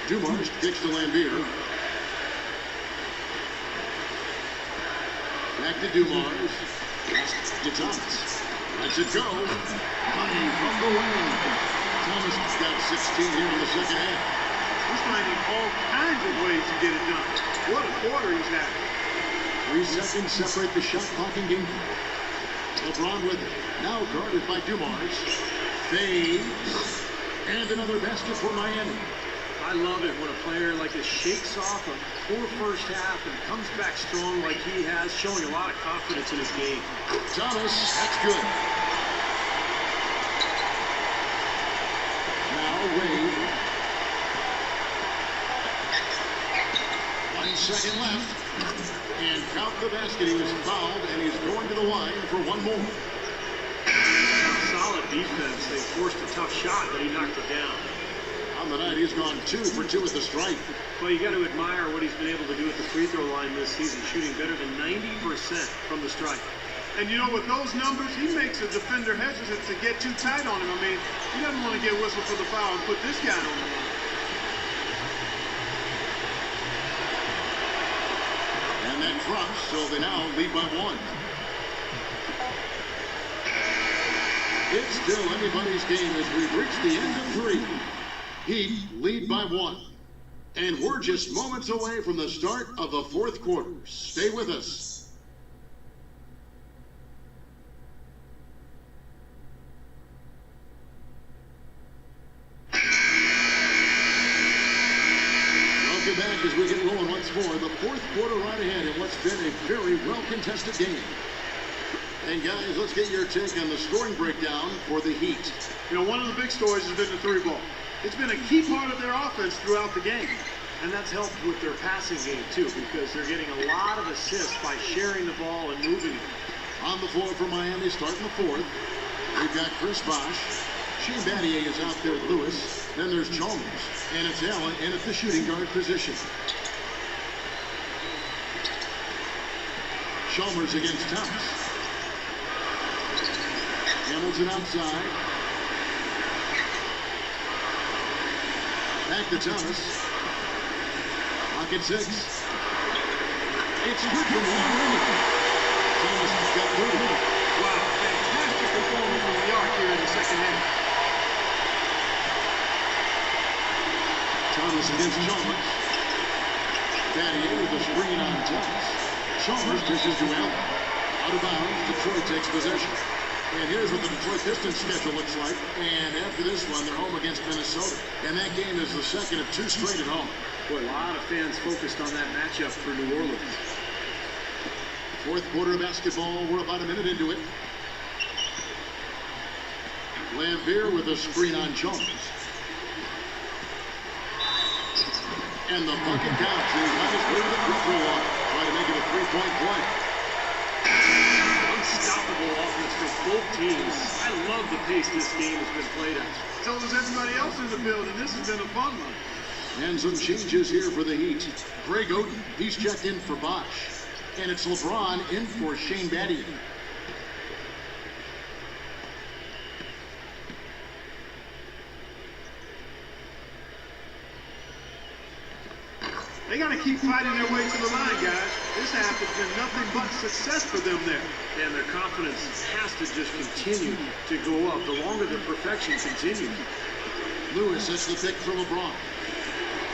Dumars kicks to Lambier. Back to Dumars. Pass to Thomas. Lets it go. Money from the wing. Thomas got 16 here in the second half. He's finding all kinds of ways to get it done. What a quarter he's had. 3 seconds separate the shot clock and game. LeBron with it. Now guarded by Dumars. Fades. And another basket for Miami. I love it when a player like this shakes off a poor first half and comes back strong like he has, showing a lot of confidence in his game. Thomas, that's good. Now Wade. 1 second left. And count the basket. He was fouled, and he's going to the line for one more. Solid defense. They forced a tough shot, but he knocked it down. On the night, he's gone 2 for 2 at the stripe. Well, you got to admire what he's been able to do at the free throw line this season, shooting better than 90% from the stripe. And you know, with those numbers, he makes a defender hesitant to get too tight on him. I mean, he doesn't want to get whistled for the foul and put this guy on the line. And that drops, so they now lead by 1. It's still anybody's game as we've reached the end of 3. Heat lead by 1. And we're just moments away from the start of the 4th quarter. Stay with us. Welcome back as we get rolling once more. The 4th quarter right ahead in what's been a very well-contested game. And guys, let's get your take on the scoring breakdown for the Heat. You know, one of the big stories has been the 3-ball. It's been a key part of their offense throughout the game. And that's helped with their passing game, too, because they're getting a lot of assists by sharing the ball and moving it. On the floor for Miami, starting the 4th. We've got Chris Bosh. Shane Battier is out there with Lewis. Then there's Chalmers. And it's Allen in at the shooting guard position. Chalmers against Thomas. Hamilton outside. Back to Thomas. Pocket 6. It's good from long range. Thomas got through. Wow, fantastic performance from the arc here in the second half. Thomas against Chalmers. Battier with the screen on Thomas. Chalmers dishes to Allen. Out of bounds, Detroit takes possession. And here's what the Detroit Pistons schedule looks like. And after this one, they're home against Minnesota. And that game is the second of 2 straight at home. Boy, a lot of fans focused on that matchup for New Orleans. 4th quarter of basketball. We're about a minute into it. Lambeer with a screen on Chalmers. And the bucket counts. He's on his way to the free throw line. Trying to make it a 3-point play. Unstoppable offense for both teams. I love the pace this game has been played at. So does everybody else in the building. This has been a fun one. And some changes here for the Heat. Greg Oden, he's checked in for Bosh. And it's LeBron in for Shane Battier. They got to keep fighting their way to the line, guys. This half has been nothing but success for them there. And their confidence has to just continue to go up the longer their perfection continues. Lewis hits the pick for LeBron.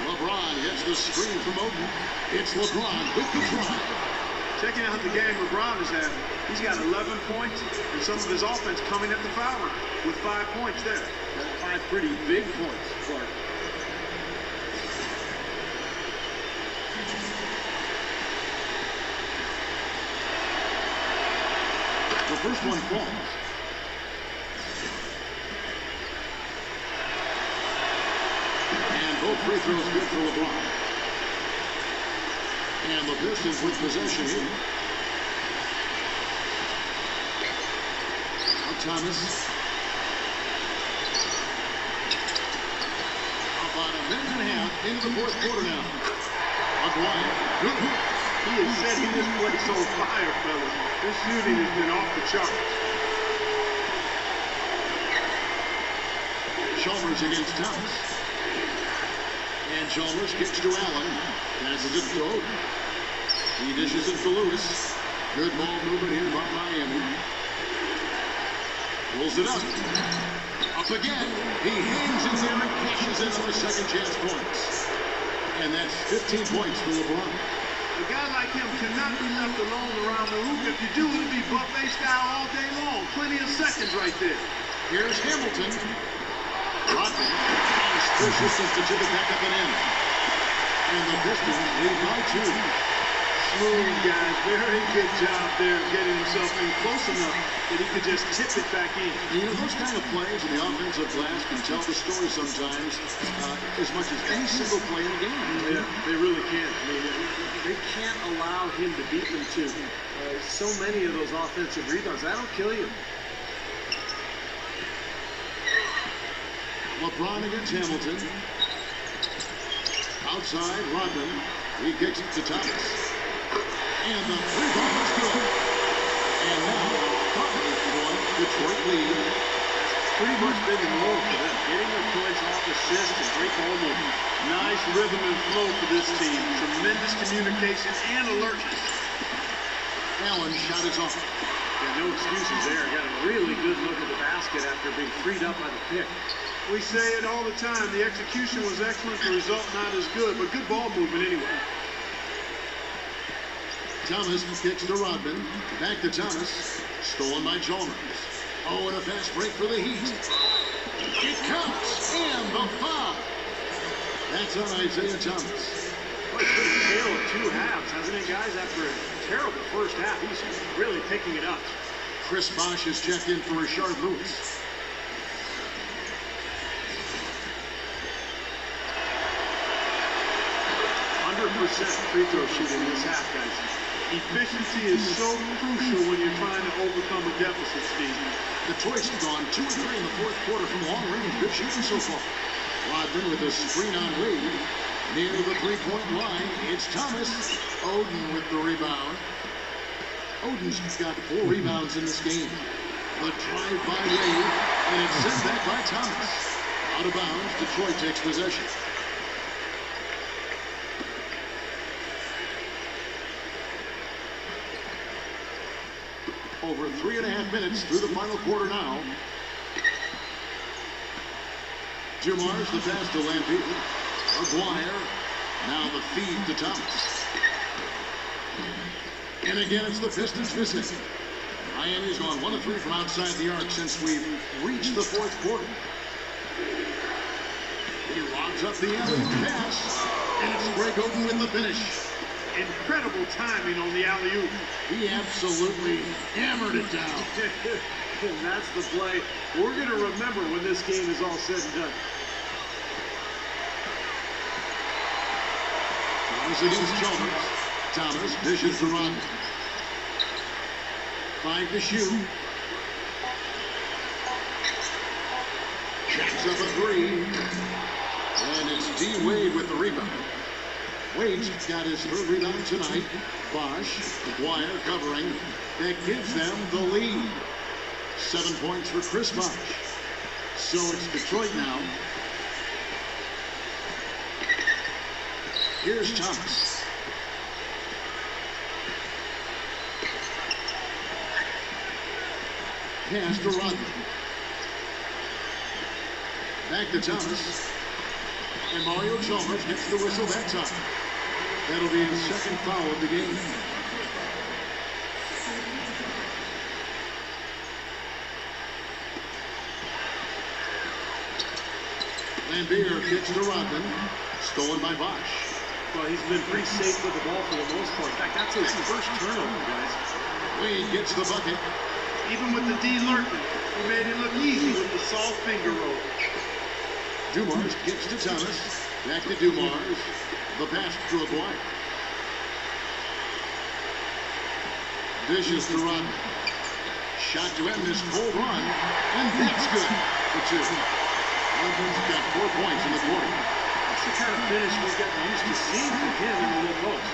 LeBron gets the screen from Oden. It's LeBron with the drive. Checking out the game LeBron is having. He's got 11 points and some of his offense coming at the foul line with 5 points there. That's 5 pretty big points, Clark. The first one falls. And both free throws good for LeBron. And the Pistons with possession here. Now Thomas. About a minute and a half into the 4th quarter now. Maguire. Good. He is setting this place on fire, fellas. This shooting has been off the charts. Chalmers against Thomas. And Chalmers kicks to Allen. Passes it to Oden. He dishes it to Lewis. Good ball movement here by Miami. Pulls it up. Up again. He hangs in there and cashes in on the second chance points. And that's 15 points for LeBron. A guy like him cannot be left alone around the hoop. If you do, it'll be buffet style all day long. Plenty of seconds right there. Here's Hamilton. Rodman. Nice push distance to tip it back up and in. And the Pistons lead by 2. Smooth, guys. Very good job there of getting himself in close enough that he could just tip it back in. You know, those kind of plays in the offensive glass can tell the story sometimes as much as any single play in a game. Yeah, they really can. I mean, they can't allow him to beat them to so many of those offensive rebounds. That'll kill you. LeBron against Hamilton. Outside, Rodman. He kicks it to Thomas. And the three ball is good. And now, 5-1 Detroit lead. Pretty much been the norm for them. Getting their points off assists and great ball movement. Nice rhythm and flow for this team. Tremendous communication and alertness. Allen shot is off. Yeah, no excuses there. Got a really good look at the basket after being freed up by the pick. We say it all the time. The execution was excellent. The result not as good, but good ball movement anyway. Thomas kicks to Rodman. Back to Thomas. Stolen by Chalmers. Oh, and a fast break for the Heat. It counts. And the foul. That's on Isaiah Thomas. Well, it's been a tale of 2 halves, hasn't it, guys? After a terrible first half, he's really picking it up. Chris Bosh has checked in for Rashard Lewis. Free throw shooting this half, guys. Efficiency is so crucial when you're trying to overcome a deficit, Steve. Detroit's gone 2 or 3 in the fourth quarter from long range. Good shooting so far. Rodman with a screen on Wade. Near the three-point line, it's Thomas. Oden with the rebound. Oden's got 4 rebounds in this game. The drive by Wade, and it's sent back by Thomas. Out of bounds, Detroit takes possession. Over 3.5 minutes through the final quarter now. Dumars, the pass to Lampier. Aguirre, now the feed to Thomas. And again, it's the Pistons missing. Miami's gone 1 of 3 from outside the arc since we've reached the fourth quarter. He lobs up the alley pass, and it's Greg Oden with the finish. Incredible timing on the alley-oop. He absolutely hammered it down. And that's the play we're going to remember when this game is all said and done. Thomas against Chalmers. Thomas dishes to Rodman. 5 to shoot. Jacks up a 3. And it's D. Wade with the rebound. Wade's got his 3rd rebound tonight. Bosh, Aguirre covering. That gives them the lead. 7 points for Chris Bosh. So it's Detroit now. Here's Thomas. Pass to Rodman. Back to Thomas. And Mario Chalmers gets the whistle that time. That'll be his 2nd foul of the game. Lampier kicks to Rodman. Stolen by Bosh. Well, he's been pretty safe with the ball for the most part. In fact, that's his first turnover, guys. Wade gets the bucket. Even with the D lurking, he made it look easy with the soft finger roll. Dumars kicks to Thomas. Back to Dumars. The pass to Aguirre. Dishes to Rodman. Shot to end this full run. And that's good for 2. Rodman's got 4 points in the quarter. That's the kind of finish we've gotten used to seeing from him in the low post.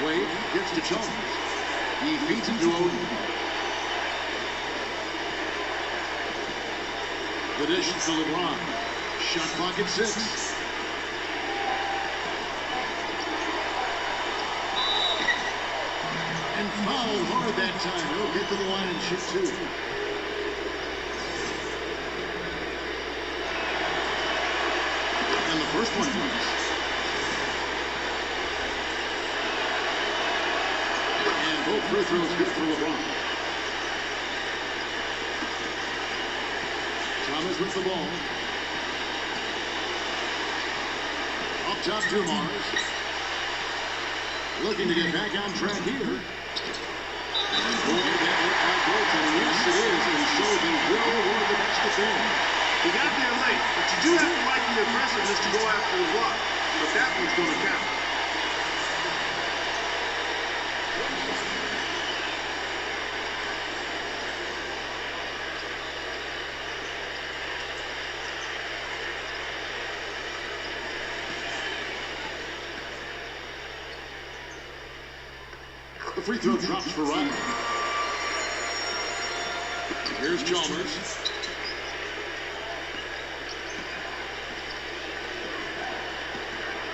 Wade gets to Chalmers. He feeds it to Oden. The dish to LeBron. Shot clock at 6. And fouled hard that time. He'll get to the line and shoot two. And the first one comes. And both free throws good for LeBron. Thomas with the ball. Up top, Dumars. Looking to get back on track here. Boy, that looked like goals, and yes, it is. And so they will award the best defender. He got there late, but you do have to like the aggressiveness to go after the block. But that one's going to count. The free throw drops for Rodman. Here's Chalmers.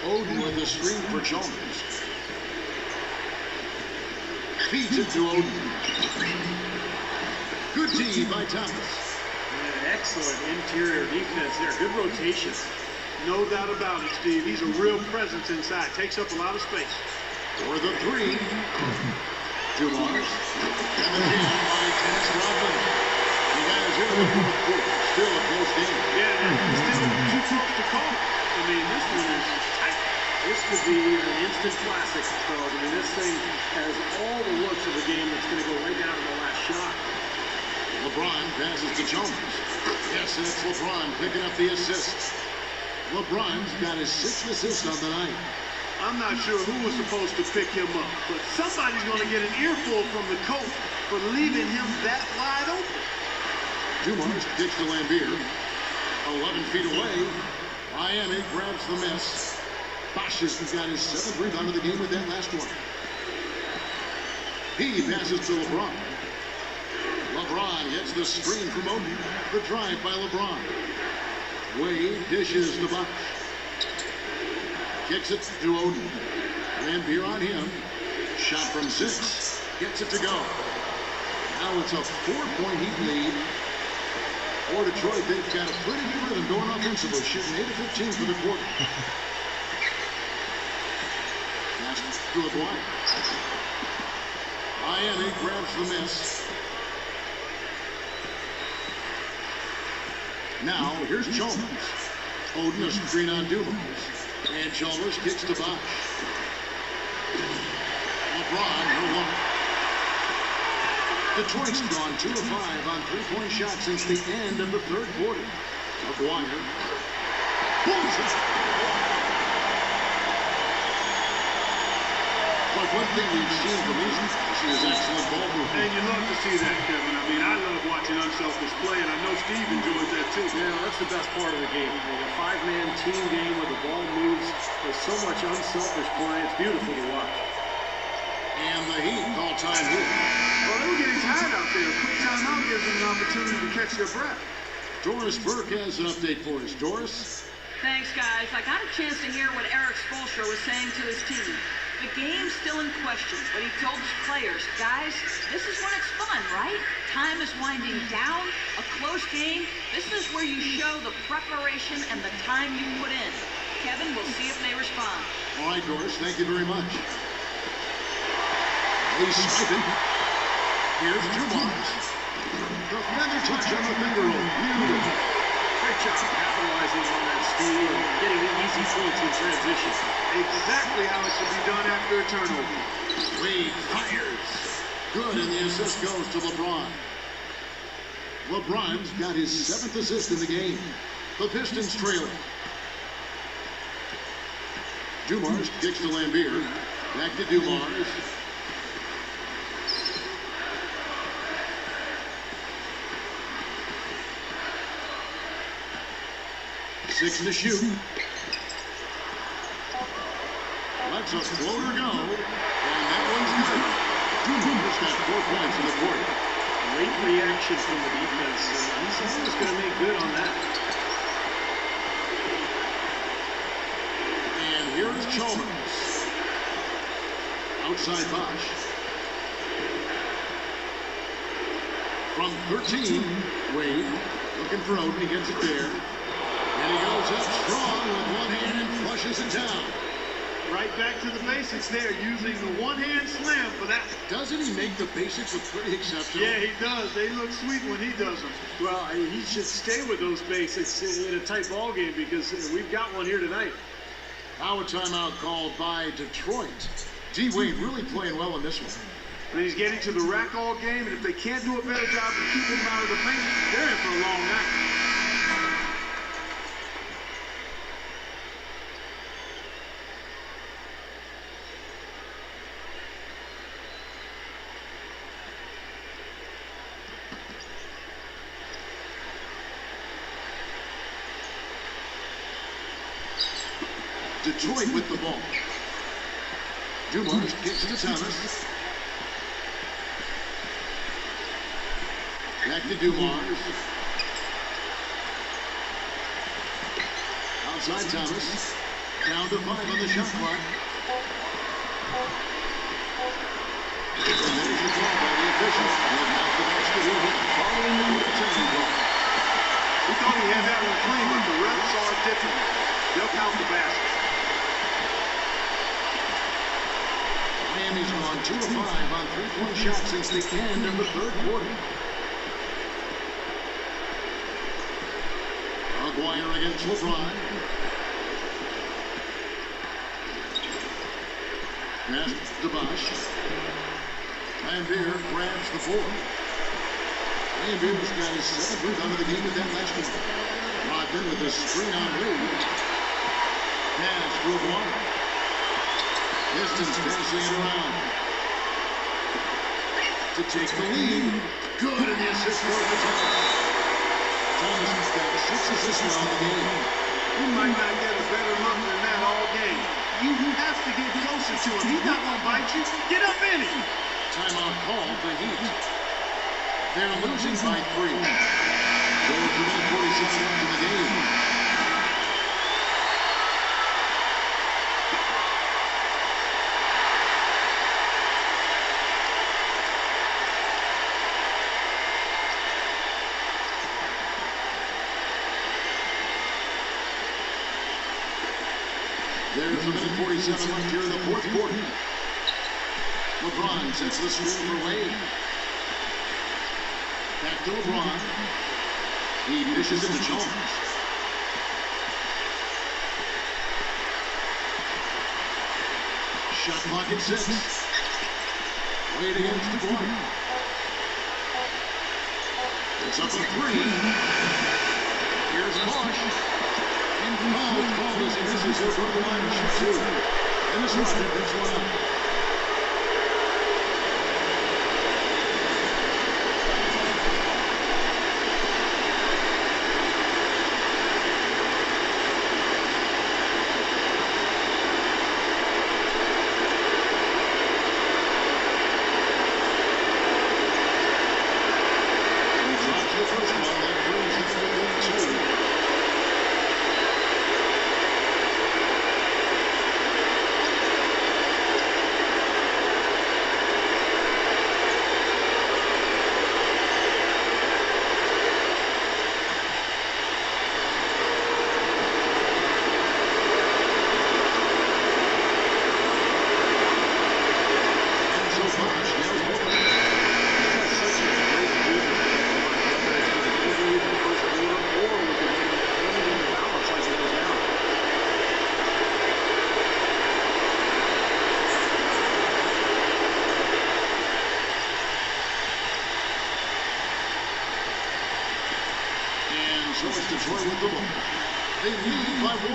Oden with the screen for Chalmers. Feeds it to Oden. Good D by Thomas. And excellent interior defense there. Good rotation. No doubt about it, Steve. He's a real presence inside. Takes up a lot of space. For the three. Dumars. And the jam by Dennis Rodman. You guys here in the fourth quarter. Still a close game. Yeah, and still too close to call. I mean, this one is tight. This could be an instant classic, fellas. I mean, this thing has all the looks of a game that's going to go right down to the last shot. LeBron passes to Chalmers. Yes, and it's LeBron picking up the assists. LeBron's got his 6th assist on the night. I'm not sure who was supposed to pick him up, but somebody's going to get an earful from the coach for leaving him that wide open. Dumars kicks to Lambier. 11 feet away. Miami grabs the miss. Bosch has got his 7th rebound of the game with that last one. He passes to LeBron. LeBron gets the screen from Oden. The drive by LeBron. Wade dishes to Bosch. Kicks it to Oden. Lambier on him. Shot from 6. Gets it to go. Now it's a 4-point Heat lead. For Detroit, they've got a pretty good rhythm going offensively, shooting 8 of 15 for the quarter. Pass to Aguirre. Miami grabs the miss. Now, here's Chalmers. Oden a screen on Dumars. And Chalmers kicks to Bosch. LeBron, no look. Detroit's gone 2 of 5 on 3-point shots since the end of the 3rd quarter. Aguirre. Bullseye. But one thing we've seen from these guys is excellent ball movement. And you love to see that, Kevin. I mean, I love watching unselfish play, and I know Steve enjoys that too. Yeah, that's the best part of the game. A 5-man team game where the ball moves. There's so much unselfish play. It's beautiful to watch. And the Heat call time here. Well, they were getting tired out there. A quick timeout gives them an opportunity to catch their breath. Doris Burke has an update for us. Doris? Thanks, guys. I got a chance to hear what Eric Spoelstra was saying to his team. The game's still in question, but he told his players, guys, this is when it's fun, right? Time is winding down, a close game. This is where you show the preparation and the time you put in. Kevin, we'll see if they respond. All right, Doris, thank you very much. He's swiping. Here's Dumars. The feather touch on the finger roll. Beautiful. Great job capitalizing on that steal and getting the easy points in transition. Exactly how it should be done after a turnover. Wade fires. Good, and the assist goes to LeBron. LeBron's got his 7th assist in the game. The Pistons trailing. Dumars kicks to Lambier. Back to Dumars. Six to shoot. Lets a floater go. And that one's good. Dumars got 4 points in the quarter. Late reaction from the defense. He's always going to make good on that. And here is Chalmers. Outside Bosch. From 13, Wade looking for Oden. He gets it there. And he goes up strong with one hand and flushes it down. Right back to the basics there, using the one-hand slam for that. Doesn't he make the basics look pretty exceptional? Yeah, he does. They look sweet when he does them. Well, he should stay with those basics in a tight ball game because we've got one here tonight. Now a timeout called by Detroit. D. Wade really playing well in this one. And he's getting to the rack all game, and if they can't do a better job of keeping him out of the paint, they're in for a long night. Detroit with the ball. Dumars kicks to Thomas. Back to Dumars. Outside Thomas. Down to 5 on the shot clock. And there's the call by the official. He'll knock the basket in following the goaltending call. We thought he had that one clean, but the refs saw it differently. They'll count the basket. Miami's gone 2 of 5 on three-point shots since the end of the third quarter. Aguirre against LeBron. Pass to Bosch. Lambeer grabs the board. Lambeer's got his 7th rebound of the game with that last one. Rodman with a screen on Reed. Pass to Aguirre. Pistons passing it around. To take the lead. Good, and the assist for the Thomas. Thomas has got 6 assists now in the game. You might not get a better look than that all game. You have to get closer to him. He's not going to bite you. Get up in it. Timeout called the Heat. They're losing by 3. There's a minute 47 left in the game. There's a minute 47 left here in the fourth quarter. LeBron sets the screen for Wade. Back to LeBron. He dishes it to Jones. Shot clock at 6. Wade against Aguirre. It's up a 3. Here's Bosch. And foul called as he misses. He'll go to the line and shoot 2. And this Roger picks one up. He drops the first one. That brings him within 2. So it's Detroit with the ball. They lead by 1.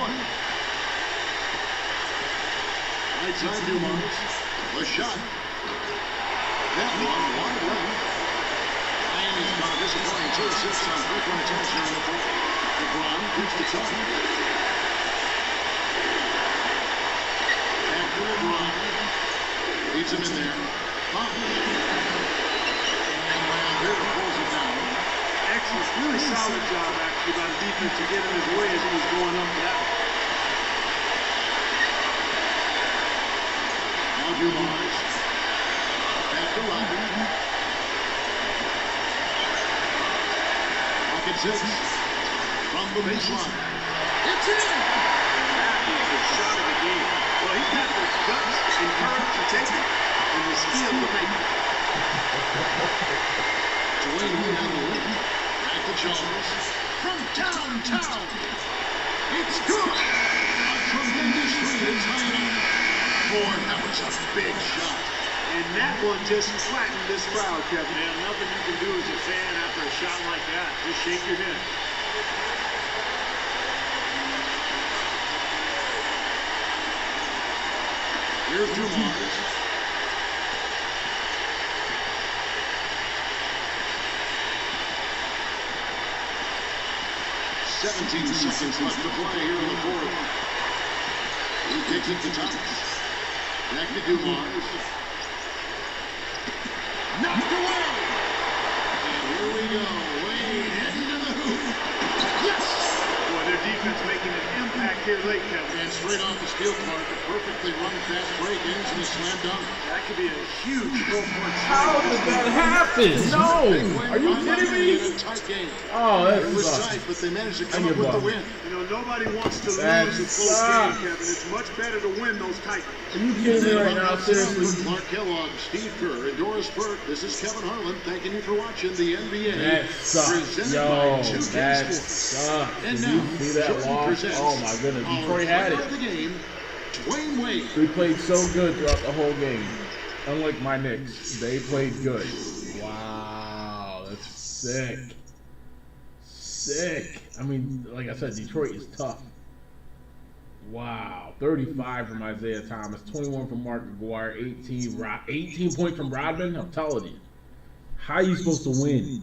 Right side Dumars. A shot. That one wide left. Miami's got a disappointing 2 assists on 3-point attempts here in the fourth. LeBron keeps the charge. Back to LeBron. Leads him in there. Bosch. And Lambeer pulls it down. Excellent, really solid job actually by the defense to get in his way as he was going up for that. Now Dumars. Back to Rodman. 6 from the baseline. It's in! That is the shot of the game. Well, he's got the guts and courage to take it and the skill to make it. Dwayne Wade on the wing. At the Jaws. From downtown. It's good! A tremendous three. It's high enough. Boy, that was a big shot. And that one just flattened this crowd, Kevin. Yeah, nothing you can do as a fan after a shot like that. Just shake your head. Here's Dumars. "17 seconds left to play here in the fourth. He takes it to Thomas. Back to Dumars. Knocked away! And here we go. Wade heading to the hoop. Yes! Boy, their defense making an impact here late, Kevin. And straight off the steel card, a perfectly run fast break ends in a slam dunk. That could be a huge 4-point How did that happen? No! Are you kidding me? In a tight game. Oh, It was that's tight, but they managed to I come up give with the up. win. You know, nobody wants to That lose a close sucks. game, Kevin. It's much better to win those tight ones. Are you kidding me right now? Seriously? Clark Kellogg, Steve Kerr, and Doris Burke. This is Kevin Harlan thanking you for watching the NBA. That sucks. Presented Yo, by 2K that Sports. sucks. And Did now, you see that Jordan loss? presents Oh my goodness. our Detroit had player it. of the game, Dwayne Wade. We played so good throughout the whole game. Unlike my Knicks, they played good. Wow, that's sick. Sick. I mean, like I said, Detroit is tough. Wow. 35 from Isaiah Thomas, 21 from Mark McGuire, 18 points from Rodman. I'm telling you. How are you supposed to win?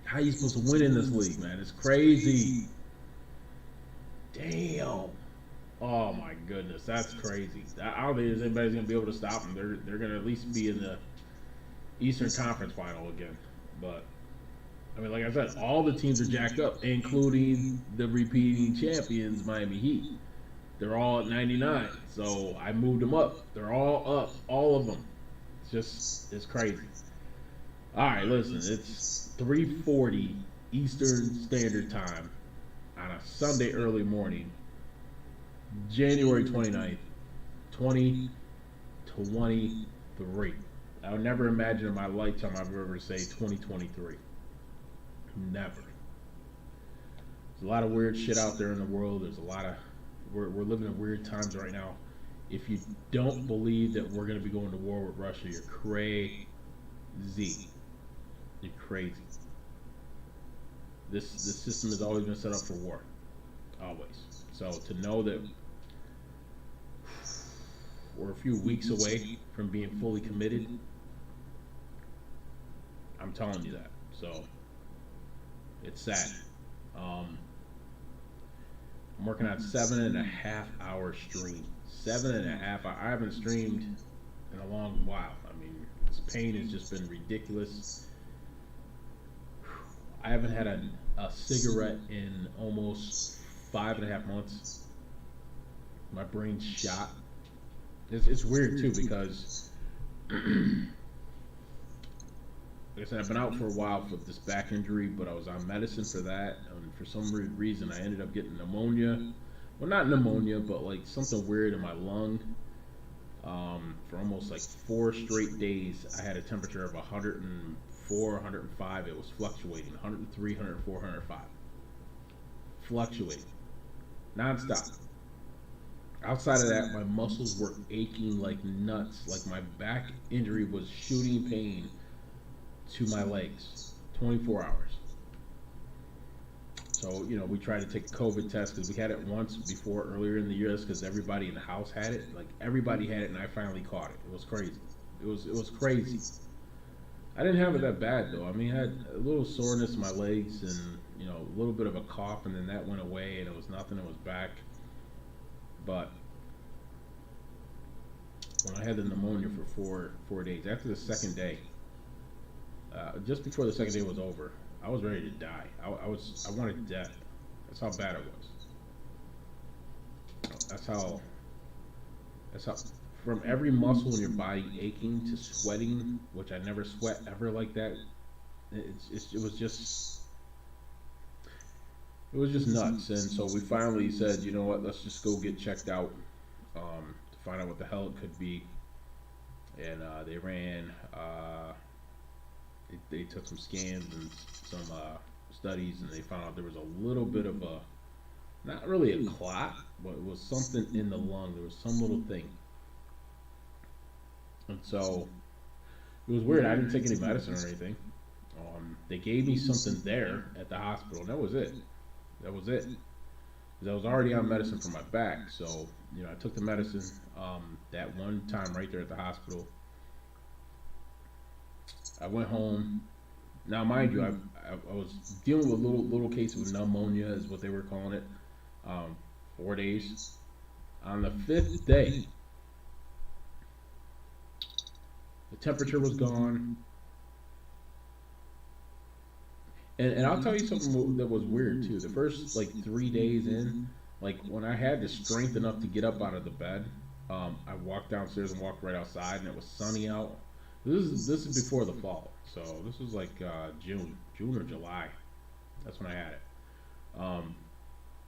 How are you supposed to win in this league, man? It's crazy. Damn. Oh my goodness, that's crazy. I don't think anybody's gonna be able to stop them. They're gonna at least be in the Eastern Conference Final again. But I mean, like I said, all the teams are jacked up, including the repeating champions, Miami Heat. They're all at 99, so I moved them up. They're all up, all of them. It's crazy. All right, listen, it's 3:40 Eastern Standard Time on a Sunday early morning. January 29th, 2023. I would never imagine in my lifetime I would ever say 2023. Never. There's a lot of weird shit out there in the world. There's a lot of we're living in weird times right now. If you don't believe that we're going to be going to war with Russia, you're crazy. You're crazy. This system has always been set up for war. Always. So to know that we're a few weeks away from being fully committed, I'm telling you that. So it's sad. I'm working on 7.5 hour stream. 7.5 hours. I haven't streamed in a long while. I mean, this pain has just been ridiculous. I haven't had a cigarette in almost 5.5 months. My brain's shot. It's weird too because like I said, I've been out for a while with this back injury, but I was on medicine for that, and for some reason I ended up getting pneumonia. Well, not pneumonia, but like something weird in my lung. For almost like 4 straight days, I had a temperature of 104, 105. It was fluctuating, 103, 104, 105. Fluctuating. Non-stop. Outside of that, my muscles were aching like nuts. Like my back injury was shooting pain to my legs 24 hours. So, you know, we tried to take a COVID test because we had it once before earlier in the year because everybody in the house had it. Like everybody had it and I finally caught it. It was crazy. It was crazy. I didn't have it that bad though. I mean, I had a little soreness in my legs and, you know, a little bit of a cough, and then that went away and it was nothing. It was back. But when I had the pneumonia for 4 days, after the second day, just before the second day was over, I was ready to die. I wanted death. That's how bad it was. That's how from every muscle in your body aching to sweating, which I never sweat ever like that. It was just It was just nuts. And so we finally said, you know what, let's just go get checked out to find out what the hell it could be. And they ran, they took some scans and some studies, and they found out there was a little bit of a, not really a clot, but it was something in the lung. There was some little thing. And so it was weird. I didn't take any medicine or anything. They gave me something there at the hospital, and that was it. That was it. 'Cause I was already on medicine for my back, so you know I took the medicine that one time right there at the hospital. I went home. Now, mind you, I was dealing with a little case of pneumonia, is what they were calling it. 4 days. On the 5th day, the temperature was gone. And I'll tell you something that was weird too. The first like 3 days in, like when I had the strength enough to get up out of the bed, I walked downstairs and walked right outside, and it was sunny out. This is before the fall, so this was like June or July. That's when I had it.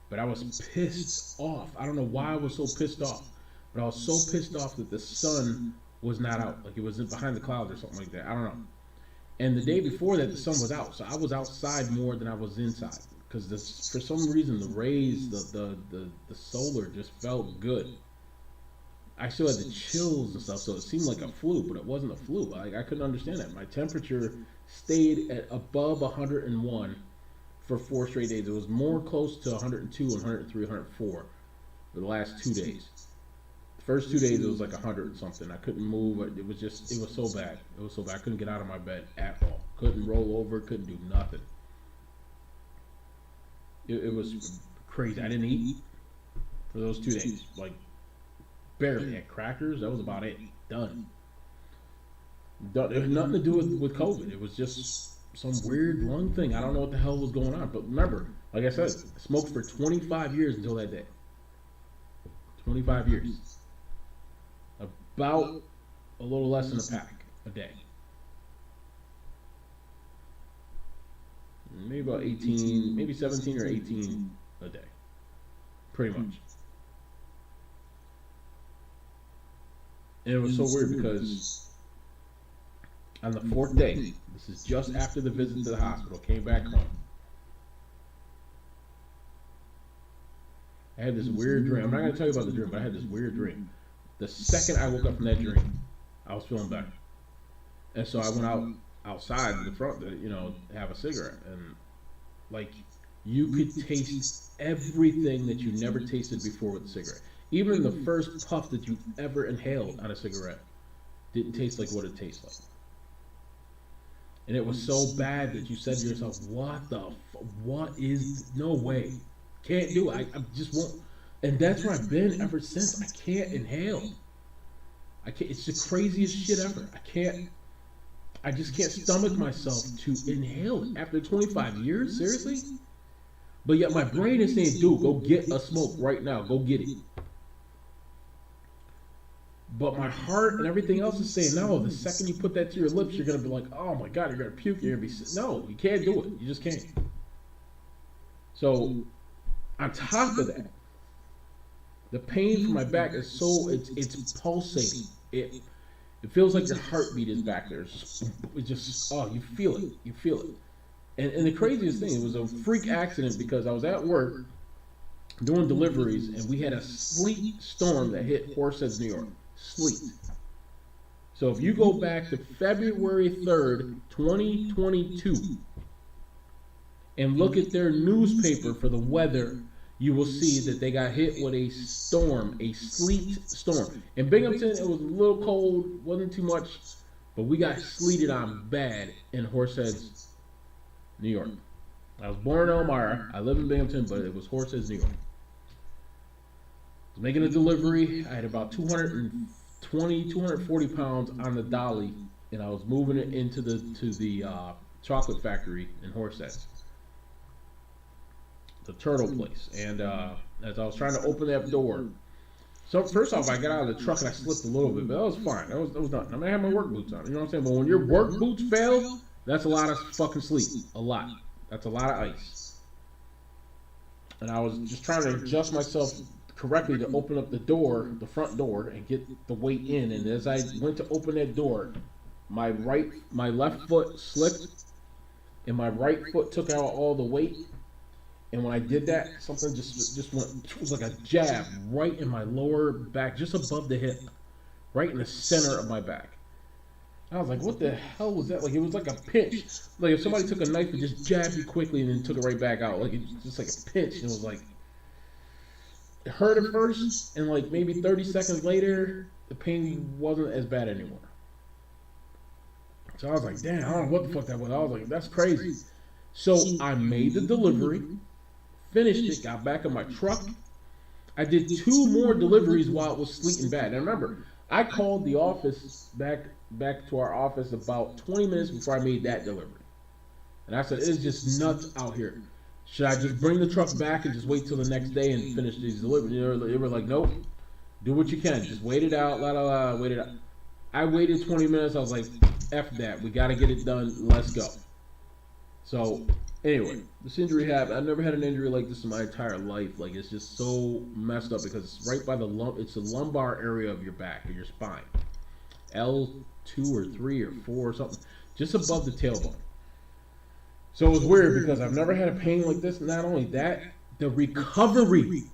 But I was pissed off. I don't know why I was so pissed off, but I was so pissed off that the sun was not out. Like it was behind the clouds or something like that. I don't know. And the day before that, the sun was out, so I was outside more than I was inside because for some reason the rays, the solar just felt good. I still had the chills and stuff, so it seemed like a flu, but it wasn't a flu. I couldn't understand that. My temperature stayed at above 101 for 4 straight days. It was more close to 102, 103, 104 for the last 2 days. The first 2 days it was like 100 and something. I couldn't move. It was so bad. It was so bad. I couldn't get out of my bed at all. Couldn't roll over. Couldn't do nothing. It was crazy. I didn't eat for those 2 days. Like barely. Had crackers. That was about it. Done. It had nothing to do with COVID. It was just some weird lung thing. I don't know what the hell was going on. But remember, like I said, I smoked for 25 years until that day. 25 years. About a little less than a pack a day. Maybe about 18, maybe 17 or 18 a day. Pretty much. And it was so weird because on the 4th day, this is just after the visit to the hospital, came back home. I had this weird dream. I'm not going to tell you about the dream, but I had this weird dream. The second I woke up from that dream, I was feeling better. And so I went outside in the front to, have a cigarette. And, like, you could taste everything that you never tasted before with a cigarette. Even the first puff that you've ever inhaled on a cigarette didn't taste like what it tastes like. And it was so bad that you said to yourself, what is, no way. Can't do it. I just won't. And that's where I've been ever since. I can't inhale. I can't. It's the craziest shit ever. I just can't stomach myself to inhale it after 25 years. Seriously? But yet my brain is saying, dude, go get a smoke right now. Go get it. But my heart and everything else is saying, no, the second you put that to your lips, you're going to be like, oh my God, you're going to puke. You're going to be, no, you can't do it. You just can't. So, on top of that, the pain from my back is so, it's pulsating. It feels like your heartbeat is back there. It's just, oh, you feel it. You feel it. And the craziest thing, it was a freak accident because I was at work doing deliveries, and we had a sleet storm that hit Horseheads, New York. Sleet. So if you go back to February 3rd, 2022, and look at their newspaper for the weather, you will see that they got hit with a storm, a sleet storm. In Binghamton, it was a little cold, wasn't too much, but we got sleeted on bad in Horseheads, New York. I was born in Elmira. I live in Binghamton, but it was Horseheads, New York. I was making a delivery. I had about 240 pounds on the dolly, and I was moving it into the chocolate factory in Horseheads. The turtle place. And as I was trying to open that door, so first off, I got out of the truck and I slipped a little bit, but that was fine. That was nothing. I mean, I had my work boots on. You know what I'm saying? But when your work boots fail, that's a lot of fucking sleep. A lot. That's a lot of ice. and I was just trying to adjust myself correctly to open up the door, the front door, and get the weight in. And as I went to open that door, my left foot slipped, and my right foot took out all the weight. And when I did that, something just went. It was like a jab right in my lower back, just above the hip, right in the center of my back. I was like, what the hell was that? Like, it was like a pinch. Like, if somebody took a knife and just jabbed you quickly and then took it right back out. Like, it's just like a pinch. And it was like, it hurt at first, and like maybe 30 seconds later, the pain wasn't as bad anymore. So I was like, damn, I don't know what the fuck that was. I was like, that's crazy. So I made the delivery, finished it, got back in my truck. I did 2 more deliveries while it was sleeting bad. And remember, I called the office back to our office about 20 minutes before I made that delivery. And I said, it's just nuts out here. Should I just bring the truck back and just wait till the next day and finish these deliveries? They were like, nope, do what you can. Just wait it out, wait it out. I waited 20 minutes. I was like, F that. We got to get it done. Let's go. So, anyway, this injury happened. I've never had an injury like this in my entire life. Like, it's just so messed up because it's right by it's the lumbar area of your back, or your spine. L2 or 3 or 4 or something. Just above the tailbone. So it was weird because I've never had a pain like this. Not only that, the recovery.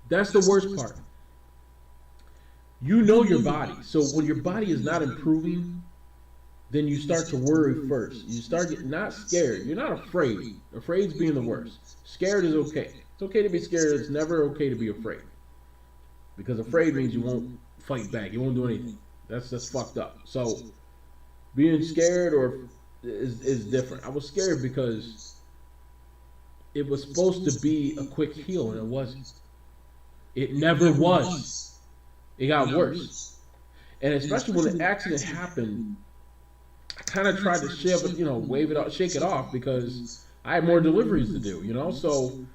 That's the worst part. You know your body. So when your body is not improving, then you start to worry first. You start getting not scared. You're not afraid. Afraid's being the worst. Scared is okay. It's okay to be scared. It's never okay to be afraid. Because afraid means you won't fight back. You won't do anything. That's fucked up. So being scared is different. I was scared because it was supposed to be a quick heal, and it wasn't. It never was. It got worse. And especially when the accident happened, I kind of tried to shake it off because I had more deliveries to do, So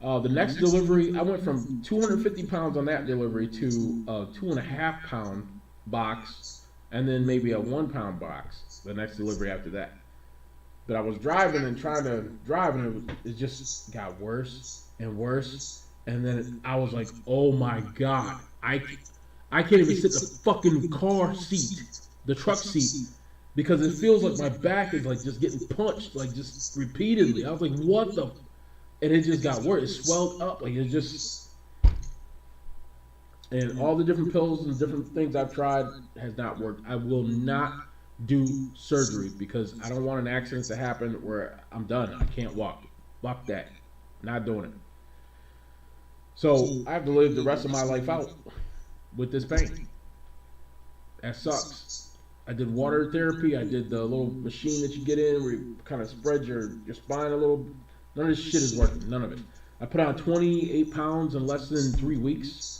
the next delivery, I went from 250 pounds on that delivery to a 2.5 pound box, and then maybe a 1 pound box the next delivery after that. But I was driving and trying to drive, and it just got worse and worse. And then I was like, oh my God, I can't even sit in the fucking car seat, the truck seat, because it feels like my back is like just getting punched, like just repeatedly. I was like, what the? And it just got worse. It swelled up, like it just. And all the different pills and different things I've tried has not worked. I will not do surgery because I don't want an accident to happen where I'm done. I can't walk. Fuck that. Not doing it. So I have to live the rest of my life out with this pain. That sucks. I did water therapy. I did the little machine that you get in where you kind of spread your spine a little. None of this shit is working. None of it. I put on 28 pounds in less than 3 weeks.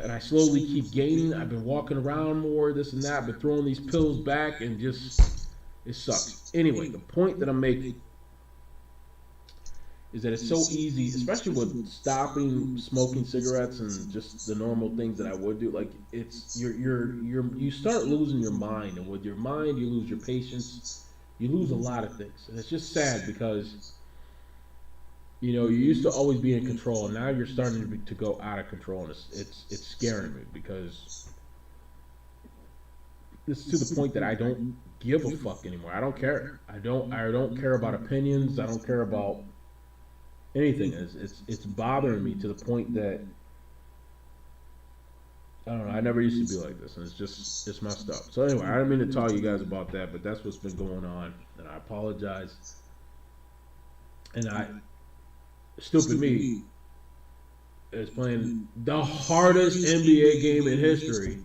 And I slowly keep gaining. I've been walking around more, this and that. I've been throwing these pills back and just, it sucks. Anyway, the point that I'm making is that it's so easy, especially with stopping smoking cigarettes and just the normal things that I would do. Like it's you start losing your mind, and with your mind you lose your patience. You lose a lot of things, and it's just sad because you used to always be in control, and now you're starting to go out of control, and it's scaring me because it's to the point that I don't give a fuck anymore. I don't care. I don't care about opinions. I don't care about anything. It's bothering me to the point that I don't know. I never used to be like this, and it's messed up. So anyway, I didn't mean to tell you guys about that, but that's what's been going on, and I apologize. And stupid me is playing the hardest NBA game in history.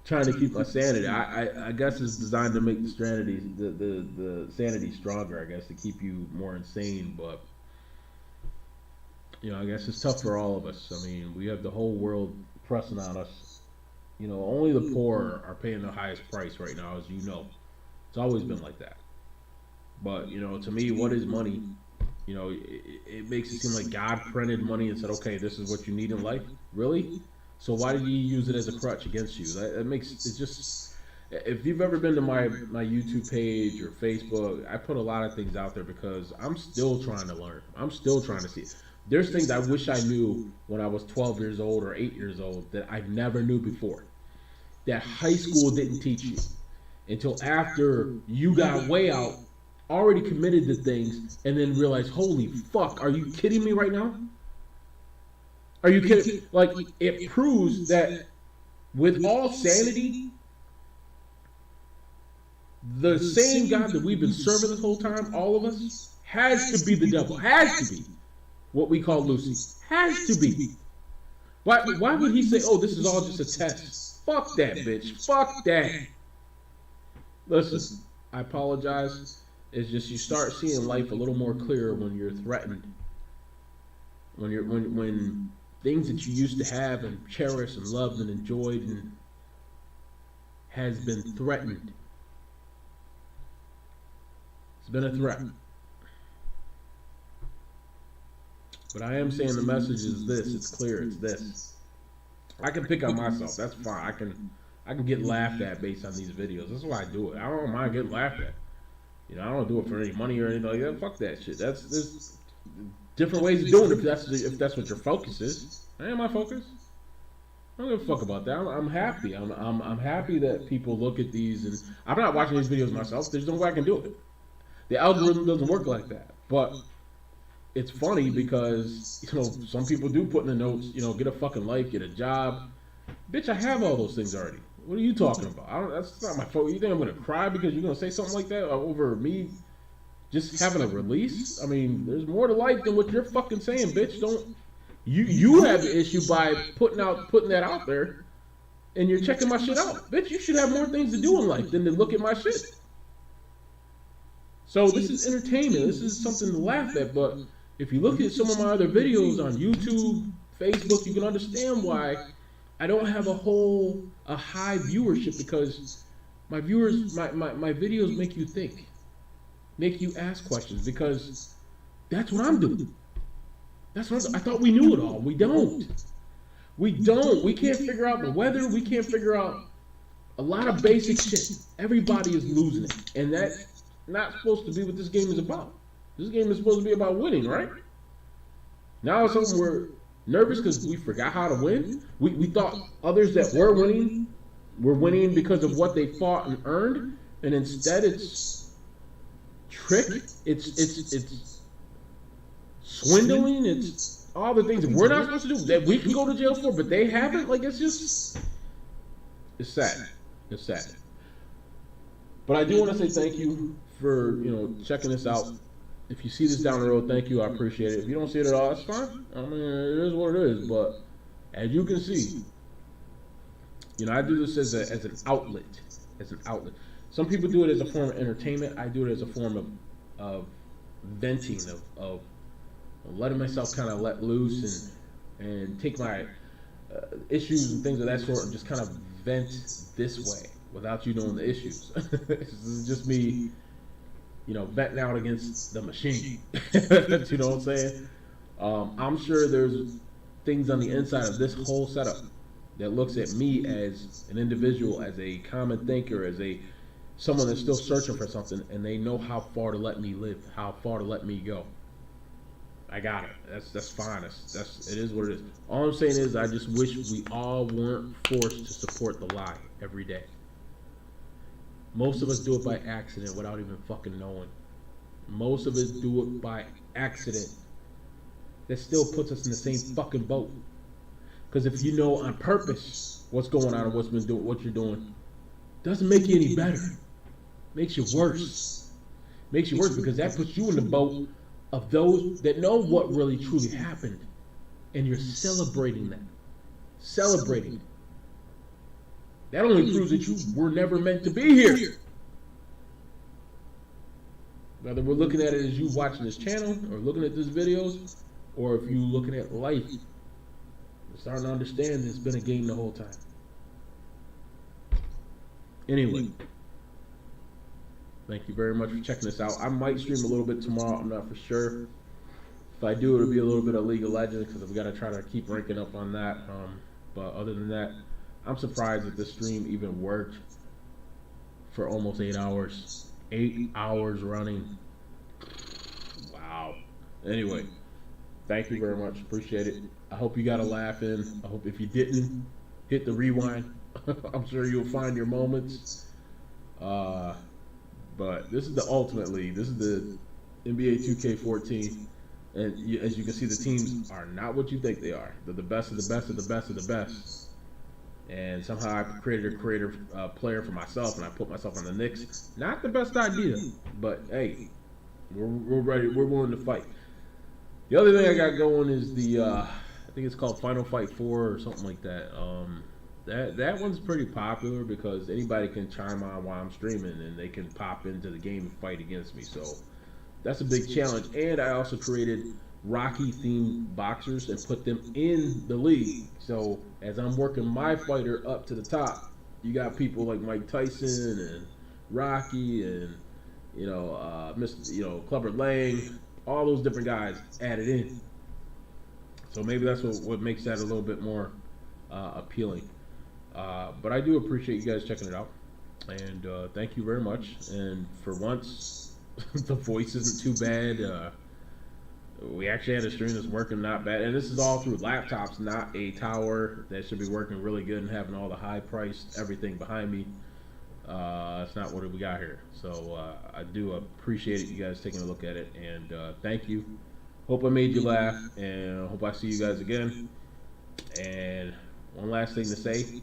Trying to keep my sanity. I guess it's designed to make the sanity stronger, I guess, to keep you more insane, but I guess it's tough for all of us. I mean, we have the whole world pressing on us. Only the poor are paying the highest price right now, as you know. It's always been like that. But, to me, what is money? It makes it seem like God printed money and said, okay, this is what you need in life. Really? So why did you use it as a crutch against you? If you've ever been to my YouTube page or Facebook, I put a lot of things out there because I'm still trying to learn. I'm still trying to see. There's things I wish I knew when I was 12 years old or 8 years old that I never knew before. That high school didn't teach you until after you got way out, already committed to things, and then realized, holy fuck, are you kidding me right now? Are you kidding? Like, it proves that with all sanity, the same God that we've been serving this whole time, all of us, has to be the devil. Has to be what we call Lucy. Has to be. Why would he say, oh, this is all just a test? Fuck that, bitch. Fuck that. Listen, I apologize. It's just you start seeing life a little more clear when you're threatened. When things that you used to have and cherished and loved and enjoyed and has been threatened. It's been a threat. But I am saying the message is this. It's clear. It's this. I can pick on myself. That's fine. I can get laughed at based on these videos. That's why I do it. I don't mind getting laughed at. You know, I don't do it for any money or anything like that. Fuck that shit. There's different ways of doing it if that's what your focus is. That ain't my focus. I don't give a fuck about that. I'm happy. I'm happy that people look at these, and I'm not watching these videos myself. There's no way I can do it. The algorithm doesn't work like that. But it's funny because, you know, some people do put in the notes, you know, get a fucking life, get a job. Bitch, I have all those things already. What are you talking about? That's not my fault. You think I'm gonna cry because you're gonna say something like that over me just having a release? I mean, there's more to life than what you're fucking saying, bitch. Don't you have the issue by putting that out there, and you're checking my shit out, bitch. You should have more things to do in life than to look at my shit. So this is entertainment. This is something to laugh at. But if you look at some of my other videos on YouTube, Facebook, you can understand why I don't have a high viewership, because my videos make you think, make you ask questions, because that's what I'm doing. I thought we knew it all. We don't. We can't figure out the weather. We can't figure out a lot of basic shit. Everybody is losing it, and that's not supposed to be what this game is about. This game is supposed to be about winning, right? Now it's something we're nervous because we forgot how to win. We thought others that were winning because of what they fought and earned, and instead it's trick. It's swindling. It's all the things that we're not supposed to do that we can go to jail for, but they haven't. Like, it's sad. It's sad. But I do want to say thank you for, you know, checking this out. If you see this down the road, thank you. I appreciate it. If you don't see it at all, that's fine. I mean, it is what it is. But as you can see, you know, I do this as an outlet. Some people do it as a form of entertainment. I do it as a form of venting, of letting myself kind of let loose and take my issues and things of that sort and just kind of vent this way without you knowing the issues. This is just me, you know, venting out against the machine. You know what I'm saying? I'm sure there's things on the inside of this whole setup that looks at me as an individual, as a common thinker, as someone that's still searching for something, and they know how far to let me live, how far to let me go. I got it. That's fine. It is what it is. All I'm saying is I just wish we all weren't forced to support the lie every day. Most of us do it by accident without even fucking knowing. Most of us do it by accident. That still puts us in the same fucking boat. Because if you know on purpose what's going on and what you're doing, doesn't make you any better. Makes you worse. Makes you worse because that puts you in the boat of those that know what really truly happened, and you're celebrating that. Celebrating. That only proves that you were never meant to be here. Whether we're looking at it as you watching this channel, or looking at these videos, or if you're looking at life, we're starting to understand it's been a game the whole time. Anyway, thank you very much for checking this out. I might stream a little bit tomorrow. I'm not for sure. If I do, it'll be a little bit of League of Legends because I've got to try to keep ranking up on that. But other than that, I'm surprised that this stream even worked. for almost 8 hours. 8 hours running. Wow. Anyway, thank you very much. Appreciate it. I hope you got a laugh in. I hope if you didn't, hit the rewind. I'm sure you'll find your moments. But this is the Ultimate League. This is the NBA 2K14. And as you can see, the teams are not what you think they are. They're the best of the best of the best of the best. And somehow I created a player for myself, and I put myself on the Knicks. Not the best idea, but hey, we're ready. We're willing to fight. The other thing I got going is the I think it's called Final Fight 4 or something like that. That one's pretty popular because anybody can chime on while I'm streaming, and they can pop into the game and fight against me. So that's a big challenge. And I also created Rocky-themed boxers and put them in the league. So as I'm working my fighter up to the top, you got people like Mike Tyson and Rocky and Mr. Clubber Lang, all those different guys added in. So maybe that's what makes that a little bit more appealing. But I do appreciate you guys checking it out, and thank you very much. And for once, the voice isn't too bad. We actually had a stream that's working not bad, and this is all through laptops, not a tower that should be working really good and having all the high-priced everything behind me. That's not what we got here. So I do appreciate it, you guys taking a look at it, and thank you. Hope I made you laugh, and hope I see you guys again. And one last thing to say.